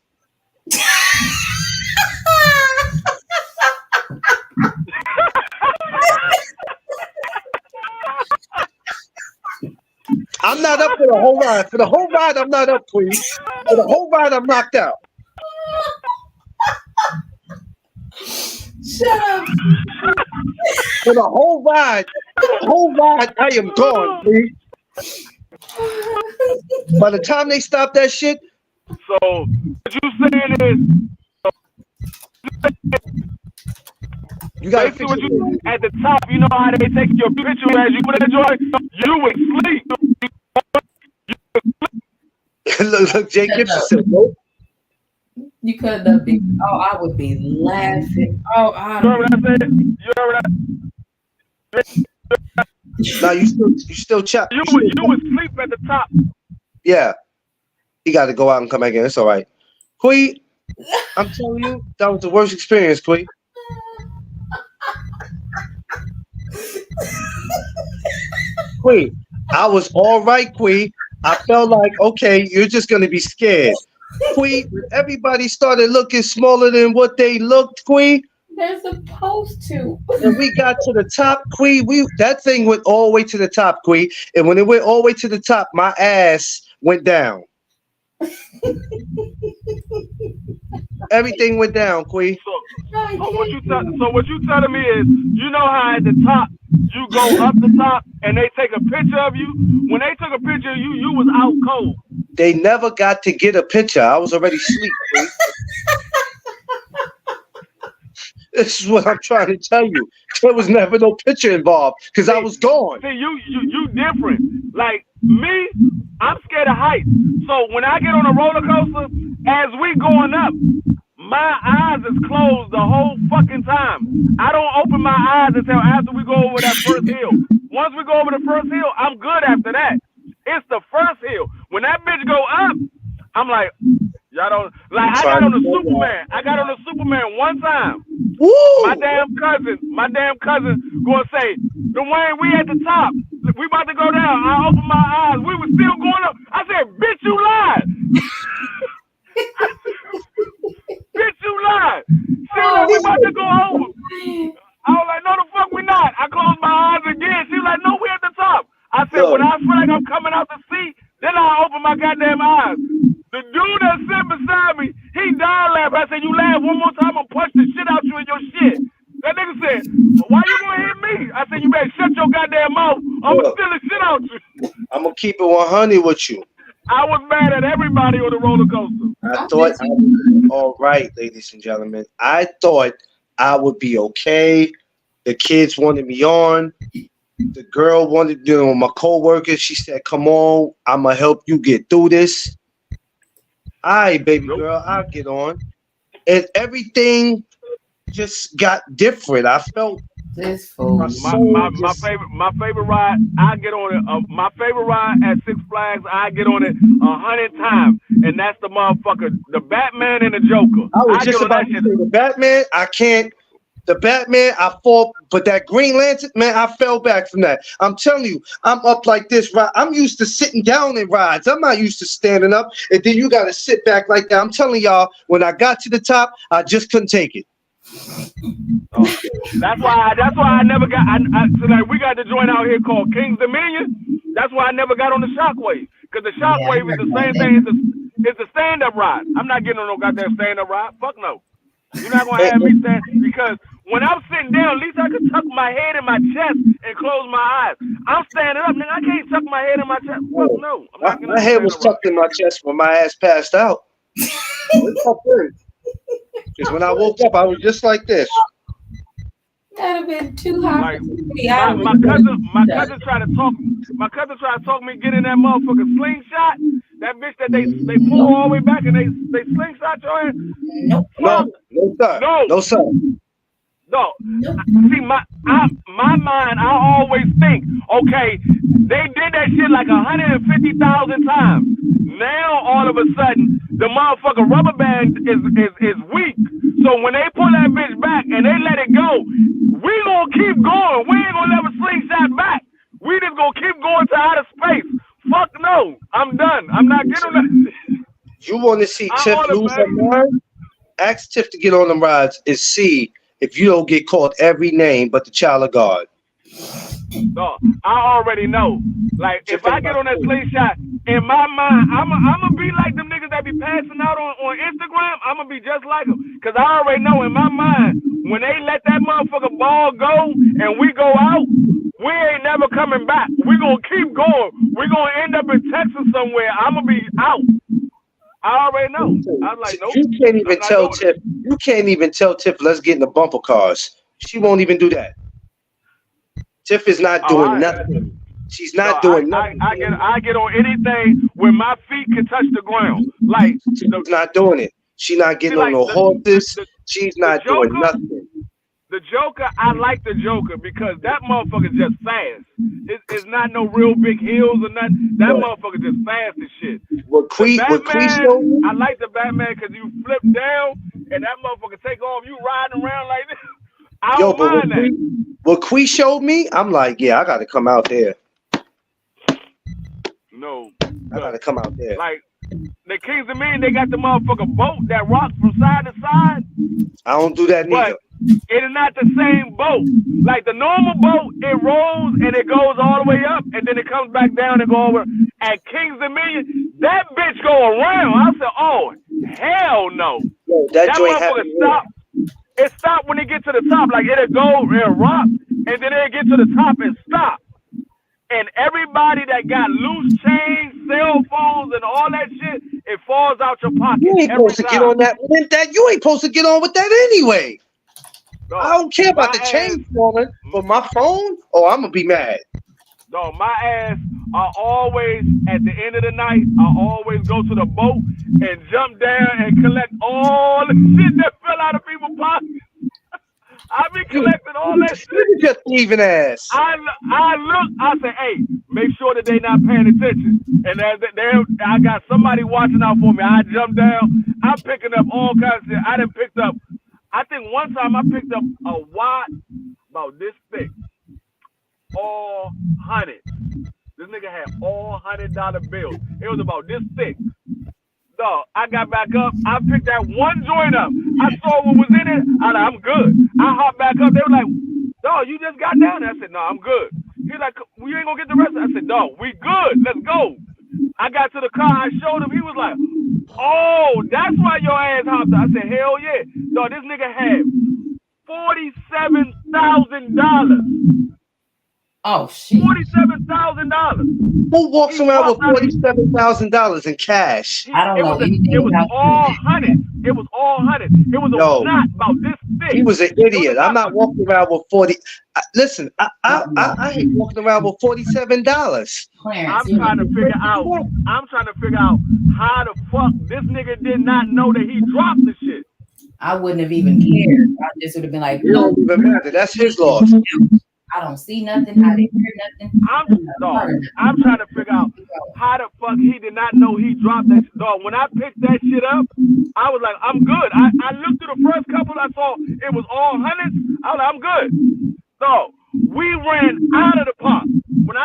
Speaker 1: I'm not up for the whole ride. For the whole ride, I'm not up, please. For the whole ride, I'm knocked out.
Speaker 4: Shut up.
Speaker 1: For the whole ride, I am gone. Queen. By the time they stop that shit,
Speaker 2: So what you saying is
Speaker 1: you gotta
Speaker 2: basically
Speaker 1: fix
Speaker 2: what
Speaker 1: it.
Speaker 2: you at the top. You know how they take your picture as you put that joint. You would sleep.
Speaker 1: Look, Jay
Speaker 4: Shut
Speaker 1: Gibson
Speaker 4: up.
Speaker 1: said, nope.
Speaker 4: You could have been. Oh, I would be laughing. Oh,
Speaker 2: You heard what I said? You heard what
Speaker 1: Now you still chop.
Speaker 2: you would sleep at the top.
Speaker 1: Yeah, he got to go out and come back in. It's all right. Queen, I'm telling you, that was the worst experience, Queen. Queen, I was all right, Queen. I felt like, okay, you're just gonna be scared. Queen, when everybody started looking smaller than what they looked, Queen,
Speaker 4: They're supposed to.
Speaker 1: and we got to the top, Queen. That thing went all the way to the top, Queen. And when it went all the way to the top, my ass went down. Everything went down, Queen.
Speaker 2: So what you telling me is, you know how at the top you go up the top and they take a picture of you. When they took a picture of you, you was out cold.
Speaker 1: They never got to get a picture. I was already asleep, Queen. This is what I'm trying to tell you. There was never no picture involved because I was gone.
Speaker 2: See, you different. Like me, I'm scared of heights. So when I get on a roller coaster, as we going up, my eyes is closed the whole fucking time. I don't open my eyes until after we go over that first hill. Once we go over the first hill, I'm good after that. It's the first hill. When that bitch go up, I'm like, y'all don't like. I got on the Superman. I got on the Superman one time.
Speaker 1: Woo!
Speaker 2: My damn cousin gonna say, Dwayne, we at the top. We about to go down. I opened my eyes. We were still going up. I said, bitch, you lied. Bitch, you lied. She was like, we about to go over. I was like, no, the fuck we not. I closed my eyes again. She was like, no, we at the top. I said, when I feel like I'm coming out the seat, then I open my goddamn eyes. The dude that sat beside me, he died laughing. I said, you laugh one more time, I'm punch the shit out you in your shit. That nigga said, why you gonna hit me? I said, you better shut your goddamn mouth. I'm gonna steal the shit out you.
Speaker 1: I'm gonna keep it 100 with you.
Speaker 2: I was mad at everybody on the roller coaster.
Speaker 1: I thought I was all right, ladies and gentlemen. I thought I would be okay. The kids wanted me on. The girl wanted, my co-worker, she said, come on, I'm going to help you get through this. All right, baby girl, I'll get on. And everything just got different. I felt
Speaker 4: this fool.
Speaker 2: My favorite ride, I get on it. My favorite ride at Six Flags, I get on it 100 times, and that's the motherfucker, the Batman and the Joker.
Speaker 1: I was just about to say the Batman. I can't. The Batman, I fall, but that Green Lantern, man, I fell back from that. I'm telling you, I'm up like this, right? I'm used to sitting down in rides. I'm not used to standing up, and then you got to sit back like that. I'm telling y'all, when I got to the top, I just couldn't take it.
Speaker 2: Oh, that's why I never got. So like we got the joint out here called King's Dominion. That's why I never got on the Shockwave, because the Shockwave is the same thing. It's a stand-up ride. I'm not getting on no goddamn stand-up ride. Fuck no. You're not gonna have me stand, because when I'm sitting down, at least I can tuck my head in my chest and close my eyes. I'm standing up, nigga. I can't tuck my head in my chest. Fuck no. I'm not
Speaker 1: my head was tucked in my chest when my ass passed out. Because when I woke up, I was just like this.
Speaker 4: That'd have been too hot.
Speaker 2: Like, my cousin tried to talk. My cousin tried to talk me get in that motherfucking slingshot. That bitch that they pull all the way back and they slingshot your ass.
Speaker 4: Nope.
Speaker 1: No, sir. No, sir.
Speaker 2: No. See, my mind, I always think, okay, they did that shit like 150,000 times. Now all of a sudden, the motherfucking rubber band is weak. So when they pull that bitch back and they let it go, we gonna keep going. We ain't gonna let a slingshot back. We just gonna keep going to outer space. Fuck no. I'm done. I'm not getting on that.
Speaker 1: You want to see Tiff lose her mind? Ask Tiff to get on them rides and see if you don't get called every name but the child of God.
Speaker 2: Dog, I already know. Like, if I get on that slingshot, in my mind, I'm gonna be like them niggas that be passing out on Instagram. I'm gonna be just like them. Because I already know in my mind, when they let that motherfucker ball go and we go out, we ain't never coming back. We gonna keep going. We gonna end up in Texas somewhere. I'm gonna be out. I already know. I was like, nope.
Speaker 1: You can't even tell Tiff. You can't even tell Tiff, let's get in the bumper cars. She won't even do that. Tiff is not doing nothing. She's not doing nothing.
Speaker 2: I get on anything where my feet can touch the ground. Like,
Speaker 1: she's not doing it. She's not getting on no horses. She's not doing nothing.
Speaker 2: The Joker, I like the Joker because that motherfucker just fast. It's not no real big heels or nothing. That motherfucker just fast as shit.
Speaker 1: Batman,
Speaker 2: I like the Batman because you flip down and that motherfucker take off. You riding around like this. I don't mind that.
Speaker 1: What Quee showed me, I'm like, yeah, I got to come out there.
Speaker 2: No.
Speaker 1: I got to come out there.
Speaker 2: Like, the Kings of Men, they got the motherfucker boat that rocks from side to side.
Speaker 1: I don't do that neither.
Speaker 2: It is not the same boat. Like the normal boat, it rolls and it goes all the way up and then it comes back down and go over. At Kings of Men, that bitch go around. I said, oh, hell no.
Speaker 1: Yo, that
Speaker 2: motherfucker stop. It stopped when it get to the top. Like it'll go, it'll rock, and then it'll get to the top and stop. And everybody that got loose change, cell phones, and all that shit, it falls out your pocket.
Speaker 1: You ain't supposed to get on that. You ain't supposed to get on with that anyway. No, I don't care about the change falling, but my phone, oh, I'm going to be mad.
Speaker 2: No, my ass, I always, at the end of the night, I always go to the boat and jump down and collect all the shit that fell out of people's pockets. I be collecting all that shit.
Speaker 1: Just leaving ass.
Speaker 2: I look, I say, hey, make sure that they not paying attention. And I got somebody watching out for me. I jump down. I'm picking up all kinds of shit. I done picked up, I think one time I picked up a wad about this thick. All hundred. This nigga had all $100 bills. It was about this thick. Dog, I got back up. I picked that one joint up. I saw what was in it. I'm good. I hopped back up. They were like, dog, you just got down there. I said, no, I'm good. He's like, we ain't gonna get the rest of it. I said, dog, we good. Let's go. I got to the car. I showed him. He was like, oh, that's why your ass hopped up. I said, hell yeah. Dog, this nigga had $47,000.
Speaker 4: Oh shit!
Speaker 2: $47,000.
Speaker 1: Who walks around with $47,000 in cash?
Speaker 4: I don't know.
Speaker 2: It was all hundred. It was all hundred. It was not about this thing.
Speaker 1: He was an idiot. I'm not walking around with 40. Listen, I hate walking around with $47.
Speaker 2: I'm trying to figure out. How the fuck this nigga did not know that he dropped the shit.
Speaker 4: I wouldn't have even cared. I just would have been like,
Speaker 1: it don't even matter. That's his loss.
Speaker 4: I don't see nothing. I didn't hear nothing.
Speaker 2: I'm trying to figure out how the fuck he did not know he dropped that shit. Dog, when I picked that shit up, I was like, I'm good. I looked through the first couple, I saw it was all hundreds. I was like, I'm good. So we ran out of the park. When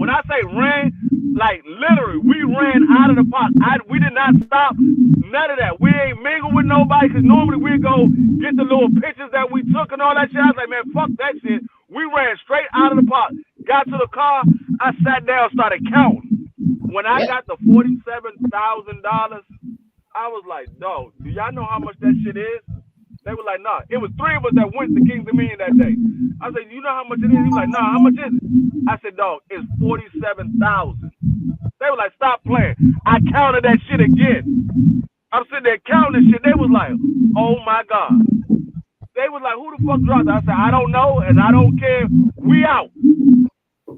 Speaker 2: I say ran, like literally, we ran out of the park. We did not stop. None of that. We ain't mingle with nobody because normally we go get the little pictures that we took and all that shit. I was like, man, fuck that shit. We ran straight out of the park. Got to the car. I sat down, started counting. When I got the $47,000, I was like, dog, do y'all know how much that shit is? They were like, nah. It was three of us that went to Kings of Men that day. I said, you know how much it is? He was like, nah, how much is it? I said, dog, it's $47,000. They were like, stop playing. I counted that shit again. I'm sitting there counting shit. They was like, oh my God. They was like, who the fuck dropped it? I said, I don't know, and I don't care. We out.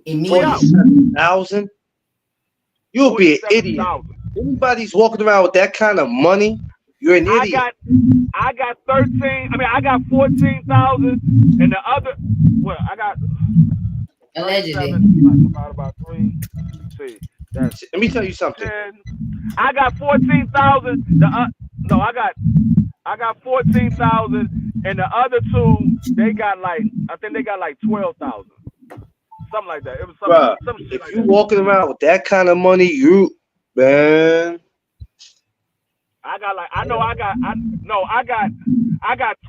Speaker 1: 47,000? You'll be an idiot. Anybody's walking around with that kind of money, you're an idiot.
Speaker 2: I got 13. I got 14,000, and the other, well, I got
Speaker 4: allegedly
Speaker 2: about 3. See, that's
Speaker 1: let me tell you something.
Speaker 2: 10. I got 14,000. I got 14,000, and the other two, they got like, I think they got like 12,000, something like that. It was some shit.
Speaker 1: If
Speaker 2: like
Speaker 1: you walking around with that kind of money, man.
Speaker 2: I got like, I got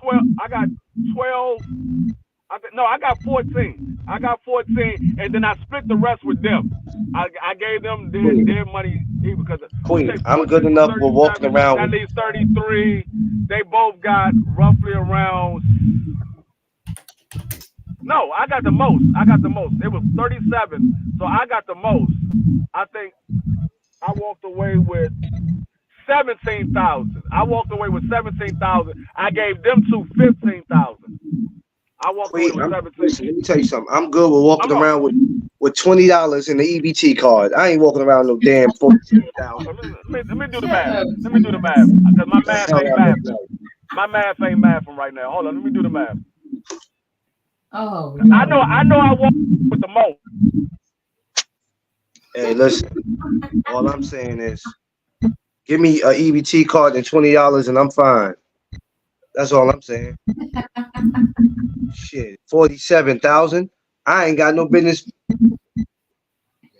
Speaker 2: 12. I got 12. No, I got 14. I got 14, and then I split the rest with them. I gave them their money because you
Speaker 1: Queen,
Speaker 2: say
Speaker 1: I'm
Speaker 2: 14
Speaker 1: good
Speaker 2: for
Speaker 1: enough with walking
Speaker 2: 37.
Speaker 1: around
Speaker 2: That
Speaker 1: with.
Speaker 2: leaves 33. They both got roughly around. No, I got the most. I got the most. It was 37, so I got the most. I think I walked away with 17,000. I walked away with 17,000. I gave them 15,000. I walked away
Speaker 1: Queen,
Speaker 2: with 17.
Speaker 1: listen. Let me tell you something. I'm good with
Speaker 2: I'm
Speaker 1: walking
Speaker 2: not.
Speaker 1: around with $20 in the EBT card. I ain't walking around no damn 47,000.
Speaker 2: Let me do the
Speaker 4: Shut
Speaker 2: math.
Speaker 4: up.
Speaker 2: Let me do the math because my
Speaker 1: The
Speaker 2: math
Speaker 1: hell
Speaker 2: ain't
Speaker 1: I look
Speaker 2: mathing.
Speaker 1: like.
Speaker 2: My math ain't mathing right now. Hold on. Let me do the math.
Speaker 4: Oh
Speaker 2: I know.
Speaker 4: Lord.
Speaker 2: I walked with the most.
Speaker 1: Hey, listen. All I'm saying is, give me a EBT card and $20, and I'm fine. That's all I'm saying. Shit, 47,000. I ain't got no business.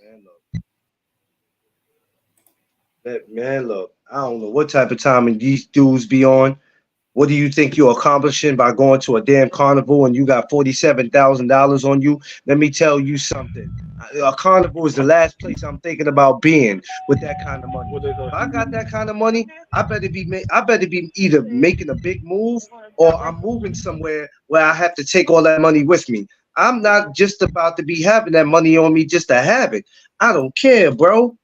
Speaker 1: Man, look, man, look. I don't know what type of timing these dudes be on. What do you think you're accomplishing by going to a damn carnival and you got $47,000 on you? Let me tell you something. A carnival is the last place I'm thinking about being with that kind of money.
Speaker 2: What they
Speaker 1: If
Speaker 2: say?
Speaker 1: I got that kind of money, I better be either making a big move or I'm moving somewhere where I have to take all that money with me. I'm not just about to be having that money on me just to have it. I don't care, bro.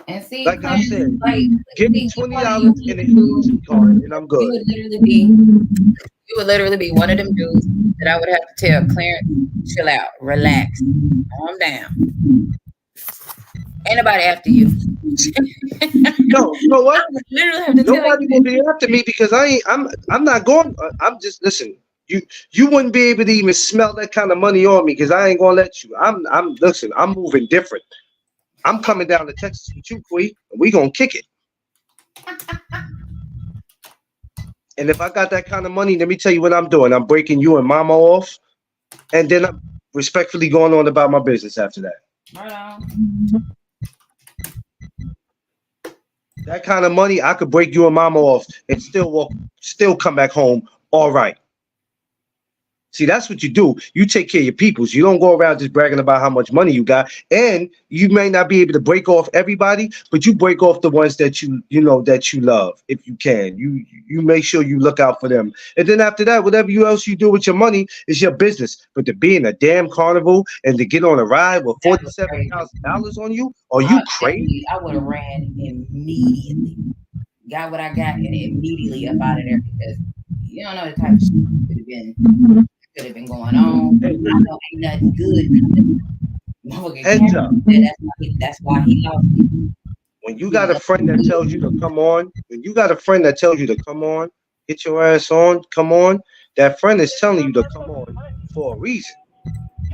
Speaker 4: And see,
Speaker 1: Like I
Speaker 4: Clarence,
Speaker 1: said,
Speaker 4: like,
Speaker 1: give me
Speaker 4: see, you
Speaker 1: twenty
Speaker 4: one of your
Speaker 1: dollars and an
Speaker 4: dudes,
Speaker 1: EBT card, and I'm
Speaker 4: you
Speaker 1: good.
Speaker 4: would literally be, you would literally be one of them dudes that I would have to tell Clarence, chill out, relax, calm down. Ain't nobody after you.
Speaker 1: No, you know what?
Speaker 4: I would literally have to tell you
Speaker 1: Nobody will be after me because I'm not going. I'm just listen. You you wouldn't be able to even smell that kind of money on me because I ain't gonna let you. I'm listen. I'm moving different. I'm coming down to Texas with you, Quee, and we gonna kick it. And if I got that kind of money, let me tell you what I'm doing. I'm breaking you and Mama off, and then I'm respectfully going on about my business after that.
Speaker 4: right on.
Speaker 1: That kind of money, I could break you and Mama off and still come back home all right. See, that's what you do. You take care of your peoples. You don't go around just bragging about how much money you got. And you may not be able to break off everybody, but you break off the ones that you know that you love if you can. You make sure you look out for them. And then after that, whatever else you do with your money is your business. But to be in a damn carnival and to get on a ride with
Speaker 4: That was crazy.
Speaker 1: $47,000 on you, are you crazy?
Speaker 4: I would have ran immediately. Got what I got and immediately up out of there because you don't know the type of shit could have been going on. I know ain't nothing good coming. Motherfucker
Speaker 1: Heads up.
Speaker 4: that's why he lost it.
Speaker 1: When you got a friend that tells you to come on, when you got a friend that tells you to come on, get your ass on, come on, that friend is telling you to come on for a reason.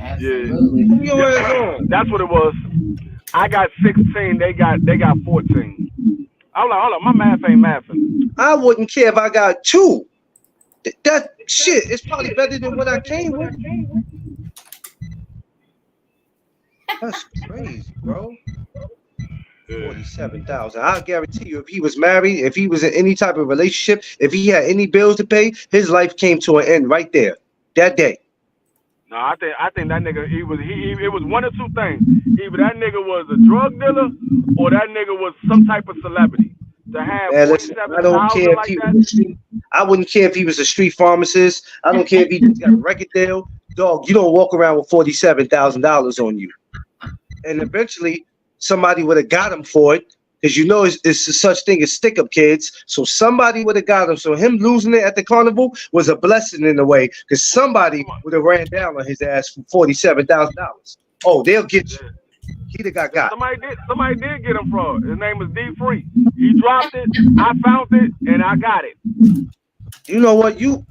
Speaker 2: Yeah.
Speaker 4: Absolutely.
Speaker 1: Come your ass
Speaker 2: Yeah.
Speaker 1: on.
Speaker 2: That's what it was. I got 16. They got 14. Hold on. My math ain't mathing.
Speaker 1: I wouldn't care if I got two. That shit is probably better than what I came with. That's crazy, bro.
Speaker 2: Yeah.
Speaker 1: 47,000. I guarantee you, if he was married, if he was in any type of relationship, if he had any bills to pay, his life came to an end right there, that day.
Speaker 2: No, I think that nigga he it was one or two things. Either that nigga was a drug dealer or that nigga was some type of celebrity. To have
Speaker 1: Man, listen, I don't
Speaker 2: 47,000
Speaker 1: care if
Speaker 2: like
Speaker 1: he
Speaker 2: that.
Speaker 1: was a street. I wouldn't care if he was a street pharmacist. I don't care if he just got a record deal. Dog, you don't walk around with $47,000 on you. And eventually, somebody would have got him for it, because you know it's such thing as stick up kids. So somebody would have got him. So him losing it at the carnival was a blessing in a way, because somebody would have ran down on his ass for $47,000. Oh, they'll get you. He'd have got.
Speaker 2: Somebody did get him fraud. His name was D Free. He dropped it. I found it and I got it.
Speaker 1: You know what? You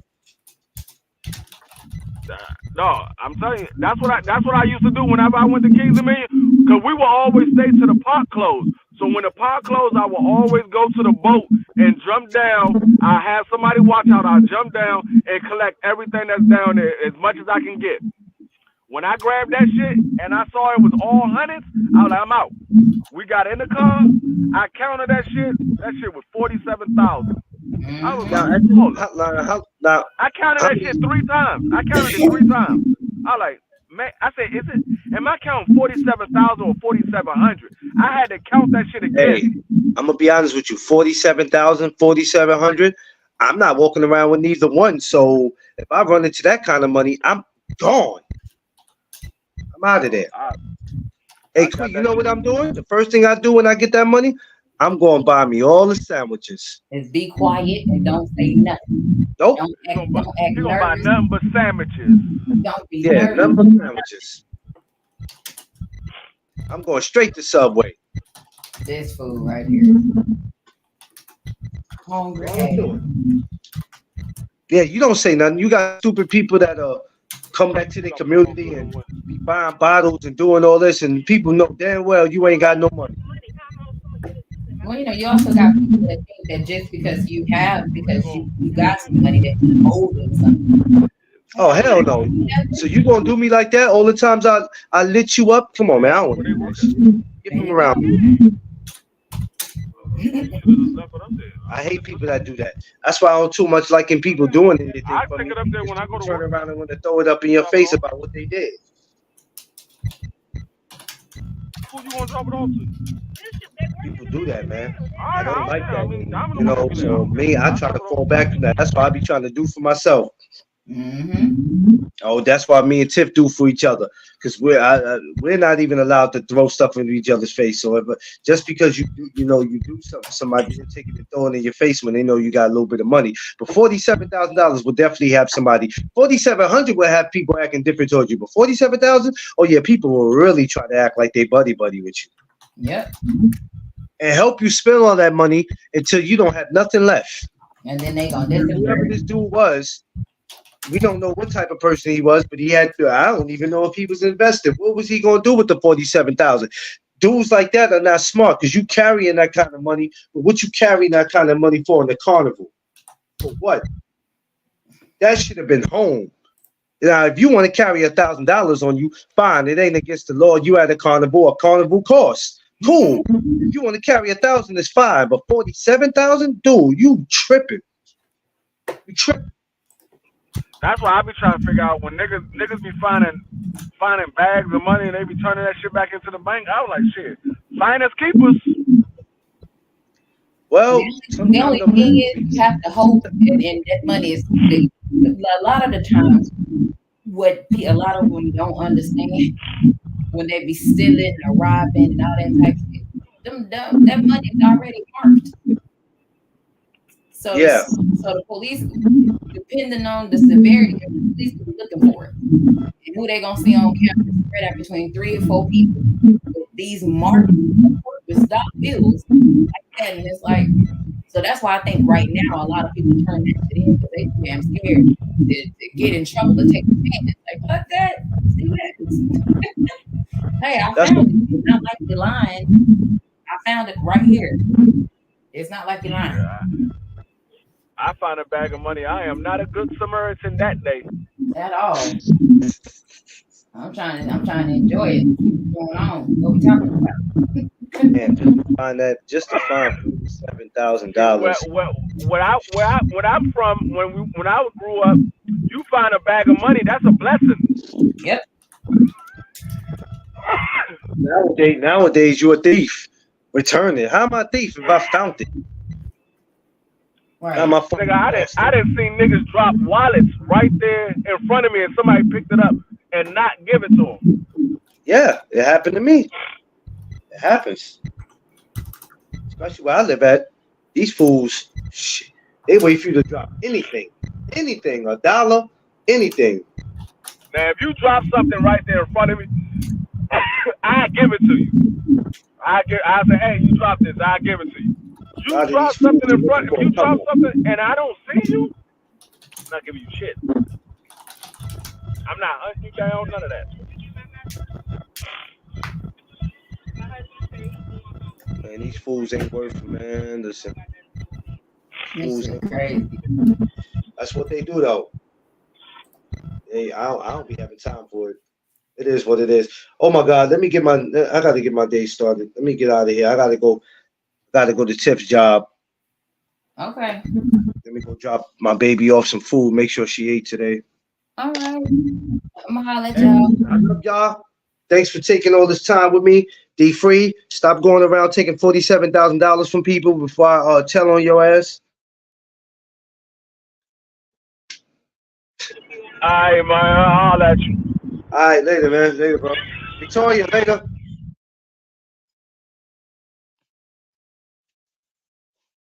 Speaker 2: No, I'm telling you, that's what I used to do whenever I went to Kings of Million, because we would always stay to the park closed. So when the park closed, I would always go to the boat and jump down. I have somebody watch out. I jump down and collect everything that's down there as much as I can get. When I grabbed that shit and I saw it was all hundreds, I was like, I'm out. We got in the car. I counted that shit. That shit was 47,000. I was
Speaker 1: Now,
Speaker 2: like,
Speaker 4: Mm-hmm.
Speaker 1: at the
Speaker 2: hold up.
Speaker 1: hotline, now,
Speaker 2: I counted
Speaker 1: how
Speaker 2: that
Speaker 1: many?
Speaker 2: shit 3 times. I counted it 3 times. I like, man, I said, is it? Am I counting 47,000 or 4,700? I had to count that shit
Speaker 1: Hey,
Speaker 2: again.
Speaker 1: I'm gonna be honest with you. 47,000, 4,700. I'm not walking around with neither one. So if I run into that kind of money, I'm gone. I'm out of
Speaker 2: Oh,
Speaker 1: there. Hey,
Speaker 2: I
Speaker 1: Queen,
Speaker 2: got
Speaker 1: you
Speaker 2: that
Speaker 1: know what
Speaker 2: shit.
Speaker 1: I'm doing? The first thing I do when I get that money, I'm going to buy me all the sandwiches.
Speaker 4: Is be quiet and don't say nothing.
Speaker 1: Nope.
Speaker 4: Don't
Speaker 2: He
Speaker 4: act,
Speaker 2: gonna buy.
Speaker 4: don't act
Speaker 2: He gonna buy
Speaker 4: nervous.
Speaker 2: nothing but sandwiches.
Speaker 4: Don't be
Speaker 1: Yeah,
Speaker 4: nervous.
Speaker 1: nothing but sandwiches. I'm going straight to Subway.
Speaker 4: This food right here. Hungry
Speaker 1: All I'm
Speaker 4: ass.
Speaker 1: doing. Yeah, you don't say nothing. You got stupid people that come back to the
Speaker 2: Talking about
Speaker 1: community
Speaker 2: good on
Speaker 1: and
Speaker 2: what?
Speaker 1: be buying bottles and doing all this, and people know damn well you ain't got no money.
Speaker 4: Well, you also got people that think that just because you have,
Speaker 2: They
Speaker 4: because
Speaker 2: go.
Speaker 4: you got some money, that you owe them something.
Speaker 1: Oh
Speaker 4: Hell
Speaker 1: hell
Speaker 2: They
Speaker 1: no!
Speaker 2: go.
Speaker 4: no.
Speaker 1: So you gonna do me like that all the times I lit you up? Come on, man! I don't want
Speaker 2: Where
Speaker 1: to
Speaker 2: they
Speaker 1: do
Speaker 2: working
Speaker 1: this.
Speaker 2: at?
Speaker 1: Get
Speaker 4: There
Speaker 1: from
Speaker 4: you go.
Speaker 1: around me.
Speaker 2: You should have just left it up there.
Speaker 1: I hate people that do that. That's why I don't too much liking people doing anything
Speaker 2: I
Speaker 1: for
Speaker 2: take
Speaker 1: me
Speaker 2: it up there
Speaker 1: because
Speaker 2: when I
Speaker 1: people
Speaker 2: go to
Speaker 1: turn
Speaker 2: work.
Speaker 1: around and want to throw it up in your
Speaker 2: Drop it
Speaker 1: face
Speaker 2: off.
Speaker 1: about what they did.
Speaker 2: Who you gonna drop it off to?
Speaker 1: People do that, man. I
Speaker 2: I
Speaker 1: don't
Speaker 2: don't
Speaker 1: like
Speaker 2: care. I
Speaker 1: that.
Speaker 2: mean,
Speaker 1: And,
Speaker 2: Diamond
Speaker 1: you
Speaker 2: the one
Speaker 1: know,
Speaker 2: that be there. I
Speaker 1: so
Speaker 2: don't care.
Speaker 1: me, I
Speaker 2: I
Speaker 1: try
Speaker 2: drop
Speaker 1: to
Speaker 2: it off.
Speaker 1: fall back from that. That's what I be trying to do for myself.
Speaker 4: Mm-hmm.
Speaker 1: Oh, that's why me and Tiff do for each other, because we're not even allowed to throw stuff into each other's face. So if, just because you do something, somebody will take it and throw it in your face when they know you got a little bit of money. But $47,000 will definitely have somebody. 4,700 will have people acting different towards you. But 47,000, oh yeah, people will really try to act like they buddy with you
Speaker 4: Yep.
Speaker 1: and help you spend all that money until you don't have nothing left.
Speaker 4: And then they gonna
Speaker 1: And whoever
Speaker 4: disappear.
Speaker 1: this dude was, we don't know what type of person he was, but he had. I don't even know if he was invested. What was he going to do with the 47,000? Dudes like that are not smart because you carrying that kind of money. But what you carrying that kind of money for in the carnival? For what? That should have been home. Now, if you want to carry $1,000 on you, fine. It ain't against the law. You at a carnival. A carnival cost. Cool. If you want to carry 1,000, it's fine. But 47,000, dude, you tripping. You tripping.
Speaker 2: That's why I be trying to figure out when niggas be finding bags of money and they be turning that shit back into the bank. I was like, shit, finders keepers.
Speaker 1: Well,
Speaker 4: The
Speaker 1: sometimes
Speaker 4: only
Speaker 1: them
Speaker 4: thing
Speaker 1: niggas
Speaker 4: is
Speaker 1: be.
Speaker 4: you have to hope, and that money is a lot of the times what a lot of them don't understand when they be stealing or robbing and all that type of shit. That money is already marked. So
Speaker 1: Yeah,
Speaker 4: the police, depending on the severity, the police will be looking for it. And who they gonna see on camera spread out between 3 or 4 people with these marked with dollar bills like that. And it's like, so that's why I think right now a lot of people turn that shit in because they damn scared to get in trouble to take a chance. Like, fuck that. See what happens. Hey, I
Speaker 1: that's
Speaker 4: found it. It's not like you're lying. I found it right here. It's not like you're lying
Speaker 2: Yeah, I find a bag of money. I am not a good Samaritan that day.
Speaker 4: at all. I'm trying to enjoy it. What's going on? What we talking about?
Speaker 1: man. Just to find
Speaker 2: See,
Speaker 1: $47,000.
Speaker 2: where I'm from, when I grew up, you find a bag of money, that's a blessing.
Speaker 4: Yep.
Speaker 1: Nowadays, you're a thief. Return it. How am I a thief if I found it? How am
Speaker 4: Right.
Speaker 1: I
Speaker 2: Nigga,
Speaker 1: fucking lost
Speaker 2: I
Speaker 1: it?
Speaker 2: didn't see niggas drop wallets right there in front of me, and somebody picked it up and not give it to them.
Speaker 1: Yeah, it happened to me. It happens, especially where I live at. These fools, shit, they wait for you to drop anything, a dollar, anything.
Speaker 2: Now, if you drop something right there in front of me, I give it to you. I say, hey, you drop this, I give it to you.
Speaker 1: A
Speaker 2: You
Speaker 1: lot of these
Speaker 2: drop
Speaker 1: fools,
Speaker 2: something in front.
Speaker 1: I'm
Speaker 2: If you
Speaker 1: going, come
Speaker 2: drop
Speaker 1: on.
Speaker 2: something and I don't see you, I'm not giving you shit. I'm not hunting you down, none of that.
Speaker 1: Man, these fools ain't worth it, man. Listen,
Speaker 4: This
Speaker 1: fools
Speaker 4: is
Speaker 1: ain't worth
Speaker 4: crazy.
Speaker 1: it. That's what they do, though. I don't be having time for it. It is what it is. Oh my God, I gotta get my day started. Let me get out of here. I gotta go to Tiff's job.
Speaker 4: Okay.
Speaker 1: Let me go drop my baby off some food. Make sure she ate today.
Speaker 4: All right. I'm gonna holler at
Speaker 1: Hey,
Speaker 4: y'all.
Speaker 1: I love y'all. Thanks for taking all this time with me. D Free, stop going around taking $47,000 from people before I tell on your ass.
Speaker 2: All right, man. I'll holler at you.
Speaker 1: All right, later, man. Later, bro. Victoria, later.